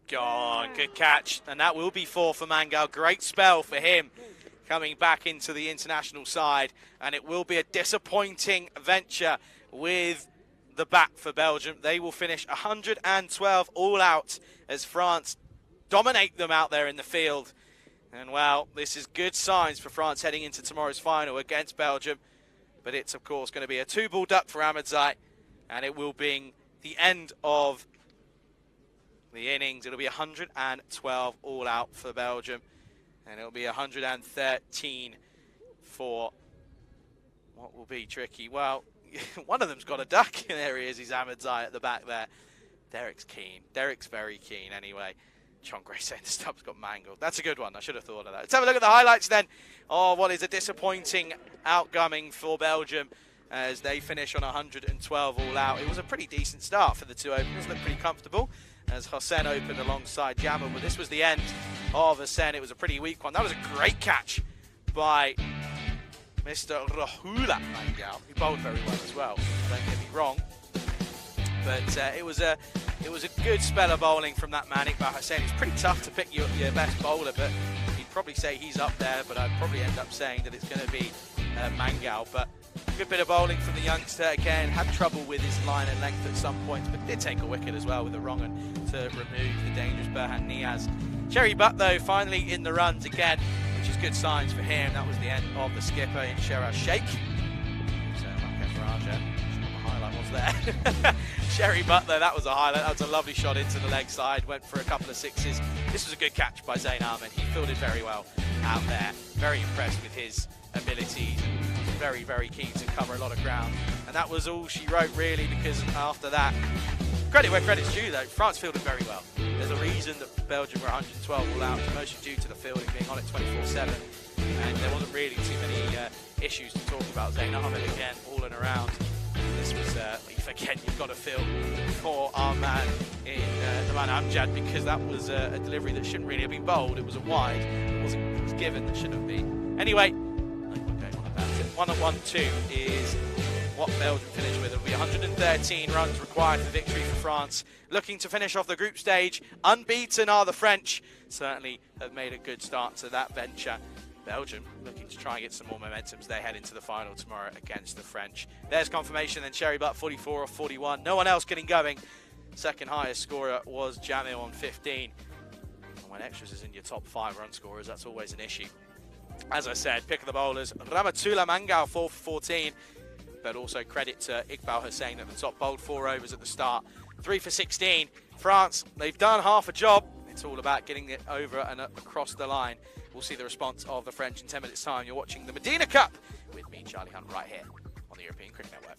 Gone, good catch, and that will be 4 for Mangal. Great spell for him coming back into the international side, and it will be a disappointing venture with the bat for Belgium. They will finish 112 all out as France dominate them out there in the field. And well, this is good signs for France heading into tomorrow's final against Belgium. But it's of course going to be a 2-ball duck for Ahmadzai, and it will be the end of the innings. It'll be 112 all out for Belgium, and it'll be 113 for what will be tricky. Well, one of them's got a duck. There he is. He's Ahmadzai at the back there. Derek's keen. Derek's very keen anyway. John Gray saying the stump's got mangled. That's a good one. I should have thought of that. Let's have a look at the highlights then. Oh, what is a disappointing outcoming for Belgium as they finish on 112 all out. It was a pretty decent start for the 2 openers. Looked pretty comfortable as Hossein opened alongside Jamal. But this was the end of Hossein. It was a pretty weak one. That was a great catch by Mr. Rahula Mangal, who bowled very well as well, don't get me wrong. But it was a good spell of bowling from that man, Iqbal Hossein. It's pretty tough to pick your best bowler, but he'd probably say he's up there, but I'd probably end up saying that it's going to be Mangal. But good bit of bowling from the youngster again. Had trouble with his line and length at some points, but did take a wicket as well with a wrong one to remove the dangerous Berhan Niaz. Sherry Butt, though, finally in the runs again, which is good signs for him. That was the end of the skipper in Sheraz Sheikh. So, Waqas Raja, the highlight was there. Sherry Butler, that was a highlight. That was a lovely shot into the leg side. Went for a couple of sixes. This was a good catch by Zayn Ahmed. He fielded very well out there. Very impressed with his abilities. Very, very keen to cover a lot of ground. And that was all she wrote, really, because after that, credit where credit's due, though. France fielded very well. There's a reason that Belgium were 112 all out, mostly due to the fielding being on it 24/7. And there wasn't really too many issues to talk about. Zayn Ahmed again, all and around. This was, again, you've got to feel for our man in the man Amjad, because that was a delivery that shouldn't really have been bowled. It was a wide. It was given that shouldn't have been. Anyway, going on about it. 1-1-2 is what Belgium finished with. It'll be 113 runs required for victory for France. Looking to finish off the group stage. Unbeaten are the French. Certainly have made a good start to that venture. Belgium looking to try and get some more momentum as they head into the final tomorrow against the French. There's confirmation then. Sherry Butt 44 off 41. No one else getting going. Second highest scorer was Jamil on 15. And when extras is in your top 5 run scorers, that's always an issue. As I said, pick of the bowlers, Ramatullah Mangal 4 for 14. But also credit to Iqbal Hussain at the top, bowled 4 overs at the start. 3 for 16. France, they've done half a job. It's all about getting it over and across the line. We'll see the response of the French in 10 minutes' time. You're watching the Mdina Cup with me, Charlie Hunt, right here on the European Cricket Network.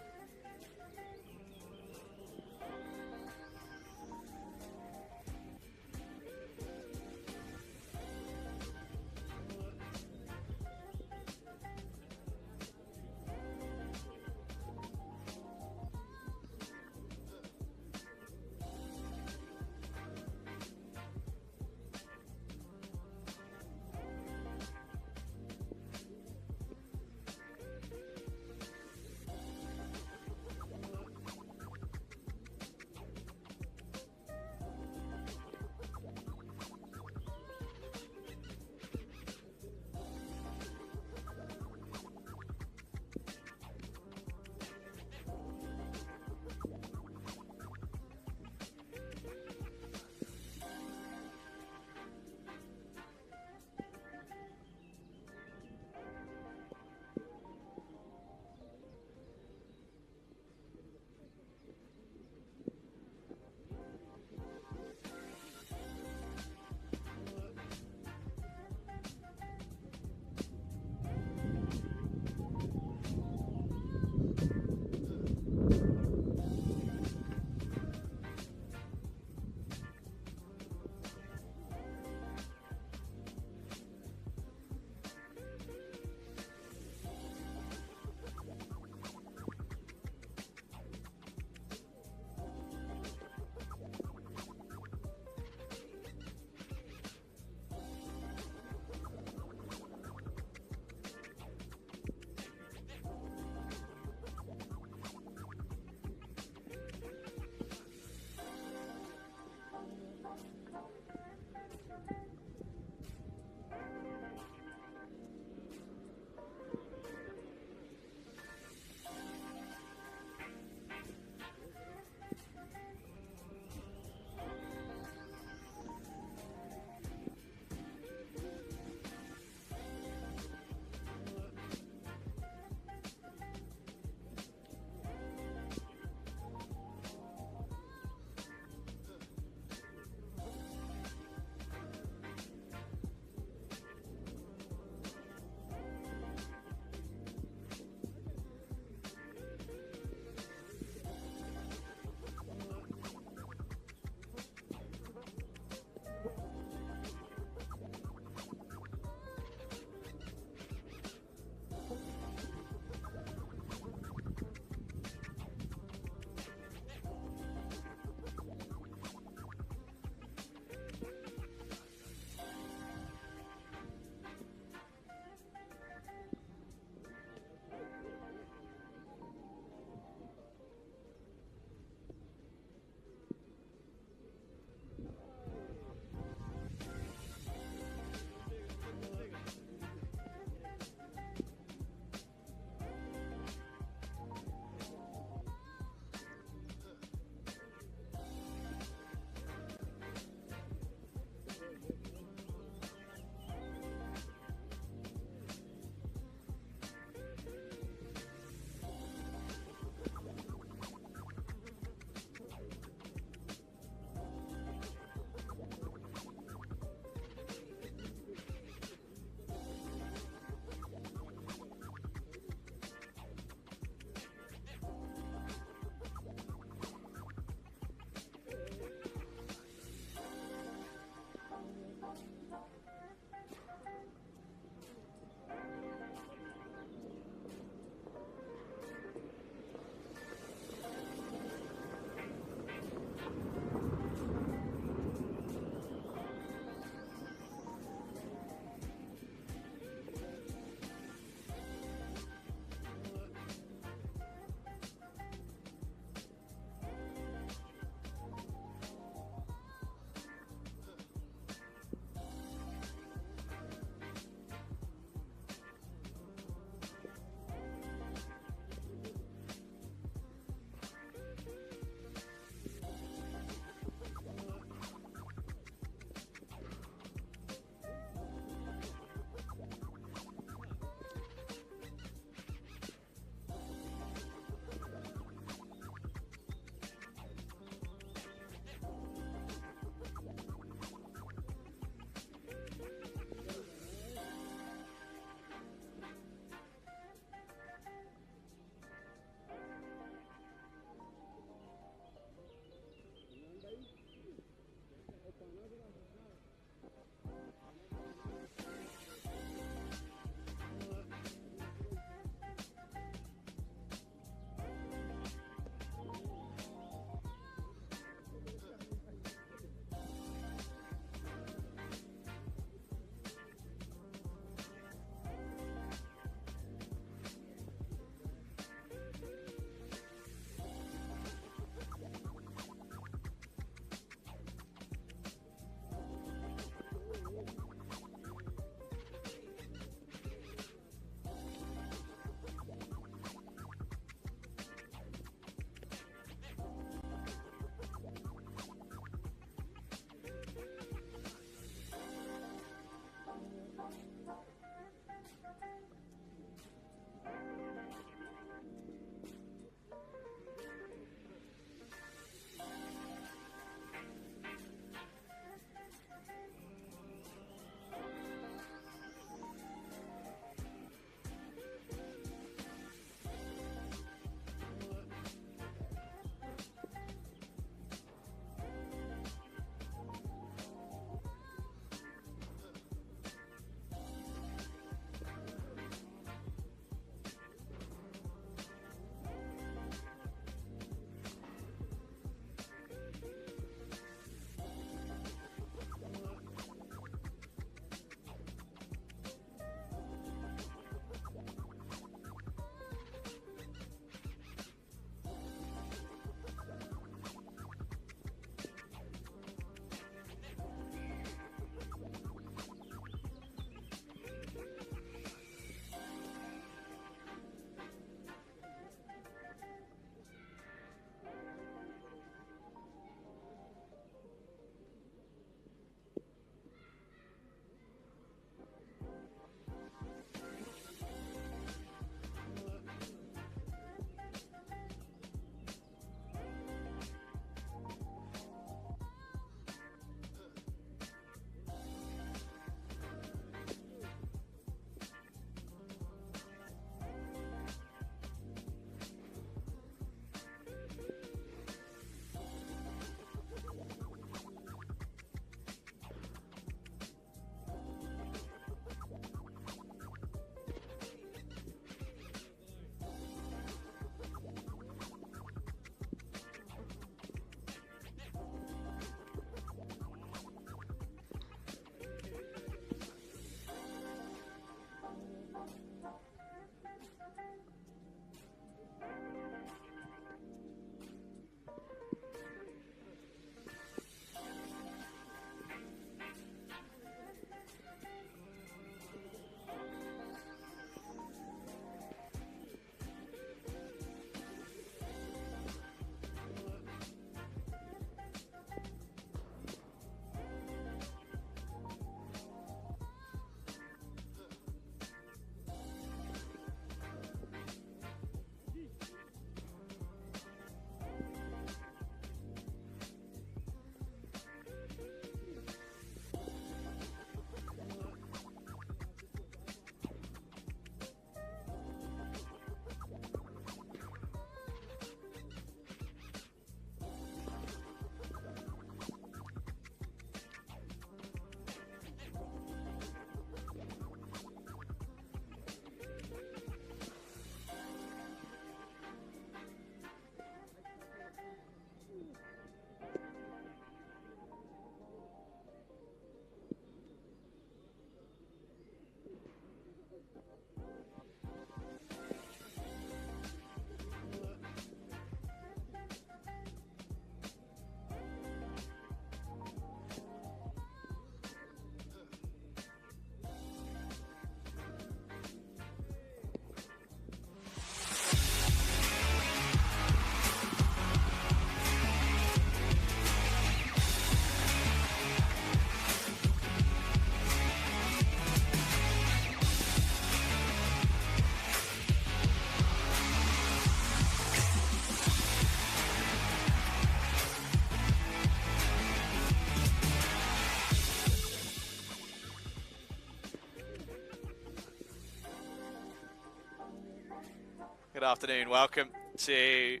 Good afternoon. Welcome to the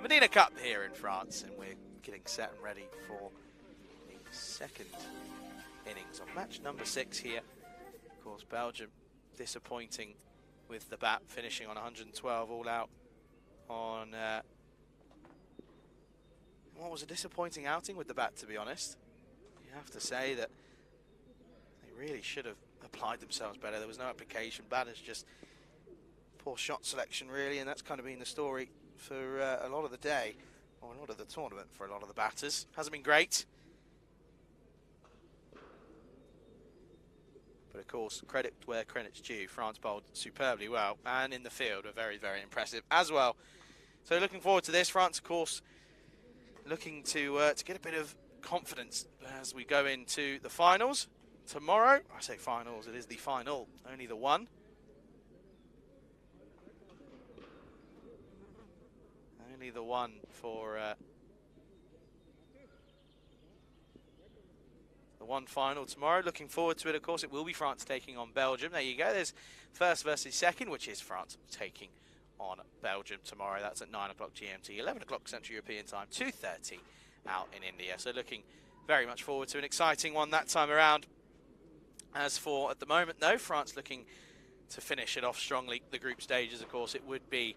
Mdina Cup here in France, and we're getting set and ready for the second innings of match number 6 here. Of course, Belgium disappointing with the bat, finishing on 112 all out on what was a disappointing outing with the bat, to be honest. You have to say that they really should have applied themselves better. There was no application. Batters just poor shot selection, really, and that's kind of been the story for a lot of the day, or a lot of the tournament for a lot of the batters. Hasn't been great. But of course, credit where credit's due. France bowled superbly well, and in the field were very, very impressive as well. So looking forward to this. France, of course, looking to get a bit of confidence as we go into the finals tomorrow. I say finals, it is the final, only the one. Only the one for the one final tomorrow. Looking forward to it, of course. It will be France taking on Belgium. There you go. There's first versus second, which is France taking on Belgium tomorrow. That's at 9 o'clock GMT, 11 o'clock Central European time, 2:30 out in India. So looking very much forward to an exciting one that time around. As for at the moment, though, France looking to finish it off strongly. The group stages, of course, it would be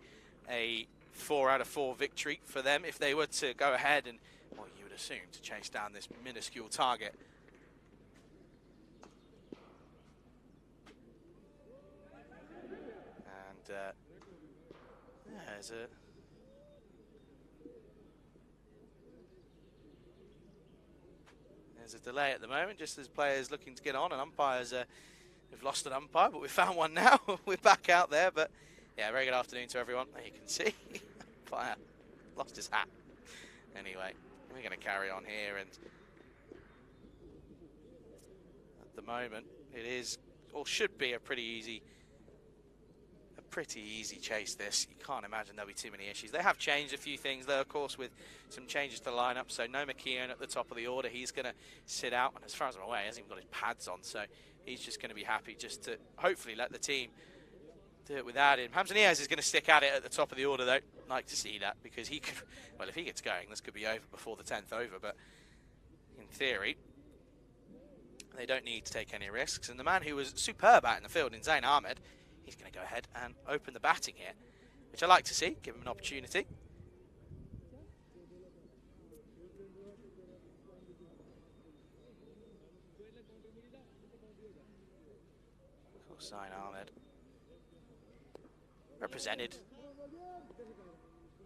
a 4 out of 4 victory for them if they were to go ahead and, well, you would assume, to chase down this minuscule target. And there's a delay at the moment, just as players looking to get on, and umpires we've lost an umpire, but we found one now. We're back out there, but yeah, very good afternoon to everyone. There you can see, player lost his hat. Anyway, we're going to carry on here, and at the moment it is, or should be, a pretty easy chase. This, you can't imagine there'll be too many issues. They have changed a few things though, of course, with some changes to the lineup. So no McKeown at the top of the order. He's going to sit out, and as far as I'm aware, he hasn't even got his pads on, so he's just going to be happy just to hopefully let the team do it without him. Mdina is going to stick at it at the top of the order though. Like to see that, because he could, well, if he gets going, this could be over before the 10th over, but in theory they don't need to take any risks. And the man who was superb out in the field, in Zain Ahmed, he's going to go ahead and open the batting here, which I like to see, give him an opportunity. Of course, Zain Ahmed represented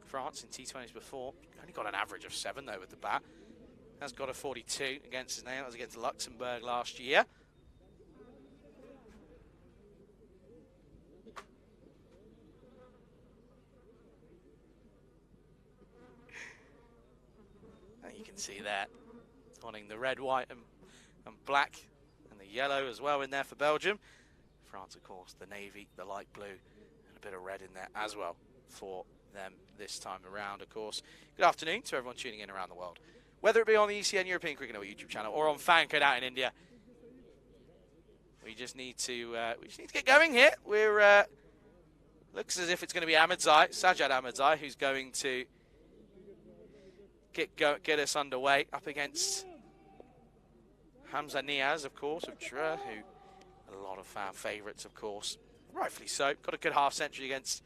France in T20s before. Only got an average of 7 though with the bat. Has got a 42 against his name. That was against Luxembourg last year. You can see that, donning the red, white and black, and the yellow as well in there for Belgium. France, of course, the navy, the light blue, and a bit of red in there as well for them this time around, of course. Good afternoon to everyone tuning in around the world, whether it be on the ECN European Cricket Network YouTube channel or on Fancode out in India. We just need to get going here. We're looks as if it's going to be Sajjad Ahmedzai, who's going to get us underway up against Hamza Niaz, of course, of Dre, who a lot of fan favourites, of course, rightfully so. Got a good half century against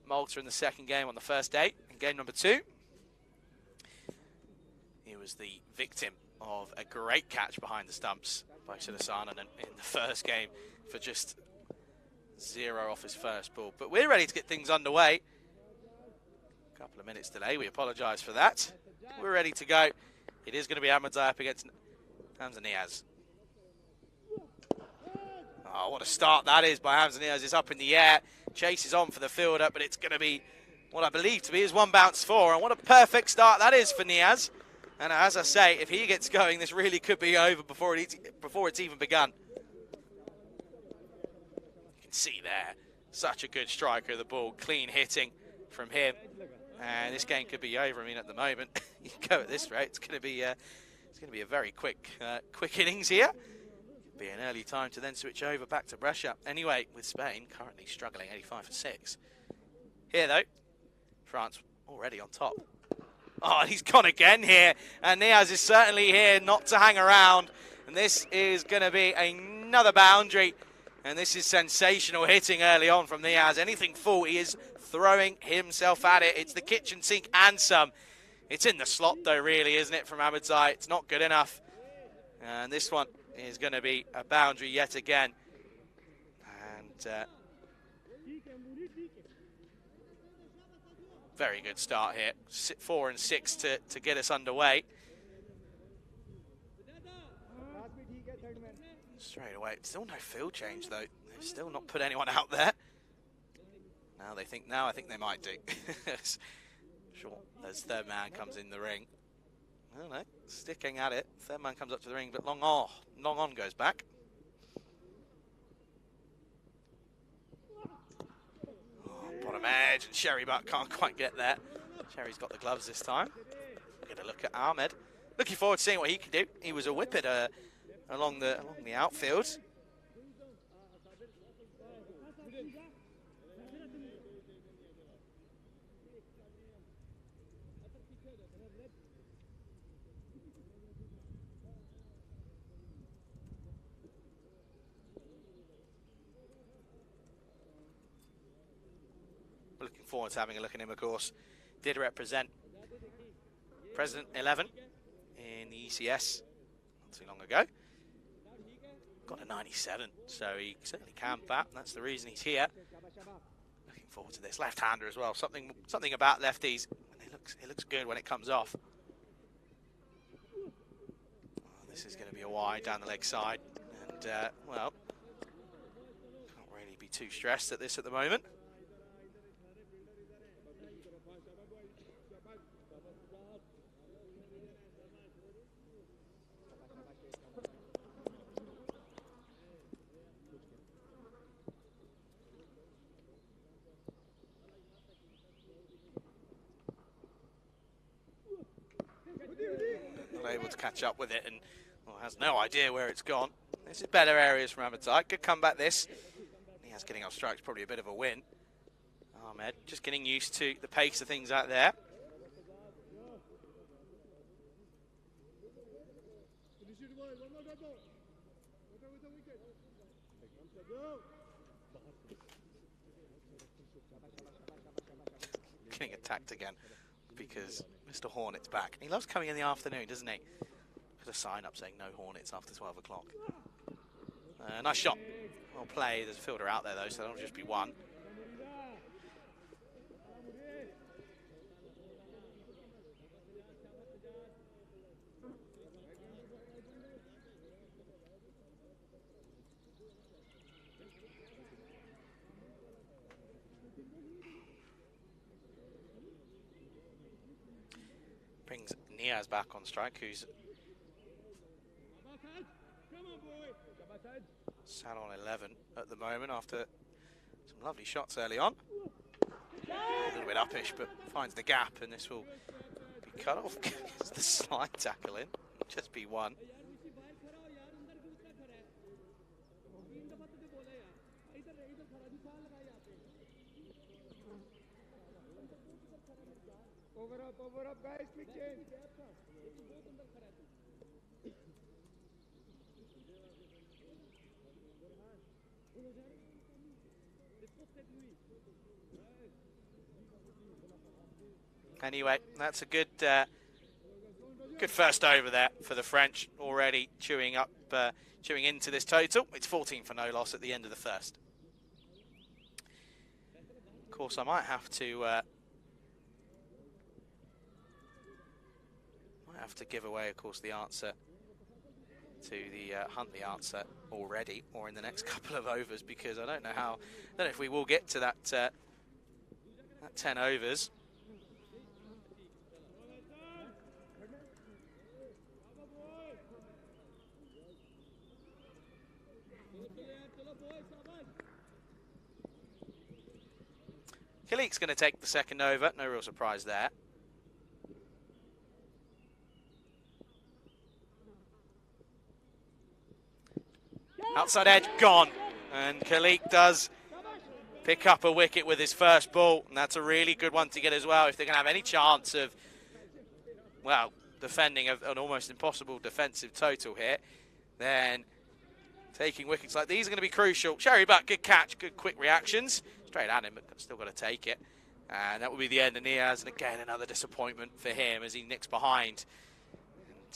Malta in the second game on the first day. In game number 2, he was the victim of a great catch behind the stumps by Silasanan in the first game for just 0 off his first ball. But we're ready to get things underway. A couple of minutes delay, we apologise for that. We're ready to go. It is going to be Ahmedzai up against Hamza Niaz. Oh, what a start that is by Hamza Niaz. It's up in the air. Chase is on for the fielder, but it's going to be what I believe to be his 1 bounce 4. And what a perfect start that is for Niaz. And as I say, if he gets going, this really could be over before it's even begun. You can see there, such a good striker of the ball. Clean hitting from him. And this game could be over. I mean, at the moment, you go at this rate, it's going to be a very quick innings here. Be an early time to then switch over back to Brescia. Anyway, with Spain currently struggling, 85 for 6. Here, though, France already on top. Oh, and he's gone again here. And Niaz is certainly here not to hang around. And this is going to be another boundary. And this is sensational hitting early on from Niaz. Anything full, he is throwing himself at it. It's the kitchen sink and some. It's in the slot, though, really, isn't it, from Abadzai? It's not good enough. And this one is going to be a boundary yet again. And very good start here. 4 and 6 to get us underway. Straight away. Still no field change, though. They've still not put anyone out there. Now I think they might do. Sure, as third man comes in the ring. I don't know, sticking at it. Third man comes up to the ring, but long on goes back. Bottom edge, and Sherry Butt can't quite get there. Sherry's got the gloves this time. Get a look at Ahmed. Looking forward to seeing what he can do. He was a whipper along the outfield. Looking forward to having a look at him, of course. Did represent President 11 in the ECS not too long ago. Got a 97, so he certainly can bat. That's the reason he's here. Looking forward to this. Left-hander as well. Something about lefties. It looks good when it comes off. Oh, this is going to be a wide down the leg side. And, well, can't really be too stressed at this at the moment. Able to catch up with it and has no idea where it's gone. This is better areas from Abadzai. Good comeback this. He has getting off strikes, probably a bit of a win. Ahmed just getting used to the pace of things out there. Getting attacked again because Mr. Hornet's back. He loves coming in the afternoon, doesn't he? Put a sign up saying no Hornets after 12 o'clock. Nice shot. Well played. There's a fielder out there, though, so that'll just be one. Brings Niaz back on strike, who's sat on 11 at the moment after some lovely shots early on. A little bit uppish, but finds the gap, and this will be cut off. Gets the slide tackle in. Just be one. Over up, guys, quick change. Anyway, that's a good first over there for the French, already chewing into this total. It's 14 for no loss at the end of the first. Of course, I might have to give away, of course, the answer to the Huntley answer already, or in the next couple of overs, because I don't know if we will get to that 10 overs. Khalid's going to take the second over, no real surprise there. Outside edge, gone. And Khalid does pick up a wicket with his first ball, and that's a really good one to get as well if they're going to have any chance of, well, defending an almost impossible defensive total here. Then taking wickets like these are going to be crucial. Sherry Butt, good catch, good quick reactions. Straight at him, but still got to take it. And that will be the end of Niaz, and again another disappointment for him as he nicks behind.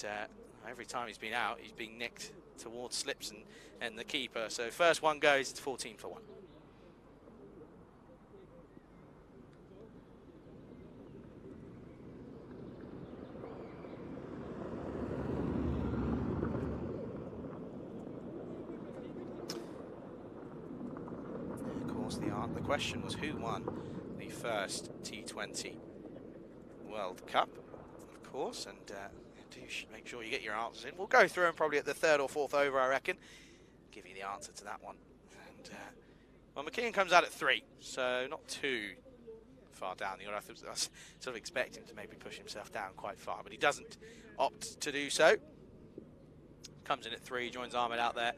And every time he's been out, he's been nicked towards slips and the keeper. So first one goes, it's 14 for 1. The question was who won the first T20 World Cup, of course, and do make sure you get your answers in. We'll go through them probably at the 3rd or 4th over, I reckon. Give you the answer to that one. And well, McKeon comes out at 3, so not too far down the order. I was sort of expecting him to maybe push himself down quite far, but he doesn't opt to do so. Comes in at 3, joins Ahmed out there.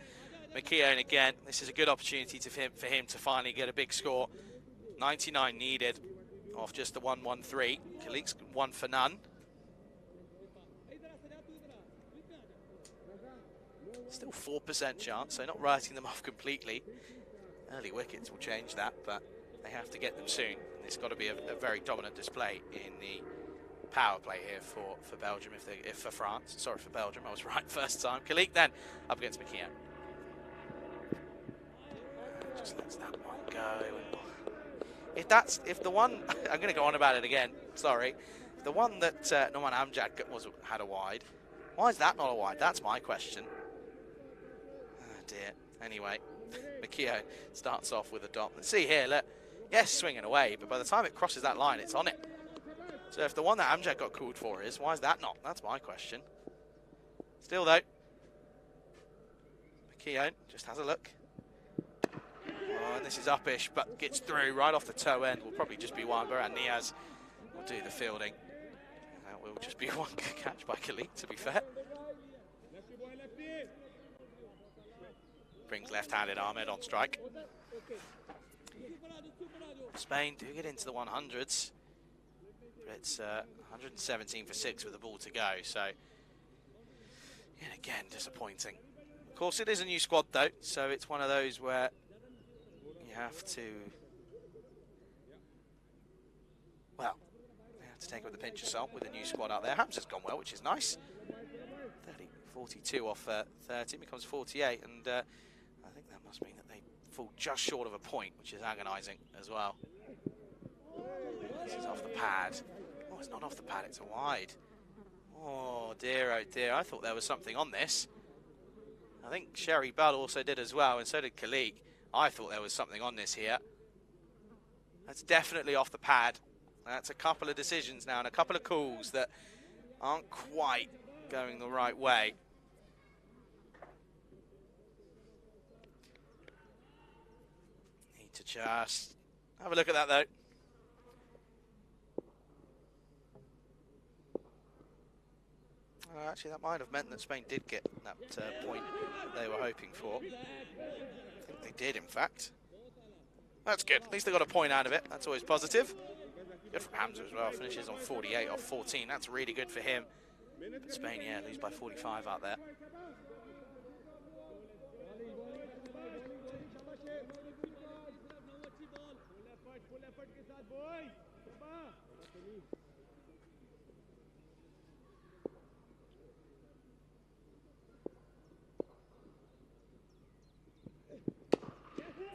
McKeown again, this is a good opportunity for him to finally get a big score. 99 needed off just the 1-1-3. Khalid's 1 for none. Still 4% chance, so not writing them off completely. Early wickets will change that, but they have to get them soon. And it's got to be a very dominant display in the power play here for Belgium, if for France. Sorry, for Belgium, I was right first time. Khalid then up against McKeown. Just lets that one go. If the one, I'm going to go on about it again, sorry. The one that Norman Amjad had a wide, why is that not a wide? That's my question. Oh dear. Anyway, McKeown starts off with a dot. Let's see here, look. Yes, swinging away, but by the time it crosses that line, it's on it. So if the one that Amjad got called for is, why is that not? That's my question. Still though, McKeown just has a look. Oh, and this is uppish, but gets through right off the toe end. Will probably just be one, and Niaz will do the fielding. That will just be one good catch by Khalid, to be fair. Brings left-handed Ahmed on strike. Spain do get into the 100s, but it's 117 for 6 with the ball to go. So, yet again, disappointing. Of course, it is a new squad though, so it's one of those where you have to, well, you have to take it with a pinch of salt with a new squad out there. Hamza's gone well, which is nice. 42 off 30 becomes 48, and I think that must mean that they fall just short of a point, which is agonising as well. This is off the pad. Oh, it's not off the pad, it's a wide. Oh dear, I thought there was something on this. I think Sherry Bell also did as well, and so did Khalid. I thought there was something on this here. That's definitely off the pad. That's a couple of decisions now and a couple of calls that aren't quite going the right way. Need to just have a look at that though. Actually, that might have meant that Spain did get that point that they were hoping for. I think they did, in fact. That's good. At least they got a point out of it. That's always positive. Good from Hamza as well. Finishes on 48 off 14. That's really good for him. But Spain, yeah, lose by 45 out there.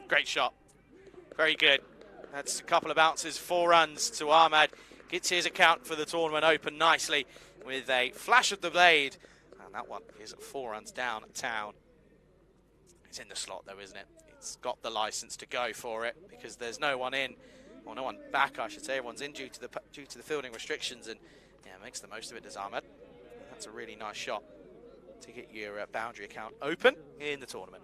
Great shot. Very good. That's a couple of bounces, 4 runs to Ahmad. Gets his account for the tournament open nicely with a flash of the blade. And that one is 4 runs down at town. It's in the slot though, isn't it? It's got the license to go for it because there's no one in, or no one back, I should say. Everyone's in due to the fielding restrictions, and yeah, makes the most of it, does Ahmad. And that's a really nice shot to get your boundary account open in the tournament.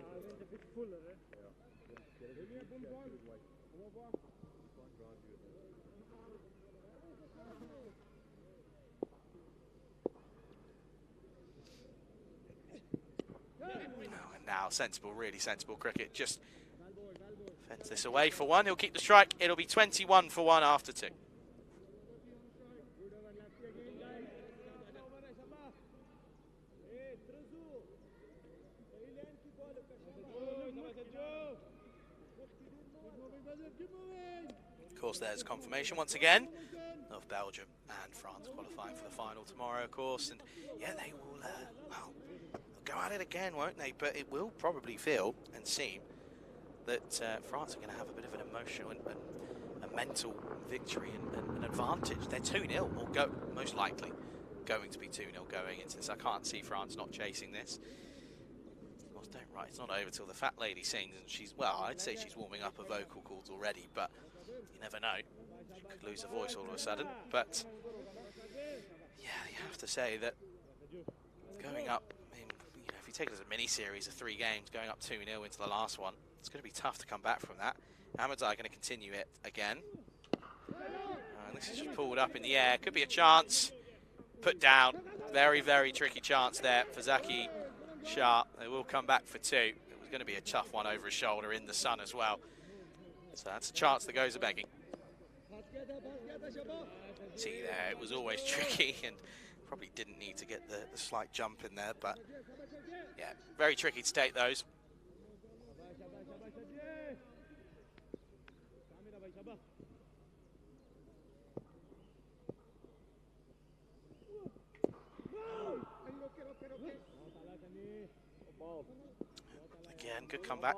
Now sensible, really sensible cricket, just Fends this away for one. He'll keep the strike. It'll be 21 for one after two. Of course, there's confirmation once again of Belgium and France qualifying for the final tomorrow, of course. And yeah, they will, well, they'll go at it again, won't they? But it will probably feel and seem that France are going to have a bit of an emotional and a mental victory and an advantage. They're 2-0, or go most likely going to be 2-0 going into this. I can't see France not chasing this. Well, don't right, it's not over till the fat lady sings, and she's, well, I'd say she's warming up her vocal cords already, but you never know. She could lose her voice all of a sudden. But yeah, you have to say that going up, I mean, you know, if you take it as a mini series of 3 games, going up 2-0 into the last one, it's going to be tough to come back from that. Ahmed's going to continue it again. And this is just pulled up in the air. Could be a chance. Put down. Very, very tricky chance there for Zaki Shah. They will come back for 2. It was going to be a tough one over his shoulder in the sun as well. So that's a chance that goes a-begging. See there, it was always tricky and probably didn't need to get the slight jump in there, but yeah, very tricky to take those. Again, good comeback.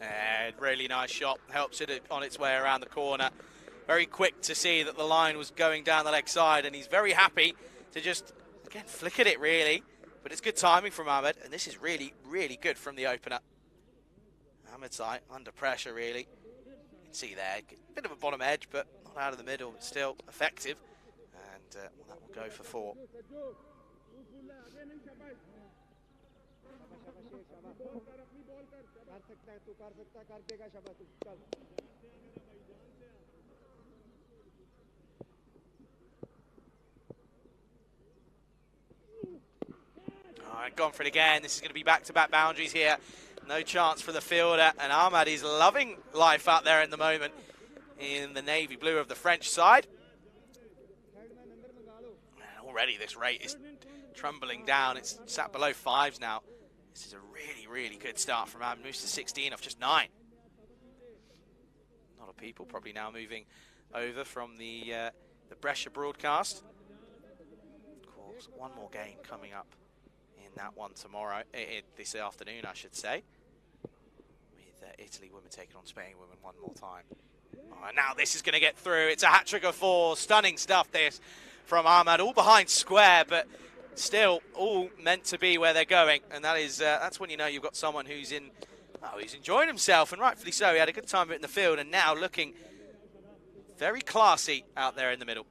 And really nice shot, helps it on its way around the corner. Very quick to see that the line was going down the leg side, and he's very happy to just, again, flick at it really. But it's good timing from Ahmed, and this is really, really good from the opener. Ahmed's under pressure really. You can see there, bit of a bottom edge, but not out of the middle, but still effective. And that will go for 4. All right, gone for it again. This is going to be back-to-back boundaries here. No chance for the fielder, and Ahmed is loving life out there in the moment in the navy blue of the French side. And already this rate is trundling down. It's sat below 5s now. This is a really, really good start from Ahmed. Moves to 16 off just 9. A lot of people probably now moving over from the Brescia broadcast. Of course, one more game coming up in that one tomorrow, this afternoon, I should say, with Italy women taking on Spain women one more time. Oh, and now this is going to get through. It's a hat-trick of 4. Stunning stuff, this, from Ahmed. All behind square, but still all meant to be where they're going. And that is that's when you know you've got someone who's he's enjoying himself, and rightfully so. He had a good time of it in the field, and now looking very classy out there in the middle.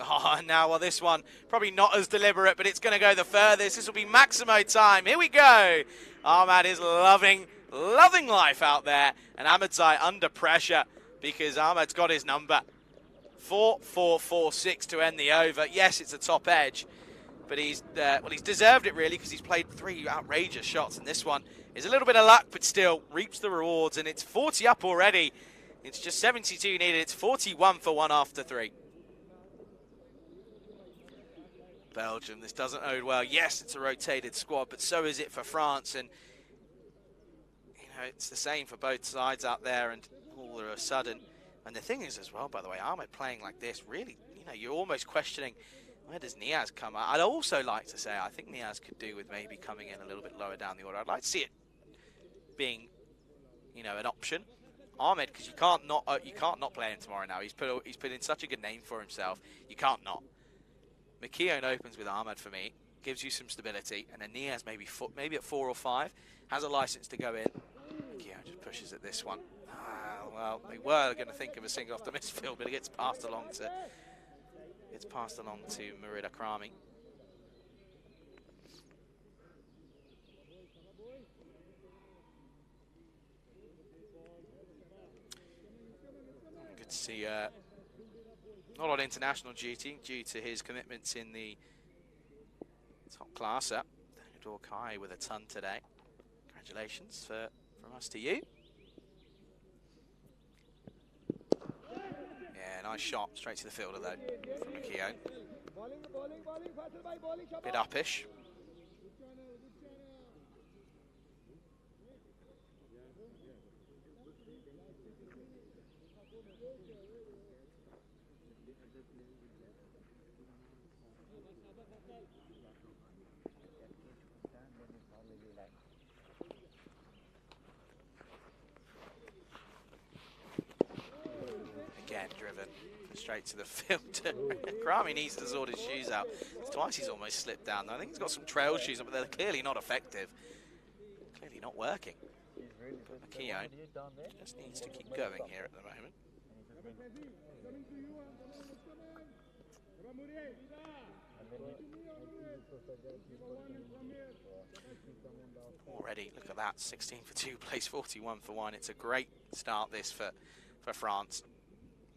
Oh, now, well, this one probably not as deliberate, but it's going to go the furthest. This will be Maximo time. Here we go. Ahmed is loving life out there, and Ahmedzai under pressure because Ahmed's got his number. 4-4-4-6 to end the over. Yes, it's a top edge, but he's deserved it really because he's played 3 outrageous shots, and this one is a little bit of luck, but still reaps the rewards, and it's 40 up already. It's just 72 needed. It's 41 for 1 after 3. Belgium, this doesn't ode well. Yes, it's a rotated squad, but so is it for France, and you know it's the same for both sides out there. And all of a sudden, and the thing is as well, by the way, Ahmed playing like this, really, you know, you're almost questioning where does Niaz come out. I'd also like to say I think Niaz could do with maybe coming in a little bit lower down the order. I'd like to see it being, you know, an option. Ahmed, because you can't not play him tomorrow now. He's put in such a good name for himself. You can't not. McKeown opens with Ahmed for me, gives you some stability, and then Niaz maybe at 4 or 5 has a license to go in. McKeown just pushes at this one. Well, they were going to think of a single off the midfield, but it gets passed along to Murid Akrami. Good to see not on international duty due to his commitments in the top classer. Daniel Dorkai with a ton today. Congratulations from us to you. Yeah, nice shot straight to the fielder though from McKeown. Bit uppish. Again, driven straight to the filter. Krami needs to sort his shoes out. Twice he's almost slipped down. I think he's got some trail shoes on, but they're clearly not effective. Clearly not working. But McKeown just needs to keep going here at the moment. Already, look at that, 16 for 2, plays 41 for 1. It's a great start this for France.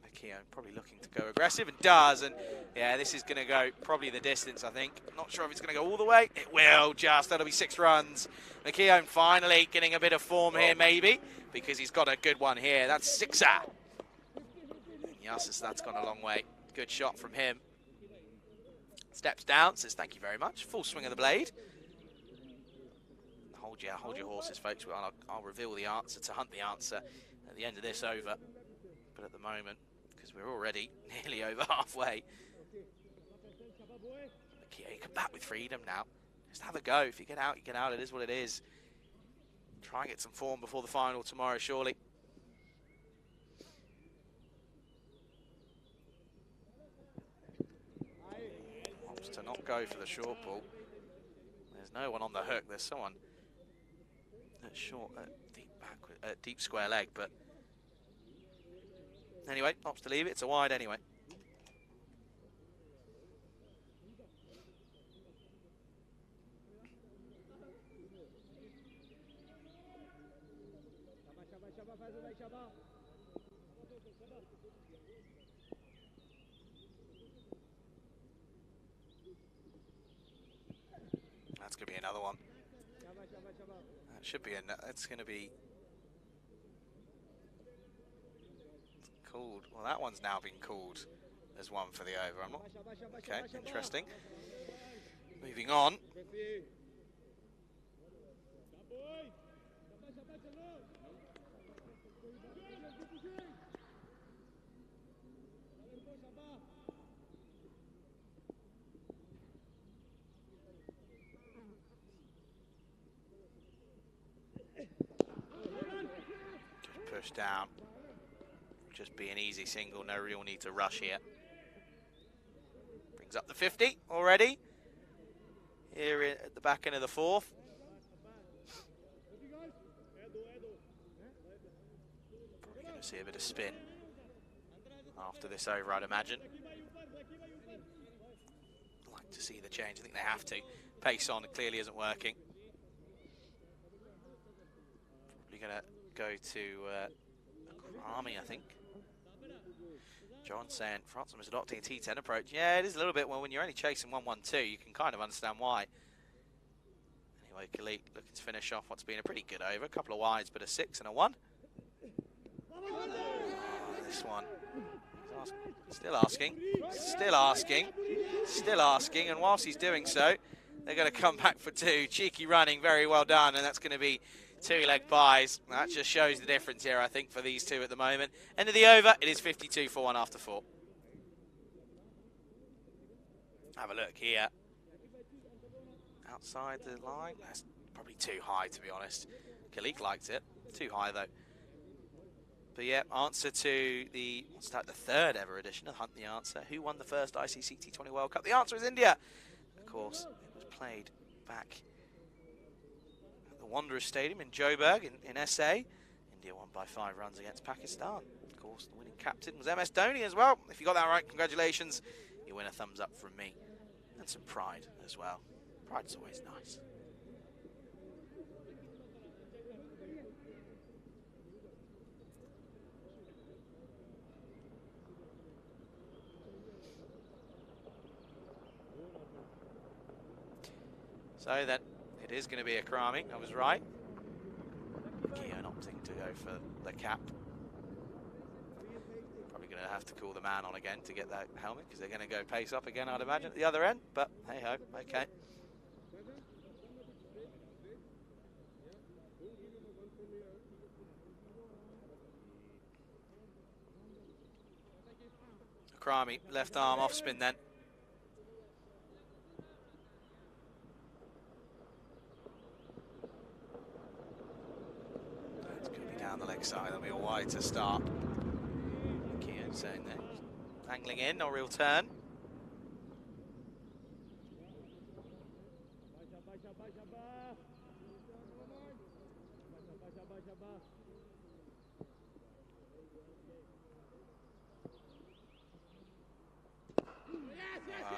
McKeown probably looking to go aggressive and does, and yeah, this is going to go probably the distance, I think. Not sure if it's going to go all the way. It will just, that'll be 6 runs. McKeown finally getting a bit of form here maybe, because he's got a good one here. That's 6er. Yes, that's gone a long way. Good shot from him. Steps down, says thank you very much. Full swing of the blade. Hold your horses, folks. I'll reveal the answer, to hunt the answer at the end of this over. But at the moment, because we're already nearly over halfway, you come back with freedom now. Just have a go. If you get out, you get out. It is what it is. Try and get some form before the final tomorrow, surely. Wants to not go for the short ball. There's no one on the hook. There's someone at short, deep square leg, but anyway, opts to leave it. It's a wide anyway. That's going to be another one. That should be it's going to be called. Well, that one's now been called as one for the over. I'm not. Okay, interesting. Moving on. Push down. Just be an easy single, no real need to rush here. Brings up the 50 already. Here at the back end of the 4th. Probably going to see a bit of spin after this over, I'd imagine. Like to see the change. I think they have to. Pace on, it clearly isn't working. Probably going to go to Army, I think. John saying France is adopting a T10 approach. Yeah, it is a little bit. Well, when you're only chasing 1-1-2, you can kind of understand why. Anyway, Khalid looking to finish off what's been a pretty good over. A couple of wides, but a 6 and a 1. Oh, this one. Still asking. Still asking. Still asking. And whilst he's doing so, they're going to come back for 2. Cheeky running, very well done. And that's going to be 2-leg buys. That just shows the difference here, I think, for these two at the moment. End of the over, it is 52 for 1 after 4. Have a look here. Outside the line. That's probably too high, to be honest. Khalik liked it. Too high, though. But yeah, answer to the, what's that, the third ever edition of Hunt the Answer. Who won the first ICC T20 World Cup? The answer is India. Of course, it was played back at the Wanderers Stadium in Joburg in SA. India won by 5 runs against Pakistan. Of course, the winning captain was MS Dhoni as well. If you got that right, congratulations. You win a thumbs up from me. And some pride as well. Pride's always nice. So then, it is going to be a Krami. I was right. Keown opting to go for the cap. Probably going to have to call the man on again to get that helmet, because they're going to go pace up again, I'd imagine, at the other end. But hey ho, okay. Krami, left arm off spin then. It's going to be down the leg side, that'll be a wide to start. Keown saying there, angling in, no real turn.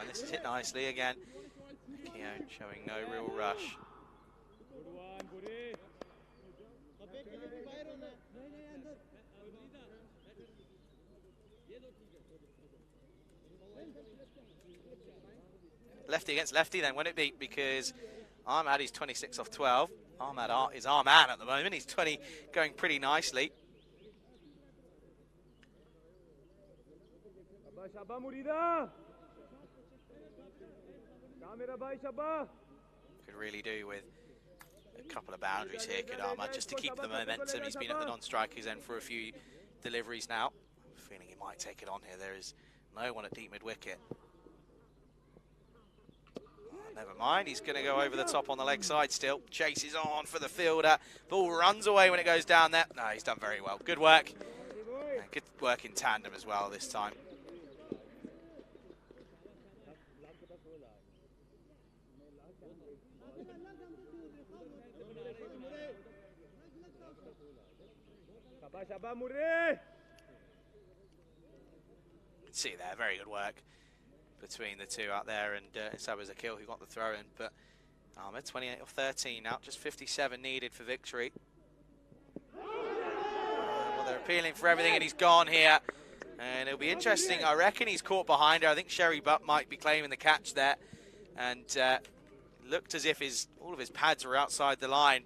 And this is hit nicely again. Keown showing no real rush. Lefty against lefty then, won't it be? Because Ahmad, he's 26 off 12. Ahmad is our man at the moment. He's 20, going pretty nicely. Could really do with a couple of boundaries here, could Ahmad, just to keep the momentum. He's been at the non-strikers end for a few deliveries now. I'm feeling he might take it on here. There is no one at deep mid-wicket. Never mind, he's going to go over the top on the leg side still. Chases on for the fielder. Ball runs away when it goes down there. No, he's done very well. Good work. And good work in tandem as well this time. See there, very good work between the two out there, and Saba's Akil who got the throw in. But Ahmed 28 of 13 now, just 57 needed for victory. Well, they're appealing for everything, and he's gone here. And it'll be interesting. I reckon he's caught behind her. I think Sherry Butt might be claiming the catch there, and looked as if all of his pads were outside the line.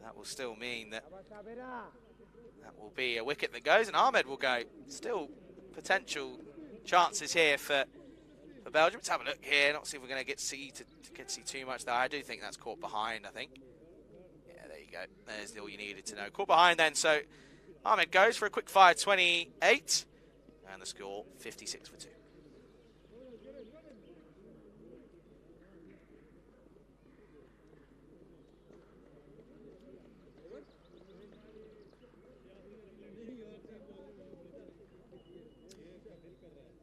That will still mean that will be a wicket that goes, and Ahmed will go. Still potential chances here for Belgium. Let's have a look here, not see if we're going to get to see too much there. I do think that's caught behind, I think. Yeah, there you go. There's all you needed to know. Caught behind then, so Ahmed goes for a quick fire 28, and the score 56 for 2.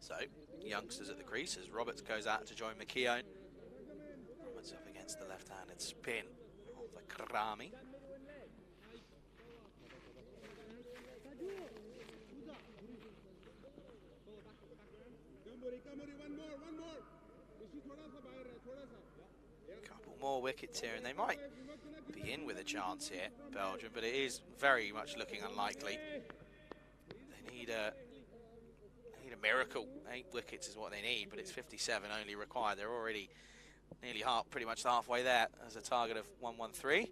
So, youngsters at the crease as Roberts goes out to join McKeown. Roberts up against the left-handed spin of the Krami. Couple more wickets here, and they might be in with a chance here, Belgium, but it is very much looking unlikely. They need a miracle. 8 wickets is what they need, but it's 57 only required. They're already nearly pretty much halfway there as a target of 113.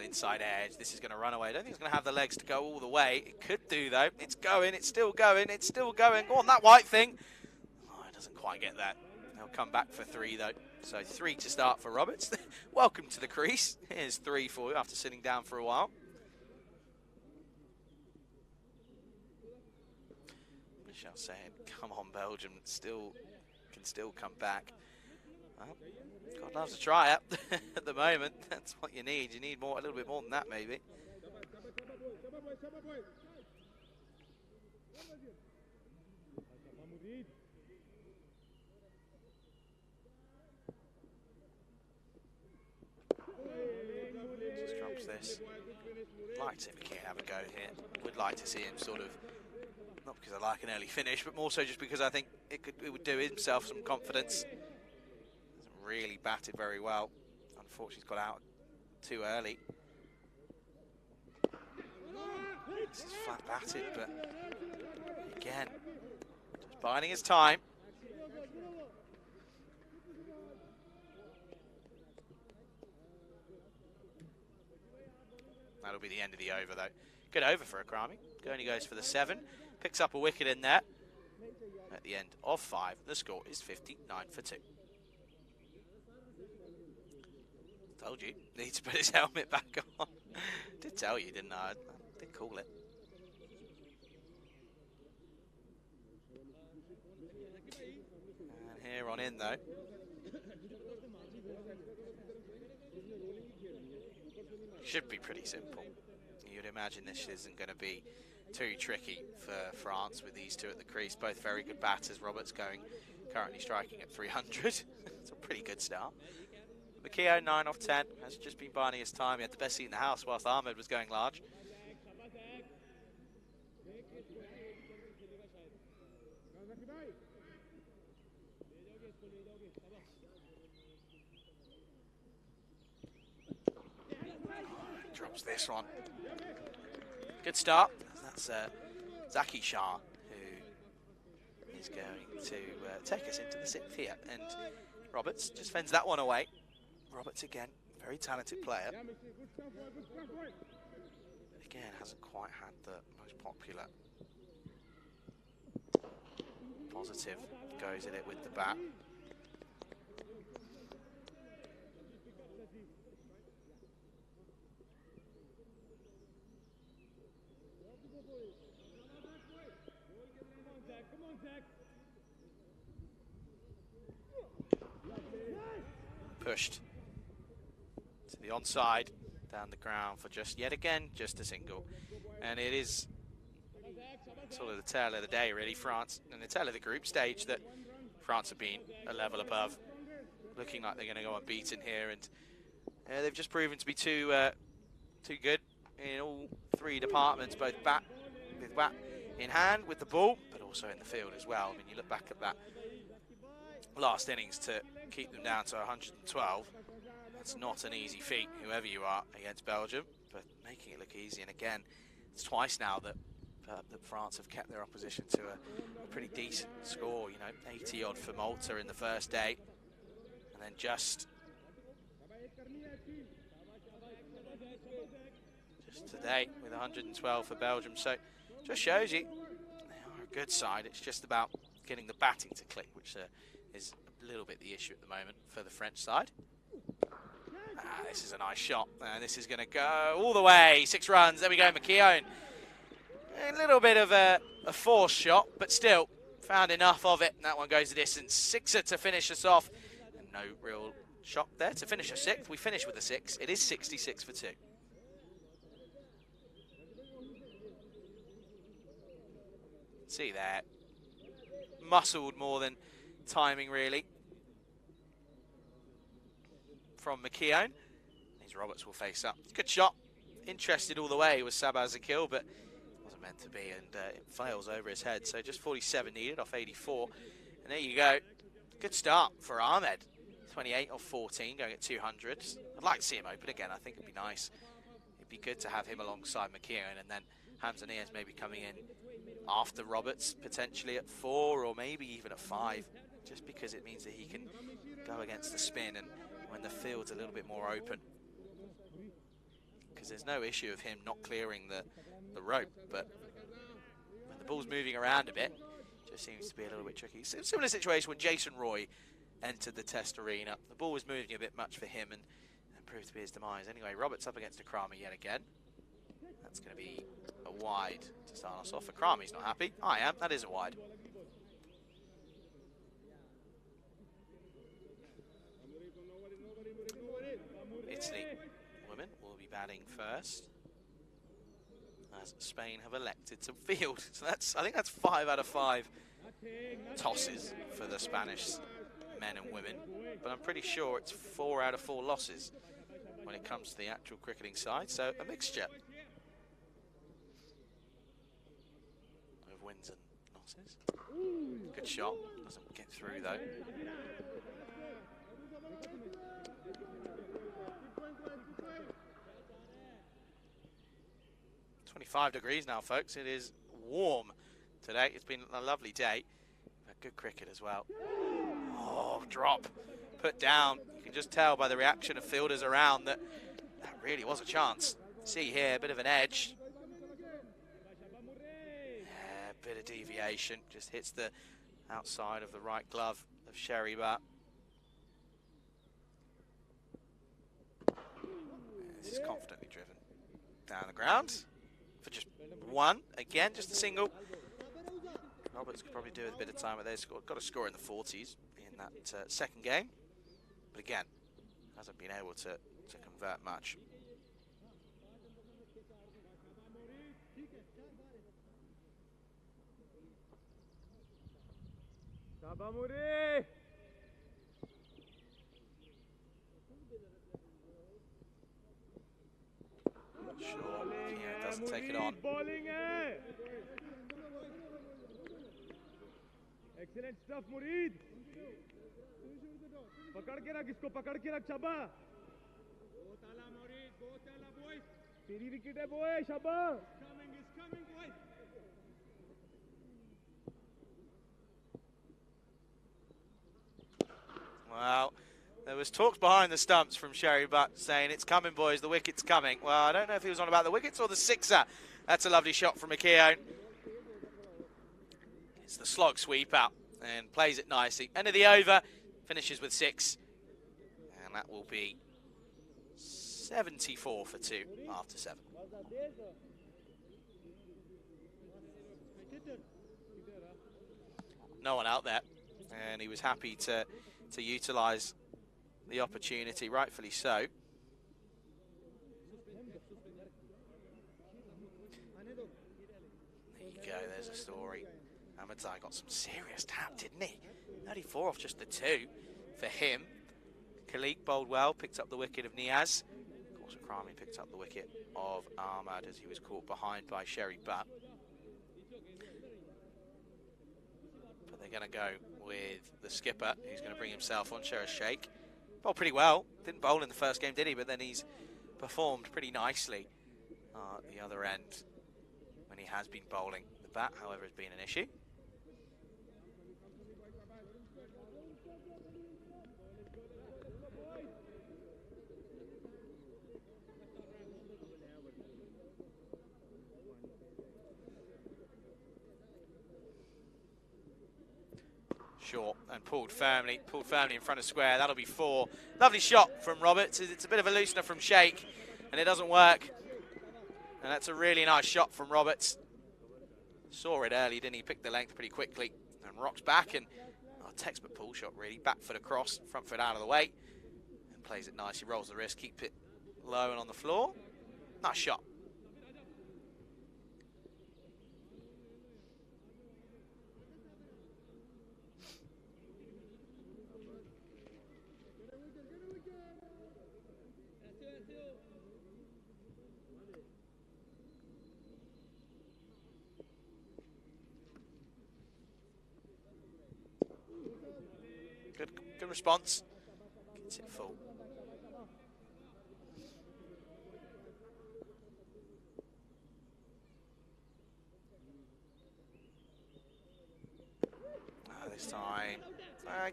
Inside edge. This is going to run away. I don't think it's going to have the legs to go all the way. It could do though. It's going. It's still going. It's still going. Go on, that white thing. Oh, it doesn't quite get that. They'll come back for 3 though. So 3 to start for Roberts. Welcome to the crease. Here's 3 for you after sitting down for a while. Michelle saying, come on Belgium, can still come back. Well, God loves a try at the moment. That's what you need. You need more, a little bit more than that maybe. Just drops this. Like to see McKeon have a go here. Would like to see him sort of, not because I like an early finish, but more so just because I think it would do himself some confidence. Hasn't really batted very well. Unfortunately, he's got out too early. This is flat batted, but again, just biding his time. That'll be the end of the over, though. Good over for Akrami. Only goes for the 7. Picks up a wicket in there. At the end of 5, the score is 59 for 2. Told you, needs to put his helmet back on. Did tell you, didn't I? I did call it. And here on in, though. Should be pretty simple. You'd imagine this isn't going to be too tricky for France with these two at the crease. Both very good batters. Roberts currently striking at 300. It's a pretty good start. McKeown, 9 off 10, has just been biding his time. He had the best seat in the house whilst Ahmed was going large. Drops this one. Good start. That's Zaki Shah, who is going to take us into the 6th here. And Roberts just fends that one away. Roberts again, very talented player. Again, hasn't quite had the most popular. Positive goes at it with the bat. Pushed to the onside, down the ground for just yet again just a single, and it is sort of the tale of the day really. France and the tale of the group stage that France have been a level above, looking like they're going to go unbeaten here, and they've just proven to be too good in all 3 departments, both bat in hand with the ball, but also in the field as well. I mean, you look back at that last innings to keep them down to 112. That's not an easy feat, whoever you are, against Belgium, but making it look easy. And again, it's twice now that France have kept their opposition to a pretty decent score. You know, 80 odd for Malta in the first day, and then just today with 112 for Belgium. So just shows you they are a good side. It's just about getting the batting to click, which is a little bit the issue at the moment for the French side. This is a nice shot, and this is going to go all the way. 6 runs. There we go, McKeown. A little bit of a forced shot, but still found enough of it. And that one goes the distance. 6er to finish us off. And no real shock there to finish a 6th. We finish with a 6. It is 66 for 2. See there. Muscled more than timing, really, from McKeown. These Roberts will face up. Good shot. Interested all the way was Sabah Zakil, but wasn't meant to be, and it fails over his head. So just 47 needed off 84. And there you go. Good start for Ahmed. 28 off 14, going at 200. I'd like to see him open again. I think it'd be nice. It'd be good to have him alongside McKeown, and then Hamza Nias maybe coming in after Roberts, potentially at 4 or maybe even at 5, just because it means that he can go against the spin and when the field's a little bit more open. Because there's no issue of him not clearing the rope, but when the ball's moving around a bit, it just seems to be a little bit tricky. Similar situation when Jason Roy entered the test arena. The ball was moving a bit much for him and proved to be his demise. Anyway, Roberts up against Akrami yet again. That's going to be a wide to start us off. Akrami's not happy. I am. That is a wide. Italy women will be batting first. as Spain have elected to field. So I think that's 5 out of 5 tosses for the Spanish men and women, but I'm pretty sure it's 4 out of 4 losses when it comes to the actual cricketing side, so a mixture of wins and losses. Good shot, doesn't get through though. 25 degrees now, folks. It is warm today. It's been a lovely day. But good cricket as well. Oh, drop. Put down. You can just tell by the reaction of fielders around that that really was a chance. See here, a bit of an edge. Yeah, a bit of deviation. Just hits the outside of the right glove of Sherry Butt. This is confidently driven down the ground for just 1. Again, just a single. Roberts could probably do with a bit of time, but they've got a score in the 40s in that second game. But again, hasn't been able to convert much. Sure, yeah, doesn't take it on. Excellent stuff, Murid. पकड़ के रख इसको, पकड़ के रख शाबा. बहुत आला मुरीद, बहुत आला boy. तेरी विकेट है boy, Shaba. Is coming boy. Well, there was talks behind the stumps from Sherry Butt saying, "It's coming, boys, the wicket's coming." Well, I don't know if he was on about the wickets or the sixer. That's a lovely shot from McKeown. It's the slog sweep out and plays it nicely. End of the over, finishes with 6. And that will be 74 for 2 after 7. No one out there. And he was happy to utilise the opportunity, rightfully so. There you go, there's a story. Mdina got some serious tap, didn't he? 34 off just the 2 for him. Khalik bowled well, picked up the wicket of Niaz. Of course, Akrami picked up the wicket of Ahmad as he was caught behind by Sherry Butt. But they're going to go with the skipper, who's going to bring himself on, Sherry Sheikh. Bowled pretty well. Didn't bowl in the first game, did he? But then he's performed pretty nicely at the other end when he has been bowling. The bat, however, has been an issue. Short and pulled firmly in front of square. That'll be 4. Lovely shot from Roberts. It's a bit of a loosener from Sheikh, and it doesn't work. And that's a really nice shot from Roberts. Saw it early, didn't he? Picked the length pretty quickly and rocks back, and textbook pull shot really. Back foot across, front foot out of the way, and plays it nicely. Rolls the wrist, keeps it low and on the floor. Nice shot. Good response. Gets it full. This time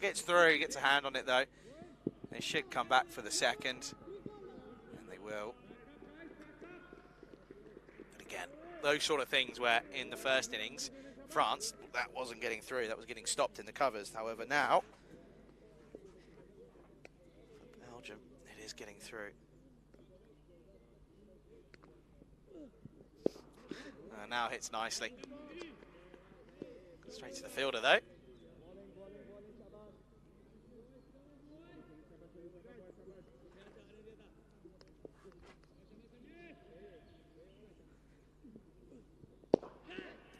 gets through, gets a hand on it though. They should come back for the second, and they will. But again, those sort of things where in the first innings, France, that wasn't getting through, that was getting stopped in the covers. However, now, for Belgium, it is getting through. Now hits nicely. Straight to the fielder though.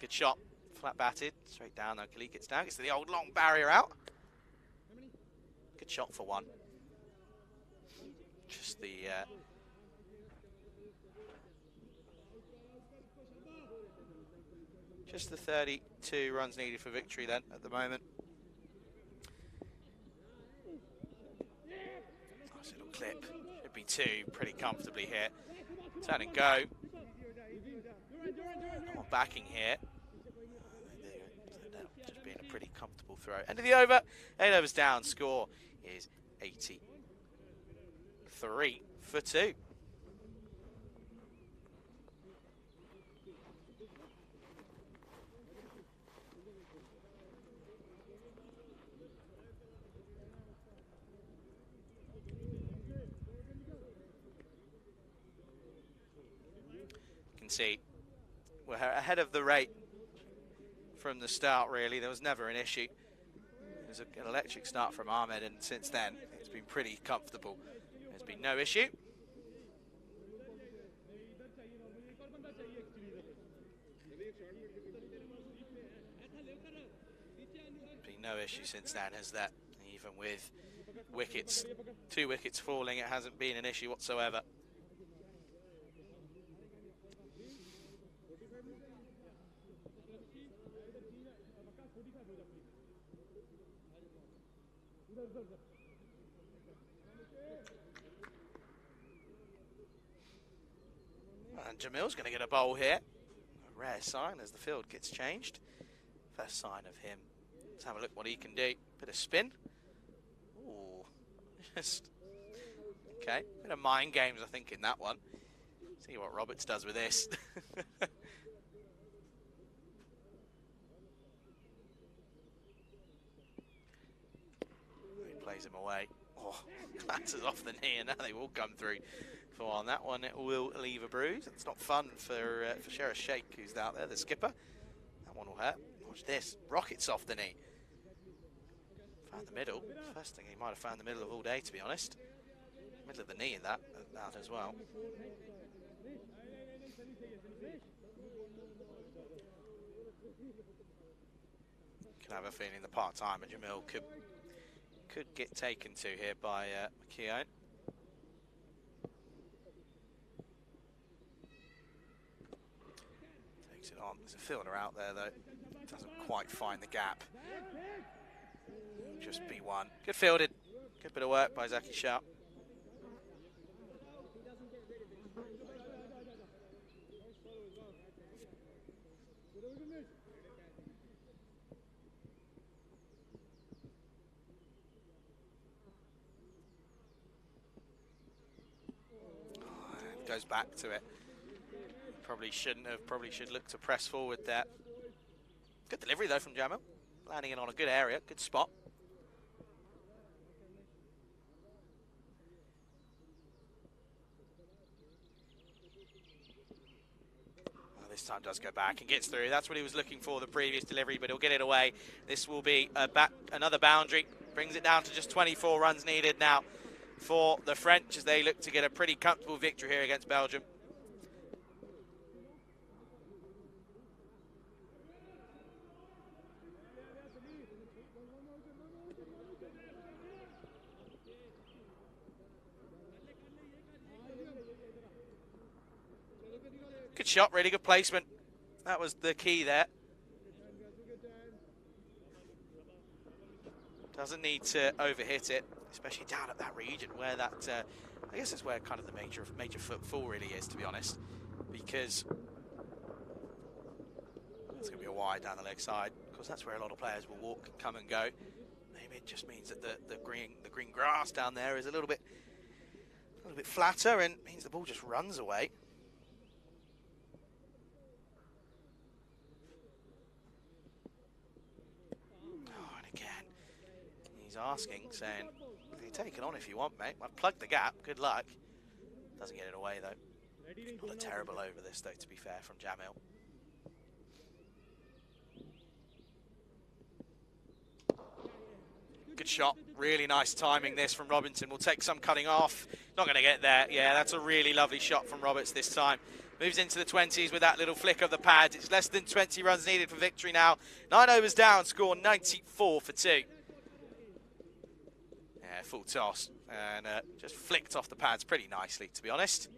Good shot, flat batted, straight down though. Khalid gets down, gets to the old long barrier out. Good shot for one. Just the just the 32 runs needed for victory then at the moment. Nice little clip. Should be two pretty comfortably here. Turn and go. Not backing here. Just being a pretty comfortable throw. End of the over. 8 overs down. Score is 83 for 2. See, we're ahead of the rate from the start, really. There was never an issue. It was an electric start from Ahmed, and since then it's been pretty comfortable. There's been no issue. Been no issue since then, has that? Even with wickets, 2 wickets falling, it hasn't been an issue whatsoever. And Jamil's going to get a bowl here. A rare sign as the field gets changed. First sign of him. Let's have a look what he can do. Bit of spin. Ooh. Just. Okay. Bit of mind games, I think, in that one. See what Roberts does with this. He plays him away. Oh, clatters off the knee, and now they will come through. For on that one, it will leave a bruise. It's not fun for Sheriff Sheikh, who's out there, the skipper. That one will hurt. Watch this. Rockets off the knee. Found the middle. First thing he might have found the middle of all day, to be honest. Middle of the knee in that as well. Can have a feeling the part-timer Jamil could get taken to here by McKeown. Takes it on. There's a fielder out there though. Doesn't quite find the gap. Just be one. Good fielded. Good bit of work by Zaki Sharp. Goes back to it. Probably shouldn't have. Probably should look to press forward there. Good delivery though from Jamil. Landing it on a good area, good spot. Well, this time does go back and gets through. That's what he was looking for the previous delivery, but he'll get it away. This will be another boundary. Brings it down to just 24 runs needed now for the French as they look to get a pretty comfortable victory here against Belgium. Good shot, really good placement. That was the key there. Doesn't need to overhit it, especially down at that region where that, I guess that's where kind of the major footfall really is, to be honest, because it's going to be a wide down the leg side. Of course, that's where a lot of players will walk and come and go. Maybe it just means that the green grass down there is a little bit flatter and means the ball just runs away. He's asking, saying, you take it on if you want, mate. I've plugged the gap. Good luck. Doesn't get it away, though. Not a terrible over this, though, to be fair, from Jamil. Good shot. Really nice timing, this, from Robinson. We'll take some cutting off. Not going to get there. Yeah, that's a really lovely shot from Roberts this time. moves into the 20s with that little flick of the pad. It's less than 20 runs needed for victory now. 9 overs down, score 94 for 2. Yeah, full toss, and just flicked off the pads pretty nicely, to be honest.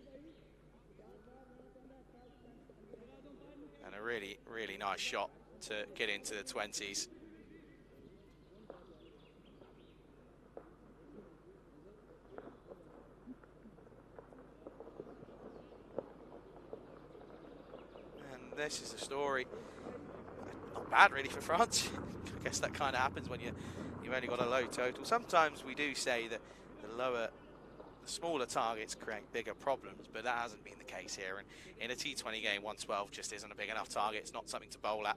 And a really, really nice shot to get into the 20s. And this is the story. Not bad really for France. I guess that kind of happens when you've only got a low total. Sometimes we do say that the smaller targets create bigger problems, but that hasn't been the case here. And in a T20 game, 112 just isn't a big enough target. It's not something to bowl at.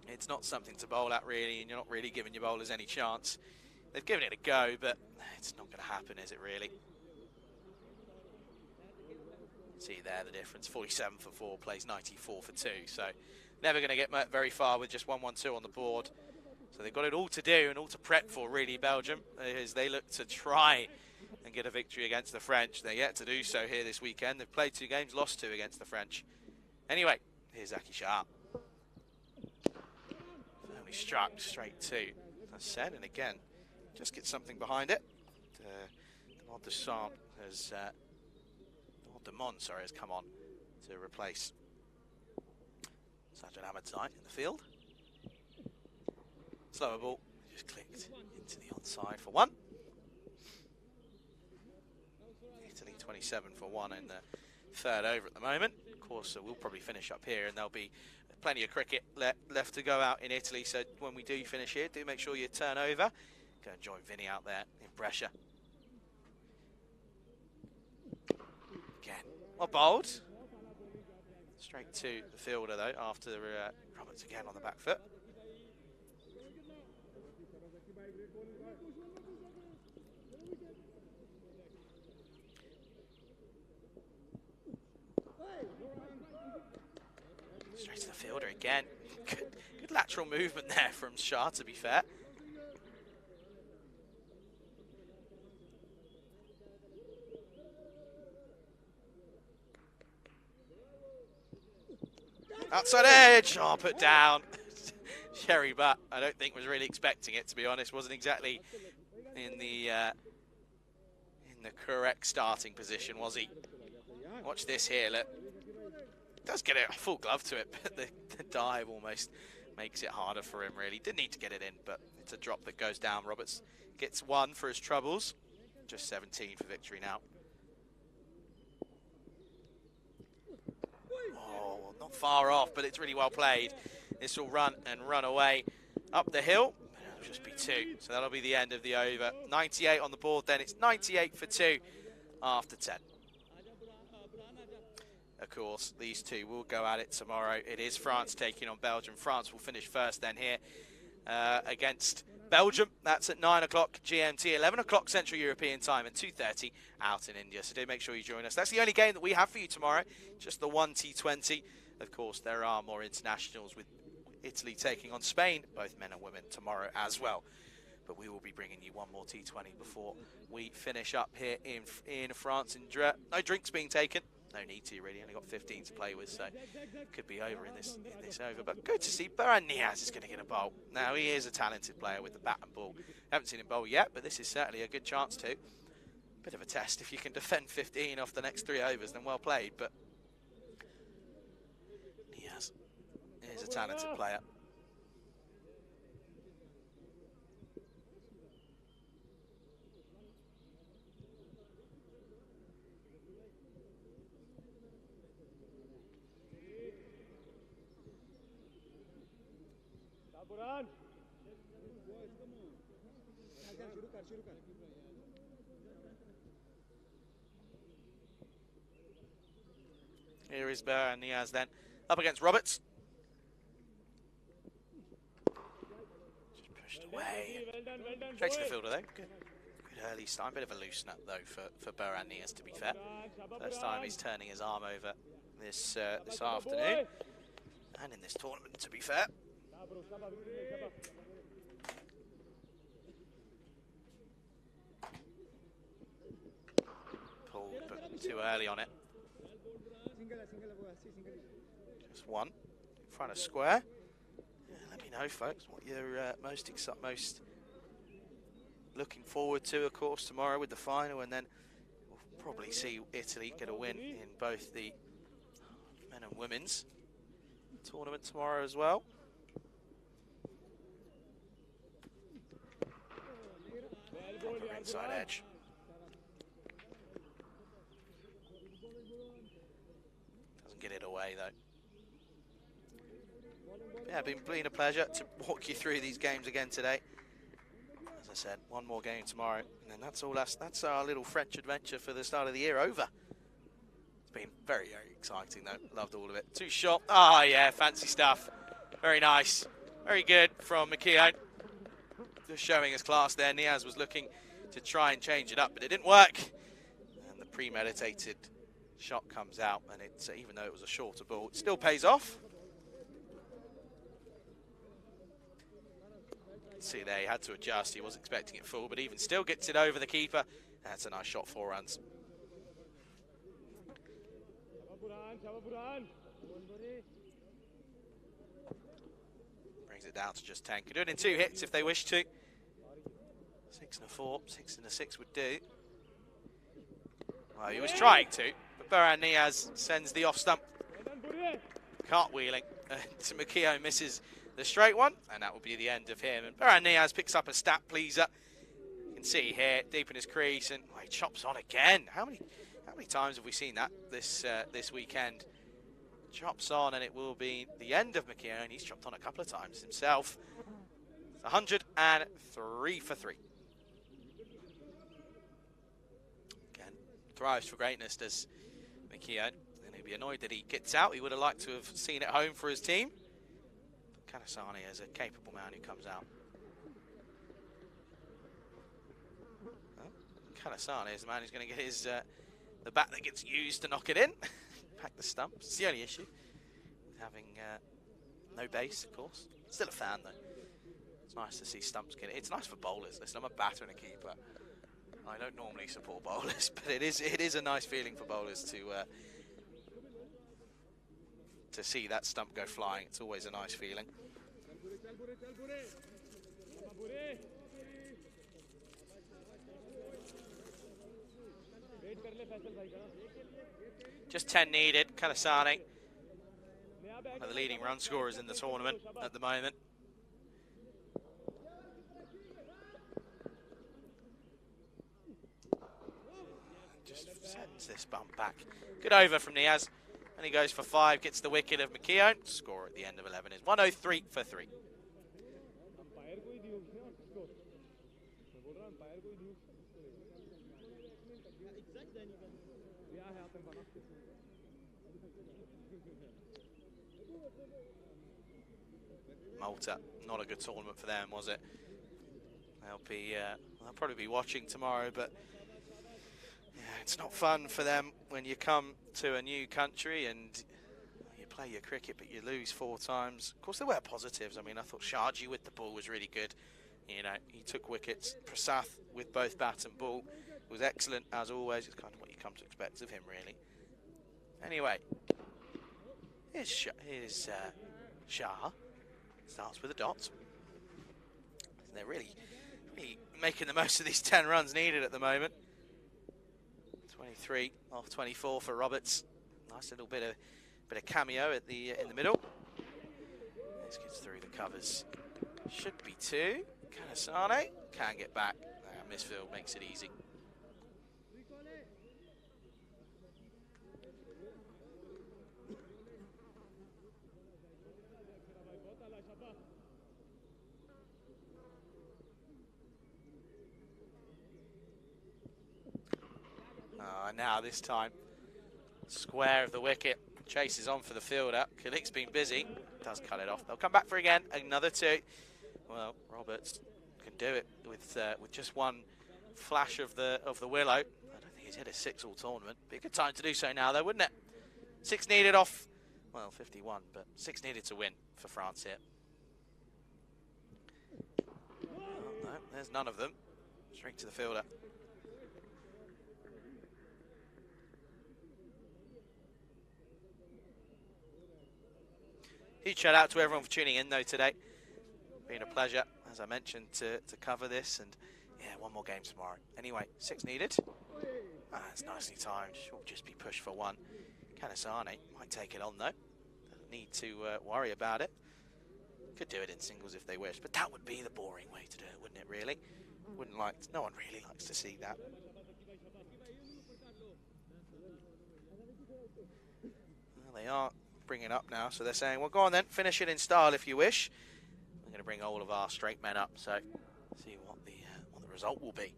It's not something to bowl at, really, and you're not really giving your bowlers any chance. They've given it a go, but it's not going to happen, is it, really? See there the difference. 47 for 4, plays 94 for 2. So never going to get very far with just 1-1-2 on the board. So they've got it all to do and all to prep for, really, Belgium, as they look to try and get a victory against the French. They're yet to do so here this weekend. They've played 2 games, lost 2 against the French. Anyway, here's Zaki Shah. Only struck straight 2, as said, and again, just get something behind it. Demont has come on to replace Sajid Ahmedzai in the field. Slower ball, just clicked into the onside for 1. Italy 27 for 1 in the 3rd over at the moment. Of course, we'll probably finish up here, and there'll be plenty of cricket left to go out in Italy. So when we do finish here, do make sure you turn over. Go and join Vinny out there in Brescia. Again, well bowled. Straight to the fielder though, after Roberts again on the back foot. Straight to the fielder again. Good lateral movement there from Shah, to be fair. Outside edge, put down. Sherry Butt, I don't think was really expecting it, to be honest. Wasn't exactly in the correct starting position, was he? Watch this here, look. Does get a full glove to it, but the dive almost makes it harder for him, really. Didn't need to get it in, but it's a drop that goes down. Roberts gets 1 for his troubles. Just 17 for victory now. Oh, not far off, but it's really well played. This will run and run away up the hill. It'll just be 2, so that'll be the end of the over. 98 on the board then. It's 98 for 2 after 10. Of course, these two will go at it tomorrow. It is France taking on Belgium. France will finish first then here against Belgium. That's at 9 o'clock GMT, 11 o'clock Central European time, and 2:30 out in India. So do make sure you join us. That's the only game that we have for you tomorrow, just the 1 T20. Of course, there are more internationals with Italy taking on Spain, both men and women, tomorrow as well. But we will be bringing you one more T20 before we finish up here in France. No drinks being taken. No need to, really. Only got 15 to play with, so could be over in this over. But good to see Baran Niaz is going to get a bowl. Now, he is a talented player with the bat and ball. Haven't seen him bowl yet, but this is certainly a good chance to. Bit of a test. If you can defend 15 off the next 3 overs, then well played. But Niaz is a talented player. Here is Baran Niaz then, up against Roberts. Just pushed away. Straight to the fielder though. Good early start. Bit of a loosen up though for Baran Niaz, to be fair. First time he's turning his arm over this afternoon. And in this tournament, to be fair. Pulled, but Too early on it. Just one in front of square. Yeah, let me know, folks, what you're most looking forward to, of course, tomorrow with the final, and then we'll probably see Italy get a win in both the men and women's tournament tomorrow as well. Inside edge. Doesn't get it away though. Yeah, been a pleasure to walk you through these games again today. As I said, one more game tomorrow, and then that's all that's our little French adventure for the start of the year over. It's been very, very exciting though. Loved all of it. Two shot. Ah, yeah, fancy stuff. Very nice. Very good from McKeown. Just showing his class there. Niaz was looking to try and change it up, but it didn't work. And the premeditated shot comes out, and it's even though it was a shorter ball, it still pays off. See there, he had to adjust. He was expecting it full, but even still gets it over the keeper. That's a nice shot, 4 runs. Brings it down to just 10. Could do it in 2 hits if they wish to. 6 and a 4, 6 and a 6 would do. Well, he was trying to, but Baran Niaz sends the off stump. Cartwheeling. McKeown misses the straight one, and that will be the end of him. And Baran Niaz picks up a stat pleaser. You can see here, deep in his crease, and he chops on again. How many times have we seen that this weekend? Chops on, and it will be the end of McKeown. He's chopped on a couple of times himself. 103 for 3. Again, thrives for greatness, does McKeown. And he'd be annoyed that he gets out. He would have liked to have seen it home for his team. Kanasani is a capable man who comes out. Well, Kanasani is the man who's going to get his the bat that gets used to knock it in. Pack the stumps. It's the only issue. Having no base, of course. Still a fan, though. It's nice to see stumps get it. It's nice for bowlers. Listen, I'm a batter and a keeper. I don't normally support bowlers, but it is a nice feeling for bowlers to see that stump go flying. It's always a nice feeling. Just 10 needed. Kalasani, one of the leading run scorers in the tournament at the moment. Just sends this bump back. Good over from Niaz. And he goes for 5, gets the wicket of McKeown. Score at the end of 11 is 103 for 3. Malta, not a good tournament for them, was it? They'll probably be watching tomorrow, but yeah, it's not fun for them when you come to a new country and you play your cricket, but you lose 4 times. Of course, there were positives. I mean, I thought Sharji with the ball was really good. You know, he took wickets. Prasath with both bat and ball was excellent, as always. It's kind of what you come to expect of him, really. Anyway, here's Shah. Starts with a dot. They're really making the most of these 10 runs needed at the moment. 23 off 24 for Roberts. Nice little bit of cameo at the in the middle. This gets through the covers. Should be 2. Kanasane can get back. Misfield makes it easy. Now this time, square of the wicket, chases on for the fielder. Kalik's been busy, does cut it off. They'll come back for again, another 2. Well, Roberts can do it with just one flash of the willow. I don't think he's hit a 6 all tournament. Be a good time to do so now, though, wouldn't it? 6 needed off, well, 51, but 6 needed to win for France here. Oh, no, there's none of them. Straight to the fielder. Huge shout out to everyone for tuning in though today. Been a pleasure, as I mentioned, to cover this, and yeah, one more game tomorrow. Anyway, 6 needed. It's nicely timed. Should just be pushed for 1. Kanisane might take it on though. Doesn't need to worry about it. Could do it in singles if they wish, but that would be the boring way to do it, wouldn't it? Really, no one really likes to see that. Well, they are bringing up now, so they're saying, well, go on then, finish it in style if you wish. We're going to bring all of our straight men up, so see what the result will be.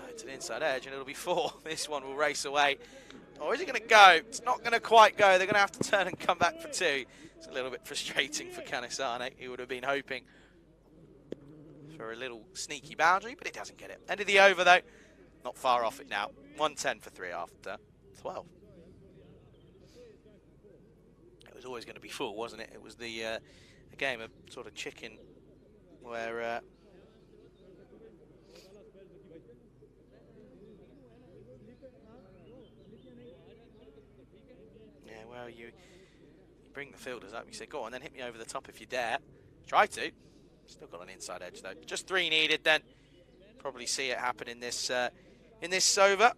It's an inside edge, and it'll be 4. This one will race away. Or is it going to go? It's not going to quite go. They're going to have to turn and come back for 2. It's a little bit frustrating for Kanisane. He would have been hoping for a little sneaky boundary, but he doesn't get it. End of the over, though. Not far off it now. 110 for 3 after 12. It was always going to be full, wasn't it? It was the a game of sort of chicken where... Well, you bring the fielders up, you say, go on, then hit me over the top if you dare. Try to. Still got an inside edge, though. Just 3 needed, then. Probably see it happen in this over.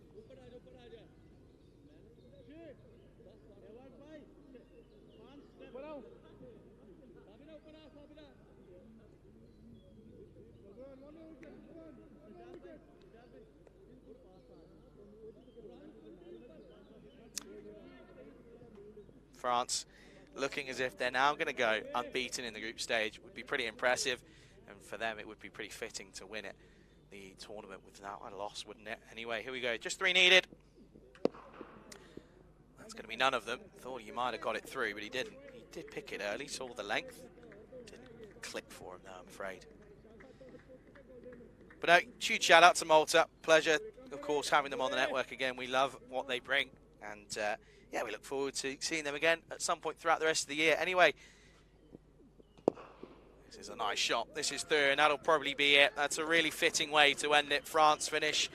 France looking as if they're now going to go unbeaten in the group stage. Would be pretty impressive, and for them it would be pretty fitting to win it, the tournament, without a loss, wouldn't it? Anyway, here we go, just 3 needed. That's going to be none of them. Thought he might have got it through, but he didn't. He did pick it early, saw the length. Didn't click for him though, I'm afraid. But no, huge shout out to Malta. Pleasure, of course, having them on the network again. We love what they bring, and yeah, we look forward to seeing them again at some point throughout the rest of the year. Anyway, this is a nice shot. This is through, and that'll probably be it. That's a really fitting way to end it. France finish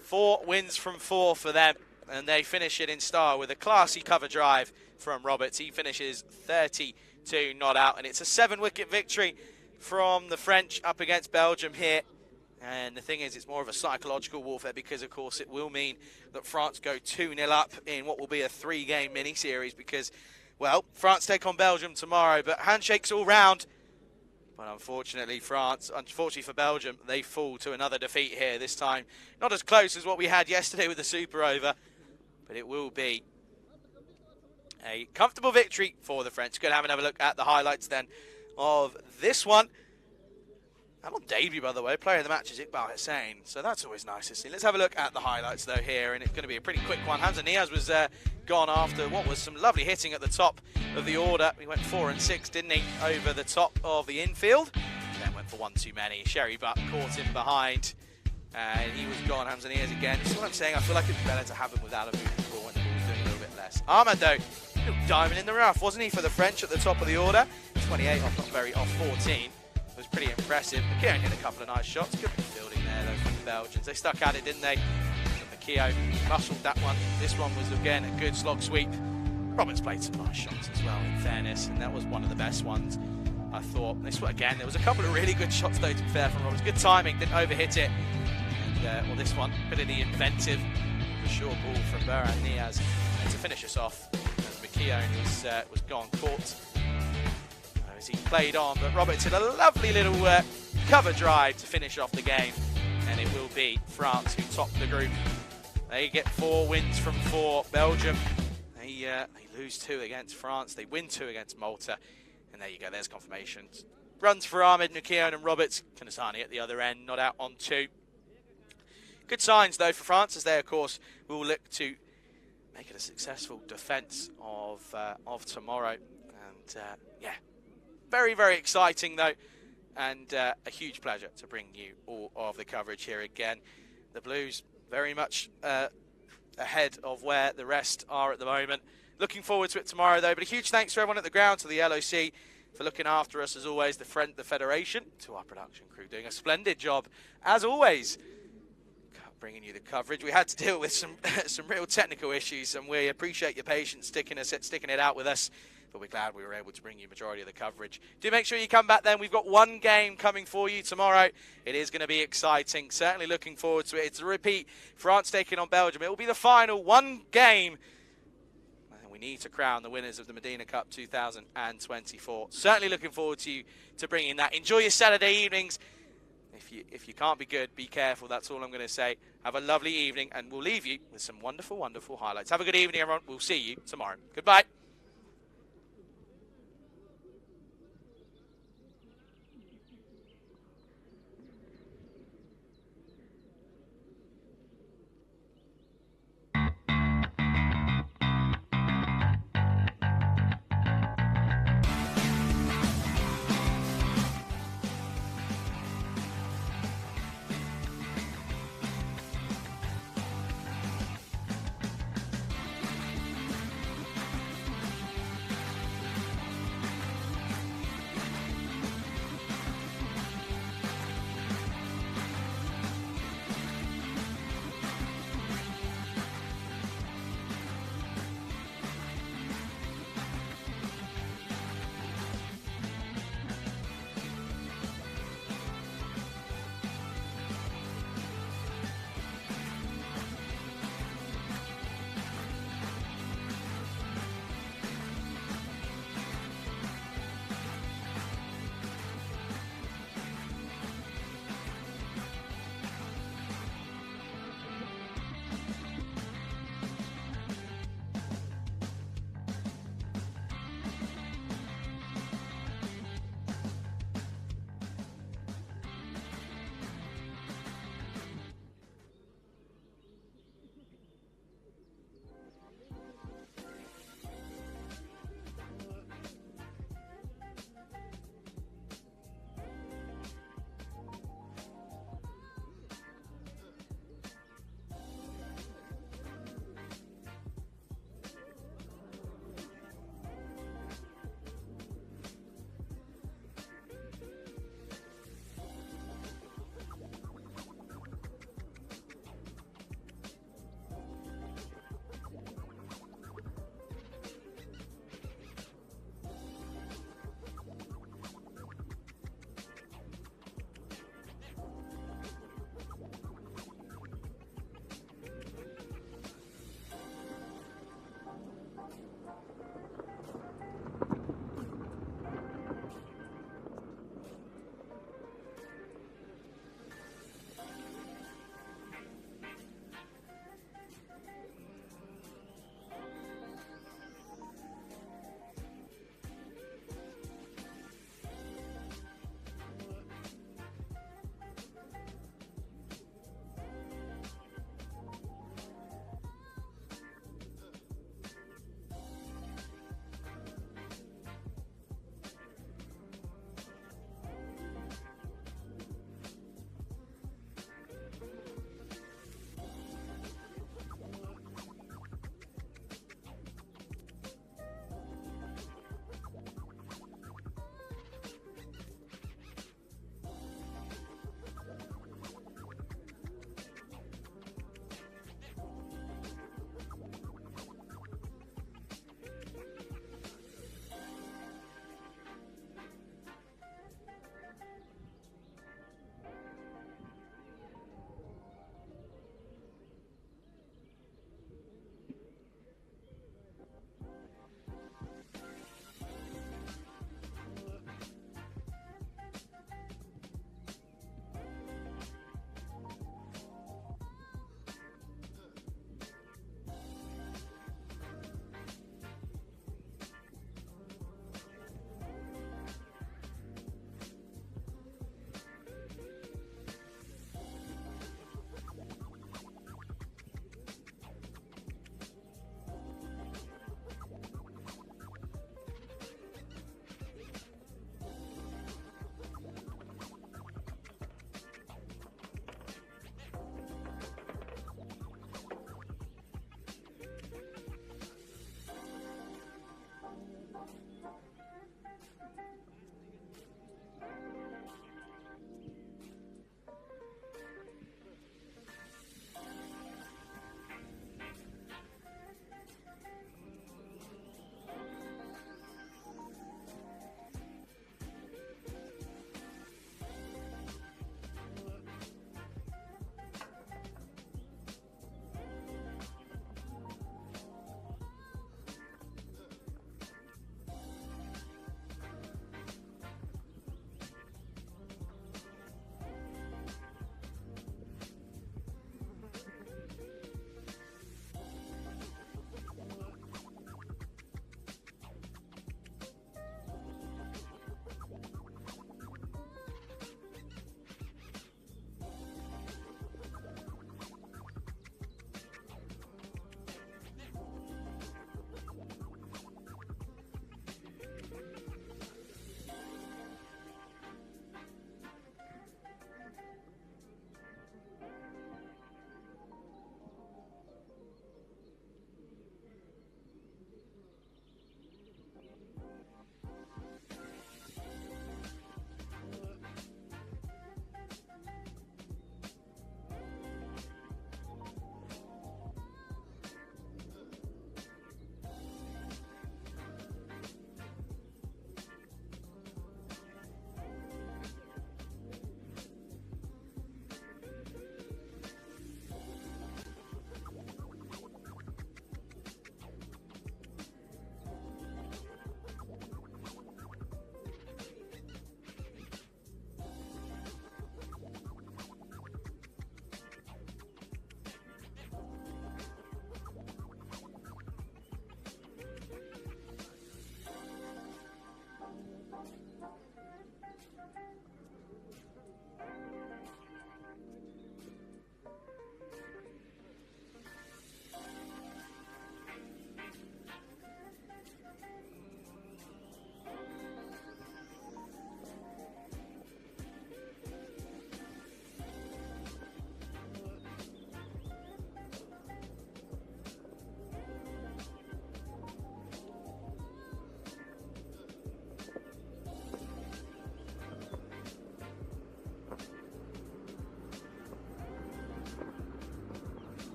4 wins from 4 for them, and they finish it in style with a classy cover drive from Roberts. He finishes 32 not out, and it's a 7-wicket victory from the French up against Belgium here. And the thing is, it's more of a psychological warfare because, of course, it will mean that France go 2-0 up in what will be a 3-game mini-series because, well, France take on Belgium tomorrow, but handshakes all round. But unfortunately for Belgium, they fall to another defeat here this time. Not as close as what we had yesterday with the Super Over, but it will be a comfortable victory for the French. Go and have another look at the highlights then of this one. And on debut, by the way, player of the match is Iqbal Hussain, so that's always nice to see. Let's have a look at the highlights, though, here, and it's going to be a pretty quick one. Hamza Niaz was gone after what was some lovely hitting at the top of the order. He went 4 and 6, didn't he, over the top of the infield. Then went for 1 too many. Sherry Butt caught him behind, and he was gone. Hamza Niaz again. That's what I'm saying. I feel like it'd be better to have him without a moving ball when the ball's doing a little bit less. Ahmed, though, little diamond in the rough, wasn't he, for the French at the top of the order? 28 off, not very, off 14. Was pretty impressive. McKeown hit a couple of nice shots. Good fielding there, though, from the Belgians. They stuck at it, didn't they? McKeown muscled that one. This one was, again, a good slog sweep. Roberts played some nice shots as well, in fairness, and that was one of the best ones, I thought. This one, again, there was a couple of really good shots, though, to be fair, from Roberts. Good timing, didn't overhit it. And, well, this one, bit of the inventive, the short ball from Baran Niaz. And to finish us off, as McKeown was gone, caught. He played on, but Roberts hit a lovely little cover drive to finish off the game, and it will be France who top the group. They get 4 wins from 4. Belgium, they lose 2 against France. They win 2 against Malta, and there you go. There's confirmation. Runs for Ahmed, Nukion, and Roberts. Kanisani at the other end, not out on 2. Good signs though for France, as they of course will look to make it a successful defence of tomorrow, and yeah. Very, very exciting, though, and a huge pleasure to bring you all of the coverage here again. The Blues very much ahead of where the rest are at the moment. Looking forward to it tomorrow, though, but a huge thanks to everyone at the ground, to the LOC for looking after us, as always, the Federation, to our production crew doing a splendid job, as always, bringing you the coverage. We had to deal with some some real technical issues, and we appreciate your patience sticking it out with us. But we're glad we were able to bring you majority of the coverage. Do make sure you come back then. We've got one game coming for you tomorrow. It is going to be exciting. Certainly looking forward to it. It's a repeat. France taking on Belgium. It will be the final one game. And we need to crown the winners of the Mdina Cup 2024. Certainly looking forward to bringing that. Enjoy your Saturday evenings. If you can't be good, be careful. That's all I'm going to say. Have a lovely evening, and we'll leave you with some wonderful, wonderful highlights. Have a good evening, everyone. We'll see you tomorrow. Goodbye.